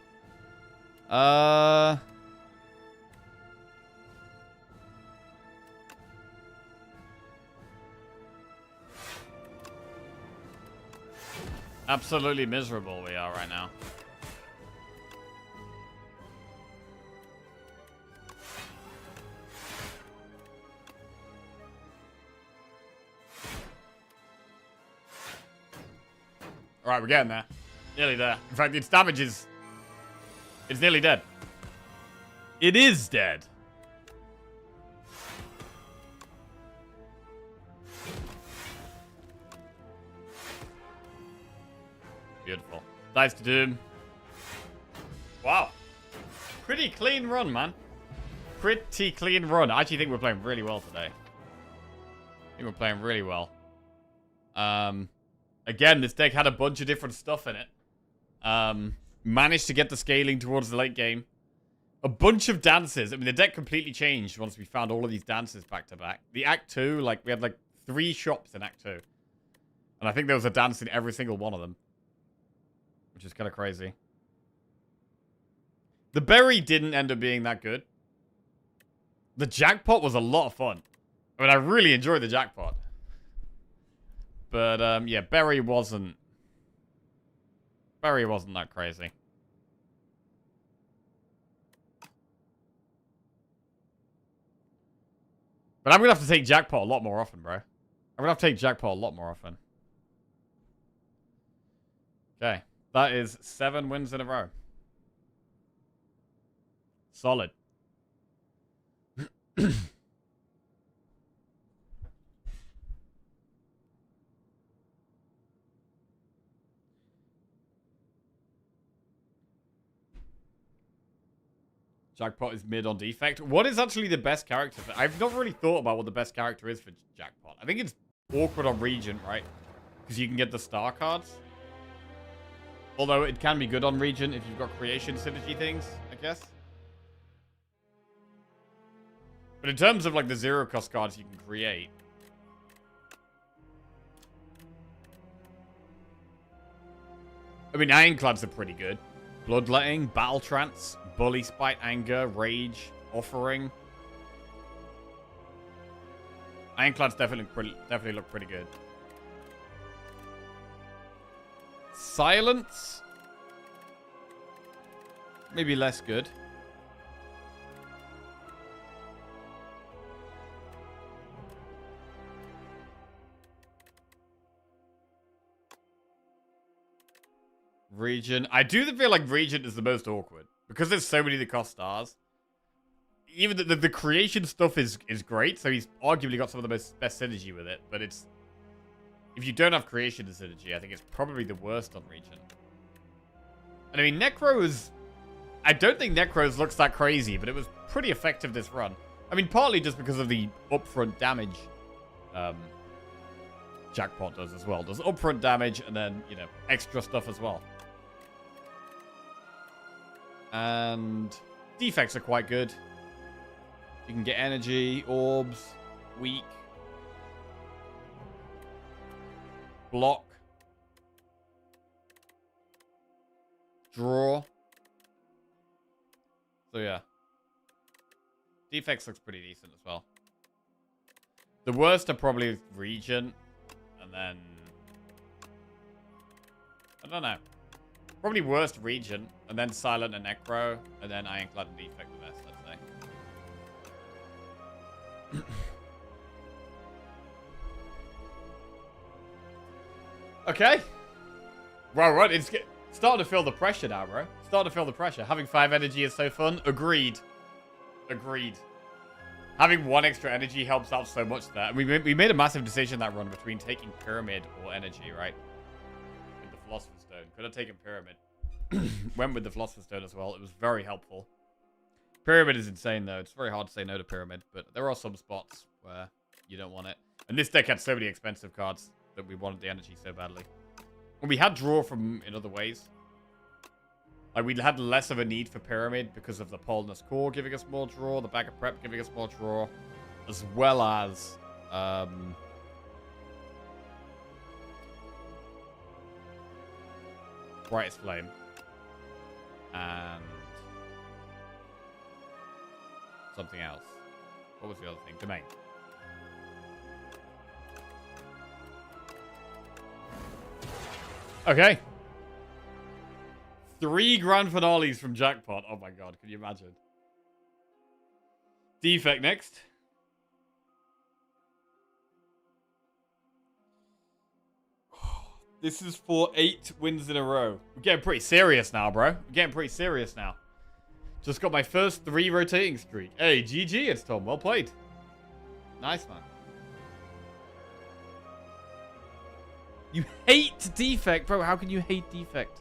Absolutely miserable we are right now. Alright, we're getting there. Nearly there. In fact, its damage is... It's nearly dead. It is dead. Beautiful. Dice to Doom. Wow. Pretty clean run, man. Pretty clean run. I actually think we're playing really well today. I think we're playing really well. Again, this deck had a bunch of different stuff in it. Managed to get the scaling towards the late game. A bunch of dances. I mean, the deck completely changed once we found all of these dances back to back. The Act 2, like, we had like 3 shops in Act 2. And I think there was a dance in every single one of them. Which is kind of crazy. The berry didn't end up being that good. The jackpot was a lot of fun. I mean, I really enjoyed the jackpot. But, yeah, berry wasn't that crazy. But I'm going to have to take jackpot a lot more often, bro. I'm going to have to take jackpot a lot more often. Okay. That is 7 wins in a row. Solid. Jackpot is mid on defect. What is actually the best character? I've not really thought about what the best character is for Jackpot. I think it's awkward on Regent, right? Because you can get the star cards. Although it can be good on Regent if you've got creation synergy things, I guess. But in terms of like the 0-cost cards you can create. I mean, Ironclads are pretty good. Bloodletting, Battle Trance, Bully, Spite, Anger, Rage, Offering. Ironclads definitely look pretty good. Silence? Maybe less good. Region. I do feel like Region is the most awkward. Because there's so many that cost stars. Even the creation stuff is great, so he's arguably got some of the best synergy with it, but it's... If you don't have creation as synergy, I think it's probably the worst on Region. And I mean, Necro is... I don't think Necros looks that crazy, but it was pretty effective this run. I mean, partly just because of the upfront damage Jackpot does as well. Does upfront damage and then, you know, extra stuff as well. And defects are quite good. You can get energy, orbs, weak, block, draw. So yeah. Defects looks pretty decent as well. The worst are probably Region, and then... I don't know. Probably worst Region, and then Silent and Necro, and then Ironclad and Defect the best, I'd say. Okay. Right, it's starting to feel the pressure now, bro. Starting to feel the pressure. Having 5 energy is so fun. Agreed. Having 1 extra energy helps out so much there. We made a massive decision that run between taking Pyramid or energy, right? With the Philosopher's Stone. Could have taken Pyramid. Went with the Philosopher's Stone as well. It was very helpful. Pyramid is insane, though. It's very hard to say no to Pyramid, but there are some spots where you don't want it. And this deck had so many expensive cards that we wanted the energy so badly. And we had draw from in other ways. Like, we had less of a need for Pyramid because of the Polnus Core giving us more draw, the Bag of Prep giving us more draw, as well as... Brightest Flame. And... something else. What was the other thing? Domain. Okay. 3 grand finales from Jackpot. Oh my god, can you imagine? Defect next. This is for 8 wins in a row. We're getting pretty serious now, bro. We're getting pretty serious now. Just got my first 3 rotating streak. Hey, GG, it's Tom. Well played. Nice, man. You hate Defect, bro. How can you hate Defect?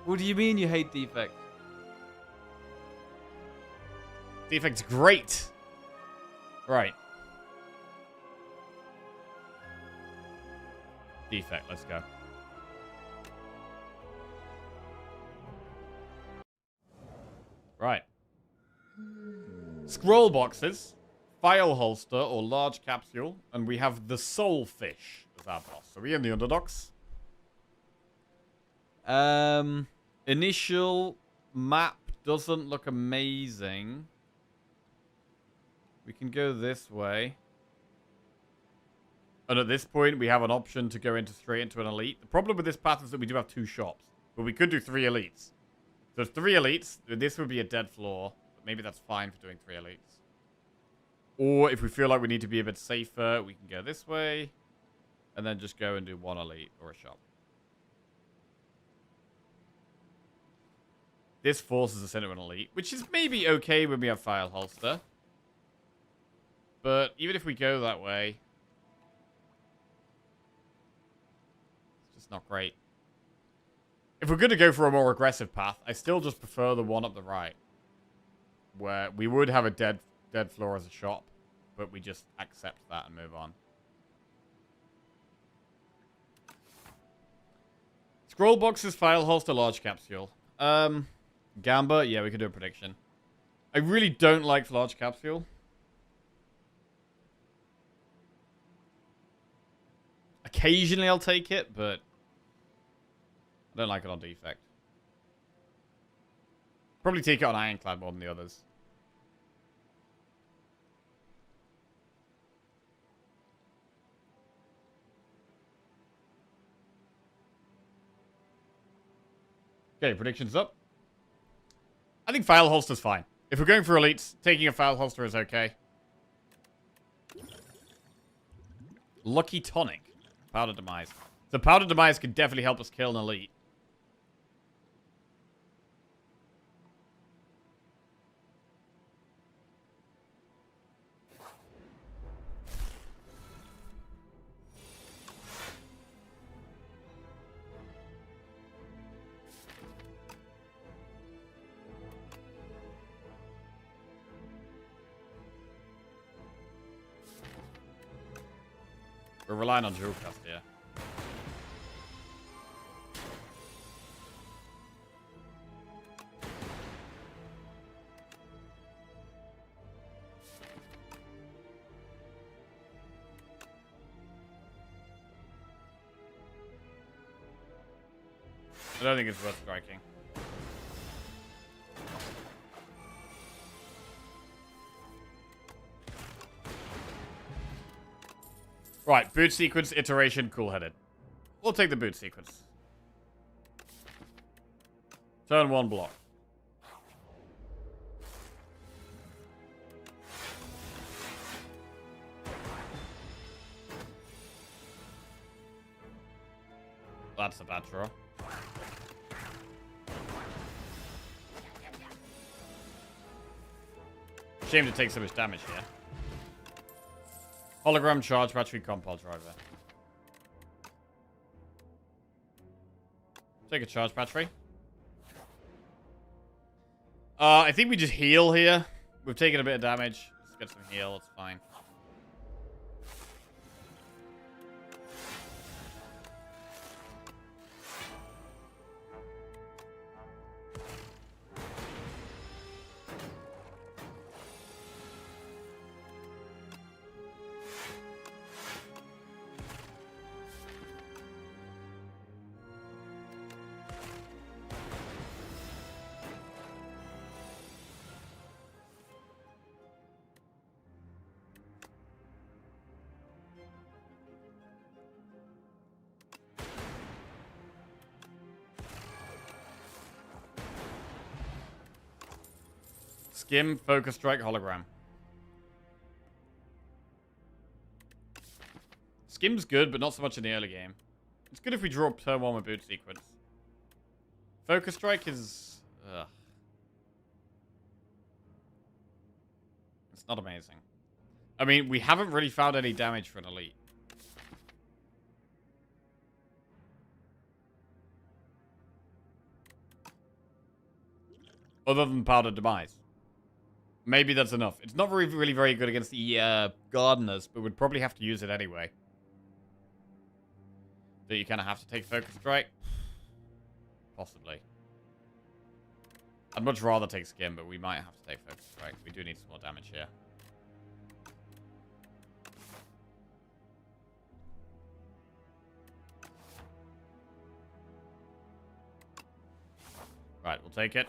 What do you mean you hate Defect? Defect's great. Right. Defect, let's go. Right. Scroll boxes, file holster or large capsule, and we have the Soulfish as our boss. So we're in the underdogs. Initial map doesn't look amazing. We can go this way. And at this point, we have an option to go straight into an elite. The problem with this path is that we do have 2 shops. But we could do 3 elites. So 3 elites. This would be a dead floor. But maybe that's fine for doing 3 elites. Or if we feel like we need to be a bit safer, we can go this way. And then just go and do 1 elite or a shop. This forces us into an elite, which is maybe okay when we have file holster. But even if we go that way, it's just not great. If we're going to go for a more aggressive path, I still just prefer the one up the right. Where we would have a dead floor as a shop, but we just accept that and move on. Scroll boxes, file holster, large capsule. Gamba, yeah, we could do a prediction. I really don't like large capsule. Occasionally I'll take it, but I don't like it on defect. Probably take it on Ironclad more than the others. Okay, predictions up. I think file holster's fine. If we're going for elites, taking a file holster is okay. Lucky Tonic. Powder Demise. So Powder Demise could definitely help us kill an elite. We're relying on dual cast here. I don't think it's worth striking. Right, boot sequence, iteration, cool-headed. We'll take the boot sequence. Turn 1 block. That's a bad draw. Shame to take so much damage here. Hologram charge, battery compile driver. Take a charge battery. I think we just heal here. We've taken a bit of damage. Let's get some heal, it's fine. Skim, focus strike, hologram. Skim's good, but not so much in the early game. It's good if we draw turn 1 with boot sequence. Focus strike is... ugh. It's not amazing. I mean, we haven't really found any damage for an elite. Other than Powder Demise. Maybe that's enough. It's not really very good against the Gardeners, but we'd probably have to use it anyway. So you kind of have to take Focus Strike? Possibly. I'd much rather take Skim, but we might have to take Focus Strike. We do need some more damage here. Right, we'll take it.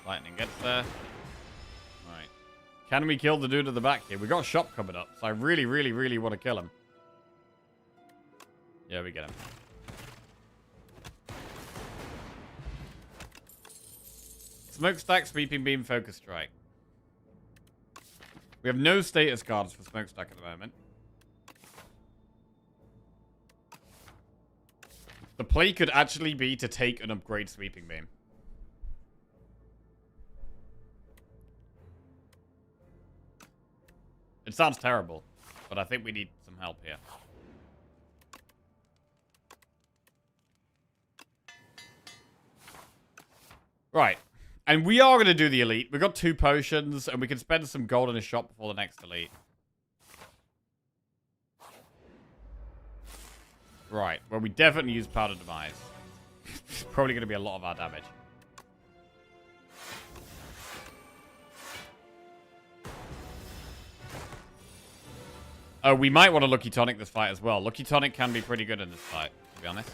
Lightning gets there. Alright. Can we kill the dude at the back here? We got a shop coming up, so I really, really, really want to kill him. Yeah, we get him. Smokestack, Sweeping Beam, Focus Strike. We have no status cards for Smokestack at the moment. The play could actually be to take and upgrade Sweeping Beam. It sounds terrible, but I think we need some help here. Right. And we are going to do the elite. We've got 2 potions, and we can spend some gold in a shop before the next elite. Right. Well, we definitely use Powder Demise. It's probably going to be a lot of our damage. We might want to Lucky Tonic this fight as well. Lucky Tonic can be pretty good in this fight, to be honest.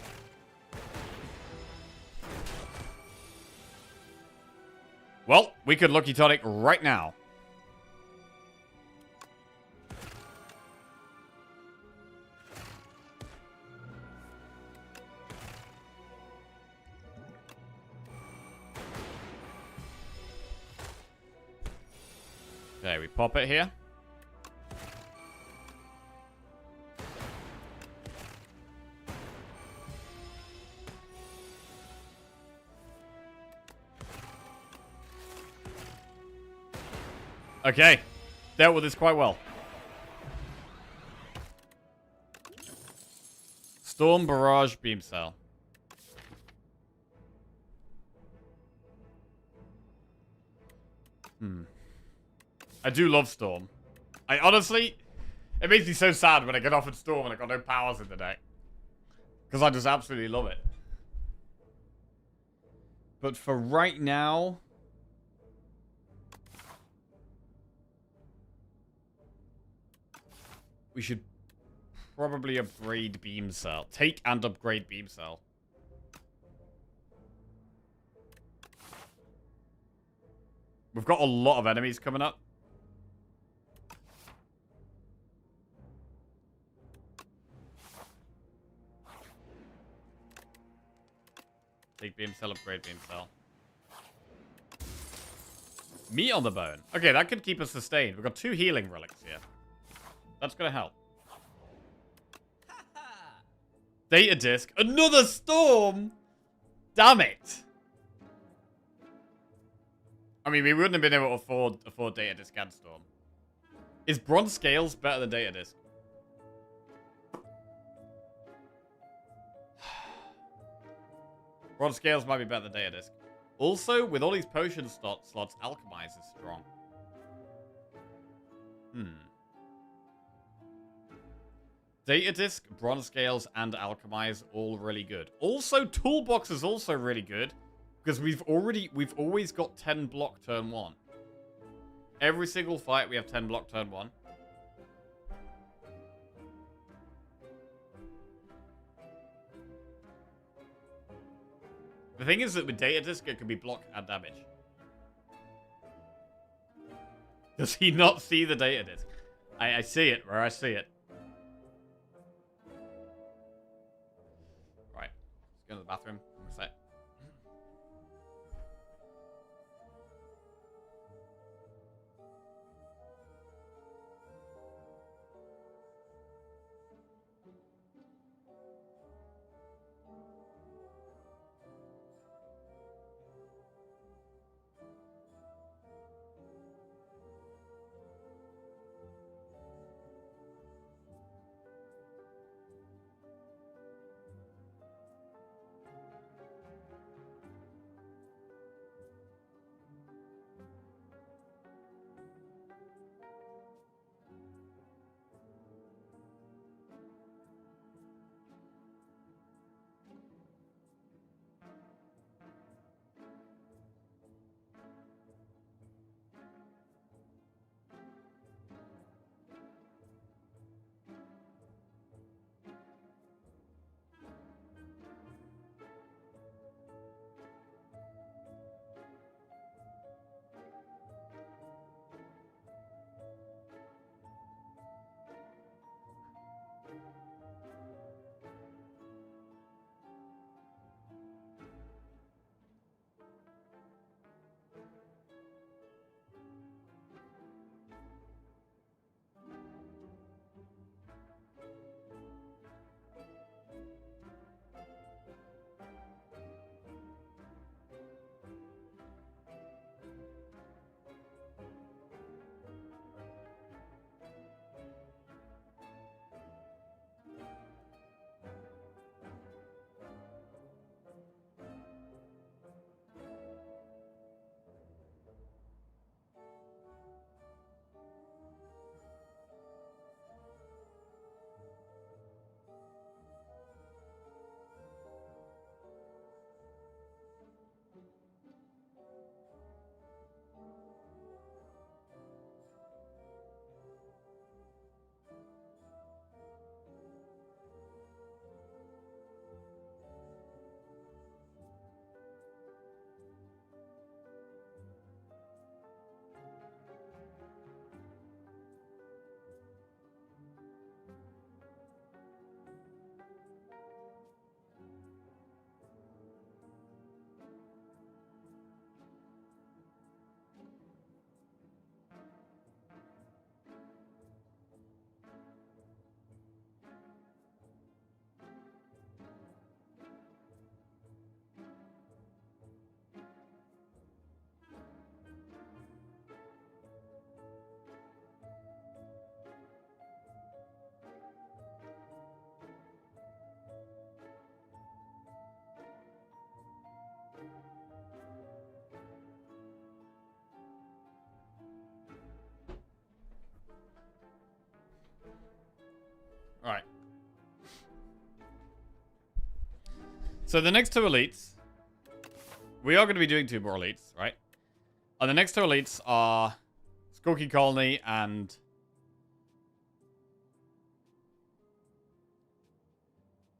Well, we could Lucky Tonic right now. Okay, we pop it here. Okay. Dealt with this quite well. Storm, Barrage, Beam Cell. I do love Storm. I honestly... It makes me so sad when I get offered Storm and I got no powers in the deck. Because I just absolutely love it. But for right now... we should probably upgrade Beam Cell. Take and upgrade Beam Cell. We've got a lot of enemies coming up. Take Beam Cell, upgrade Beam Cell. Meat on the bone. Okay, that could keep us sustained. We've got 2 healing relics here. That's gonna help. Data disk. Another storm! Damn it! I mean, we wouldn't have been able to afford data disk and storm. Is bronze scales better than data disk? Bronze scales might be better than data disk. Also, with all these potion slots, alchemize is strong. Data disc, bronze scales, and alchemize all really good. Also, toolbox is also really good because we've always got 10 block turn 1. Every single fight we have 10 block turn 1. The thing is that with data disc it can be block and damage. Does he not see the data disc? I see it where I see it. Right. Let's go to the bathroom. One sec. So the next two elites, we are going to be doing 2 more elites, right? And the next 2 elites are Skulky Colony and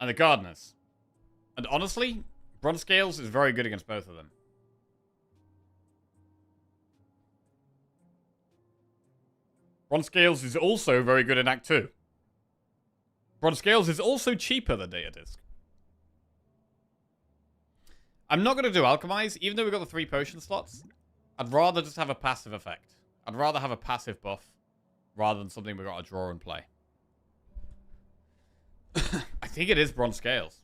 the Gardeners. And honestly, Bronze Scales is very good against both of them. Bronze Scales is also very good in Act 2. Bronze Scales is also cheaper than Data Disc. I'm not going to do Alchemize, even though we've got the 3 potion slots. I'd rather just have a passive effect. I'd rather have a passive buff rather than something we've got to draw and play. I think it is Bronze Scales.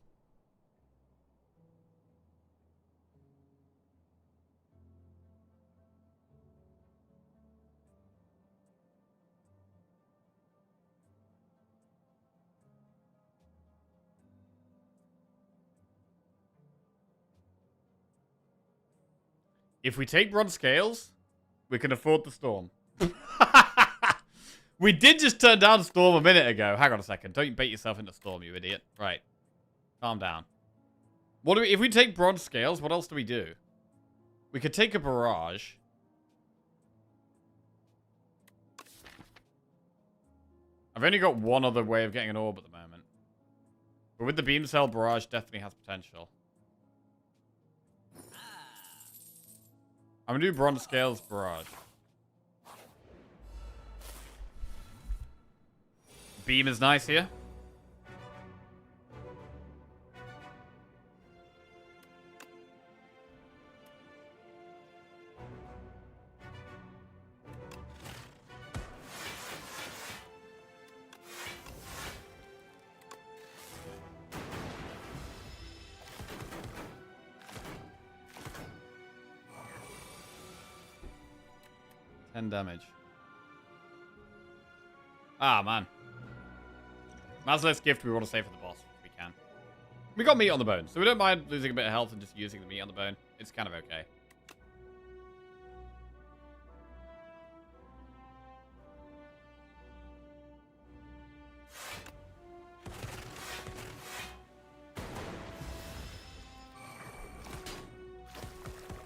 If we take Bronze Scales, we can afford the Storm. We did just turn down Storm a minute ago. Hang on a second. Don't bait yourself into Storm, you idiot. Right. Calm down. What do we, if we take Bronze Scales, what else do we do? We could take a Barrage. I've only got one other way of getting an orb at the moment. But with the Beam Cell, Barrage definitely has potential. I'm going to do Bronze Scales Barrage. Beam is nice here. Damage. Ah, man. Mazleth's gift we want to save for the boss if we can. We got meat on the bone, so we don't mind losing a bit of health and just using the meat on the bone. It's kind of okay.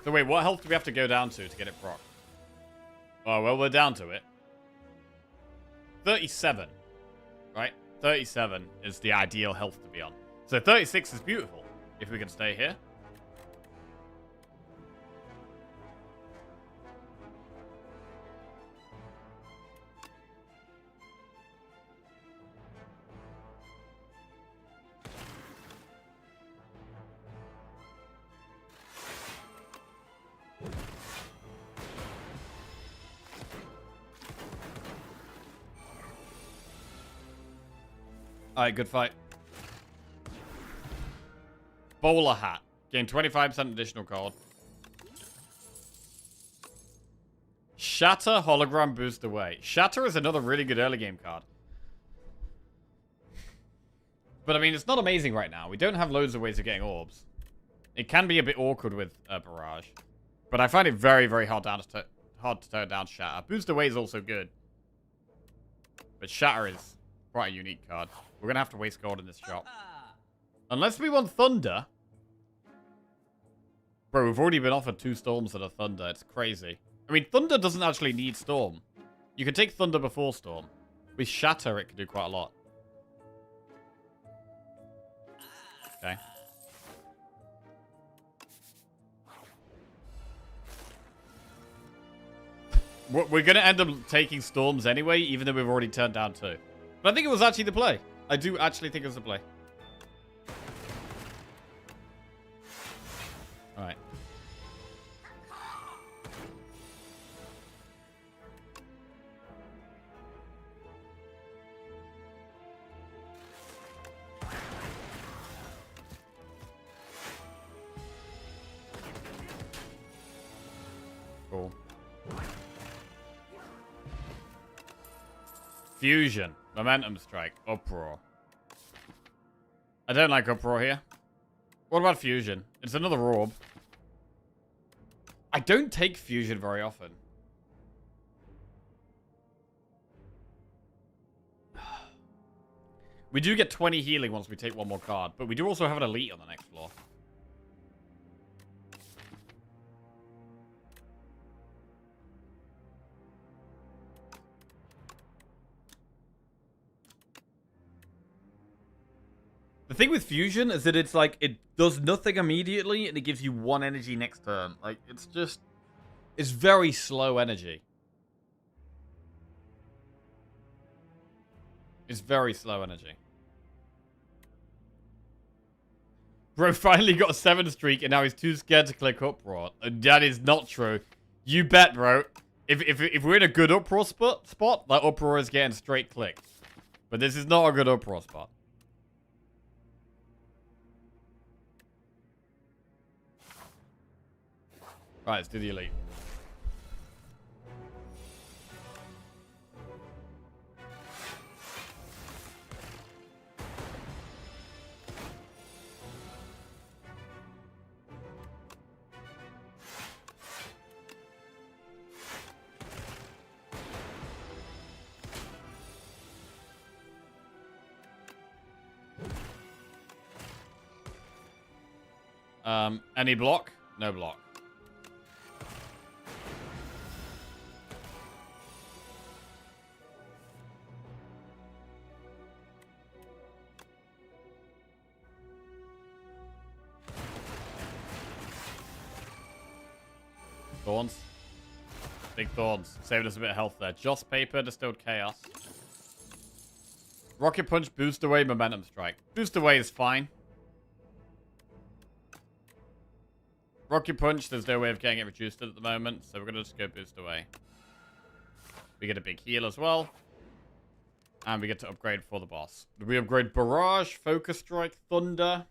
So wait, what health do we have to go down to get it proc? Oh, well, we're down to it. 37. Right? 37 is the ideal health to be on. So 36 is beautiful, if we can stay here. Alright, good fight. Bowler Hat. Gain 25% additional gold. Shatter Hologram Boost Away. Shatter is another really good early game card. But I mean, it's not amazing right now. We don't have loads of ways of getting orbs. It can be a bit awkward with Barrage. But I find it very, very hard to turn down Shatter. Boost Away is also good. But Shatter is quite a unique card. We're going to have to waste gold in this shop. Unless we want Thunder. Bro, we've already been offered 2 Storms that are Thunder. It's crazy. I mean, Thunder doesn't actually need Storm. You can take Thunder before Storm. With Shatter, it can do quite a lot. Okay. We're going to end up taking Storms anyway, even though we've already turned down 2. But I think it was actually the play. I do actually think it was the play. Alright. Cool. Fusion. Momentum Strike. Uproar. I don't like Uproar here. What about Fusion? It's another orb. I don't take Fusion very often. We do get 20 healing once we take one more card, but we do also have an elite on the next floor. thing with fusion is that it's like it does nothing immediately and it gives you 1 energy next turn. Like it's very slow energy. It's very slow energy. Bro finally got a 7 streak and now he's too scared to click uproar. That is not true. You bet, bro. If we're in a good uproar spot, that uproar is getting straight clicks. But this is not a good uproar spot. Right, let's do the elite. Any block? No block. Thorns. Big thorns. Saving us a bit of health there. Joss paper, distilled chaos. Rocket punch, boost away, momentum strike. Boost away is fine. Rocket punch, there's no way of getting it reduced at the moment, so we're gonna just go boost away. We get a big heal as well. And we get to upgrade for the boss. We upgrade Barrage, Focus Strike, Thunder,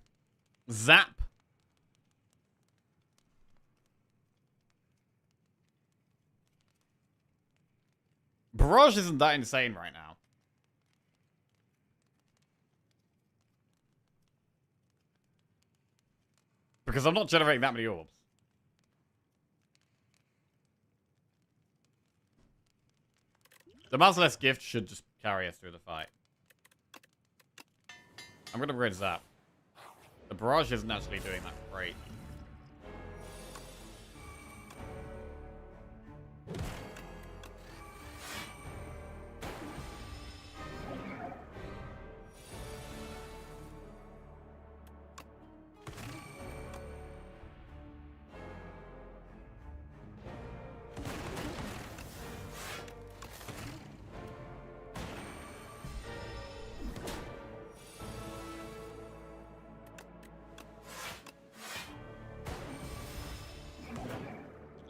Zap. Barrage isn't that insane right now. Because I'm not generating that many orbs. The Merciless Gift should just carry us through the fight. I'm going to upgrade Zap. The Barrage isn't actually doing that great.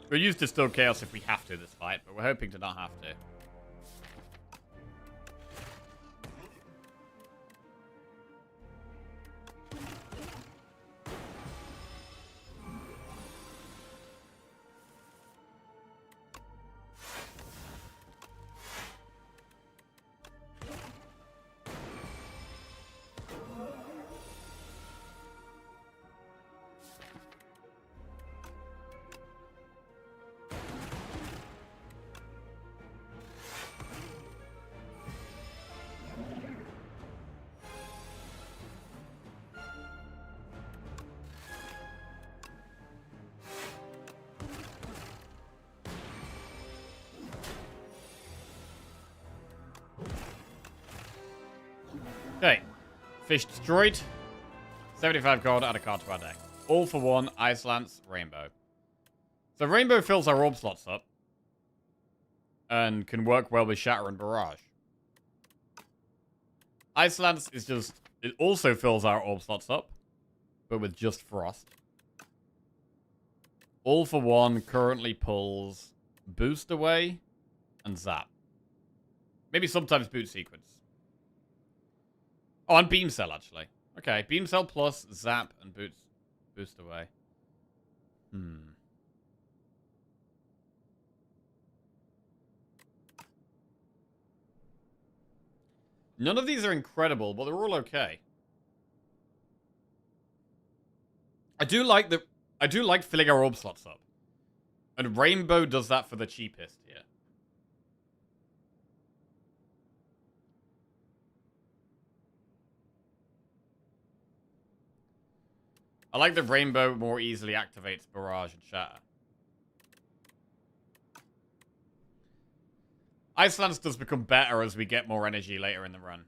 We'll use Distilled Chaos if we have to this fight, but we're hoping to not have to. Okay. Fish destroyed. 75 gold, add a card to our deck. All for one, Ice Lance, Rainbow. So Rainbow fills our orb slots up. And can work well with Shatter and Barrage. Ice Lance is just... It also fills our orb slots up. But with just Frost. All for one currently pulls Boost Away and Zap. Maybe sometimes Boot Sequence. Oh, and Beam Cell, actually. Okay, Beam Cell plus Zap and Boost Away. None of these are incredible, but they're all okay. I do like filling our orb slots up. And Rainbow does that for the cheapest here. I like that Rainbow more easily activates Barrage and Shatter. Ice Lance does become better as we get more energy later in the run.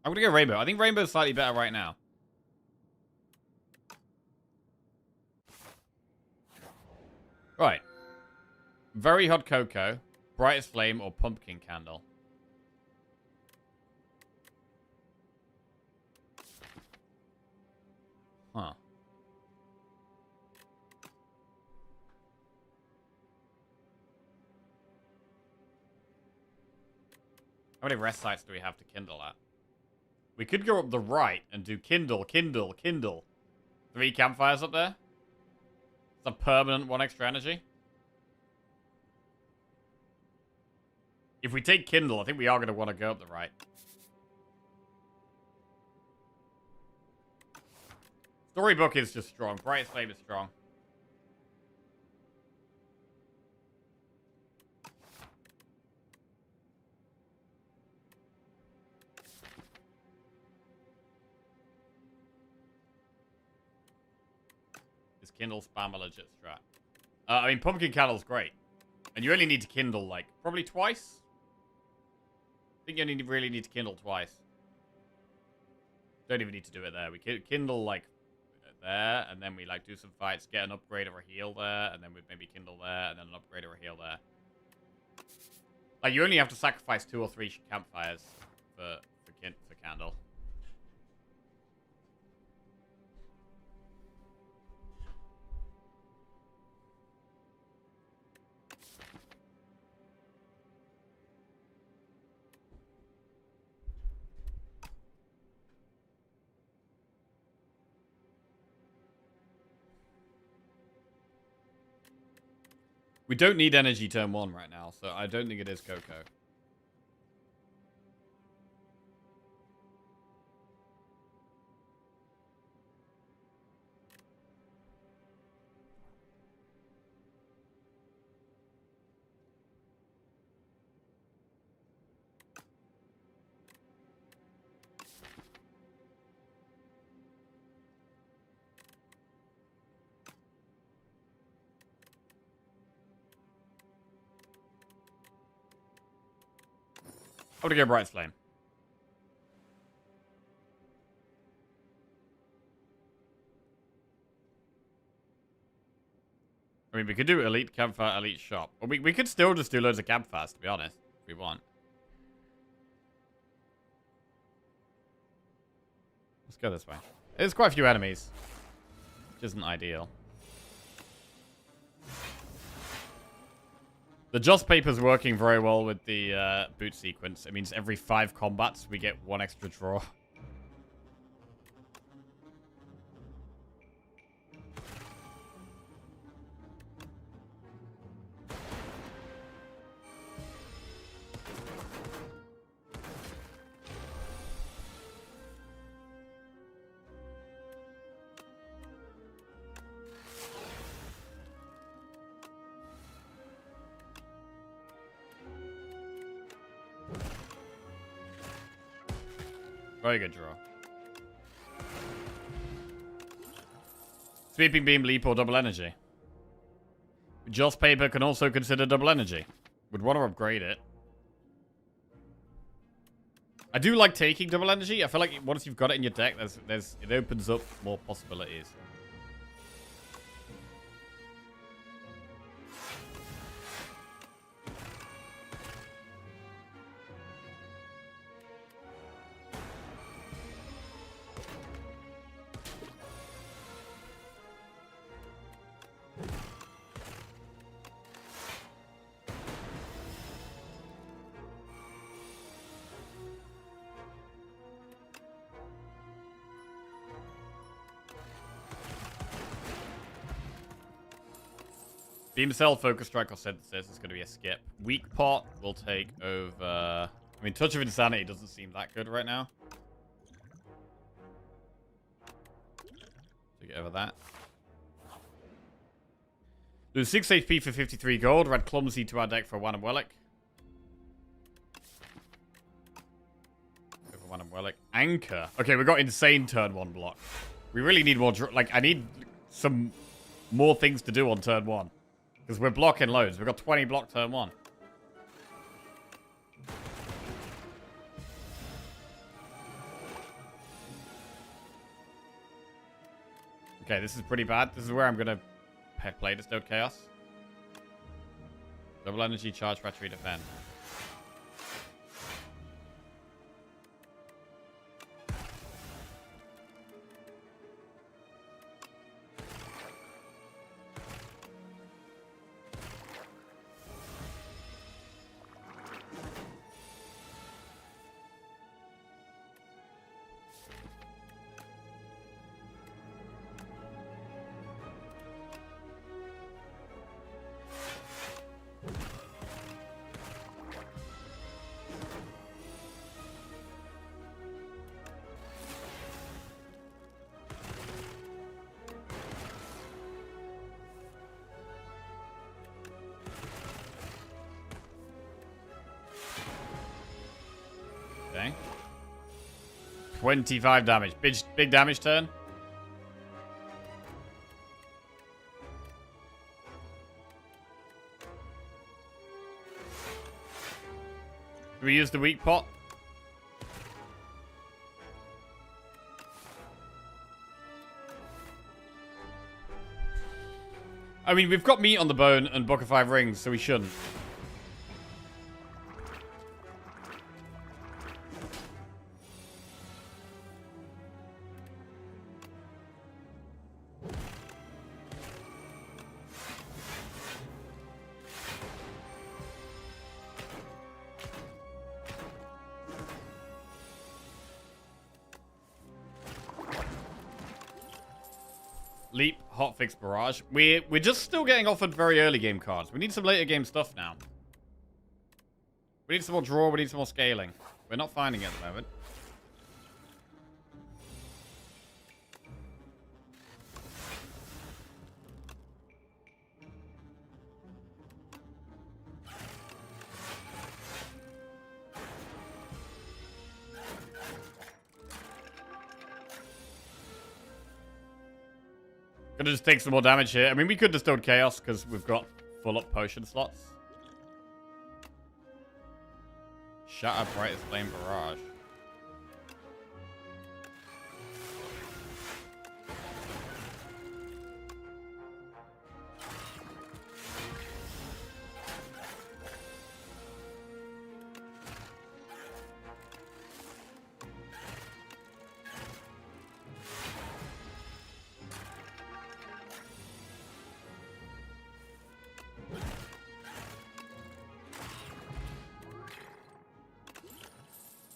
I'm gonna go rainbow. I think rainbow's slightly better right now. Right. Very hot cocoa, brightest flame, or pumpkin candle. Huh. How many rest sites do we have to kindle at? We could go up the right and do kindle, kindle, kindle. 3 campfires up there. It's a permanent 1 extra energy. If we take kindle, I think we are going to want to go up the right. Storybook is just strong. Brightest flame is strong. Is kindle spam a legit strat? I mean, pumpkin candle's great. And you only need to kindle, like, probably twice? I think you only really need to kindle twice. Don't even need to do it there. We kindle, like, there, and then we, like, do some fights, get an upgrade or a heal there, and then we'd maybe kindle there, and then an upgrade or a heal there. Like, you only have to sacrifice 2 or 3 campfires for candle. We don't need energy turn 1 right now, so I don't think it is Coco. I'm gonna go Bright Flame. I mean, we could do Elite Campfire, Elite Shop. Or we could still just do loads of campfires, to be honest, if we want. Let's go this way. There's quite a few enemies, which isn't ideal. The Joss paper's working very well with the boot sequence. It means every 5 combats, we get 1 extra draw. Very good draw. Sweeping Beam, Leap, or Double Energy. Joss Paper can also consider Double Energy. Would want to upgrade it. I do like taking Double Energy. I feel like once you've got it in your deck, it opens up more possibilities. Beam Cell, Focus Strike, or Synthesis is going to be a skip. Weak Pot will take over... I mean, Touch of Insanity doesn't seem that good right now. So get over that. Lose 6 HP for 53 gold. Red Clumsy to our deck for 1 Relic. Go for 1 Relic. Anchor. Okay, we got insane turn 1 block. We really need more... Like, I need some more things to do on turn 1. Because we're blocking loads. We've got 20 block turn 1. Okay, this is pretty bad. This is where I'm gonna play Distilled Chaos. Double energy, charge, battery, defend. Okay. 25 damage. Big damage turn. Do we use the weak pot? I mean, we've got meat on the bone and Book of Five Rings, so we shouldn't. Leap, hotfix, barrage. We're just still getting offered very early game cards. We need some later game stuff now. We need some more draw. We need some more scaling. We're not finding it at the moment. Gonna just take some more damage here. I mean, we could Distilled Chaos because we've got full up potion slots. Shatter, Brightest Flame, Barrage.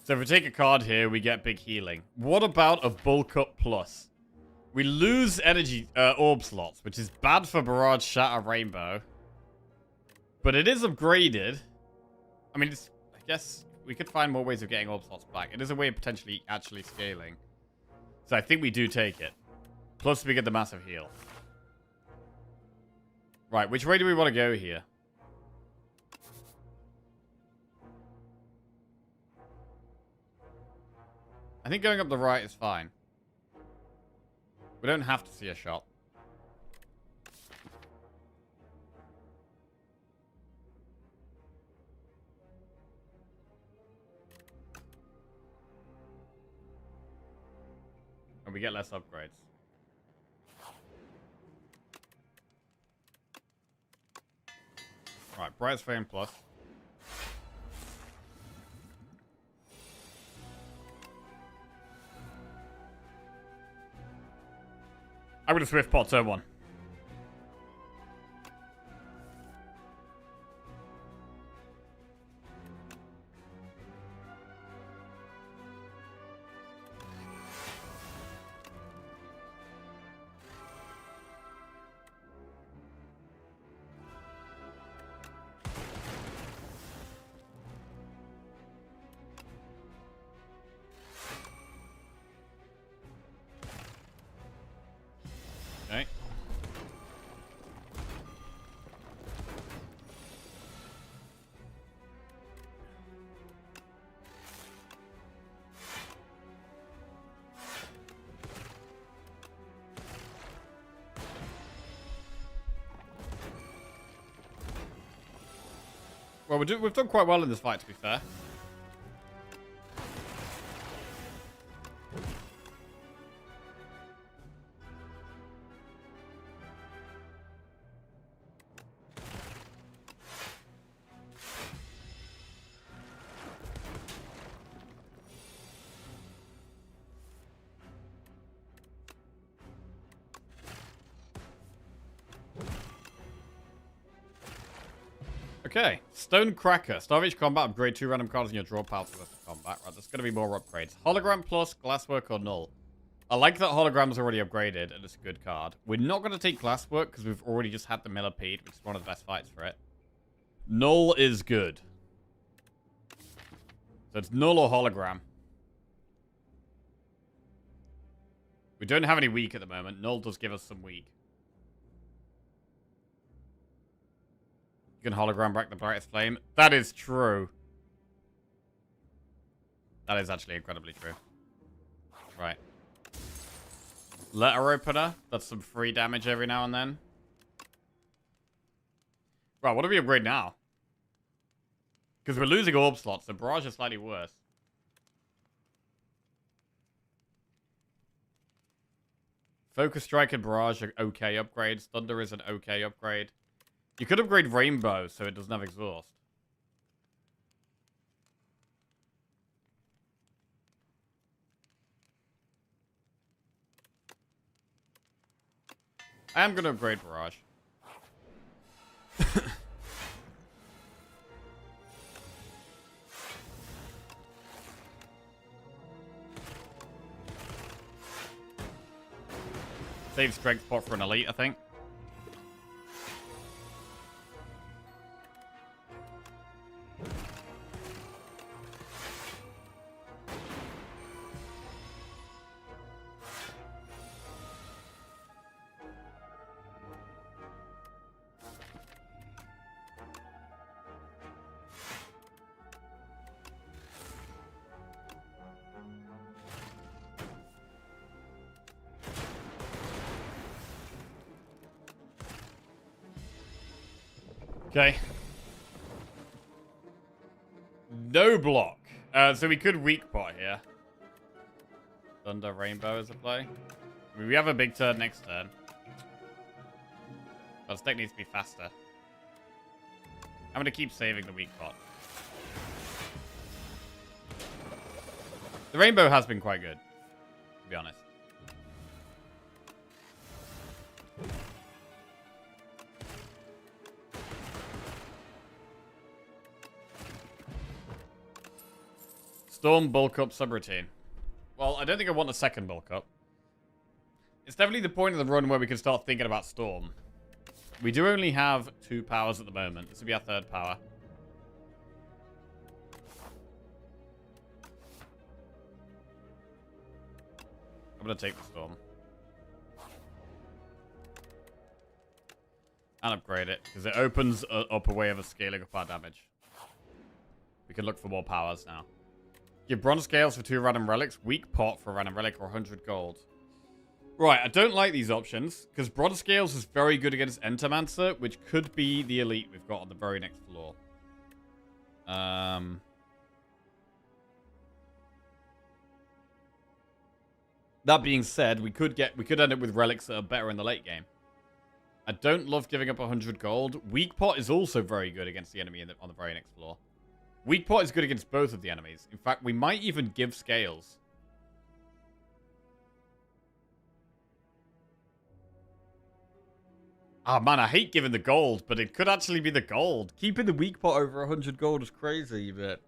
So if we take a card here, we get big healing. What about a Bulk Up Plus? We lose energy orb slots, which is bad for Barrage, Shatter, Rainbow. But it is upgraded. I mean, I guess we could find more ways of getting orb slots back. It is a way of potentially actually scaling. So I think we do take it. Plus we get the massive heal. Right, which way do we want to go here? I think going up the right is fine. We don't have to see a shot. And we get less upgrades. Right, Brightest Flame Plus. I'm going to Swift Pot turn 1. Okay. Well, we've done quite well in this fight, to be fair. Okay, Stone Cracker. Starvage Combat, upgrade 2 random cards in your draw pile for the combat. Right, there's going to be more upgrades. Hologram plus, Glasswork or Null. I like that Hologram's already upgraded, and it's a good card. We're not going to take Glasswork, because we've already just had the Millipede, which is one of the best fights for it. Null is good. So it's Null or Hologram. We don't have any weak at the moment. Null does give us some weak. You can hologram back the brightest flame. That is true. That is actually incredibly true. Right. Letter opener. That's some free damage every now and then. Right, what do we upgrade now? Because we're losing orb slots, so barrage is slightly worse. Focus Strike and Barrage are okay upgrades. Thunder is an okay upgrade. You could upgrade Rainbow so it doesn't have Exhaust. I am going to upgrade Barrage. Save Strength Pot for an Elite, I think. Okay. No block. So we could weak pot here. Thunder Rainbow is a play. I mean, we have a big turn next turn. But this deck needs to be faster. I'm going to keep saving the weak pot. The Rainbow has been quite good, to be honest. Storm, bulk up, subroutine. Well, I don't think I want a second bulk up. It's definitely the point of the run where we can start thinking about Storm. We do only have 2 powers at the moment. This will be our 3rd power. I'm going to take the Storm. And upgrade it, because it opens up a way of scaling up our damage. We can look for more powers now. Give bronze scales for 2 random relics, weak pot for a random relic, or 100 gold. Right, I don't like these options, because bronze scales is very good against Entermancer, which could be the elite we've got on the very next floor. That being said, we could end up with relics that are better in the late game. I don't love giving up 100 gold. Weak pot is also very good against the enemy on the very next floor. Weak pot is good against both of the enemies. In fact, we might even give scales. Ah, man, I hate giving the gold, but it could actually be the gold. Keeping the weak pot over 100 gold is crazy, but...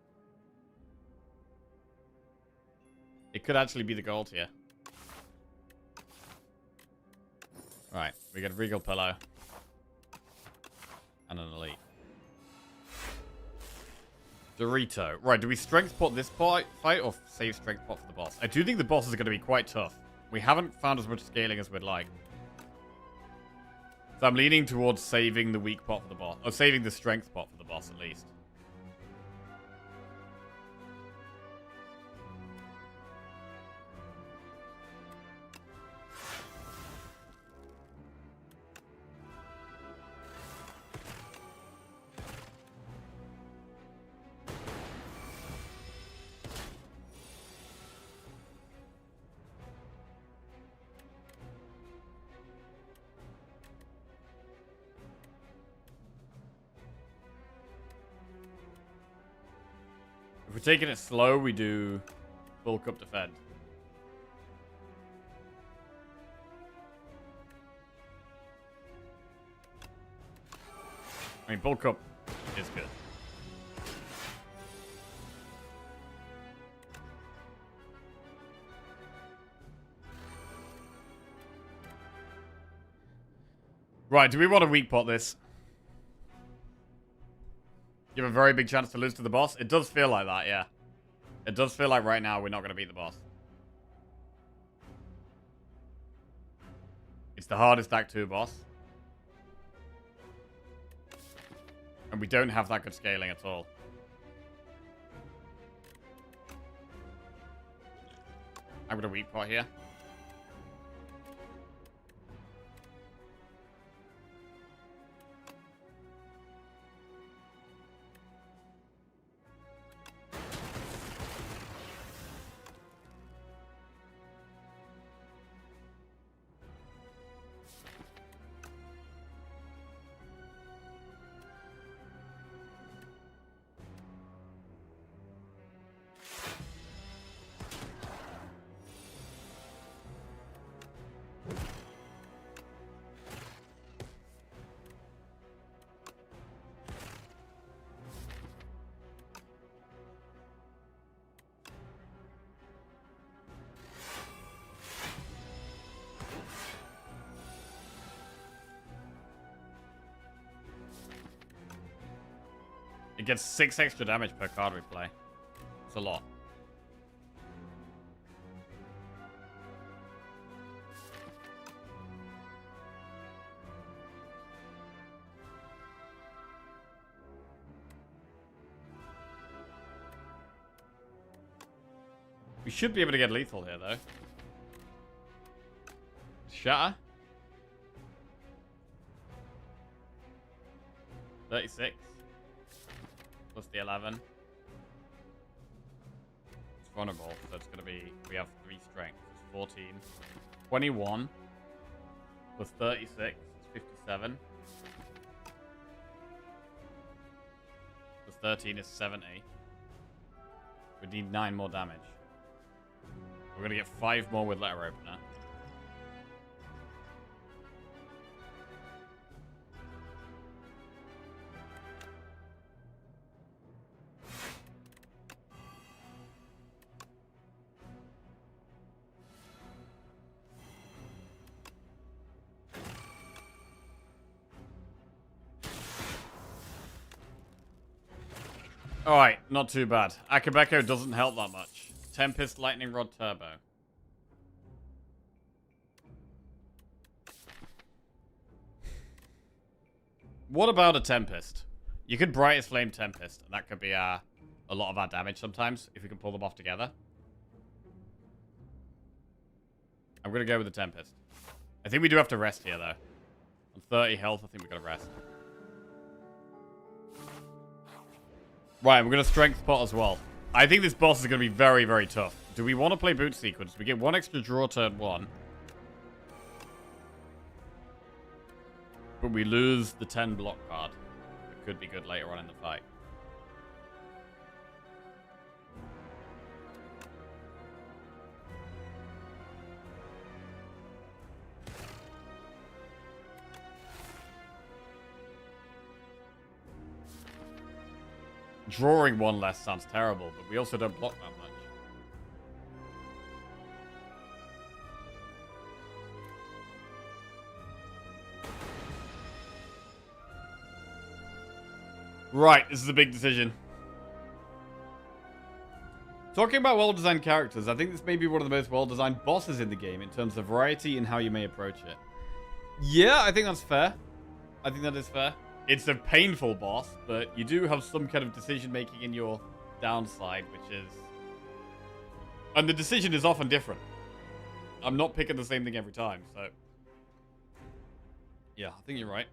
it could actually be the gold here. Right, we get Regal Pillow. And an Elite. Dorito. Right, do we strength pot this fight or save strength pot for the boss? I do think the boss is going to be quite tough. We haven't found as much scaling as we'd like. So I'm leaning towards saving the weak pot for the boss. Or saving the strength pot for the boss, at least. If we're taking it slow, we do bulk up defend. I mean, bulk up is good. Right, do we want to weak pot this? You have a very big chance to lose to the boss? It does feel like that, yeah. It does feel like right now we're not going to beat the boss. It's the hardest Act 2 boss. And we don't have that good scaling at all. I'm going to weak pot here. It gets 6 extra damage per card we play. It's a lot. We should be able to get lethal here, though. Shatter. 36. Plus the 11. It's vulnerable, so it's going to be... We have 3 strength. It's 14. 21. Plus 36. It's 57. Plus 13 is 70. We need 9 more damage. We're going to get 5 more with letter opener. Alright, not too bad. Akabeko doesn't help that much. Tempest, Lightning Rod, Turbo. What about a Tempest? You could Brightest Flame Tempest, and that could be a lot of our damage sometimes, if we can pull them off together. I'm going to go with the Tempest. I think we do have to rest here, though. On 30 health, I think we've got to rest. Right, we're going to strength pot as well. I think this boss is going to be very, very tough. Do we want to play boot sequence? We get 1 extra draw turn 1. But we lose the 10 block card. It could be good later on in the fight. Drawing 1 less sounds terrible, but we also don't block that much. Right, this is a big decision. Talking about well-designed characters, I think this may be one of the most well-designed bosses in the game in terms of variety and how you may approach it. Yeah, I think that's fair. I think that is fair. It's a painful boss, but you do have some kind of decision-making in your downside, which is... And the decision is often different. I'm not picking the same thing every time, so... Yeah, I think you're right.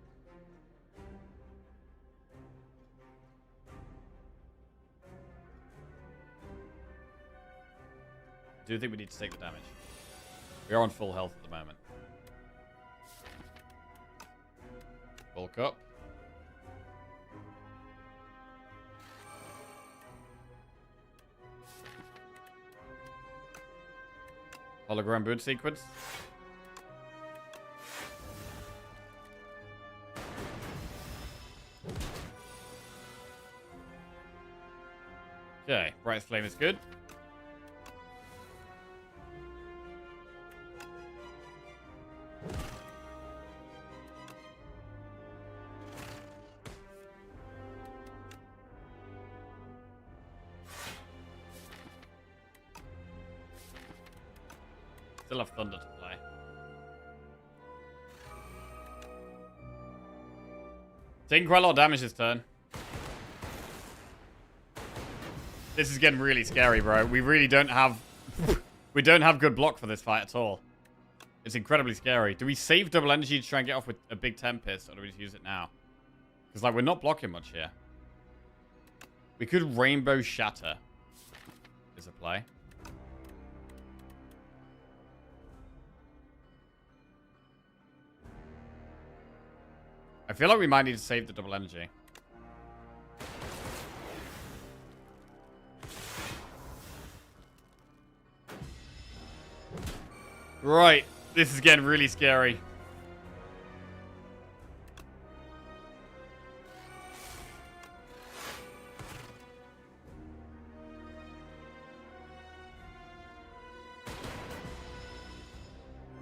I do think we need to take the damage. We are on full health at the moment. Bulk up. Hologram boot sequence. Okay, Brightest Flame is good. Still have Thunder to play. Taking quite a lot of damage this turn. This is getting really scary, bro. We really don't have... we don't have good block for this fight at all. It's incredibly scary. Do we save double energy to try and get off with a big Tempest, or do we just use it now? Because, like, we're not blocking much here. We could Rainbow Shatter. Is a play. I feel like we might need to save the double energy. Right. This is getting really scary.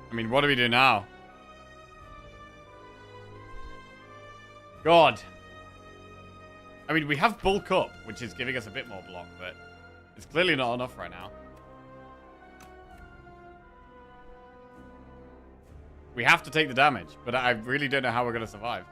I mean, what do we do now? God. I mean, we have bulk up, which is giving us a bit more block, but it's clearly not enough right now. We have to take the damage, but I really don't know how we're going to survive.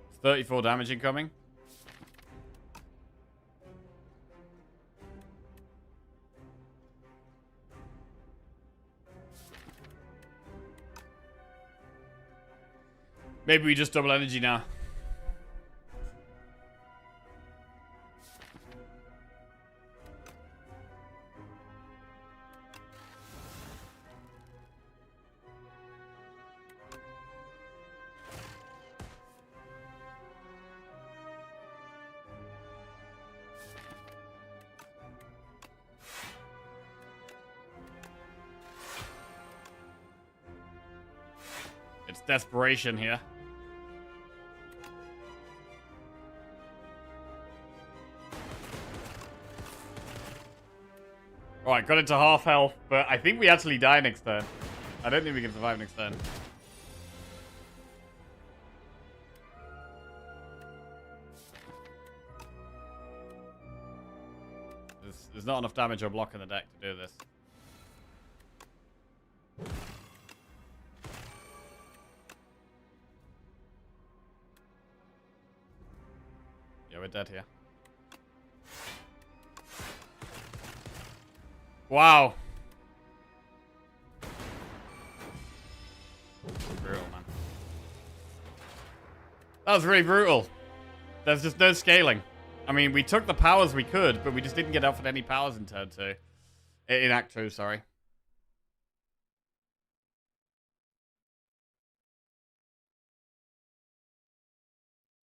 It's 34 damage incoming. Maybe we just double energy now. It's desperation here. Alright, got it to half health, but I think we actually die next turn. I don't think we can survive next turn. There's not enough damage or block in the deck to do this. Yeah, we're dead here. Wow. Brutal, man. That was really brutal. There's just no scaling. I mean, we took the powers we could, but we just didn't get offered any powers in turn 2. In Act 2, sorry.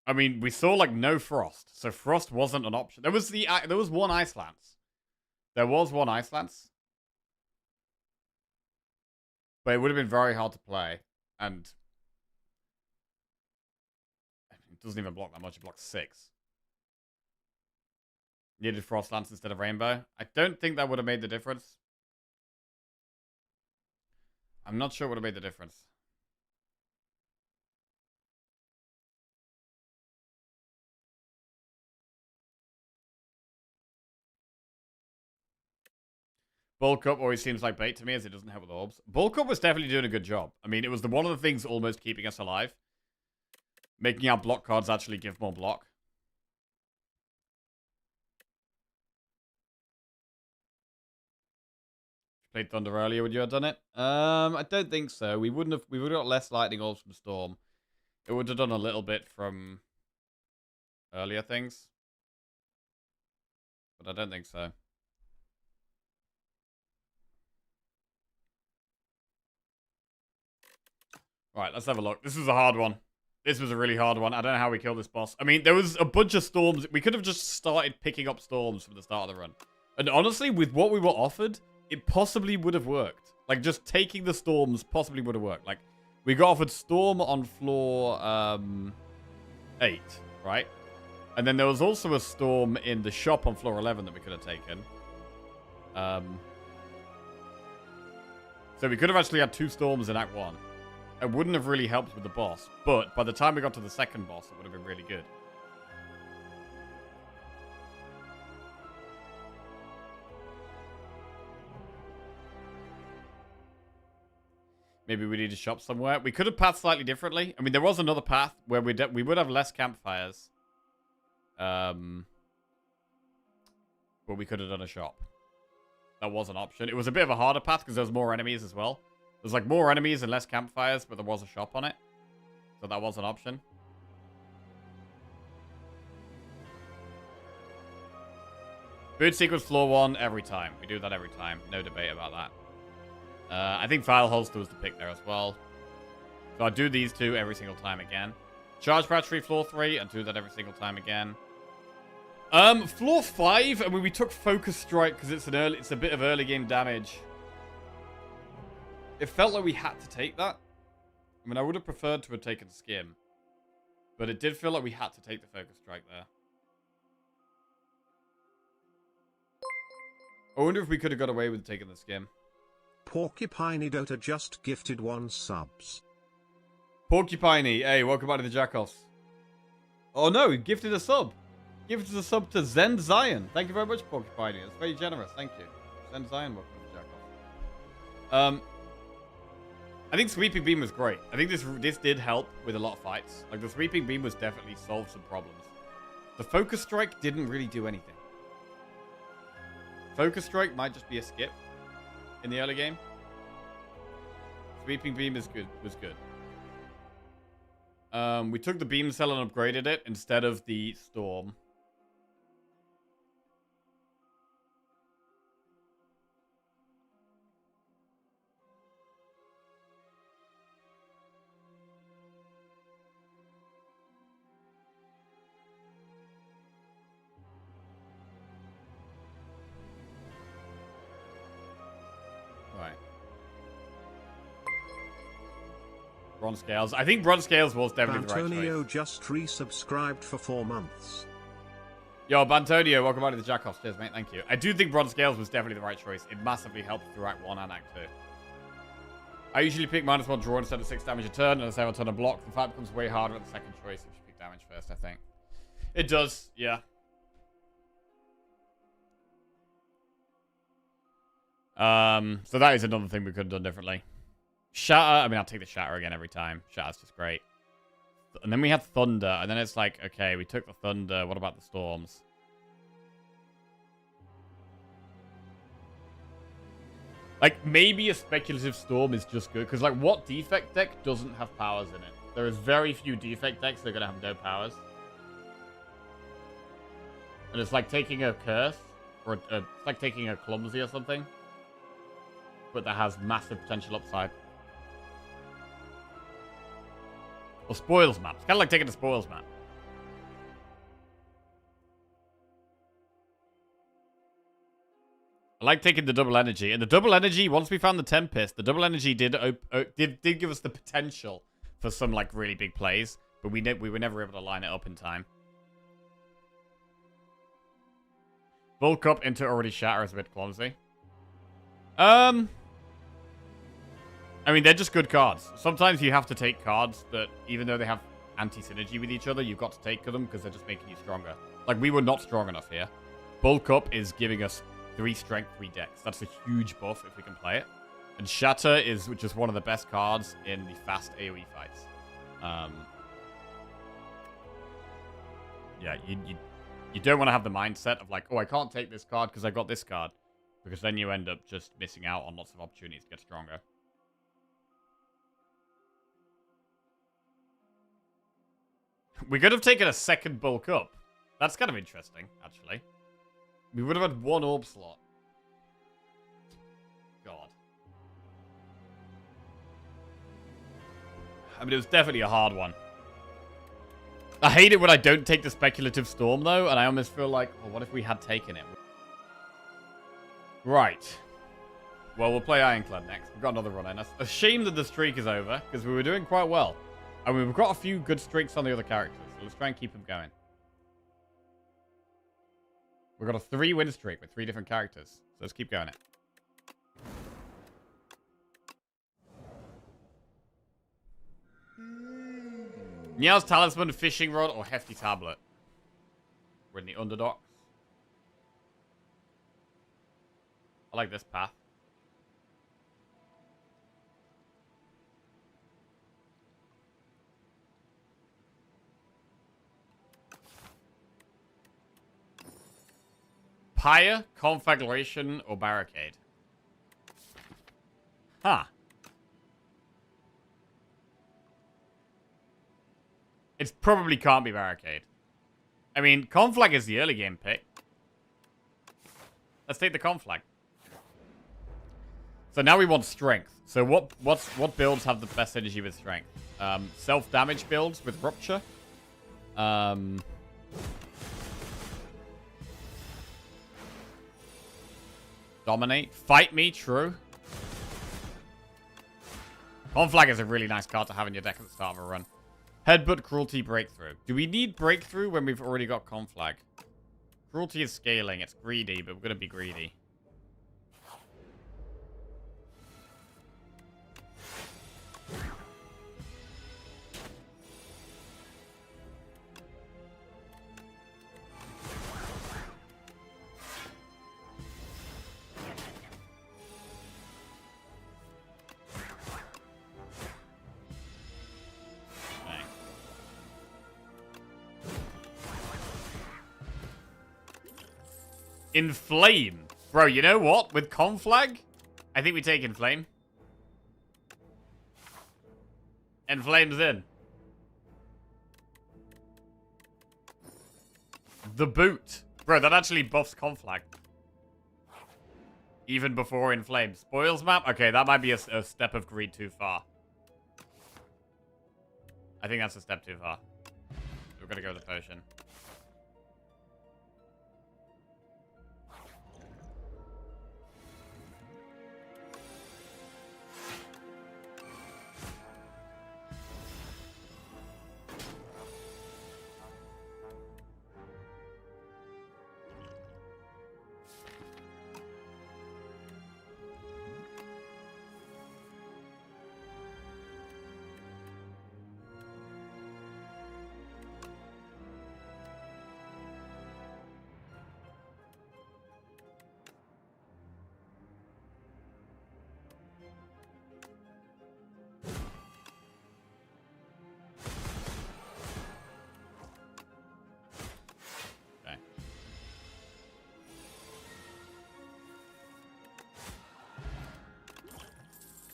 I mean, we saw, like, no Frost. So Frost wasn't an option. There was one Ice Lance. There was one Ice Lance. But it would have been very hard to play. And it doesn't even block that much. It blocks 6. Needed Frost Lance instead of Rainbow. I don't think that would have made the difference. I'm not sure it would have made the difference. Bulk Up always seems like bait to me as it doesn't help with orbs. Bulk Up was definitely doing a good job. I mean, it was one of the things almost keeping us alive. Making our block cards actually give more block. Played Thunder earlier, would you have done it? I don't think so. We would have got less lightning orbs from Storm. It would have done a little bit from earlier things. But I don't think so. Right, let's have a look. This was a hard one. This was a really hard one. I don't know how we killed this boss. I mean, there was a bunch of storms. We could have just started picking up storms from the start of the run. And honestly, with what we were offered, it possibly would have worked. Like, just taking the storms possibly would have worked. Like, we got offered storm on floor 8, right? And then there was also a storm in the shop on floor 11 that we could have taken. So we could have actually had 2 storms in Act 1. It wouldn't have really helped with the boss. But by the time we got to the second boss, it would have been really good. Maybe we need to shop somewhere. We could have pathed slightly differently. I mean, there was another path where we would have less campfires. But we could have done a shop. That was an option. It was a bit of a harder path because there was more enemies as well. There's like more enemies and less campfires, but there was a shop on it. So that was an option. Boot sequence floor 1 every time. We do that every time. No debate about that. I think file holster was the pick there as well. So I do these 2 every single time again. Charge battery floor 3 and do that every single time again. Floor 5, I mean, we took Focus Strike because it's a bit of early game damage. It felt like we had to take that. I mean, I would have preferred to have taken Skim. But it did feel like we had to take the Focus Strike there. I wonder if we could have got away with taking the Skim. Porcupiney Dota just gifted 1 subs. Porcupiney, hey, welcome back to the Jackoffs. Oh no, he gifted a sub. Gifted a sub to Zen Zion. Thank you very much, Porcupiney. That's very generous. Thank you. Zen Zion, welcome to the Jackoffs. I think Sweeping Beam was great. I think this did help with a lot of fights. Like, the Sweeping Beam was definitely solved some problems. The Focus Strike didn't really do anything. Focus Strike might just be a skip in the early game. Sweeping Beam was good. We took the Beam Cell and upgraded it instead of the Storm. Bronze Scales. I think Bronze Scales was definitely the right choice. Antonio just resubscribed for 4 months. Yo, Bantonio, welcome back to the Jackoffs. Cheers, mate. Thank you. I do think Bronze Scales was definitely the right choice. It massively helped through Act 1 and Act 2. I usually pick -1 draw instead of 6 damage a turn, and a 7 turn a block. The fight becomes way harder at the second choice if you pick damage first, I think. It does, yeah. So that is another thing we could have done differently. Shatter, I mean, I'll take the Shatter again every time. Shatter's just great. And then we had Thunder, and then it's like, okay, we took the Thunder. What about the Storms? Like, maybe a Speculative Storm is just good. Because, like, what defect deck doesn't have powers in it? There is very few defect decks that are going to have no powers. And it's like taking a Curse. Or it's like taking a Clumsy or something. But that has massive potential upside. Or Spoils Map. It's kind of like taking a Spoils Map. I like taking the double energy. And the double energy, once we found the Tempest, the double energy did give us the potential for some, like, really big plays. But we were never able to line it up in time. Bulk up into already Shatter is a bit clumsy. I mean, they're just good cards. Sometimes you have to take cards that, even though they have anti-synergy with each other, you've got to take them because they're just making you stronger. Like, we were not strong enough here. Bulk up is giving us 3 strength, 3 dex. That's a huge buff if we can play it. And Shatter is just one of the best cards in the fast AoE fights. Yeah, you don't want to have the mindset of like, oh, I can't take this card because I got this card. Because then you end up just missing out on lots of opportunities to get stronger. We could have taken a second bulk up. That's kind of interesting, actually. We would have had 1 orb slot. God. I mean, it was definitely a hard one. I hate it when I don't take the Speculative Storm, though, and I almost feel like, oh, what if we had taken it? Right. Well, we'll play Ironclad next. We've got another run in. It's a shame that the streak is over, because we were doing quite well. And we've got a few good streaks on the other characters, so let's try and keep them going. We've got a 3-win streak with 3 different characters, so let's keep going it. Meow's Talisman, Fishing Rod, or Hefty Tablet? We're in the Underdocks. I like this path. Pyre, Conflagration, or Barricade? Huh. It probably can't be Barricade. I mean, Conflag is the early game pick. Let's take the Conflag. So now we want Strength. So what builds have the best synergy with Strength? Self-damage builds with Rupture. Dominate. Fight me, true. Conflag is a really nice card to have in your deck at the start of a run. Headbutt, Cruelty, Breakthrough. Do we need Breakthrough when we've already got Conflag? Cruelty is scaling. It's greedy, but we're going to be greedy. Inflame. Bro, you know what? With Conflag, I think we take Inflame. Inflame's in. The Boot. Bro, that actually buffs Conflag. Even before Inflame. Spoils map? Okay, that might be a step of greed too far. I think that's a step too far. We're gonna go with the potion.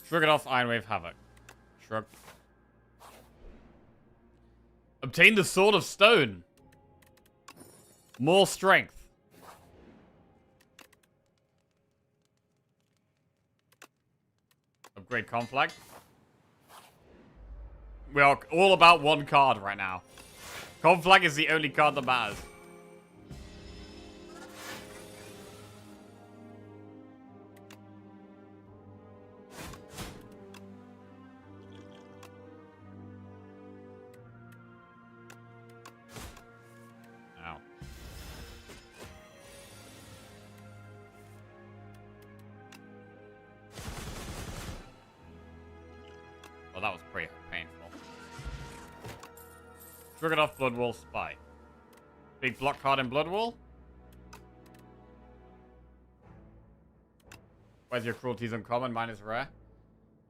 Shrug it off, Iron Wave Havoc. Shrug. Obtain the Sword of Stone. More strength. Upgrade Conflag. We are all about one card right now. Conflag is the only card that matters. Well, that was pretty painful. Triggered off Bloodwall Spy. Big block card in Bloodwall. Where's your Cruelties uncommon? Mine is rare.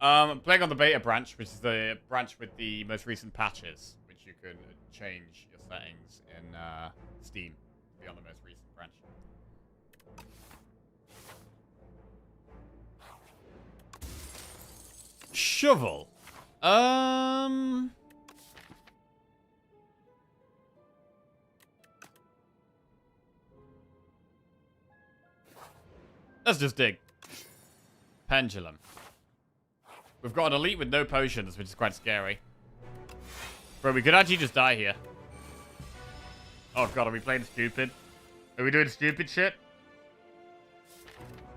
I'm playing on the beta branch, which is the branch with the most recent patches, which you can change your settings in Steam to be on the most recent branch. Shovel. Let's just dig. Pendulum. We've got an elite with no potions, which is quite scary. Bro, we could actually just die here. Oh god, are we playing stupid? Are we doing stupid shit?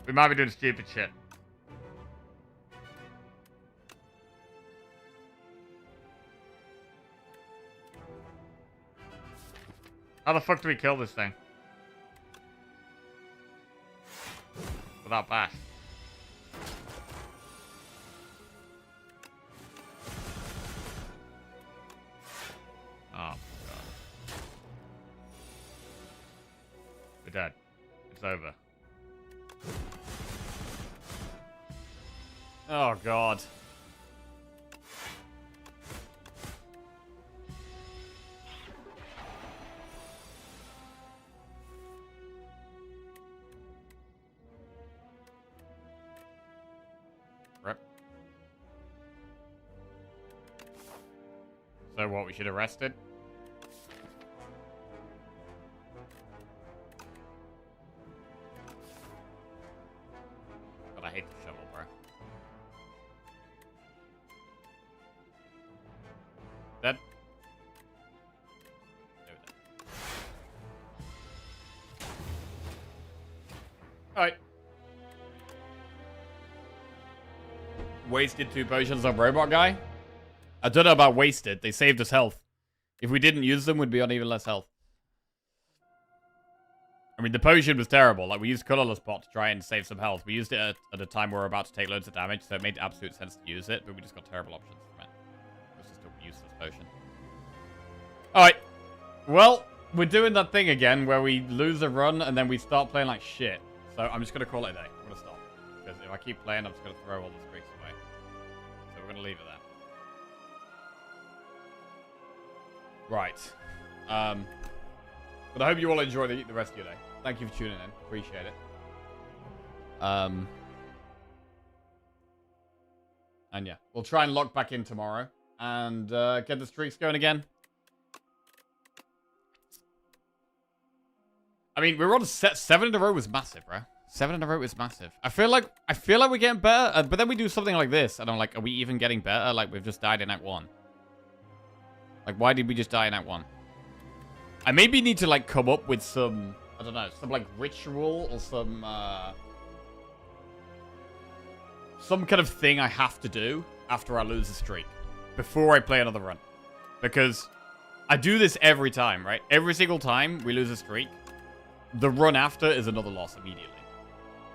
We might be doing stupid shit. How the fuck do we kill this thing? Without bash. Oh, God. We're dead. It's over. Oh, God. Rip. So what, we should arrest it? God, I hate the shovel, bro. Dead? No, dead. Alright. Wasted 2 potions on robot guy? I don't know about wasted. They saved us health. If we didn't use them, we'd be on even less health. I mean, the potion was terrible. Like, we used colorless pot to try and save some health. We used it at a time where we were about to take loads of damage, so it made absolute sense to use it, but we just got terrible options from it. It was just a useless potion. Alright. Well, we're doing that thing again where we lose a run and then we start playing like shit. So I'm just going to call it a day. I'm going to stop. Because if I keep playing, I'm just going to throw all the streaks away. So we're going to leave it there. Right. But I hope you all enjoy the rest of your day. Thank you for tuning in. Appreciate it. And yeah, we'll try and lock back in tomorrow and get the streaks going again. I mean, we were on 7 in a row was massive, bro. 7 in a row is massive. I feel like we're getting better, but then we do something like this, and I'm like, are we even getting better? Like, we've just died in Act 1. Like, why did we just die in Act 1? I maybe need to, like, come up with some, I don't know, some, like, ritual or some kind of thing I have to do after I lose a streak before I play another run. Because I do this every time, right? Every single time we lose a streak, the run after is another loss immediately.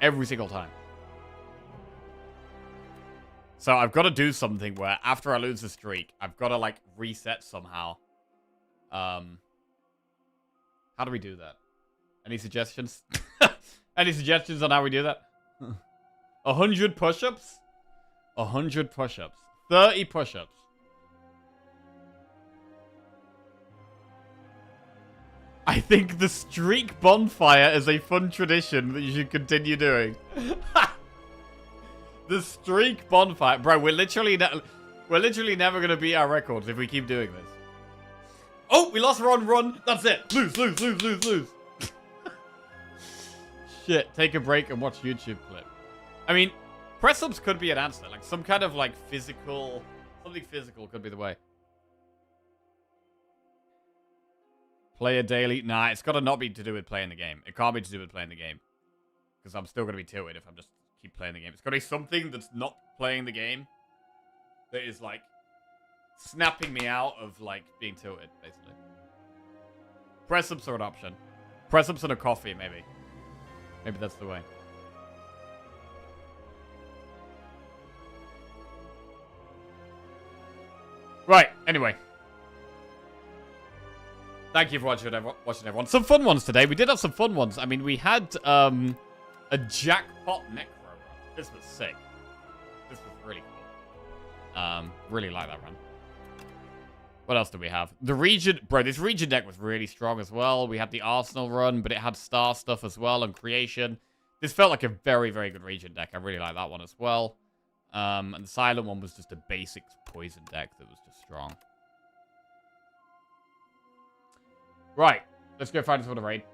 Every single time. So I've got to do something where after I lose a streak, I've got to, like, reset somehow. How do we do that? Any suggestions? Any suggestions on how we do that? 100 push-ups? 100 push-ups. 30 push-ups. I think the streak bonfire is a fun tradition that you should continue doing. The streak bonfire. Bro, we're literally never going to beat our records if we keep doing this. Oh, we lost run. That's it. Lose. Shit, take a break and watch YouTube clip. I mean, press-ups could be an answer. Like, some kind of, like, physical... Something physical could be the way. Play a daily... Nah, it's got to not be to do with playing the game. It can't be to do with playing the game. Because I'm still going to be tilted if I'm just keep playing the game. It's got to be something that's not playing the game. That is, like, snapping me out of, like, being tilted, basically. Press-ups are an option. Press-ups and a coffee, maybe. Maybe that's the way. Right, anyway. Thank you for watching everyone. Some fun ones today. We did have some fun ones. I mean, we had a jackpot necro run. This was sick. This was really cool. Really like that run. What else do we have? The region... Bro, this region deck was really strong as well. We had the Arsenal run, but it had star stuff as well and creation. This felt like a very, very good region deck. I really like that one as well. And the silent one was just a basic poison deck that was just strong. Right. Let's go find us for the raid.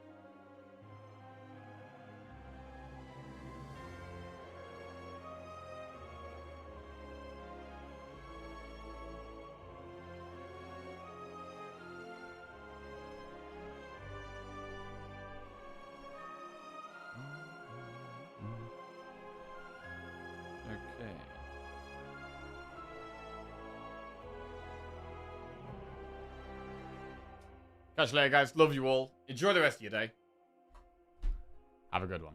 Catch you later, guys. Love you all. Enjoy the rest of your day. Have a good one.